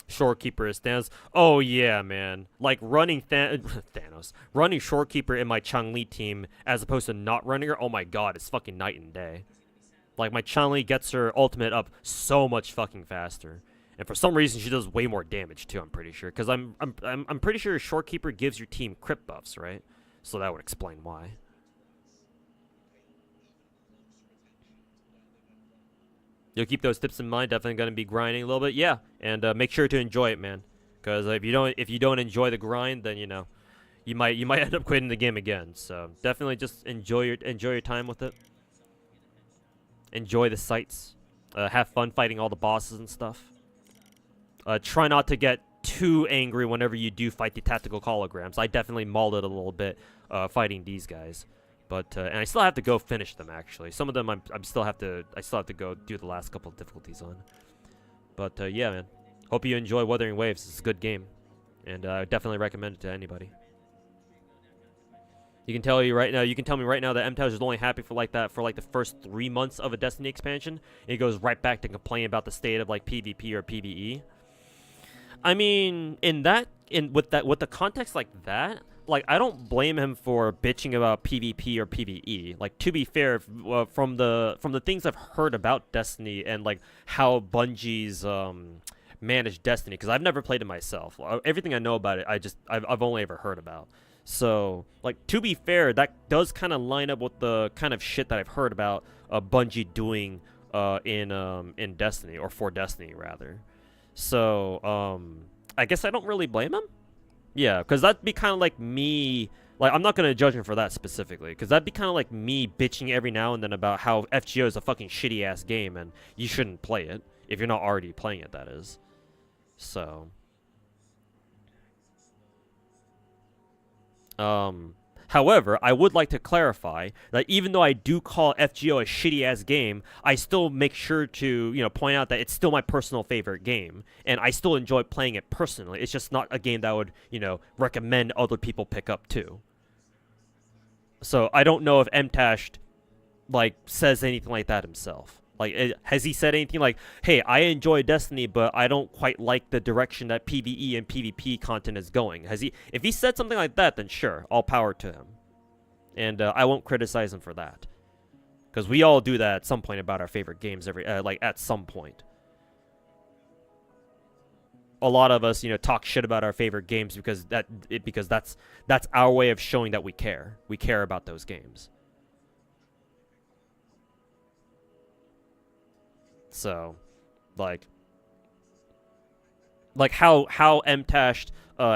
Shorekeeper is Thanos. Oh yeah, man. Like running Thanos. Running Shorekeeper in my Chun-Li team as opposed to not running her, oh my god, it's fucking night and day. Like, my Chun-Li gets her ultimate up so much fucking faster. And for some reason, she does way more damage too. I'm pretty sure, because I'm pretty sure Shorekeeper gives your team crit buffs, right? So that would explain why. You'll keep those tips in mind. Definitely gonna be grinding a little bit, yeah. And make sure to enjoy it, man. Because if you don't enjoy the grind, then you know, you might end up quitting the game again. So definitely just enjoy your time with it. Enjoy the sights. Have fun fighting all the bosses and stuff. Try not to get too angry whenever you do fight the tactical holograms. I definitely mauled it a little bit fighting these guys. But and I still have to go finish them actually. Some of them I still have to go do the last couple of difficulties on. But yeah, man. Hope you enjoy Wuthering Waves. It's a good game, and I definitely recommend it to anybody. You can tell me right now that MTAS is only happy for like that for like the first 3 months of a Destiny expansion. And it goes right back to complaining about the state of like PvP or PvE. I mean, with the context like that. Like, I don't blame him for bitching about PvP or PvE. Like, to be fair, from the things I've heard about Destiny and like how Bungie's managed Destiny, because I've never played it myself. Everything I know about it, I've only ever heard about. So, like, to be fair, that does kind of line up with the kind of shit that I've heard about Bungie doing in Destiny, or for Destiny rather. So, I guess I don't really blame him. Yeah, because that'd be kind of like me. Like, I'm not going to judge him for that specifically, because that'd be kind of like me bitching every now and then about how FGO is a fucking shitty-ass game, and you shouldn't play it, if you're not already playing it, that is. So. However, I would like to clarify that even though I do call FGO a shitty-ass game, I still make sure to, you know, point out that it's still my personal favorite game, and I still enjoy playing it personally. It's just not a game that I would, you know, recommend other people pick up too. So I don't know if MTASH, like, says anything like that himself. Like, has he said anything like, hey, I enjoy Destiny, but I don't quite like the direction that PvE and PvP content is going? Has he? If he said something like that, then sure, all power to him. And I won't criticize him for that. Because we all do that at some point about our favorite games, like, at some point. A lot of us, you know, talk shit about our favorite games because that's our way of showing that we care. We care about those games. So, like how MTASH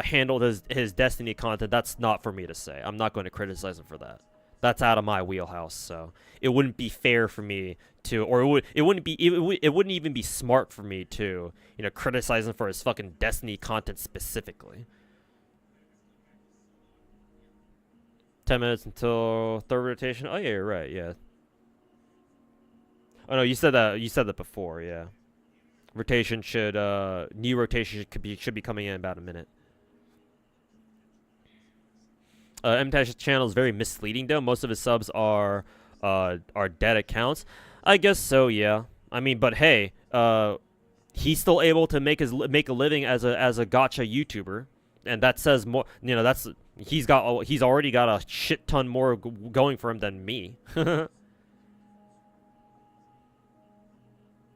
handled his Destiny content, that's not for me to say. I'm not going to criticize him for that. That's out of my wheelhouse. So it wouldn't be fair for me to, or it wouldn't even be smart for me to, you know, criticize him for his fucking Destiny content specifically. 10 minutes until third rotation. Oh yeah, you're right. Yeah. Oh no, you said that before, yeah. Rotation should new rotation should be coming in about a minute. MTASH's channel is very misleading though. Most of his subs are dead accounts. I guess so, yeah. I mean, but hey, he's still able to make a living as a gacha YouTuber, and that says more. You know, he's already got a shit ton more going for him than me.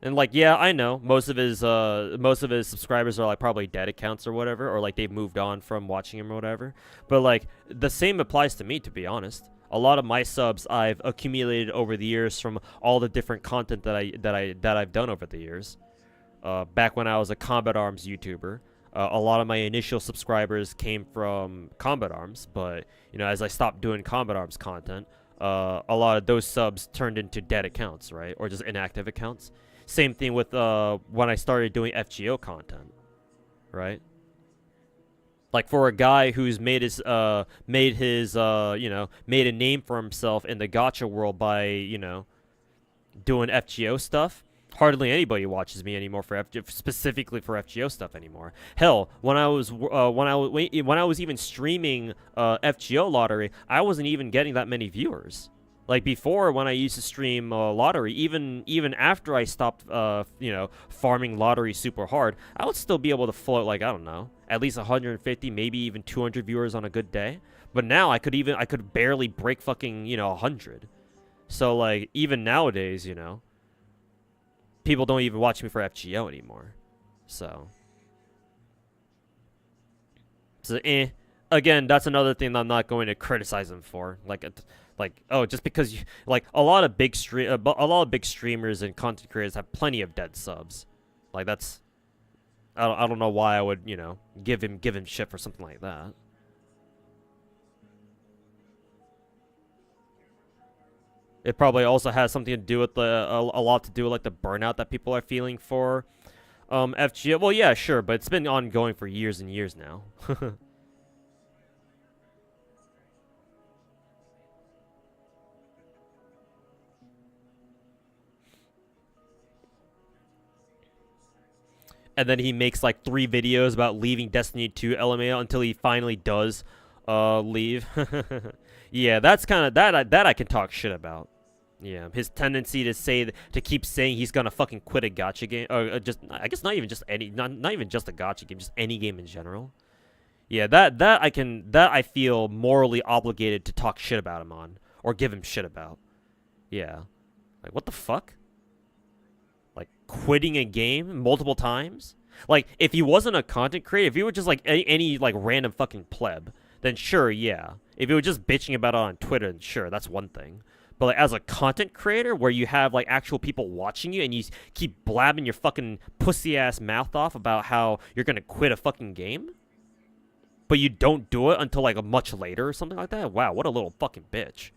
And like, yeah, I know most of his subscribers are like probably dead accounts or whatever, or like they've moved on from watching him or whatever. But like the same applies to me, to be honest. A lot of my subs I've accumulated over the years from all the different content that I've done over the years. Back when I was a Combat Arms YouTuber, a lot of my initial subscribers came from Combat Arms, but you know, as I stopped doing Combat Arms content, a lot of those subs turned into dead accounts, right, or just inactive accounts. Same thing with when I started doing FGO content, right? Like for a guy who's made a name for himself in the gacha world by, you know, doing FGO stuff. Hardly anybody watches me anymore for specifically for FGO stuff anymore. Hell, when I was even streaming FGO lottery, I wasn't even getting that many viewers. Like before, when I used to stream lottery, even after I stopped, farming lottery super hard, I would still be able to float like, I don't know, at least 150, maybe even 200 viewers on a good day. But now I could barely break fucking 100. So like even nowadays, people don't even watch me for FGO anymore. So again, that's another thing that I'm not going to criticize him for. Like, oh, just because you like a lot of big streamers and content creators have plenty of dead subs. Like that's, I don't know why I would, you know, give him shit for something like that. It probably also has something to do with a lot to do with like the burnout that people are feeling for FGO. Well, yeah, sure, but it's been ongoing for years and years now. And then he makes like 3 videos about leaving Destiny 2 LMAO until he finally does leave. Yeah, that's kind of that I can talk shit about. Yeah, his tendency to keep saying he's gonna fucking quit a gacha game, or just I guess not even just not even just a gacha game, just any game in general. Yeah, that I feel morally obligated to talk shit about him on or give him shit about. Yeah, like what the fuck? Like quitting a game multiple times? Like if he wasn't a content creator, if he were just like any like random fucking pleb, then sure, yeah. If he was just bitching about it on Twitter, then sure, that's one thing. But like, as a content creator, where you have like actual people watching you and you keep blabbing your fucking pussy ass mouth off about how you're gonna quit a fucking game, but you don't do it until like a much later or something like that. Wow, what a little fucking bitch.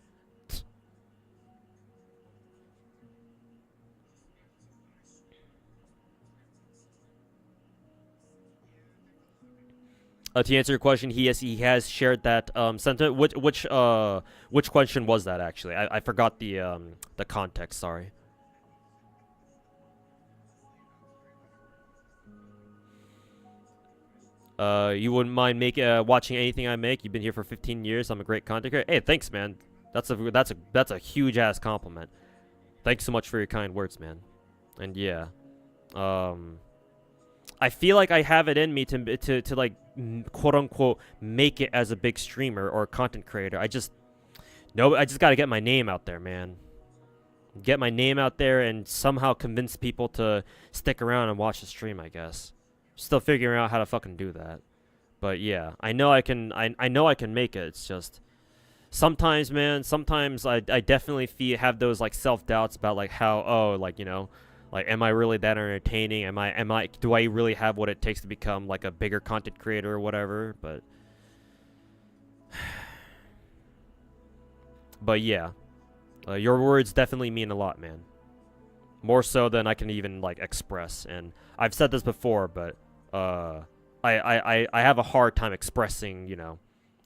To answer your question, he has shared that sentiment. Which question was that actually? I forgot the context. Sorry. You wouldn't mind watching anything I make? You've been here for 15 years. I'm a great content creator. Hey, thanks, man. That's a huge ass compliment. Thanks so much for your kind words, man. And yeah, I feel like I have it in me to like quote unquote make it as a big streamer or content creator. I just got to get my name out there, man. Get my name out there and somehow convince people to stick around and watch the stream, I guess. Still figuring out how to fucking do that. But yeah, I know I can make it. It's just sometimes, man, I definitely have those like self-doubts about like how like, you know, like, am I really that entertaining? Do I really have what it takes to become like a bigger content creator or whatever? But yeah, your words definitely mean a lot, man. More so than I can even like express. And I've said this before, but I have a hard time expressing, you know,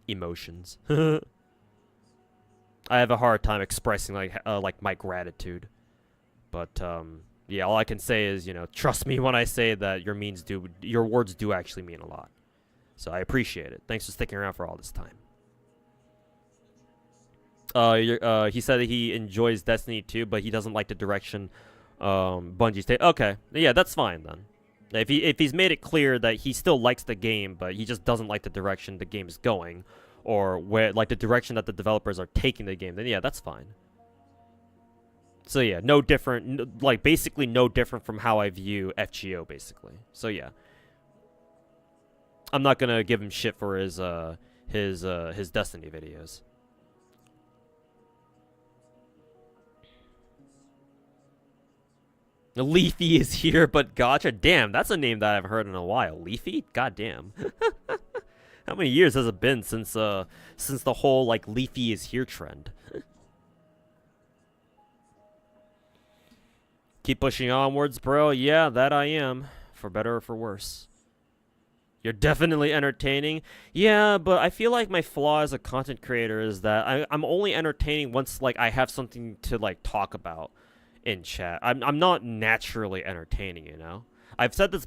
emotions. I have a hard time expressing like my gratitude. But yeah, all I can say is, you know, trust me when I say that your words do actually mean a lot. So I appreciate it. Thanks for sticking around for all this time. He said that he enjoys Destiny 2, but he doesn't like the direction Bungie's taking. Okay, yeah, that's fine then. If he's made it clear that he still likes the game, but he just doesn't like the direction the game is going, or where like the direction that the developers are taking the game, then yeah, that's fine. So yeah, no different, like basically no different from how I view FGO, basically. So yeah, I'm not gonna give him shit for his Destiny videos. Leafy is here, but Gacha. Damn, that's a name that I've heard in a while. Leafy? Goddamn. How many years has it been since the whole like Leafy is here trend? Keep pushing onwards, bro. Yeah, that I am. For better or for worse. You're definitely entertaining. Yeah, but I feel like my flaw as a content creator is that I'm only entertaining once like I have something to like talk about in chat. I'm not naturally entertaining, you know? I've said this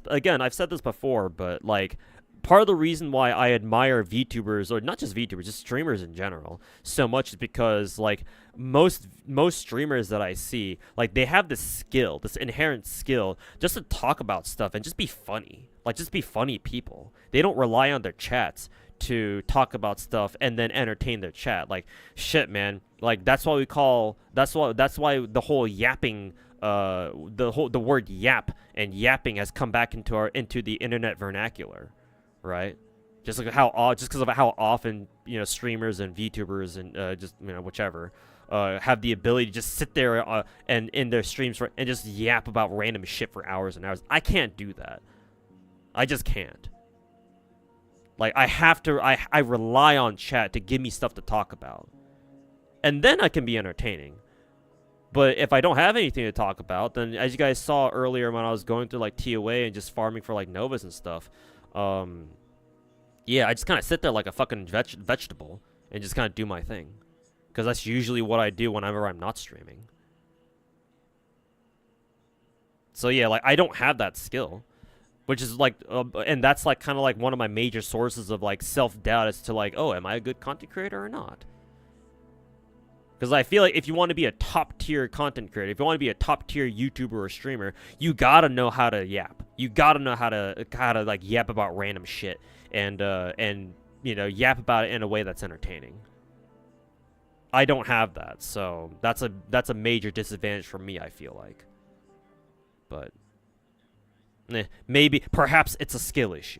before, but like part of the reason why I admire VTubers, or not just VTubers, just streamers in general, so much is because like most streamers that I see, like they have this skill, this inherent skill, just to talk about stuff and just be funny. Like just be funny people. They don't rely on their chats to talk about stuff and then entertain their chat. Like shit, man. Like that's why the whole yapping the word yap and yapping has come back into the internet vernacular, right? Just like just because of how often streamers and VTubers and just whichever have the ability to just sit there and in their streams and just yap about random shit for hours and hours. I can't do that. I just can't. Like, I have to. I rely on chat to give me stuff to talk about, and then I can be entertaining. But if I don't have anything to talk about, then as you guys saw earlier when I was going through like TOA and just farming for like Novas and stuff, yeah, I just kind of sit there like a fucking vegetable and just kind of do my thing, because that's usually what I do whenever I'm not streaming. So yeah, like I don't have that skill, which is like, and that's like kind of like one of my major sources of like self-doubt as to like, oh, am I a good content creator or not? Because I feel like if you want to be a top-tier content creator, if you want to be a top-tier YouTuber or streamer, you gotta know how to yap. You gotta know how to like yap about random shit and yap about it in a way that's entertaining. I don't have that, so that's a major disadvantage for me, I feel like. But maybe perhaps it's a skill issue.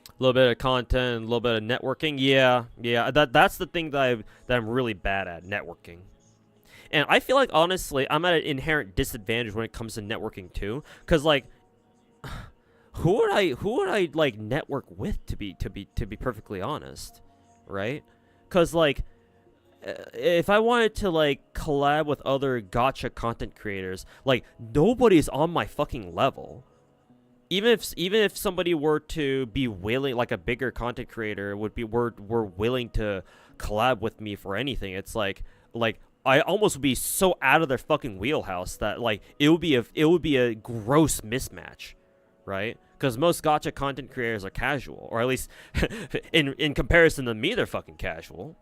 A little bit of content, a little bit of networking. Yeah. That's the thing that I'm really bad at, networking. And I feel like honestly, I'm at an inherent disadvantage when it comes to networking too, because like, who would I like network with to be perfectly honest, right? Because like, if I wanted to like collab with other gacha content creators, like nobody's on my fucking level. Even if somebody were to be willing, like a bigger content creator were willing to collab with me for anything, it's like I almost would be so out of their fucking wheelhouse that like it would be a gross mismatch, right? Because most gacha content creators are casual, or at least in comparison to me, they're fucking casual.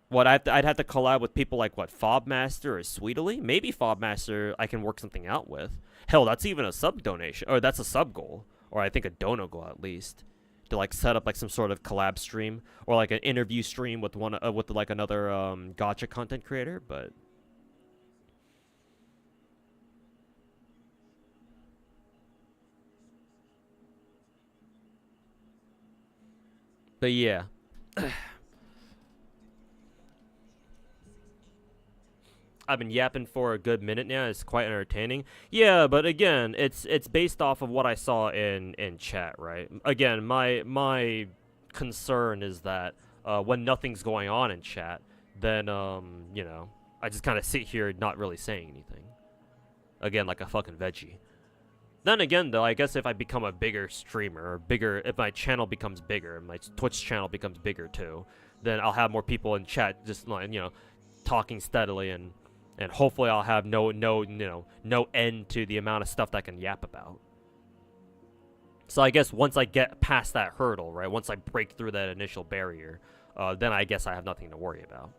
What I'd have to collab with people like what, Fobmaster or Sweetly? Maybe Fobmaster I can work something out with. Hell, that's even a sub donation, or that's a sub goal, or I think a dono goal at least, to like set up like some sort of collab stream or like an interview stream with with like another gacha content creator. But yeah. I've been yapping for a good minute now. It's quite entertaining. Yeah, but again, it's based off of what I saw in chat, right? Again, my concern is that when nothing's going on in chat, then I just kind of sit here not really saying anything. Again, like a fucking veggie. Then again, though, I guess if I become a bigger streamer, or if my channel becomes bigger, my Twitch channel becomes bigger too, then I'll have more people in chat just like talking steadily, and hopefully I'll have no end to the amount of stuff that I can yap about. So I guess once I get past that hurdle, right, once I break through that initial barrier, then I guess I have nothing to worry about.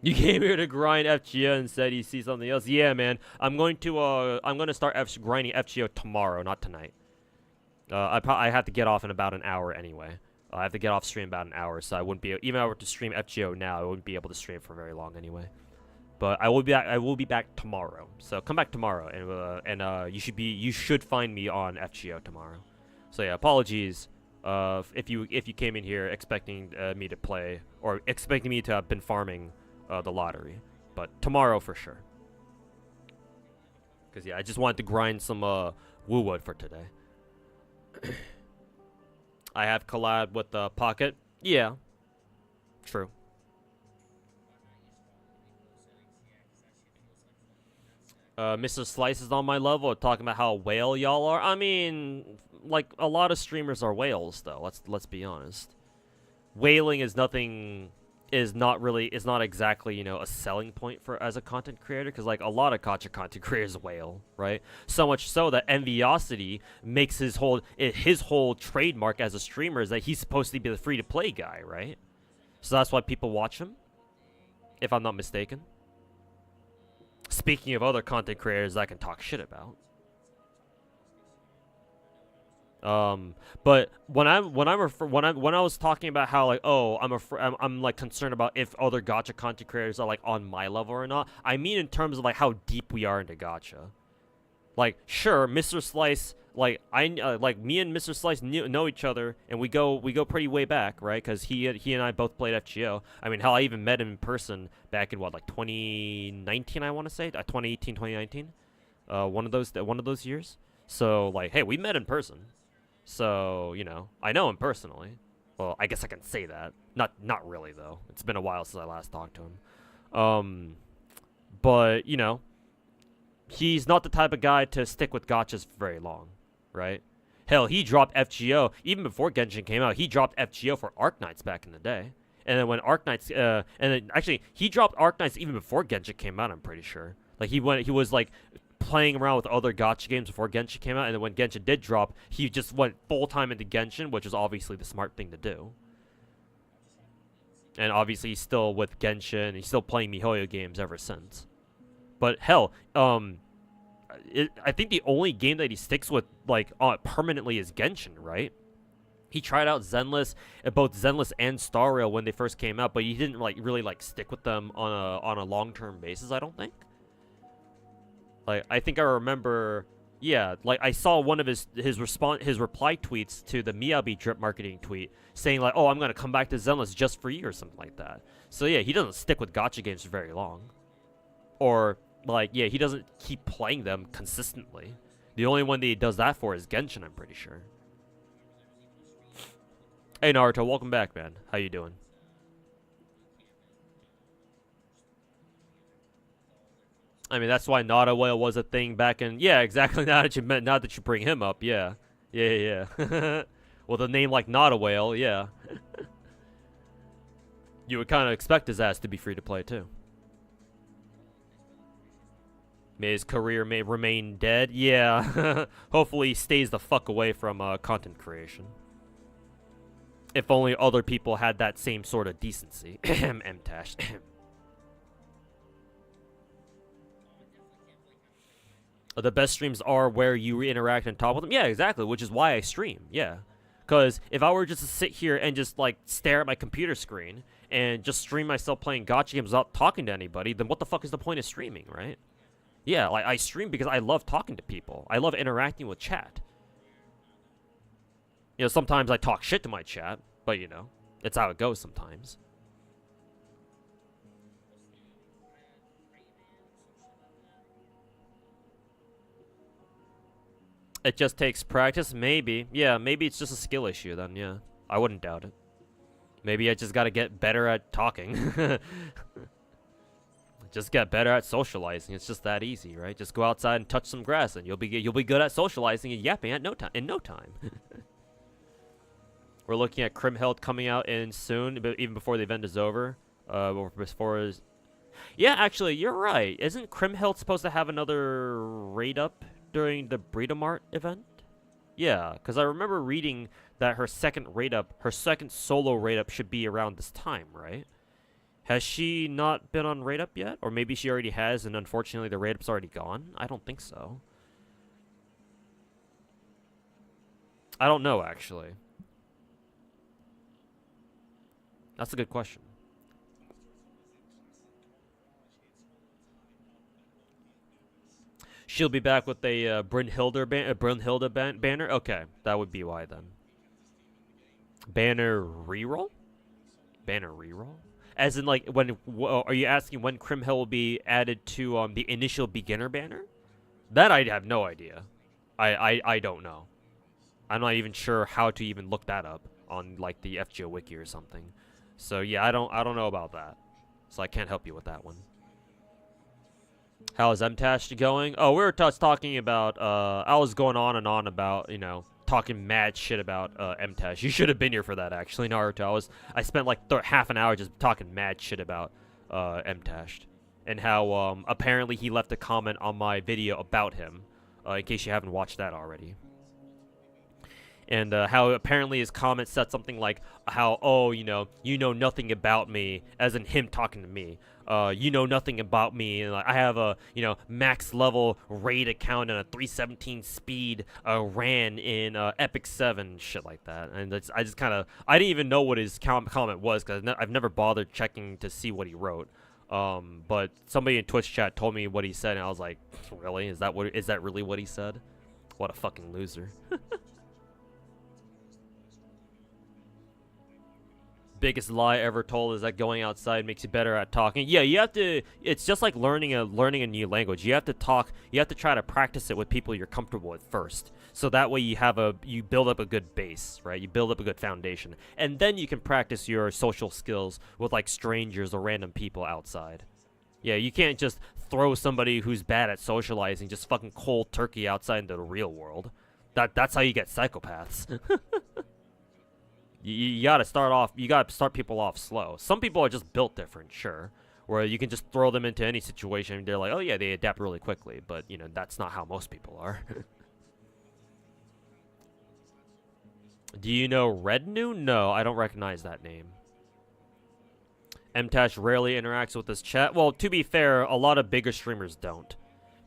You came here to grind FGO and said you see something else. Yeah, man, I'm going to start grinding FGO tomorrow, not tonight. I have to get off in about an hour anyway. I have to get off stream about an hour, so I wouldn't be, even if I were to stream FGO now, I wouldn't be able to stream for very long anyway. But I will be back tomorrow. So come back tomorrow, and you should find me on FGO tomorrow. So yeah, apologies if you came in here expecting me to play, or expecting me to have been farming the lottery, but tomorrow for sure. Because yeah, I just wanted to grind some woo wood for today. I have collabed with Pocket. Yeah, true. Mr. Slice is on my level, talking about how whale y'all are. I mean, like a lot of streamers are whales, though. Let's be honest. Whaling is nothing. Is not exactly a selling point for as a content creator, because like a lot of gacha content creators whale, right? So much so that Enviosity makes his whole trademark as a streamer is that he's supposed to be the free to play guy, right? So that's why people watch him. if I'm not mistaken. Speaking of other content creators I can talk shit about. But when I was talking about how like, oh, I'm like concerned about if other gacha content creators are like on my level or not, I mean in terms of like how deep we are into gacha. Like, sure, Mr. Slice, like like me and Mr. Slice know each other, and we go pretty way back, right? Because he and I both played FGO. I mean, hell, I even met him in person back in what, like 2019, I want to say, 2018, 2019, one of those years. So like, hey, we met in person. So, you know, I know him personally. Well, I guess I can say that. Not really though. It's been a while since I last talked to him. But, you know, he's not the type of guy to stick with gachas for very long, right? Hell, he dropped FGO even before Genshin came out. He dropped FGO for Arknights back in the day. And then when Arknights and then actually he dropped Arknights even before Genshin came out, I'm pretty sure. Like he was like playing around with other gacha games before Genshin came out, and then when Genshin did drop, he just went full time into Genshin, which is obviously the smart thing to do. And obviously he's still with Genshin, he's still playing MiHoYo games ever since. But hell, I think the only game that he sticks with like permanently is Genshin, right? He tried out Zenless, both Zenless and Star Rail when they first came out, but he didn't like really like stick with them on a long-term basis, I don't think. Like, I think I remember, yeah, like I saw one of his reply tweets to the Miyabi drip marketing tweet saying like, oh, I'm gonna come back to Zenless just for you or something like that. So yeah, he doesn't stick with gacha games for very long. Or like, yeah, he doesn't keep playing them consistently. The only one that he does that for is Genshin, I'm pretty sure. Hey Naruto, welcome back, man. How you doing? I mean, that's why Nada Whale was a thing back in... Yeah, exactly. Now that you bring him up, yeah. Yeah. With a name like Nada Whale, yeah. You would kind of expect his ass to be free to play, too. May his career may remain dead? Yeah. Hopefully he stays the fuck away from content creation. If only other people had that same sort of decency. M-Tash. The best streams are where you interact and talk with them. Yeah, exactly, which is why I stream, yeah. Because if I were just to sit here and just, like, stare at my computer screen and just stream myself playing gacha games without talking to anybody, then what the fuck is the point of streaming, right? Yeah, like, I stream because I love talking to people. I love interacting with chat. You know, sometimes I talk shit to my chat, but, you know, it's how it goes sometimes. It just takes practice? Maybe. Yeah, maybe it's just a skill issue then, yeah. I wouldn't doubt it. Maybe I just gotta get better at talking. Just get better at socializing. It's just that easy, right? Just go outside and touch some grass and you'll be good at socializing and yapping in no time. We're looking at Crimheld coming out in soon, but even before the event is over. Yeah, actually, you're right. Isn't Crimheld supposed to have another raid up during the Breedomart event? Yeah, because I remember reading that her second solo raid up should be around this time, right? Has she not been on raid up yet? Or maybe she already has and unfortunately the raid up's already gone? I don't think so. I don't know, actually. That's a good question. She'll be back with a Brunhilde banner? Okay, that would be why then. Banner reroll? Banner reroll? As in, like, when... are you asking when Crimhill will be added to the initial beginner banner? That I have no idea. I don't know. I'm not even sure how to even look that up on, like, the FGO wiki or something. So, yeah, I don't know about that. So I can't help you with that one. How is M-Tash going? Oh, we were just talking about, I was going on and on about, you know, talking mad shit about M-Tash. You should have been here for that, actually, Naruto. I spent like half an hour just talking mad shit about M-Tash. And how, apparently he left a comment on my video about him, in case you haven't watched that already. And how apparently his comment said something like how, oh, you know nothing about me, as in him talking to me. You know nothing about me, and like, I have a max level raid account and a 317 speed ran in Epic 7, shit like that. And I didn't even know what his comment was because I've never bothered checking to see what he wrote. But somebody in Twitch chat told me what he said, and I was like, really? Is that really what he said? What a fucking loser. Biggest lie ever told is that going outside makes you better at talking. Yeah, you have to. It's just like learning a new language. You have to talk. You have to try to practice it with people you're comfortable with first. So that way you build up a good base, right? You build up a good foundation, and then you can practice your social skills with like strangers or random people outside. Yeah, you can't just throw somebody who's bad at socializing just fucking cold turkey outside into the real world. That's how you get psychopaths. You gotta start people off slow. Some people are just built different, sure. Where you can just throw them into any situation and they're like, oh yeah, they adapt really quickly. But, that's not how most people are. Do you know Rednu? No, I don't recognize that name. MTash rarely interacts with this chat. Well, to be fair, a lot of bigger streamers don't.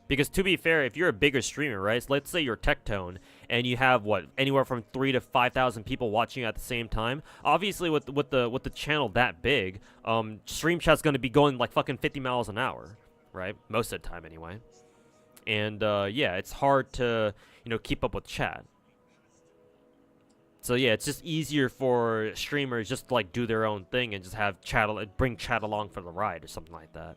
Because to be fair, if you're a bigger streamer, right? So let's say you're Tectone, and you have anywhere from 3,000 to 5,000 people watching at the same time. Obviously, with the channel that big, stream chat's going to be going like fucking 50 miles an hour, right? Most of the time, anyway. And yeah, it's hard to keep up with chat. So yeah, it's just easier for streamers just to like do their own thing and just have chat, bring chat along for the ride or something like that.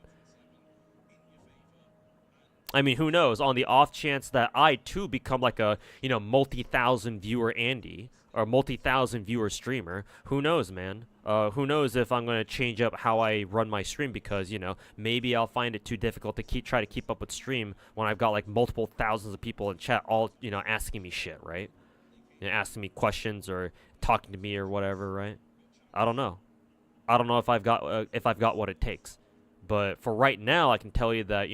I mean, who knows? On the off chance that I too become like a multi-thousand viewer Andy or multi-thousand viewer streamer, who knows, man? Who knows if I'm gonna change up how I run my stream because maybe I'll find it too difficult to try to keep up with stream when I've got like multiple thousands of people in chat all asking me shit, right? Asking me questions or talking to me or whatever, right? I don't know. I don't know if I've got what it takes, but for right now, I can tell you that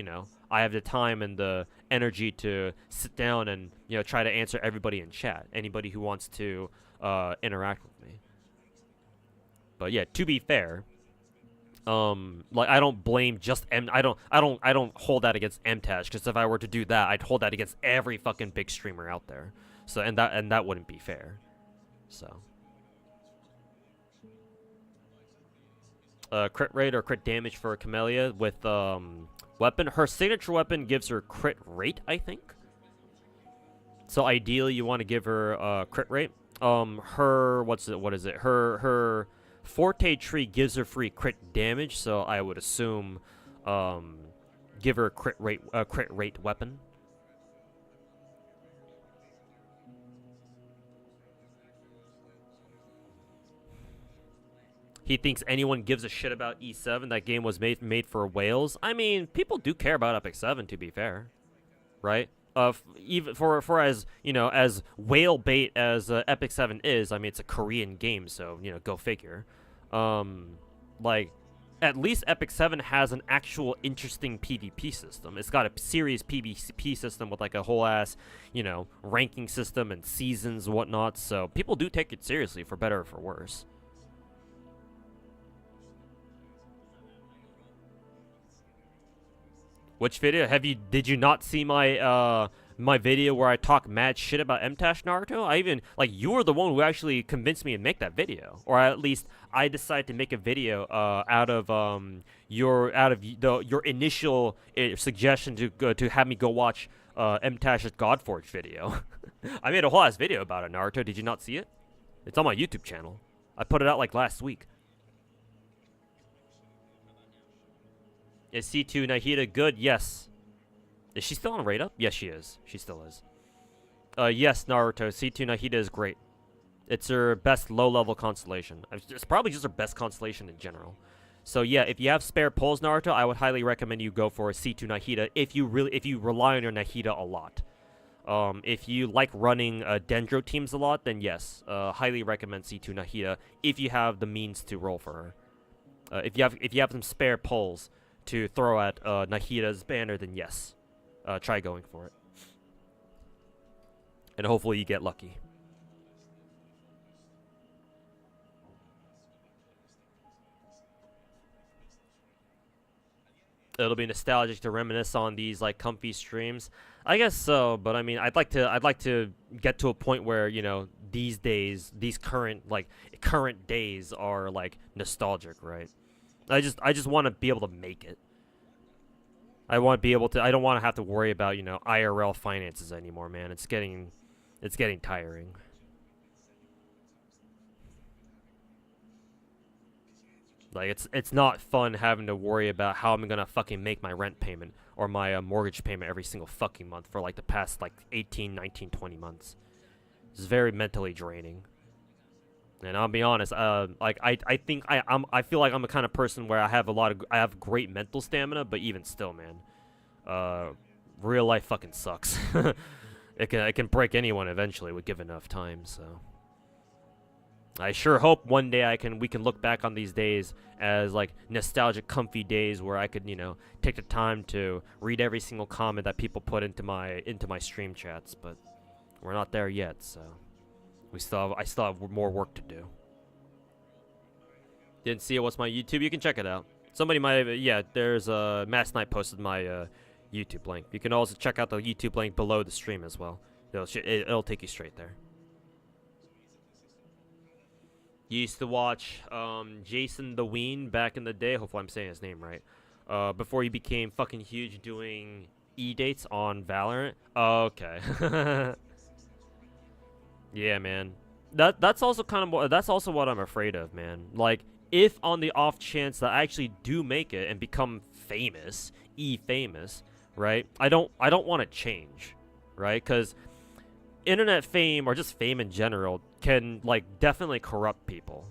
I have the time and the energy to sit down and try to answer everybody in chat, anybody who wants to interact with me. But yeah, to be fair, like I don't blame just I don't hold that against MTash, because if I were to do that, I'd hold that against every fucking big streamer out there. So and that wouldn't be fair. So crit rate or crit damage for Camellya with weapon. Her signature weapon gives her crit rate, I think. So ideally, you want to give her crit rate. Her what is it? Her forte tree gives her free crit damage. So I would assume, give her crit rate weapon. He thinks anyone gives a shit about E7. That game was made for whales. I mean, people do care about Epic 7, to be fair, right? Even for as as whale bait as Epic 7 is. I mean, it's a Korean game, so go figure. Like, at least Epic 7 has an actual interesting PvP system. It's got a serious PvP system with like a whole ass ranking system and seasons and whatnot. So people do take it seriously, for better or for worse. Which video? Did you not see my my video where I talk mad shit about MTash Naruto? You were the one who actually convinced me to make that video, or at least I decided to make a video out of your initial suggestion to have me go watch MTash's Godforge video. I made a whole ass video about it, Naruto. Did you not see it? It's on my YouTube channel. I put it out like last week. Is C2 Nahida good? Yes. Is she still on rate up? Yes, she is. She still is. Yes, Naruto. C2 Nahida is great. It's her best low-level constellation. It's probably just her best constellation in general. So yeah, if you have spare pulls, Naruto, I would highly recommend you go for a C2 Nahida if you rely on your Nahida a lot. If you like running Dendro teams a lot, then yes, highly recommend C2 Nahida if you have the means to roll for her. If you have some spare pulls to throw at Nahida's banner, then yes, try going for it, and hopefully you get lucky. It'll be nostalgic to reminisce on these like comfy streams. I guess so, but I mean, I'd like to get to a point where, you know, these days, these current days are like nostalgic, right? I just want to be able to make it. I want to be able to. I don't want to have to worry about, you know, IRL finances anymore, man. It's getting tiring. Like, it's not fun having to worry about how I'm gonna fucking make my rent payment or my mortgage payment every single fucking month for like the past like 18, 19, 20 months. It's very mentally draining. And I'll be honest, like I think I feel like I'm the kind of person where I have great mental stamina, but even still, man, real life fucking sucks. It can break anyone eventually with given enough time. So I sure hope one day we can look back on these days as like nostalgic, comfy days where I could, you know, take the time to read every single comment that people put into my stream chats. But we're not there yet, so I still have more work to do. Didn't see it? What's my YouTube? You can check it out. Somebody might have, yeah. There's Mass Knight posted my YouTube link. You can also check out the YouTube link below the stream as well. It'll take you straight there. You used to watch Jason the Ween back in the day. Hopefully I'm saying his name right. Before he became fucking huge doing E-dates on Valorant. Okay. Yeah, man. That's also what I'm afraid of, man. Like, if on the off chance that I actually do make it and become famous, famous, right? I don't want to change, right? Because internet fame or just fame in general can like definitely corrupt people,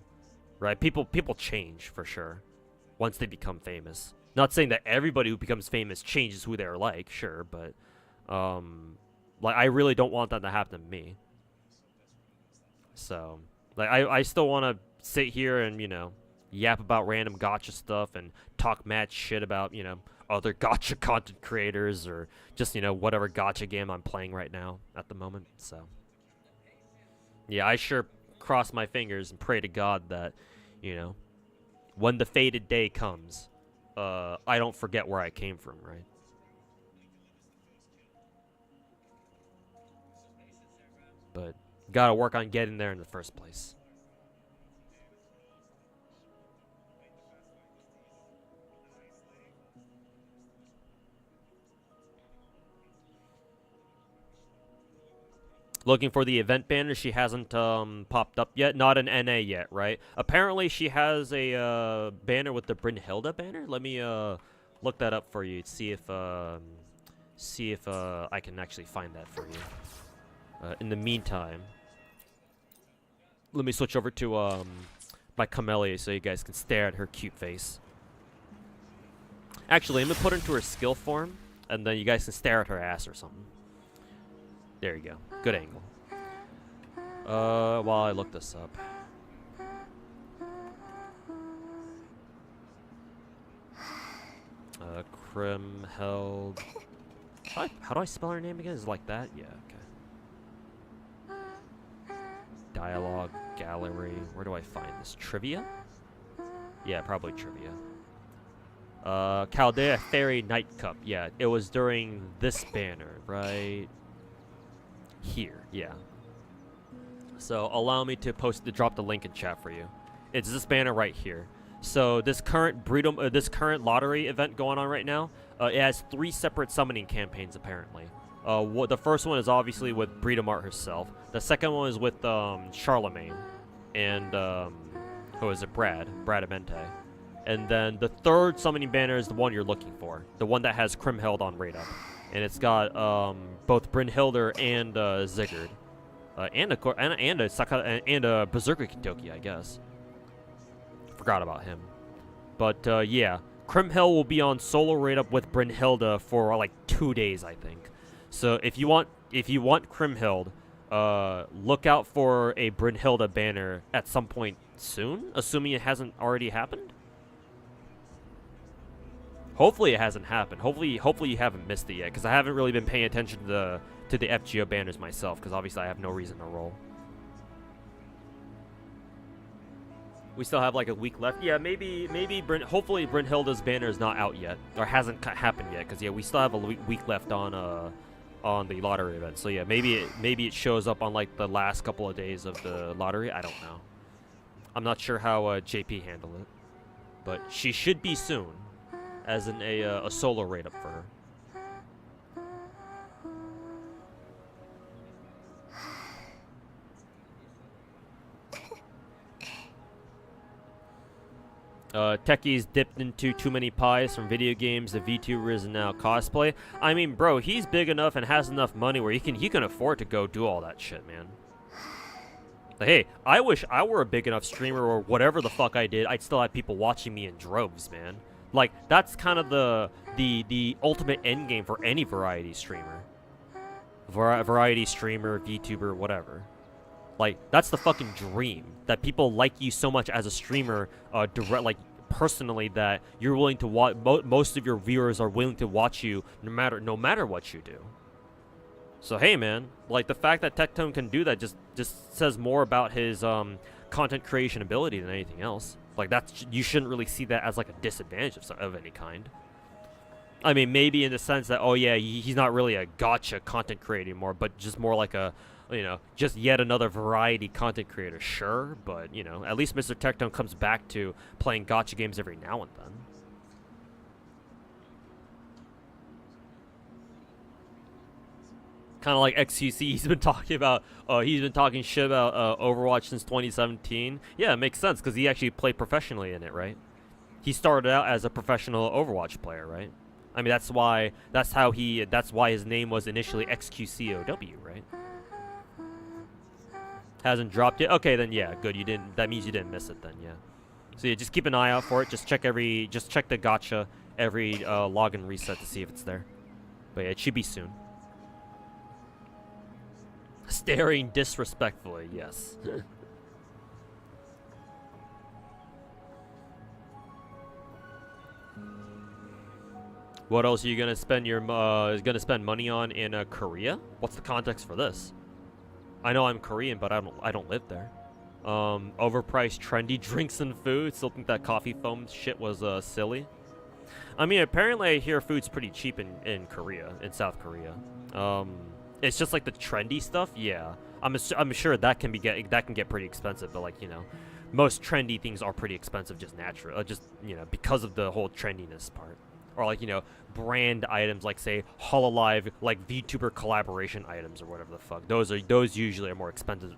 right? People change for sure once they become famous. Not saying that everybody who becomes famous changes who they're like, sure, but like I really don't want that to happen to me. So like I still want to sit here and, you know, yap about random gacha stuff and talk mad shit about, you know, other gacha content creators or just, you know, whatever gacha game I'm playing right now at the moment. So yeah, I sure cross my fingers and pray to God that, you know, when the fated day comes, I don't forget where I came from, right? But gotta work on getting there in the first place. Looking for the event banner. She hasn't popped up yet. Not an NA yet, right? Apparently she has a banner with the Brynhilda banner. Let me look that up for you. See if I can actually find that for you. In the meantime, let me switch over to my Camellya so you guys can stare at her cute face. Actually, let me put her into her skill form, and then you guys can stare at her ass or something. There you go. Good angle. While I look this up. Crimheld. How do I spell her name again? Is it like that? Yeah, okay. Dialogue, gallery. Where do I find this? Trivia? Yeah, probably trivia. Chaldea Fairy Night Cup. Yeah, it was during this banner, right? Here, yeah. So allow me to drop the link in chat for you. It's this banner right here. So this current current lottery event going on right now, it has 3 separate summoning campaigns apparently. The first one is obviously with Breedomart herself. The second one is with Charlemagne and who is it? Brad Amente. And then the third summoning banner is the one you're looking for, the one that has Crimheld on radar. And it's got both Brynhilda and Sigurd, and a Berserker Kitoki, I guess. Forgot about him, but yeah, Crimheld will be on solo raid up with Brynhilda for like 2 days, I think. So if you want Crimheld, look out for a Brynhilda banner at some point soon, assuming it hasn't already happened. Hopefully it hasn't happened. Hopefully you haven't missed it yet, because I haven't really been paying attention to the FGO banners myself, because obviously I have no reason to roll. We still have like a week left. Yeah, maybe hopefully Brynhilda's banner is not out yet, or hasn't happened yet, because yeah, we still have a week left on the lottery event. So yeah, maybe it shows up on like the last couple of days of the lottery. I don't know. I'm not sure how JP handled it, but she should be soon, as in a solo raid up for her. Techies dipped into too many pies from video games. The VTuber is now cosplay. I mean, bro, he's big enough and has enough money where he can afford to go do all that shit, man. Like, hey, I wish I were a big enough streamer or whatever the fuck I did. I'd still have people watching me in droves, man. Like, that's kind of the ultimate end game for any variety streamer. Variety streamer, VTuber, whatever. Like, that's the fucking dream. That people like you so much as a streamer, personally, that you're willing to watch. Most of your viewers are willing to watch you no matter what you do. So hey, man, like the fact that Tectone can do that just says more about his content creation ability than anything else. Like you shouldn't really see that as like a disadvantage of any kind. I mean, maybe in the sense that, oh yeah, he's not really a gacha content creator anymore, but just more like a, you know, just yet another variety content creator, sure, but, you know, at least Mr. Tectone comes back to playing gacha games every now and then. Kind of like XQC, he's been talking shit about Overwatch since 2017. Yeah, it makes sense, because he actually played professionally in it, right? He started out as a professional Overwatch player, right? I mean, that's why his name was initially XQCOW, right? Hasn't dropped yet? Okay, then yeah, good. That means you didn't miss it then, yeah. So yeah, just keep an eye out for it. Just check the gacha every login reset to see if it's there. But yeah, it should be soon. Staring disrespectfully, yes. What else are you gonna spend money on in Korea? What's the context for this? I know I'm Korean, but I don't live there. Overpriced trendy drinks and food. Still think that coffee foam shit was silly. I mean, apparently I hear food's pretty cheap in Korea, in South Korea. It's just like the trendy stuff. Yeah, I'm sure that can get pretty expensive. But like, you know, most trendy things are pretty expensive just naturally, you know, because of the whole trendiness part. Or like, you know, brand items like, say, Hololive, like VTuber collaboration items or whatever the fuck. Those usually are more expensive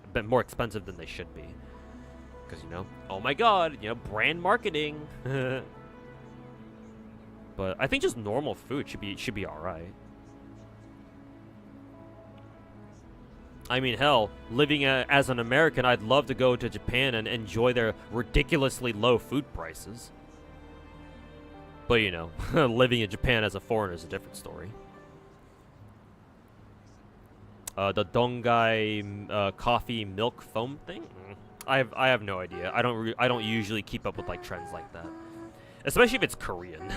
than they should be. Because, you know, oh my god, you know, brand marketing. But I think just normal food should be all right. I mean, hell, living as an American, I'd love to go to Japan and enjoy their ridiculously low food prices. But, you know, living in Japan as a foreigner is a different story. The Dongai coffee milk foam thing? I have no idea. I don't usually keep up with like trends like that. Especially if it's Korean.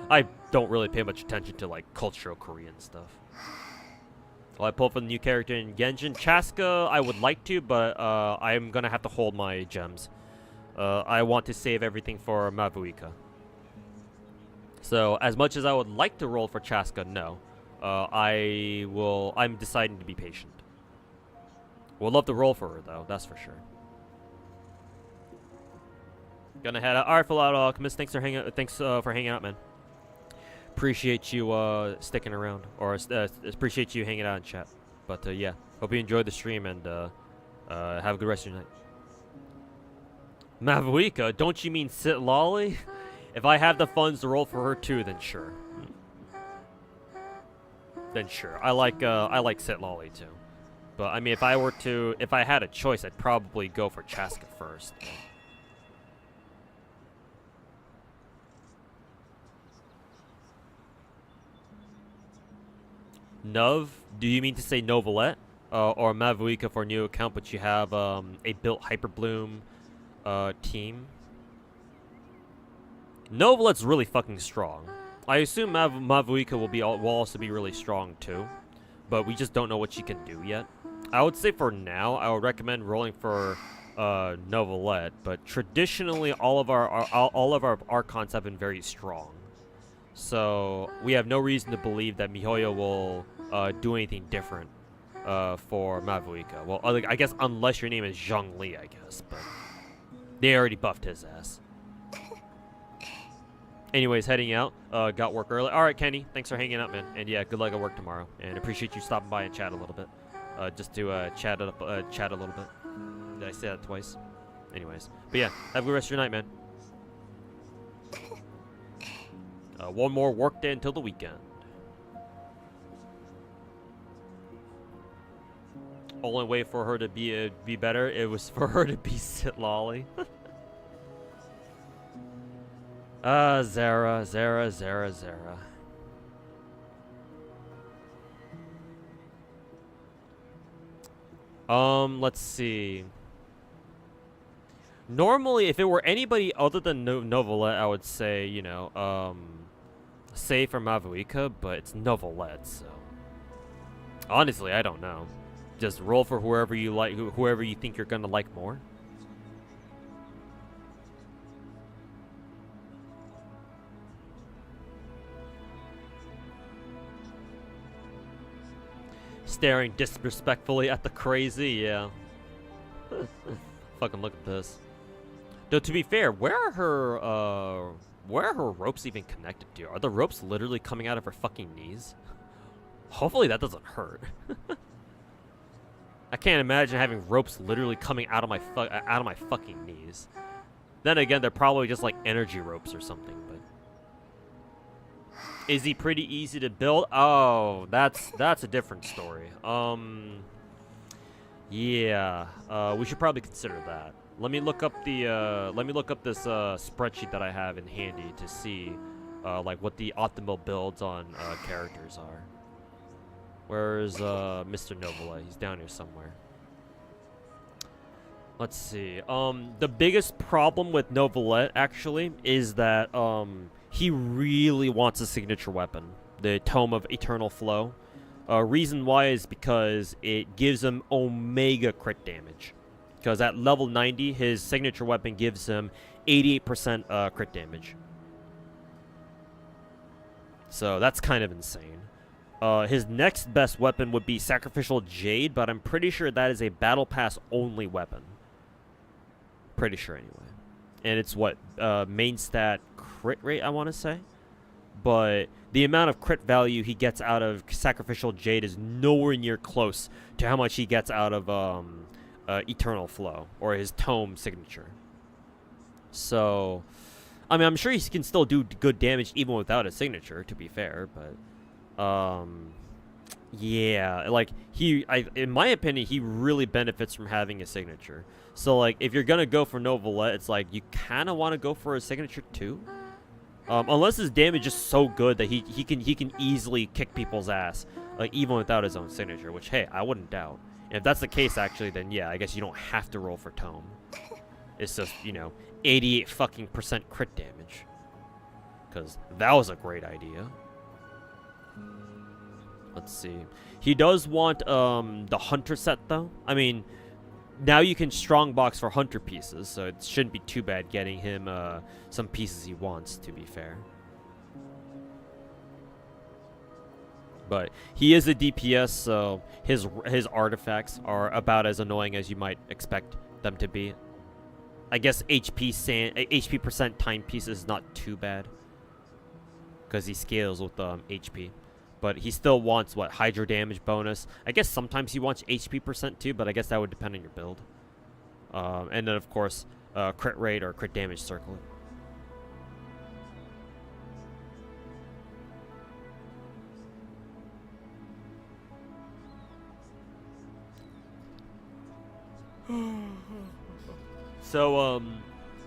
I don't really pay much attention to like cultural Korean stuff. Will I pull for the new character in Genshin? Chaska, I would like to, but I'm gonna have to hold my gems. I want to save everything for Mavuika. So, as much as I would like to roll for Chaska, no. I'm deciding to be patient. Would love to roll for her, though, that's for sure. Gonna head out. Alright, full out, Alchemist. Thanks for hanging out, man. Appreciate you sticking around, or appreciate you hanging out in chat. But yeah, hope you enjoyed the stream, and have a good rest of your night. Mavuika, don't you mean Sit Lolly? If I have the funds to roll for her too, then sure. Then sure. I like Sit Lolly too. But I mean, if I had a choice, I'd probably go for Chaska first. Nov? Do you mean to say Novelette? Or Mavuika for a new account, but you have a built Hyperbloom team? Novelette's really fucking strong. I assume Mavuika will also be really strong too, but we just don't know what she can do yet. I would say for now, I would recommend rolling for Novelette, but traditionally all of our archons have been very strong. So we have no reason to believe that Mihoyo will do anything different for Mavuika. Well, I guess unless your name is Zhongli, I guess, but they already buffed his ass. Anyways, heading out. Got work early. All right, Kenny, thanks for hanging out, man. And yeah, good luck at work tomorrow. And appreciate you stopping by and chat a little bit. Just to chat a little bit. Did I say that twice? Anyways, but yeah, have a good rest of your night, man. One more work day until the weekend. Only way for her to be better, it was for her to be Sit Lolly. Zara. Let's see. Normally, if it were anybody other than Novelette, I would say, you know, say for Mavuika, but it's Novelette, so. Honestly, I don't know. Just roll for whoever you like, whoever you think you're gonna like more. Staring disrespectfully at the crazy, yeah. Fucking look at this. Though to be fair, where are her ropes even connected to? Are the ropes literally coming out of her fucking knees? Hopefully that doesn't hurt. I can't imagine having ropes literally coming out of my fucking knees. Then again, they're probably just like energy ropes or something, but is he pretty easy to build? Oh, that's a different story. Yeah, we should probably consider that. Let me look up this spreadsheet that I have in handy to see like what the optimal builds on characters are. Where's Mr. Novelette? He's down here somewhere. Let's see. The biggest problem with Novelette actually is that he really wants a signature weapon, the Tome of Eternal Flow. Reason why is because it gives him Omega crit damage. Because at level 90, his signature weapon gives him 88% crit damage. So that's kind of insane. His next best weapon would be Sacrificial Jade, but I'm pretty sure that is a Battle Pass only weapon. Pretty sure anyway. And it's what? Main stat crit rate, I want to say. But the amount of crit value he gets out of Sacrificial Jade is nowhere near close to how much he gets out of Eternal Flow, or his Tome signature. So, I mean, I'm sure he can still do good damage even without a signature, to be fair, but yeah, like in my opinion, he really benefits from having a signature. So like, if you're gonna go for Novelette, it's like you kind of want to go for a signature too, unless his damage is so good that he can easily kick people's ass, like even without his own signature. Which, hey, I wouldn't doubt. And if that's the case, actually, then yeah, I guess you don't have to roll for Tome. It's just, you know, 88% fucking crit damage, because that was a great idea. Let's see. He does want the Hunter set, though. I mean, now you can strongbox for Hunter pieces, so it shouldn't be too bad getting him some pieces he wants, to be fair. But he is a DPS, so his artifacts are about as annoying as you might expect them to be. I guess HP percent timepiece is not too bad, because he scales with HP. But he still wants, what, Hydro damage bonus. I guess sometimes he wants HP percent too, but I guess that would depend on your build. And then, of course, crit rate or crit damage circlet. So,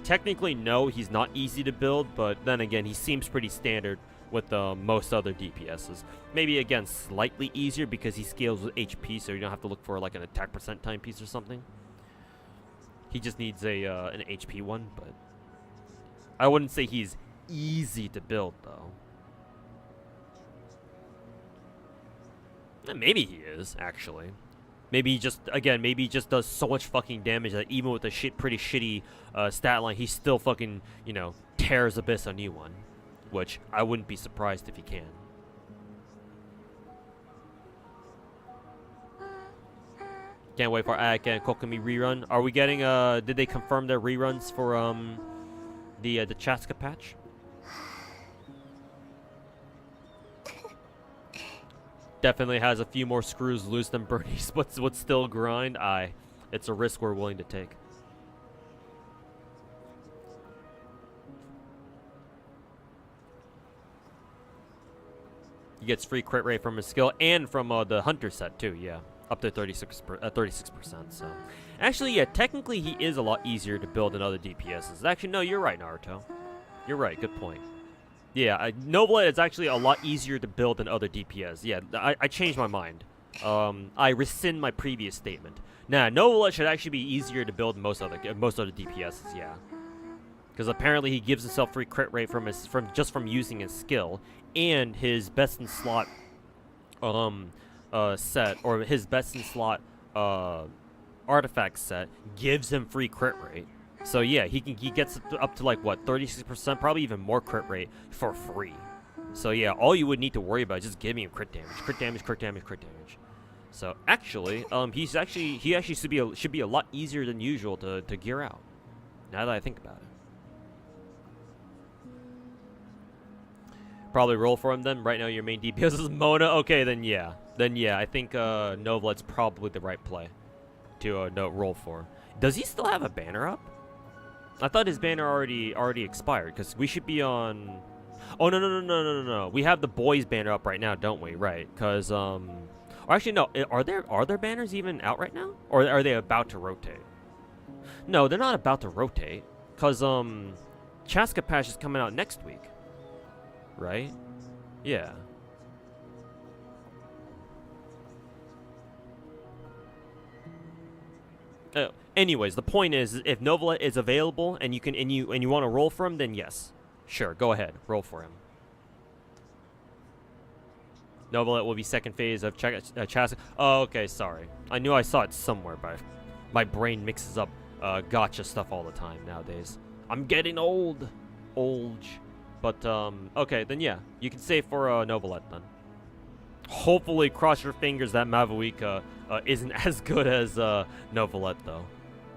technically, no, he's not easy to build, but then again, he seems pretty standard with most other DPSs. Maybe, again, slightly easier because he scales with HP, so you don't have to look for, like, an attack percent timepiece or something. He just needs an HP one, but I wouldn't say he's easy to build, though. Maybe he is, actually. Maybe he just, again, maybe he just does so much fucking damage that even with a pretty shitty stat line, he still fucking, you know, tears Abyss a new one. Which I wouldn't be surprised if he can. Can't wait for Ak and Kokomi rerun. Are we getting, did they confirm their reruns for, the Chaska patch? Definitely has a few more screws loose than Bernie's, but would still grind. It's a risk we're willing to take. He gets free crit rate from his skill and from the hunter set too. Yeah, up to 36%. So, actually, yeah, technically he is a lot easier to build than other DPSs. Actually, no, you're right, Naruto. You're right. Good point. Yeah, Noblette is actually a lot easier to build than other DPS. Yeah, I changed my mind. I rescind my previous statement. Nah, Noblette should actually be easier to build than most other DPSs. Yeah, because apparently he gives himself free crit rate from using his skill, and his best in slot set, or his best in slot artifact set gives him free crit rate. So yeah, he gets up to like what, 36%, probably even more crit rate for free. So yeah, all you would need to worry about is just giving him crit damage. So actually, he actually should be a lot easier than usual to gear out. Now that I think about it. Probably roll for him then. Right now your main DPS is Mona. Okay, then yeah. I think Novelette's probably the right play to roll for. Does he still have a banner up? I thought his banner already expired, because we should be on... Oh, no. We have the boys banner up right now, don't we? Right, because, or actually, no. Are there banners even out right now? Or are they about to rotate? No, they're not about to rotate, because, Chaska patch is coming out next week. Right? Yeah. Anyways, the point is, if Novelette is available and you want to roll for him, then yes, sure, go ahead, roll for him. Novelette will be second phase of Chaska. Oh, okay, sorry. I knew I saw it somewhere, but my brain mixes up Gacha stuff all the time nowadays. I'm getting old. But okay, then yeah, you can save for Novelette then. Hopefully, cross your fingers that Mavuika isn't as good as Novelette though.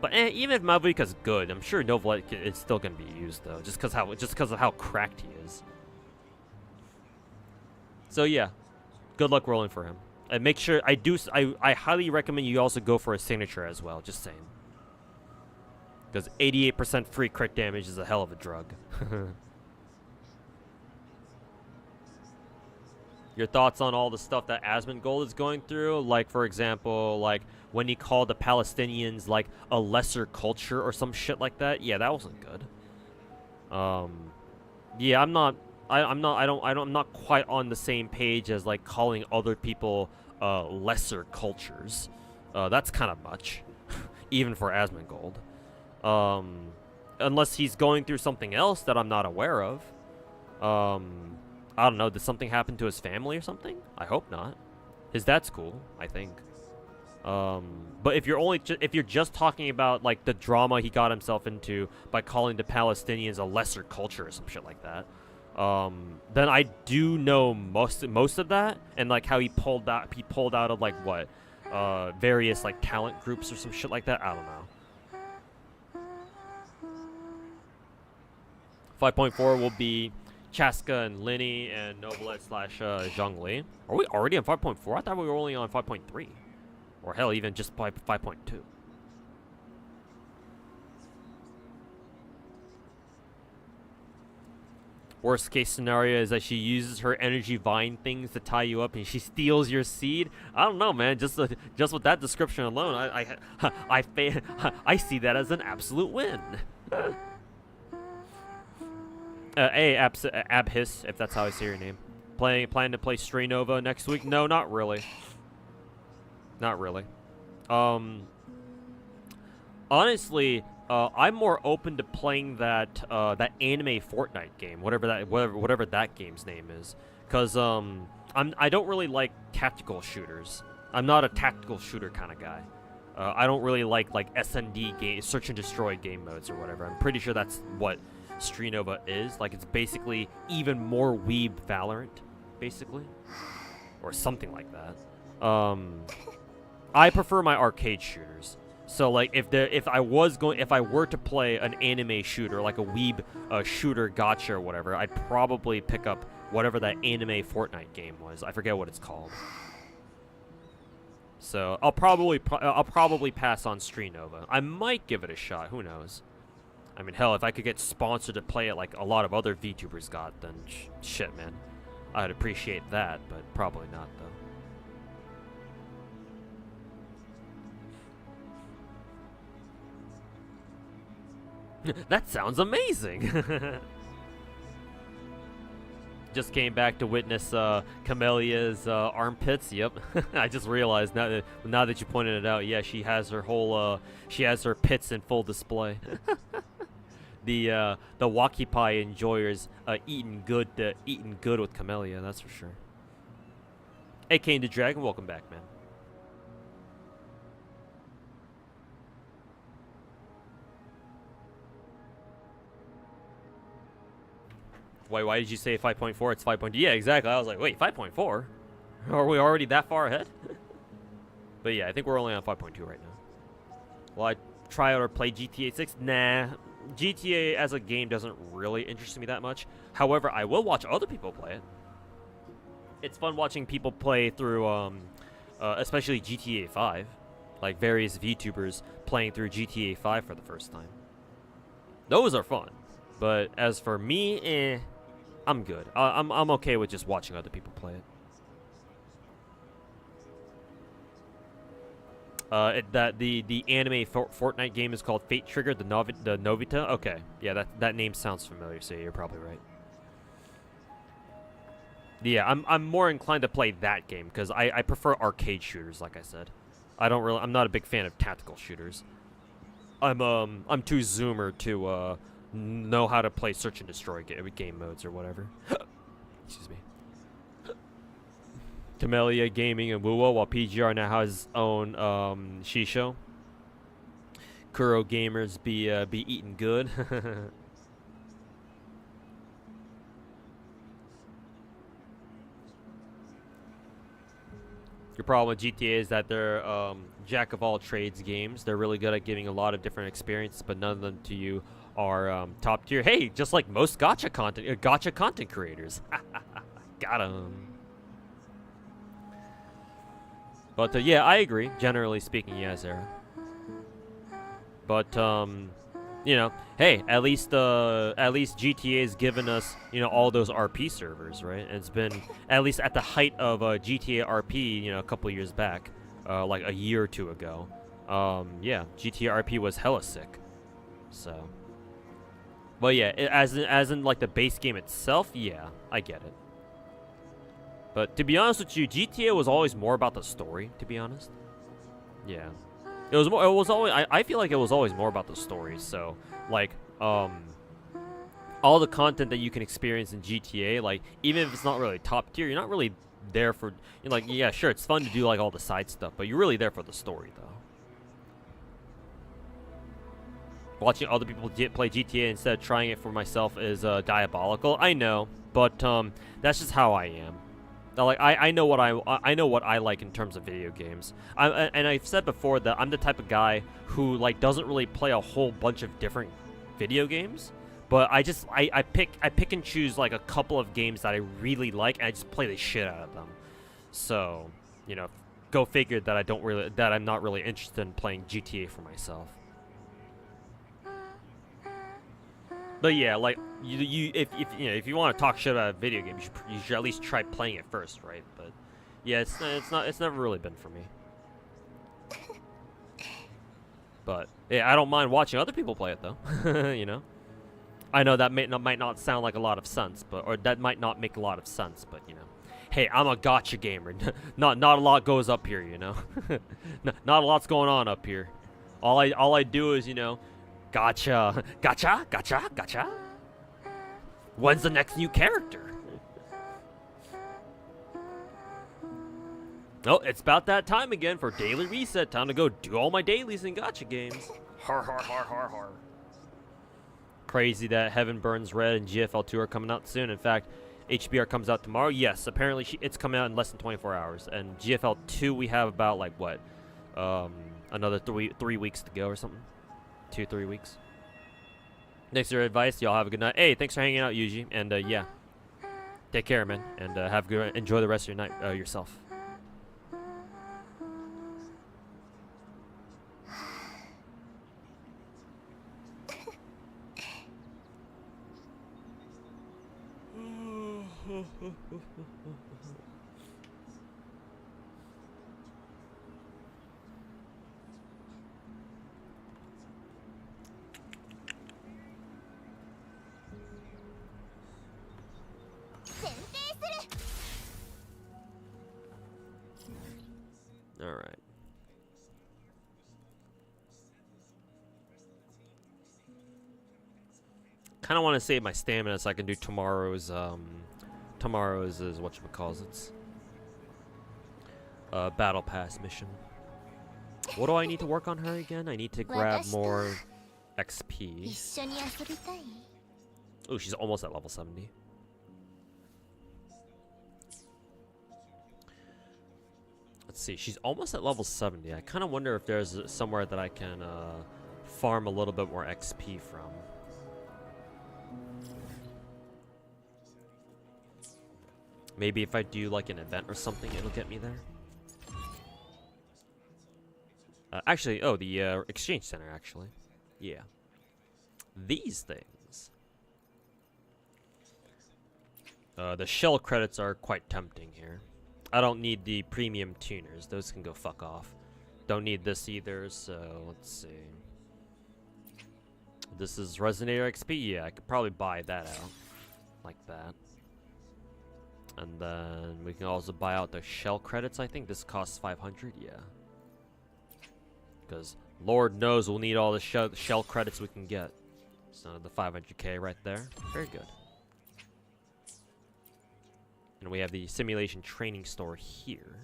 But even if Mavuika's good, I'm sure Novelette is still gonna be used though, just because of how cracked he is. So yeah, good luck rolling for him, and make sure I highly recommend you also go for a signature as well. Just saying, because 88% free crit damage is a hell of a drug. Your thoughts on all the stuff that Asmongold is going through? Like, for example, like when he called the Palestinians like a lesser culture or some shit like that. Yeah, that wasn't good. Yeah, I'm not quite on the same page as like calling other people lesser cultures. That's kind of much, even for Asmongold. Unless he's going through something else that I'm not aware of. I don't know, did something happen to his family or something? I hope not. His dad's cool, I think. But if you're just talking about like the drama he got himself into by calling the Palestinians a lesser culture or some shit like that, then I do know most of that, and like how he pulled out of like what, various like talent groups or some shit like that. I don't know. 5.4 will be Chaska and Linny and Novelette / Zhongli. Are we already on 5.4? I thought we were only on 5.3. Or hell, even just 5.2. Worst case scenario is that she uses her energy vine things to tie you up and she steals your seed. I don't know, man. Just with that description alone, I see that as an absolute win. Hey, Abhis, if that's how I say your name. Plan to play Stray Nova next week? No, not really. Not really. Honestly, I'm more open to playing that anime Fortnite game, whatever that game's name is, cause I don't really like tactical shooters. I'm not a tactical shooter kind of guy. I don't really like SND game, search and destroy game modes or whatever. I'm pretty sure that's what Street Nova is. Like, it's basically even more weeb Valorant, basically, or something like that. I prefer my arcade shooters. So like, if I were to play an anime shooter, like a weeb shooter gacha or whatever, I'd probably pick up whatever that anime Fortnite game was. I forget what it's called. So I'll probably pass on Street Nova. I might give it a shot. Who knows? I mean, hell, if I could get sponsored to play it like a lot of other VTubers got, then shit, man, I'd appreciate that. But probably not, though. That sounds amazing. Just came back to witness Camellya's armpits. Yep, I just realized now that you pointed it out. Yeah, she has her whole her pits in full display. The Wakipai enjoyers eating good with Camellya. That's for sure. Hey, Kane the Dragon, welcome back, man. Why did you say 5.4? It's 5.2. Yeah, exactly. I was like, wait, 5.4? Are we already that far ahead? But yeah, I think we're only on 5.2 right now. Will I try out or play GTA 6? Nah. GTA as a game doesn't really interest me that much. However, I will watch other people play it. It's fun watching people play through, especially GTA 5. Like various VTubers playing through GTA 5 for the first time. Those are fun. But as for me, I'm good. I'm okay with just watching other people play it. The anime Fortnite game is called Fate Trigger, the Novita. Okay, yeah, that name sounds familiar. So you're probably right. Yeah, I'm more inclined to play that game because I prefer arcade shooters. Like I said, I'm not a big fan of tactical shooters. I'm too zoomer to know how to play search and destroy game modes or whatever. Excuse me. Camellya Gaming and Wuwo, while PGR now has his own Shisho. Kuro Gamers be eating good. Your problem with GTA is that they're jack of all trades games. They're really good at giving a lot of different experiences, but none of them to you are top tier. Hey, just like most gacha content creators. Got 'em. But yeah, I agree. Generally speaking, yes, Sarah. But you know, hey, at least GTA's given us, you know, all those RP servers, right? And it's been at least at the height of GTA RP, you know, a couple years back, like a year or two ago. Yeah, GTA RP was hella sick. So, but yeah, as in like the base game itself, yeah, I get it. But to be honest with you, GTA was always more about the story. To be honest, yeah. It was always. I feel like it was always more about the story. So, like, all the content that you can experience in GTA, like, even if it's not really top tier, you're not really there for. You're like, yeah, sure, it's fun to do like all the side stuff, but you're really there for the story, though. Watching other people play GTA instead of trying it for myself is diabolical. I know, but that's just how I am. Like I know what I like in terms of video games. And I've said before that I'm the type of guy who like doesn't really play a whole bunch of different video games, but I pick and choose like a couple of games that I really like, and I just play the shit out of them. So, you know, go figure that I'm not really interested in playing GTA for myself. But yeah, like if you want to talk shit about a video game, you should at least try playing it first, right? But yeah, it's never really been for me. But yeah, I don't mind watching other people play it though. You know, I know that might not sound like a lot of sense, or that might not make a lot of sense, but you know, hey, I'm a gacha gamer. Not a lot goes up here, you know. Not a lot's going on up here. All I do is, you know, gacha. When's the next new character? Oh, it's about that time again for daily reset. Time to go do all my dailies in Gacha games. Har har har har har. Crazy that Heaven Burns Red and GFL 2 are coming out soon. In fact, HBR comes out tomorrow. Yes, apparently it's coming out in less than 24 hours. And GFL 2 we have about like what, another three weeks to go or something. 2-3 weeks. Thanks for your advice. Y'all have a good night. Hey, thanks for hanging out, Yuji. And yeah, take care, man. And have good. Enjoy the rest of your night yourself. All right. Kind of want to save my stamina so I can do tomorrow's is whatchamacallits. Battle pass mission. What do I need to work on her again? I need to grab more XP. Oh, she's almost at level 70. Let's see, she's almost at level 70. I kind of wonder if there's somewhere that I can farm a little bit more XP from. Maybe if I do like an event or something, it'll get me there. Actually, oh, the exchange center, actually. Yeah. These things. The shell credits are quite tempting here. I don't need the premium tuners. Those can go fuck off. Don't need this either, so let's see. This is Resonator XP. Yeah, I could probably buy that out. Like that. And then we can also buy out the shell credits, I think. This costs 500, yeah. Because Lord knows we'll need all the shell credits we can get. So the 500k right there. Very good. And we have the simulation training store here.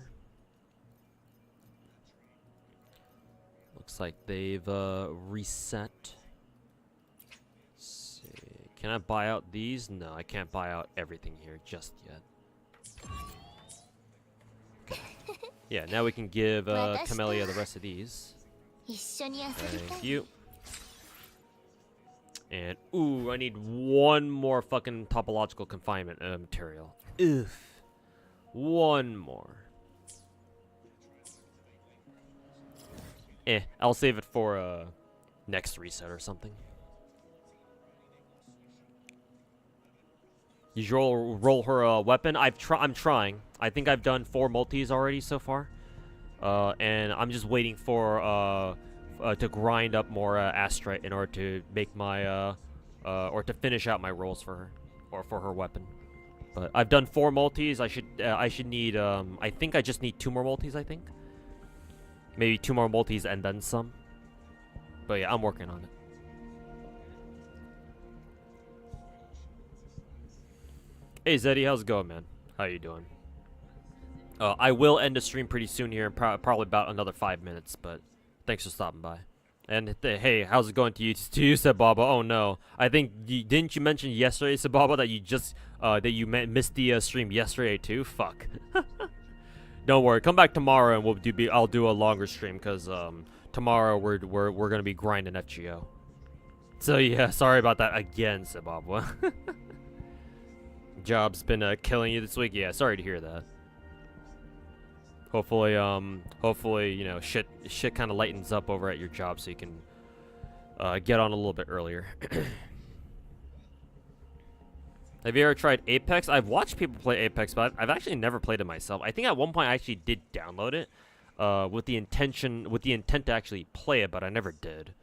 Looks like they've reset. Let's see. Can I buy out these? No, I can't buy out everything here just yet. Okay. Yeah, now we can give Camellya the rest of these. Thank you. And, ooh, I need one more fucking topological confinement material. Oof. One more. I'll save it for next reset or something. You roll her a weapon. I'm trying. I think I've done 4 multis already so far. And I'm just waiting for to grind up more astrite in order to make my or to finish out my rolls for her or for her weapon. But I've done 4 multis. I should need I think I just need 2 more multis, I think. Maybe 2 more multis and then some. But yeah, I'm working on it. Hey Zeddy, how's it going, man? How you doing? I will end the stream pretty soon here in probably about another 5 minutes, but thanks for stopping by. And hey, how's it going to you, Sababa? Oh no, I think didn't you mention yesterday, Sababa, that you just that you missed the stream yesterday too? Fuck. Don't worry, come back tomorrow and I'll do a longer stream because tomorrow we're gonna be grinding FGO. So yeah, sorry about that again, Sababa. Job's been killing you this week. Yeah, sorry to hear that. Hopefully, you know, shit kind of lightens up over at your job so you can get on a little bit earlier. Have you ever tried Apex? I've watched people play Apex, but I've actually never played it myself. I think at one point I actually did download it with the intent to actually play it, but I never did.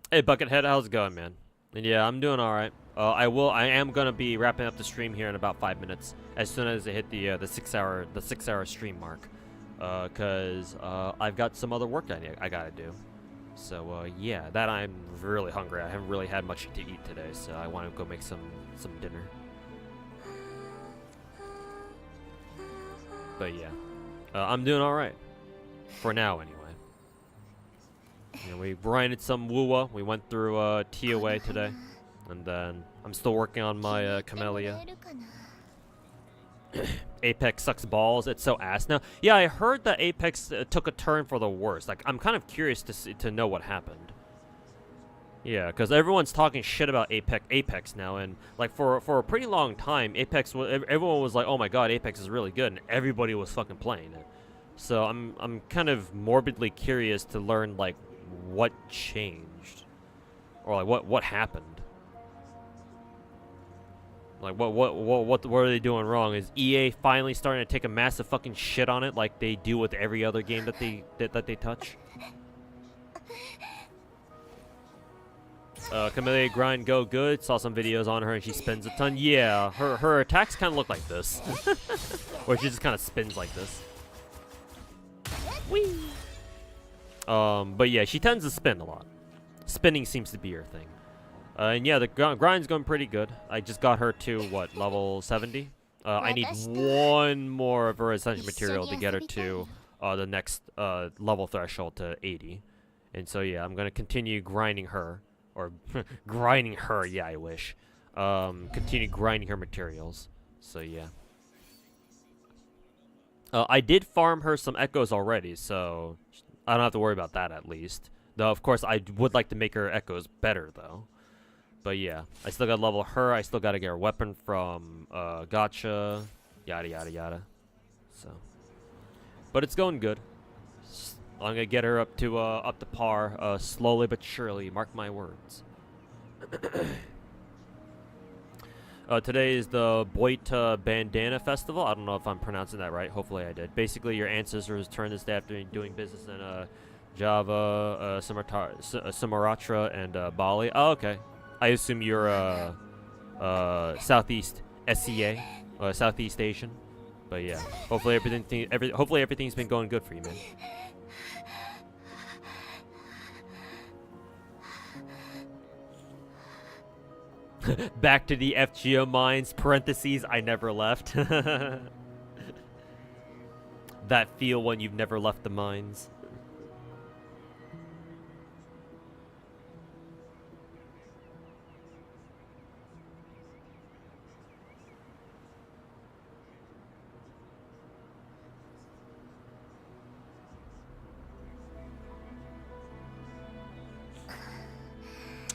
Hey, Buckethead, how's it going, man? And yeah, I'm doing all right. I am gonna be wrapping up the stream here in about 5 minutes, as soon as I hit the 6 hour stream mark, cause I've got some other work I gotta do. So yeah, that I'm really hungry. I haven't really had much to eat today, so I want to go make some dinner. But yeah, I'm doing all right for now, anyway. You know, we grinded some Wuwa. We went through TOA today, and then I'm still working on my Camellya. Apex sucks balls. It's so ass now. Yeah, I heard that Apex took a turn for the worse. Like, I'm kind of curious to know what happened. Yeah, because everyone's talking shit about Apex now, and like for a pretty long time, everyone was like, oh my god, Apex is really good, and everybody was fucking playing it. So I'm kind of morbidly curious to learn like what changed, or like what happened. Like what are they doing wrong? Is EA finally starting to take a massive fucking shit on it like they do with every other game that they touch? Camellya grind go good. Saw some videos on her and she spins a ton. Yeah, her attacks kind of look like this, where she just kind of spins like this. Whee! But yeah, she tends to spin a lot. Spinning seems to be her thing. And yeah, the grind's going pretty good. I just got her to, what, level 70? I need one more of her essential material to get her to the next level threshold to 80. And so yeah, I'm going to continue grinding her. Or grinding her, yeah, I wish. Continue grinding her materials. So yeah. I did farm her some echoes already, so I don't have to worry about that at least. Though, of course, I would like to make her echoes better, though. But yeah, I still gotta level her. I still gotta get her weapon from Gacha, yada yada yada. So, but it's going good. I'm gonna get her up to par, slowly but surely. Mark my words. Today is the Boita Bandana Festival. I don't know if I'm pronouncing that right. Hopefully I did. Basically, your ancestors returned this day after doing business in Java, Sumatra, and Bali. Oh, okay. I assume you're Southeast SCA, Southeast Asian. But yeah, hopefully everything's been going good for you, man. Back to the FGO mines, parentheses, I never left. That feel when you've never left the mines.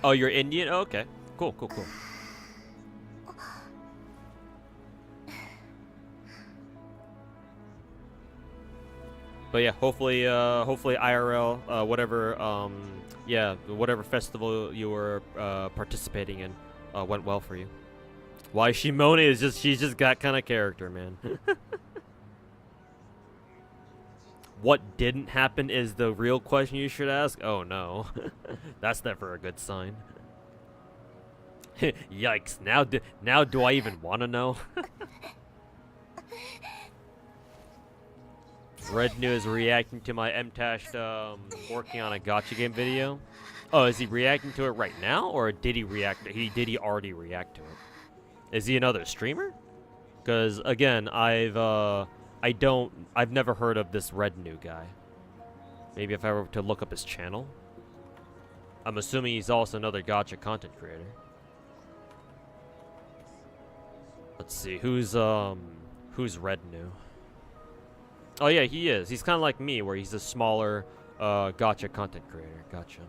Oh, you're Indian? Oh, okay. Cool, cool, cool. But yeah, hopefully IRL, whatever, yeah, whatever festival you were participating in, went well for you. Why Shimone is she's just got kind of character, man. What didn't happen is the real question you should ask. Oh no, that's never a good sign. Yikes! Now do I even want to know? Red New is reacting to my MTashed working on a Gacha game video. Oh, is he reacting to it right now, or did he react? Did he already react to it? Is he another streamer? Because again, I've never heard of this Red New guy. Maybe if I were to look up his channel. I'm assuming he's also another Gacha content creator. Let's see, who's Red New? Oh yeah, he is. He's kind of like me, where he's a smaller Gacha content creator. Gotcha.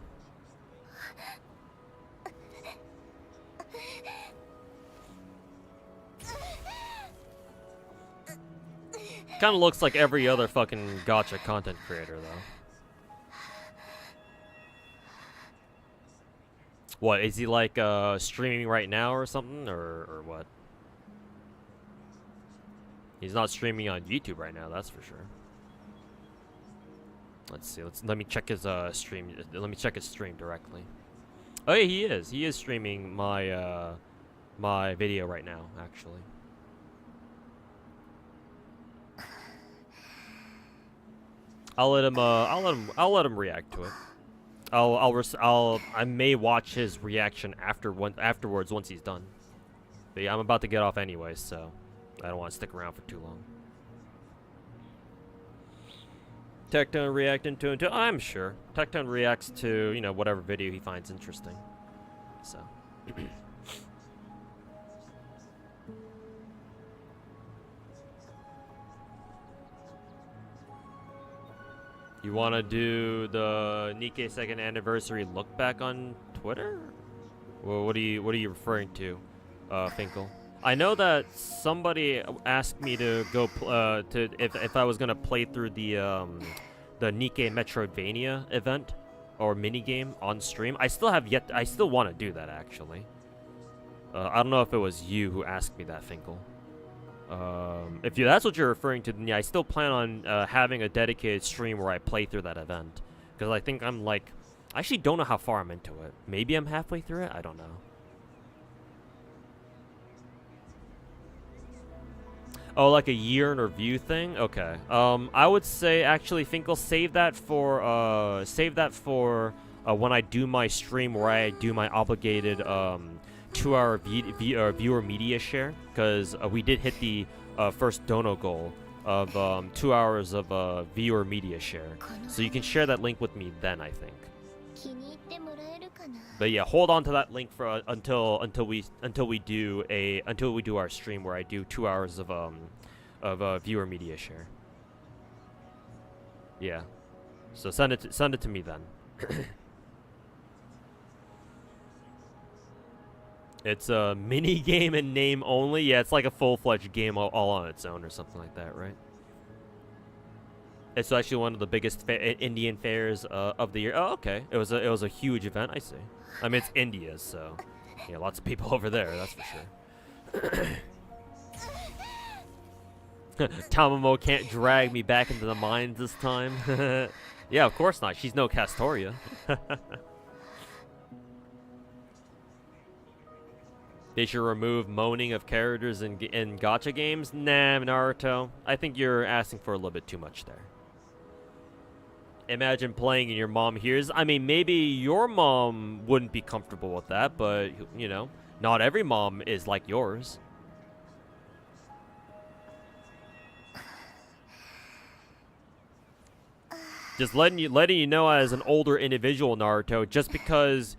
Kind of looks like every other fucking Gacha content creator, though. What, is he like streaming right now or something, or what? He's not streaming on YouTube right now, that's for sure. Let's see. Let me check his stream. Let me check his stream directly. Oh yeah, he is. He is streaming my my video right now, actually. I'll let him react to it. I may watch his reaction afterwards once he's done. But yeah, I'm about to get off anyway, so I don't want to stick around for too long. Tectone reacting to it? I'm sure. Tectone reacts to, you know, whatever video he finds interesting. So. You want to do the Nikkei second anniversary look back on Twitter? Well, what are you referring to, Finkel? I know that somebody asked me to go if I was gonna play through the Nikkei Metroidvania event or mini game on stream. I still want to do that actually. I don't know if it was you who asked me that, Finkel. If that's what you're referring to, then yeah, I still plan on having a dedicated stream where I play through that event. Because I think I'm like, I actually don't know how far I'm into it. Maybe I'm halfway through it? I don't know. Oh, like a year in review thing? Okay. I would say actually, Finkel, save that for when I do my stream where I do my obligated 2-hour viewer media share, because we did hit the first dono goal of 2 hours of viewer media share. So you can share that link with me then, I think. But yeah, hold on to that link for until we do our stream where I do 2 hours of viewer media share. Yeah. So send it to me then. It's a mini game in name only. Yeah, it's like a full-fledged game all on its own or something like that, right? It's actually one of the biggest Indian fairs of the year. Oh, okay. It was a huge event. I see. I mean, it's India, so yeah, lots of people over there. That's for sure. Tamamo can't drag me back into the mines this time. Yeah, of course not. She's no Castoria. They should remove moaning of characters in gacha games? Nah, Naruto. I think you're asking for a little bit too much there. Imagine playing and your mom hears. I mean, maybe your mom wouldn't be comfortable with that, but, you know, not every mom is like yours. Just letting you know as an older individual, Naruto, just because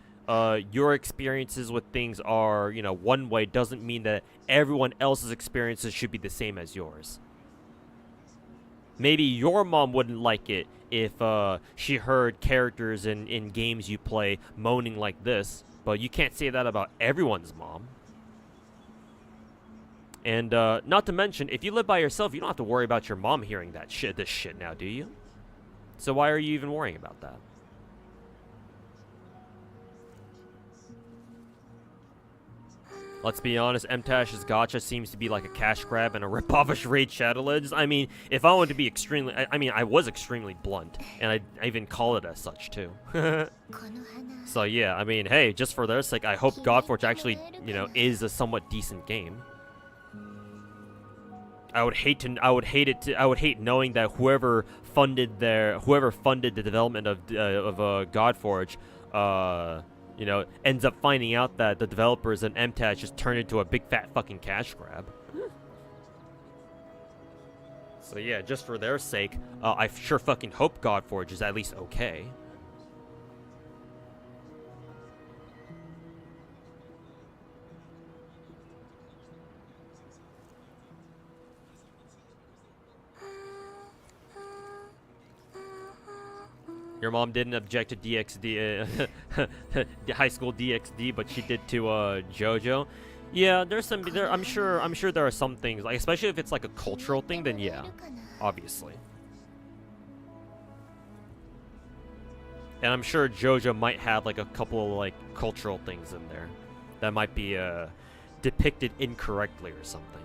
your experiences with things are, you know, one way doesn't mean that everyone else's experiences should be the same as yours. Maybe your mom wouldn't like it if she heard characters in games you play moaning like this, but you can't say that about everyone's mom. And not to mention, if you live by yourself, you don't have to worry about your mom hearing this shit now, do you? So why are you even worrying about that? Let's be honest, M-Tash's gacha seems to be like a cash grab and a ripoff of Raid Shadow Legends. I mean, if I wanted to be extremely... I was extremely blunt, and I even call it as such, too. So, yeah, I mean, hey, just for their sake, I hope Godforge actually, you know, is a somewhat decent game. I would hate knowing that whoever funded the development of Godforge, you know, ends up finding out that the developers and MTAS just turned into a big fat fucking cash grab. So yeah, just for their sake, I sure fucking hope Godforge is at least okay. Your mom didn't object to DXD, high school DXD, but she did to JoJo. Yeah, there's some. I'm sure there are some things, like especially if it's like a cultural thing. Then yeah, obviously. And I'm sure JoJo might have like a couple of like cultural things in there that might be depicted incorrectly or something.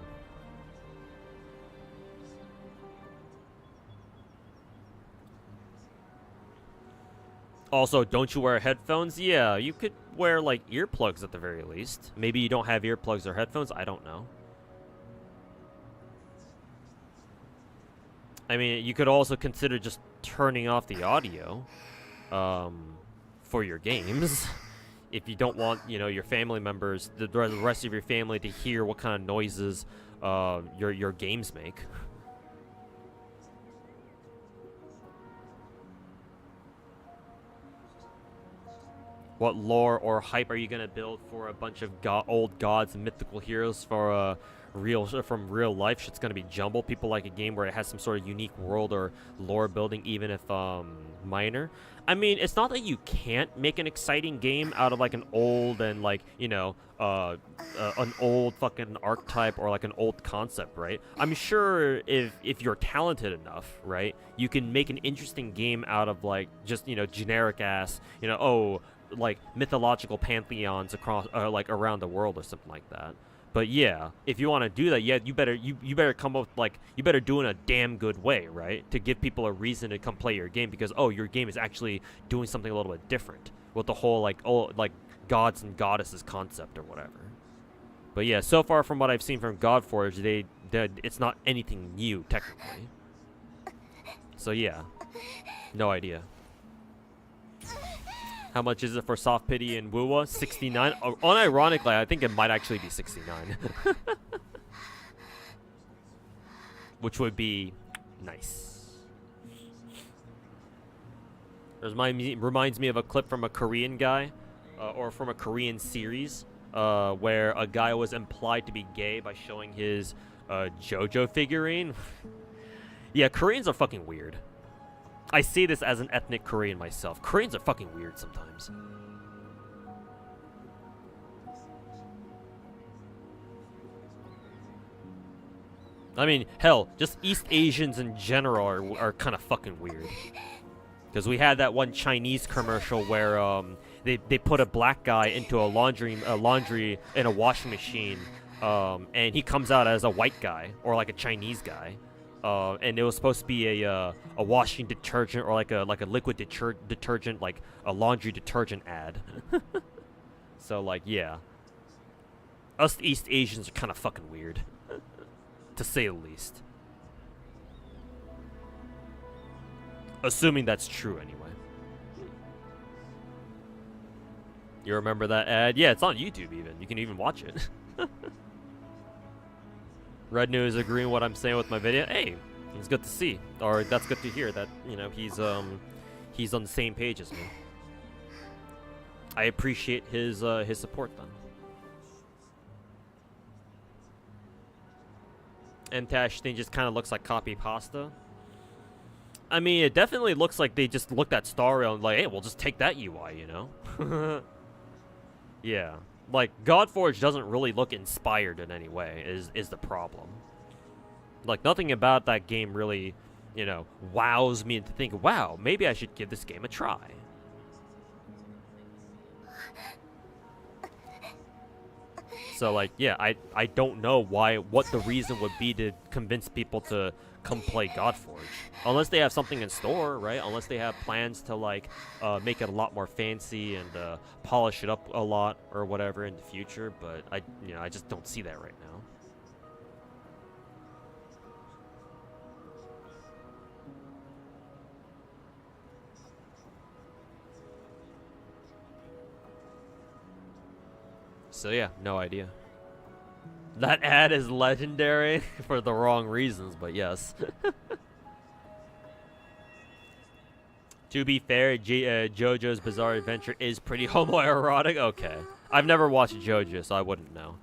Also, don't you wear headphones? Yeah, you could wear, like, earplugs at the very least. Maybe you don't have earplugs or headphones. I don't know. I mean, you could also consider just turning off the audio for your games. If you don't want, you know, your family members, the rest of your family to hear what kind of noises your games make. What lore or hype are you gonna build for a bunch of old gods and mythical heroes for from real life? Shit's gonna be jumbled. People like a game where it has some sort of unique world or lore building, even if minor. I mean, it's not that you can't make an exciting game out of like an old and like, you know, an old fucking archetype or like an old concept, right? I'm sure if you're talented enough, right, you can make an interesting game out of like just, you know, generic ass, you know, oh, like mythological pantheons across like around the world or something like that. But yeah, if you want to do that, yeah, you better come up with, like, you better do it in a damn good way, right, to give people a reason to come play your game, because oh, your game is actually doing something a little bit different with the whole like, oh, like gods and goddesses concept or whatever. But yeah, so far from what I've seen from Godforge, it's not anything new technically. So yeah, no idea. How much is it for Soft Pity and Wuwa? 69? Unironically, I think it might actually be 69. Which would be nice. Reminds me of a clip from a Korean guy, or from a Korean series, where a guy was implied to be gay by showing his JoJo figurine. Yeah, Koreans are fucking weird. I see this as an ethnic Korean myself. Koreans are fucking weird sometimes. I mean, hell, just East Asians in general are kind of fucking weird. Because we had that one Chinese commercial where they put a black guy into a laundry in a washing machine, and he comes out as a white guy or like a Chinese guy. And it was supposed to be a washing detergent or like a liquid detergent, like a laundry detergent ad. So like, yeah, us East Asians are kind of fucking weird, to say the least. Assuming that's true anyway. You remember that ad? Yeah, it's on YouTube even. You can even watch it. Red News agreeing with what I'm saying with my video. Hey, it's good to see, or that's good to hear that, you know, he's on the same page as me. I appreciate his support then. MTash thing just kind of looks like copy pasta. I mean, it definitely looks like they just looked at Star Rail and like, hey, we'll just take that UI, you know? Yeah. Like, Godforge doesn't really look inspired in any way, is the problem. Like, nothing about that game really, you know, wows me into thinking, wow, maybe I should give this game a try. So, like, yeah, I don't know what the reason would be to convince people to come play Godforge. Unless they have something in store, right? Unless they have plans to, like, make it a lot more fancy and polish it up a lot or whatever in the future. But, I just don't see that right now. So yeah, no idea. That ad is legendary for the wrong reasons, but yes. To be fair, JoJo's Bizarre Adventure is pretty homoerotic. Okay, I've never watched JoJo, so I wouldn't know.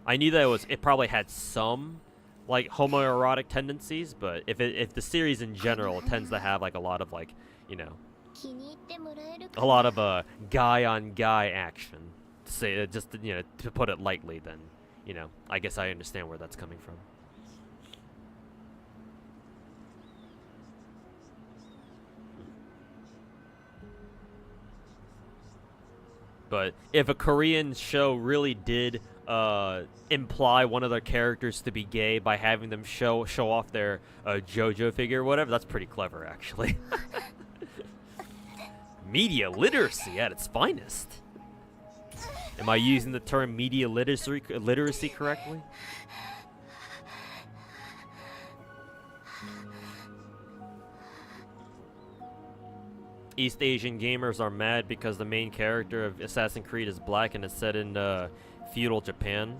I knew that it probably had some like homoerotic tendencies, but if the series in general tends to have like a lot of like, you know, a lot of guy on guy action. To say just you know, to put it lightly, then you know, I guess I understand where that's coming from. But if a Korean show really did imply one of their characters to be gay by having them show off their JoJo figure or whatever, that's pretty clever, actually. Media literacy at its finest. Am I using the term media literacy correctly? East Asian gamers are mad because the main character of Assassin's Creed is black and is set in feudal Japan.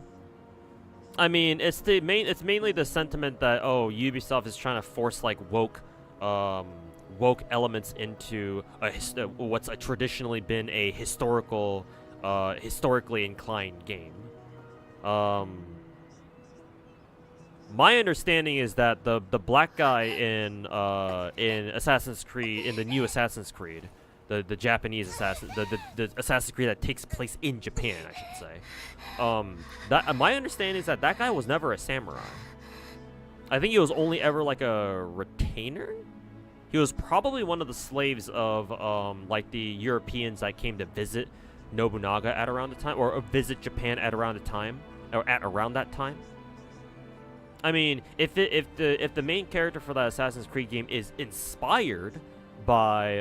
I mean, it's mainly the sentiment that Ubisoft is trying to force like woke elements into what's traditionally been a historically inclined game. My understanding is that the black guy in Assassin's Creed, in the new Assassin's Creed, the Japanese the Assassin's Creed that takes place in Japan, I should say. That my understanding is that guy was never a samurai. I think he was only ever like a retainer. He was probably one of the slaves of like the Europeans that came to visit Nobunaga at around the time, or visit Japan at around the time, or at around that time. I mean, if the main character for that Assassin's Creed game is inspired by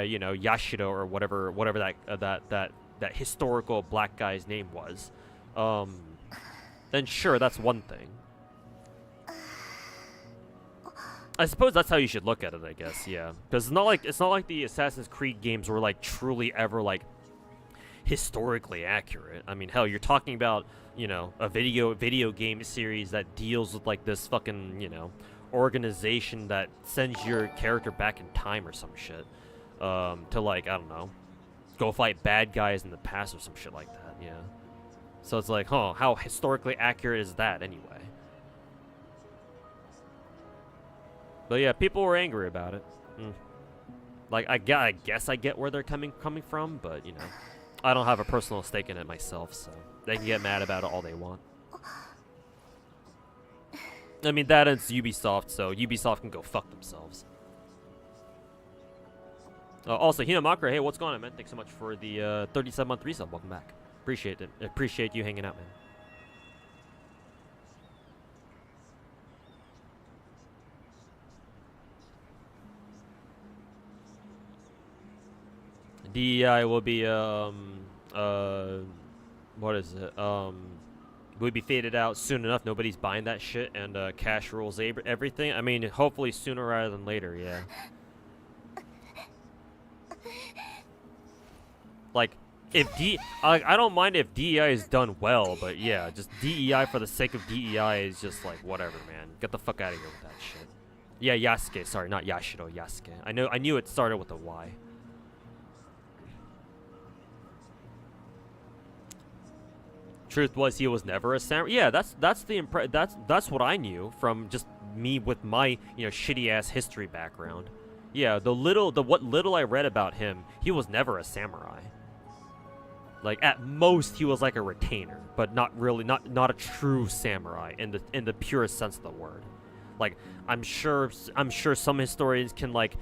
you know, Yashido or whatever that historical black guy's name was, then sure, that's one thing. I suppose that's how you should look at it, I guess. Yeah, because it's not like the Assassin's Creed games were like truly ever like historically accurate. I mean, hell, you're talking about, you know, a video game series that deals with like this fucking, you know, organization that sends your character back in time or some shit, to like, I don't know, go fight bad guys in the past or some shit like that. Yeah. So it's like, huh, how historically accurate is that anyway? But yeah, people were angry about it. Like, I guess I get where they're coming from, but you know, I don't have a personal stake in it myself, so they can get mad about it all they want. I mean, that is Ubisoft, so Ubisoft can go fuck themselves. Also, Hinamakura, hey, what's going on, man? Thanks so much for the 37-month resub. Welcome back. Appreciate it. Appreciate you hanging out, man. DEI will be what is it? Will be faded out soon enough. Nobody's buying that shit, and cash rules everything. I mean, hopefully sooner rather than later. Yeah. Like, if I don't mind if DEI is done well, but yeah, just DEI for the sake of DEI is just like whatever, man. Get the fuck out of here with that shit. Yeah, Yasuke. Sorry, not Yashido. Yasuke. I knew it started with a Y. Truth was, he was never a samurai. Yeah, that's what I knew from just me with my, you know, shitty ass history background. Yeah, what little I read about him, he was never a samurai. Like, at most he was like a retainer, but not really, not a true samurai in the purest sense of the word. Like, I'm sure some historians can like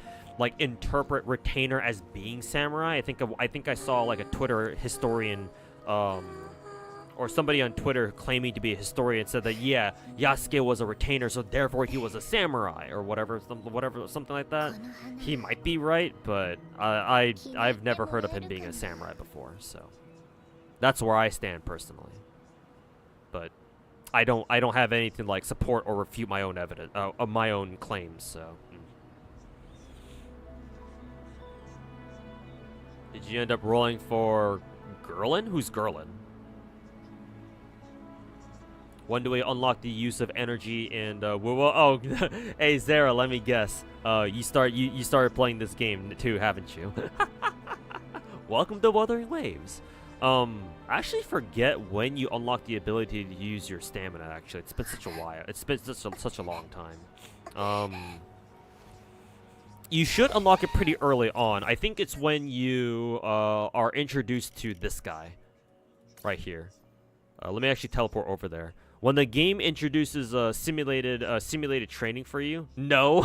interpret retainer as being samurai. I think I saw like a Twitter historian or somebody on Twitter claiming to be a historian said that, yeah, Yasuke was a retainer, so therefore he was a samurai, or whatever, something like that. He might be right, but I've never heard of him being a samurai before, so that's where I stand personally. But I don't have anything like support or refute my own evidence, of my own claims. So. Did you end up rolling for Gerlin? Who's Gerlin? When do we unlock the use of energy and oh, hey Zara, let me guess. You started playing this game too, haven't you? Welcome to Wuthering Waves. I actually forget when you unlock the ability to use your stamina. Actually, it's been such a while. It's been such a long time. You should unlock it pretty early on. I think it's when you are introduced to this guy, right here. Let me actually teleport over there. When the game introduces simulated training for you, no,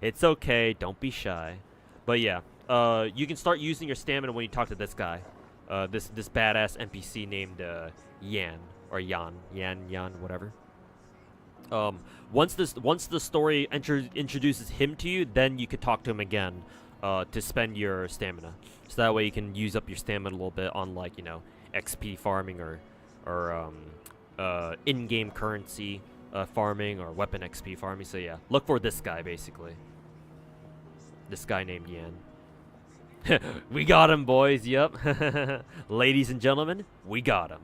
it's okay. Don't be shy. But yeah, you can start using your stamina when you talk to this guy, this badass NPC named Yan or Yan, whatever. Once the story introduces him to you, then you could talk to him again to spend your stamina. So that way you can use up your stamina a little bit on, like, you know, XP farming or in-game currency farming or weapon XP farming. So yeah, look for this guy basically. This guy named Yan. We got him, boys. Yep. Ladies and gentlemen, we got him.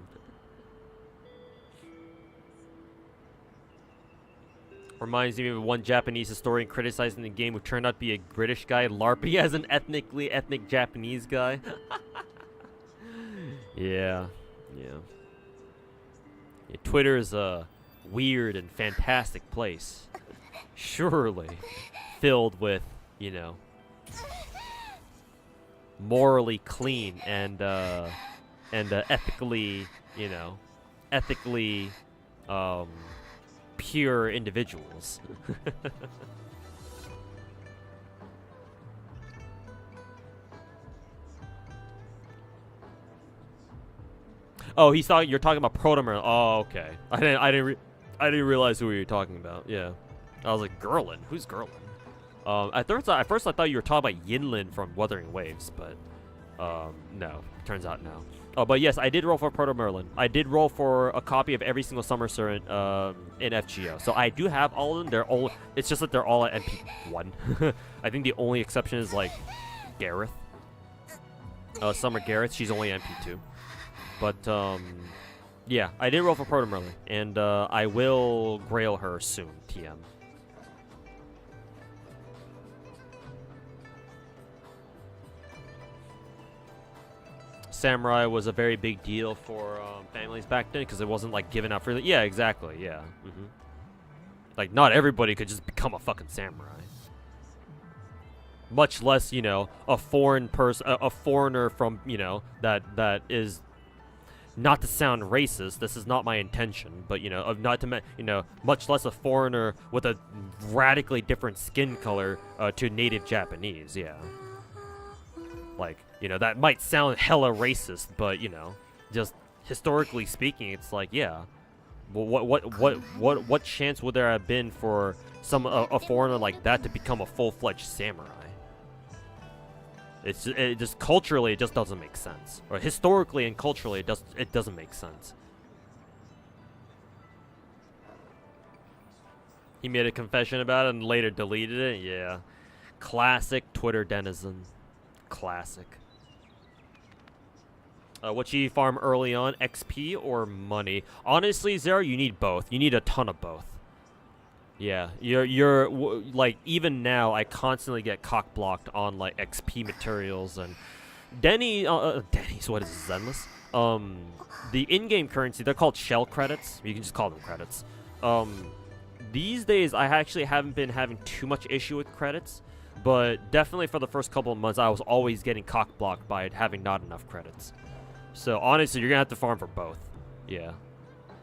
Reminds me of one Japanese historian criticizing the game who turned out to be a British guy LARPing as an ethnic Japanese guy. Yeah. Twitter is a weird and fantastic place. Surely filled with, you know, morally clean and ethically, you know, pure individuals. Oh, you're talking about Protomer. Oh, okay. I didn't realize who you were talking about. Yeah, I was like, Gerlin. Who's Gerlin? At first I thought you were talking about Yinlin from Wuthering Waves, but no. Turns out no. Oh, but yes, I did roll for Proto Merlin. I did roll for a copy of every single Summer Servant in FGO. So I do have all of them. They're all. It's just that they're all at MP1. I think the only exception is like Gareth. Summer Gareth. She's only MP2. But yeah, I did roll for Proto Merlin, and I will grail her soon. TM. Samurai was a very big deal for families back then because it wasn't like given out freely. Yeah, exactly. Yeah. Like not everybody could just become a fucking samurai. Much less, you know, a foreign person, a foreigner from, you know, that is. Not to sound racist, this is not my intention, but you know, much less a foreigner with a radically different skin color to native Japanese. Yeah. Like, you know, that might sound hella racist, but you know, just historically speaking, it's like, yeah, what chance would there have been for a foreigner like that to become a full-fledged samurai? It just culturally, it just doesn't make sense, or historically and culturally, it doesn't make sense. He made a confession about it and later deleted it. Yeah, classic Twitter denizen. Classic. What should you farm early on, XP or money? Honestly, Zero, you need both. You need a ton of both. Yeah, you're like, even now, I constantly get cock blocked on like XP materials and Denny's. What is this, Zenless? The in-game currency, they're called shell credits. You can just call them credits. These days, I actually haven't been having too much issue with credits, but definitely for the first couple of months, I was always getting cock blocked by having not enough credits. So honestly, you're gonna have to farm for both. Yeah.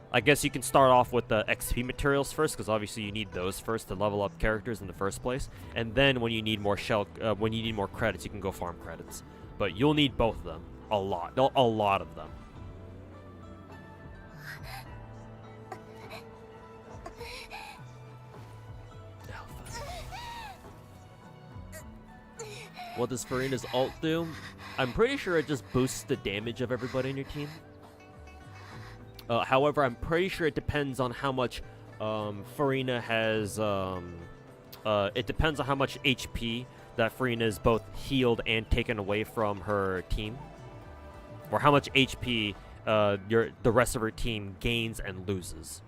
I guess you can start off with the XP materials first, because obviously you need those first to level up characters in the first place. And then when you need more more credits, you can go farm credits. But you'll need both of them, a lot of them. What does Farina's ult do? I'm pretty sure it just boosts the damage of everybody in your team. However, I'm pretty sure it depends on how much Farina has. It depends on how much HP that Farina is both healed and taken away from her team, or how much HP the rest of her team gains and loses.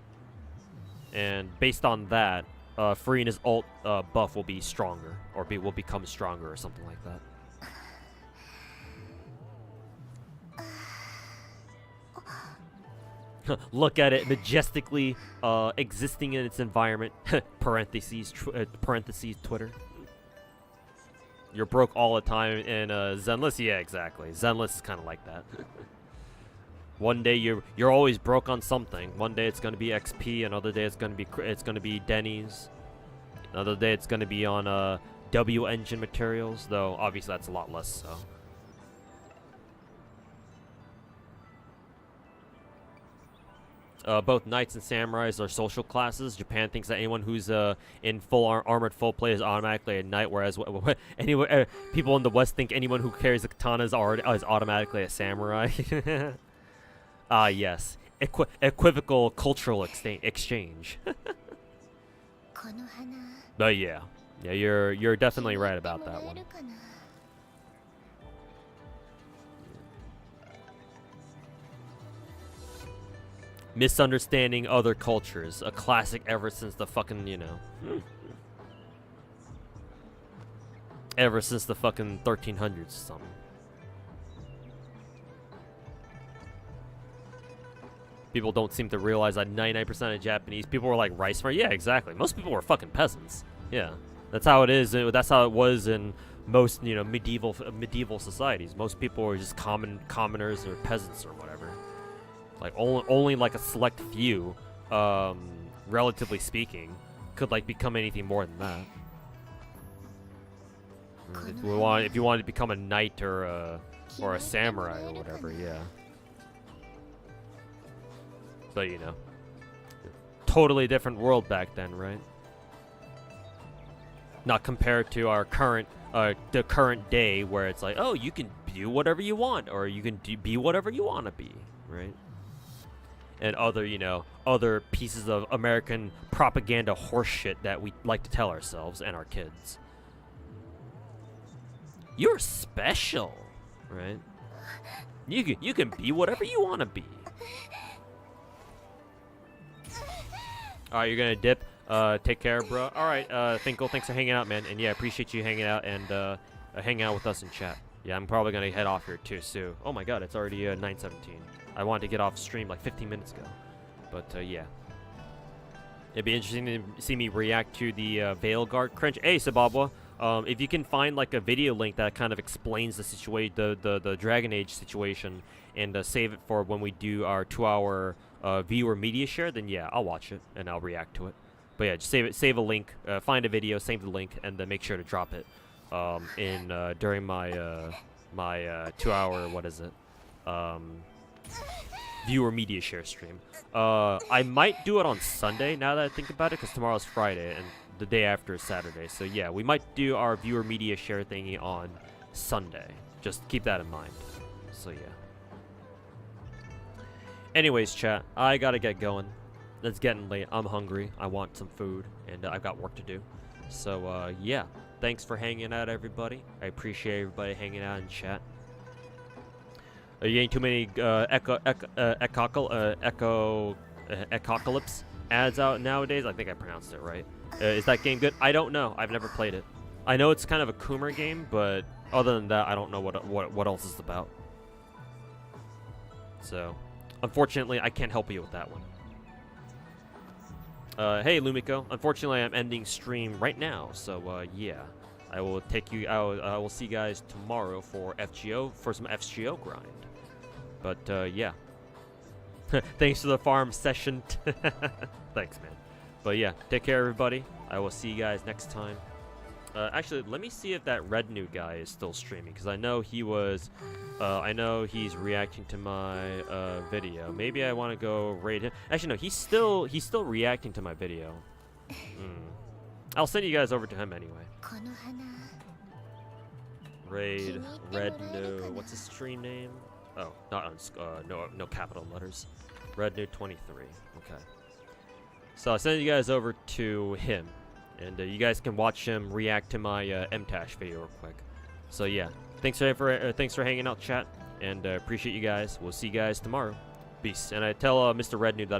And based on that, Farina's ult buff will be stronger, or will become stronger, or something like that. Look at it majestically existing in its environment. parentheses Twitter. You're broke all the time in Zenless. Yeah, exactly. Zenless is kind of like that. One day you're always broke on something. One day it's gonna be XP. Another day it's gonna be Denny's. Another day it's gonna be on W engine materials. Though obviously that's a lot less so. Both knights and samurais are social classes. Japan thinks that anyone who's in full armored full plate is automatically a knight, whereas anyone people in the West think anyone who carries a katana is automatically a samurai. Ah, yes. Equivocal cultural exchange. この花 But yeah, you're definitely right about that one. もらえるかな Misunderstanding other cultures, a classic ever since the fucking, ever since the fucking 1300s or something. People don't seem to realize that 99% of Japanese people were like rice farmers. Yeah, exactly. Most people were fucking peasants. Yeah, that's how it is. That's how it was in most, medieval societies. Most people were just commoners or peasants or whatever. Like only like a select few, relatively speaking, could like become anything more than that. If you wanted to become a knight or a samurai or whatever, yeah. But totally different world back then, right? Not compared to our current, the current day where it's like, oh, you can do whatever you want, or you can be whatever you want to be, right? And other, other pieces of American propaganda horseshit that we like to tell ourselves and our kids. You're special, right? You can be whatever you want to be. All right, you're gonna dip. Take care, bro. All right, Finkel, thanks for hanging out, man. And yeah, I appreciate you hanging out and hanging out with us in chat. Yeah, I'm probably gonna head off here too. So, oh my God, it's already 9:17. I wanted to get off stream like 15 minutes ago, but yeah. It'd be interesting to see me react to the Veil Guard cringe. Hey, Sababwa, if you can find like a video link that kind of explains the situation, the Dragon Age situation, and save it for when we do our 2-hour viewer media share, then yeah, I'll watch it and I'll react to it. But yeah, just save a link, find a video, save the link, and then make sure to drop it during my my 2-hour viewer media share stream. I might do it on Sunday now that I think about it, because tomorrow's Friday and the day after is Saturday. So yeah, we might do our viewer media share thingy on Sunday. Just keep that in mind. So yeah. Anyways, chat, I gotta get going. It's getting late. I'm hungry. I want some food, and I've got work to do. So yeah, thanks for hanging out, everybody. I appreciate everybody hanging out in chat. You ain't too many Ecocalypse ads out nowadays. I think I pronounced it right. Is that game good? I don't know. I've never played it. I know it's kind of a Coomer game, but other than that, I don't know what else it's about. So, unfortunately, I can't help you with that one. Hey, Lumiko. Unfortunately, I'm ending stream right now. So, yeah. I will take you out. I will see you guys tomorrow for some FGO grind. But yeah. Thanks for the farm session. Thanks, man. But yeah, take care, everybody. I will see you guys next time. Actually, let me see if that Red New guy is still streaming, because I know he was. I know he's reacting to my video. Maybe I want to go raid him. Actually, no, he's still reacting to my video. I'll send you guys over to him anyway. Raid Red New. What's his stream name? Oh, not no capital letters. Red New 23. Okay. So I'll send you guys over to him, and you guys can watch him react to my MTash video real quick. So yeah, thanks for hanging out, chat, and appreciate you guys. We'll see you guys tomorrow. Peace. And I tell Mr. Red New that